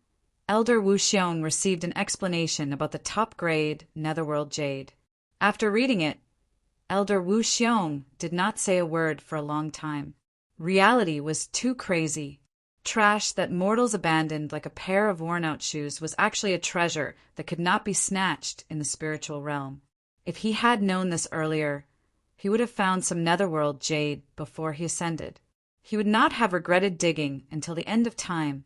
Elder Wu Xiong received an explanation about the top-grade netherworld jade. After reading it, Elder Wu Xiong did not say a word for a long time. Reality was too crazy. Trash that mortals abandoned like a pair of worn-out shoes was actually a treasure that could not be snatched in the spiritual realm. If he had known this earlier, he would have found some netherworld jade before he ascended. He would not have regretted digging until the end of time.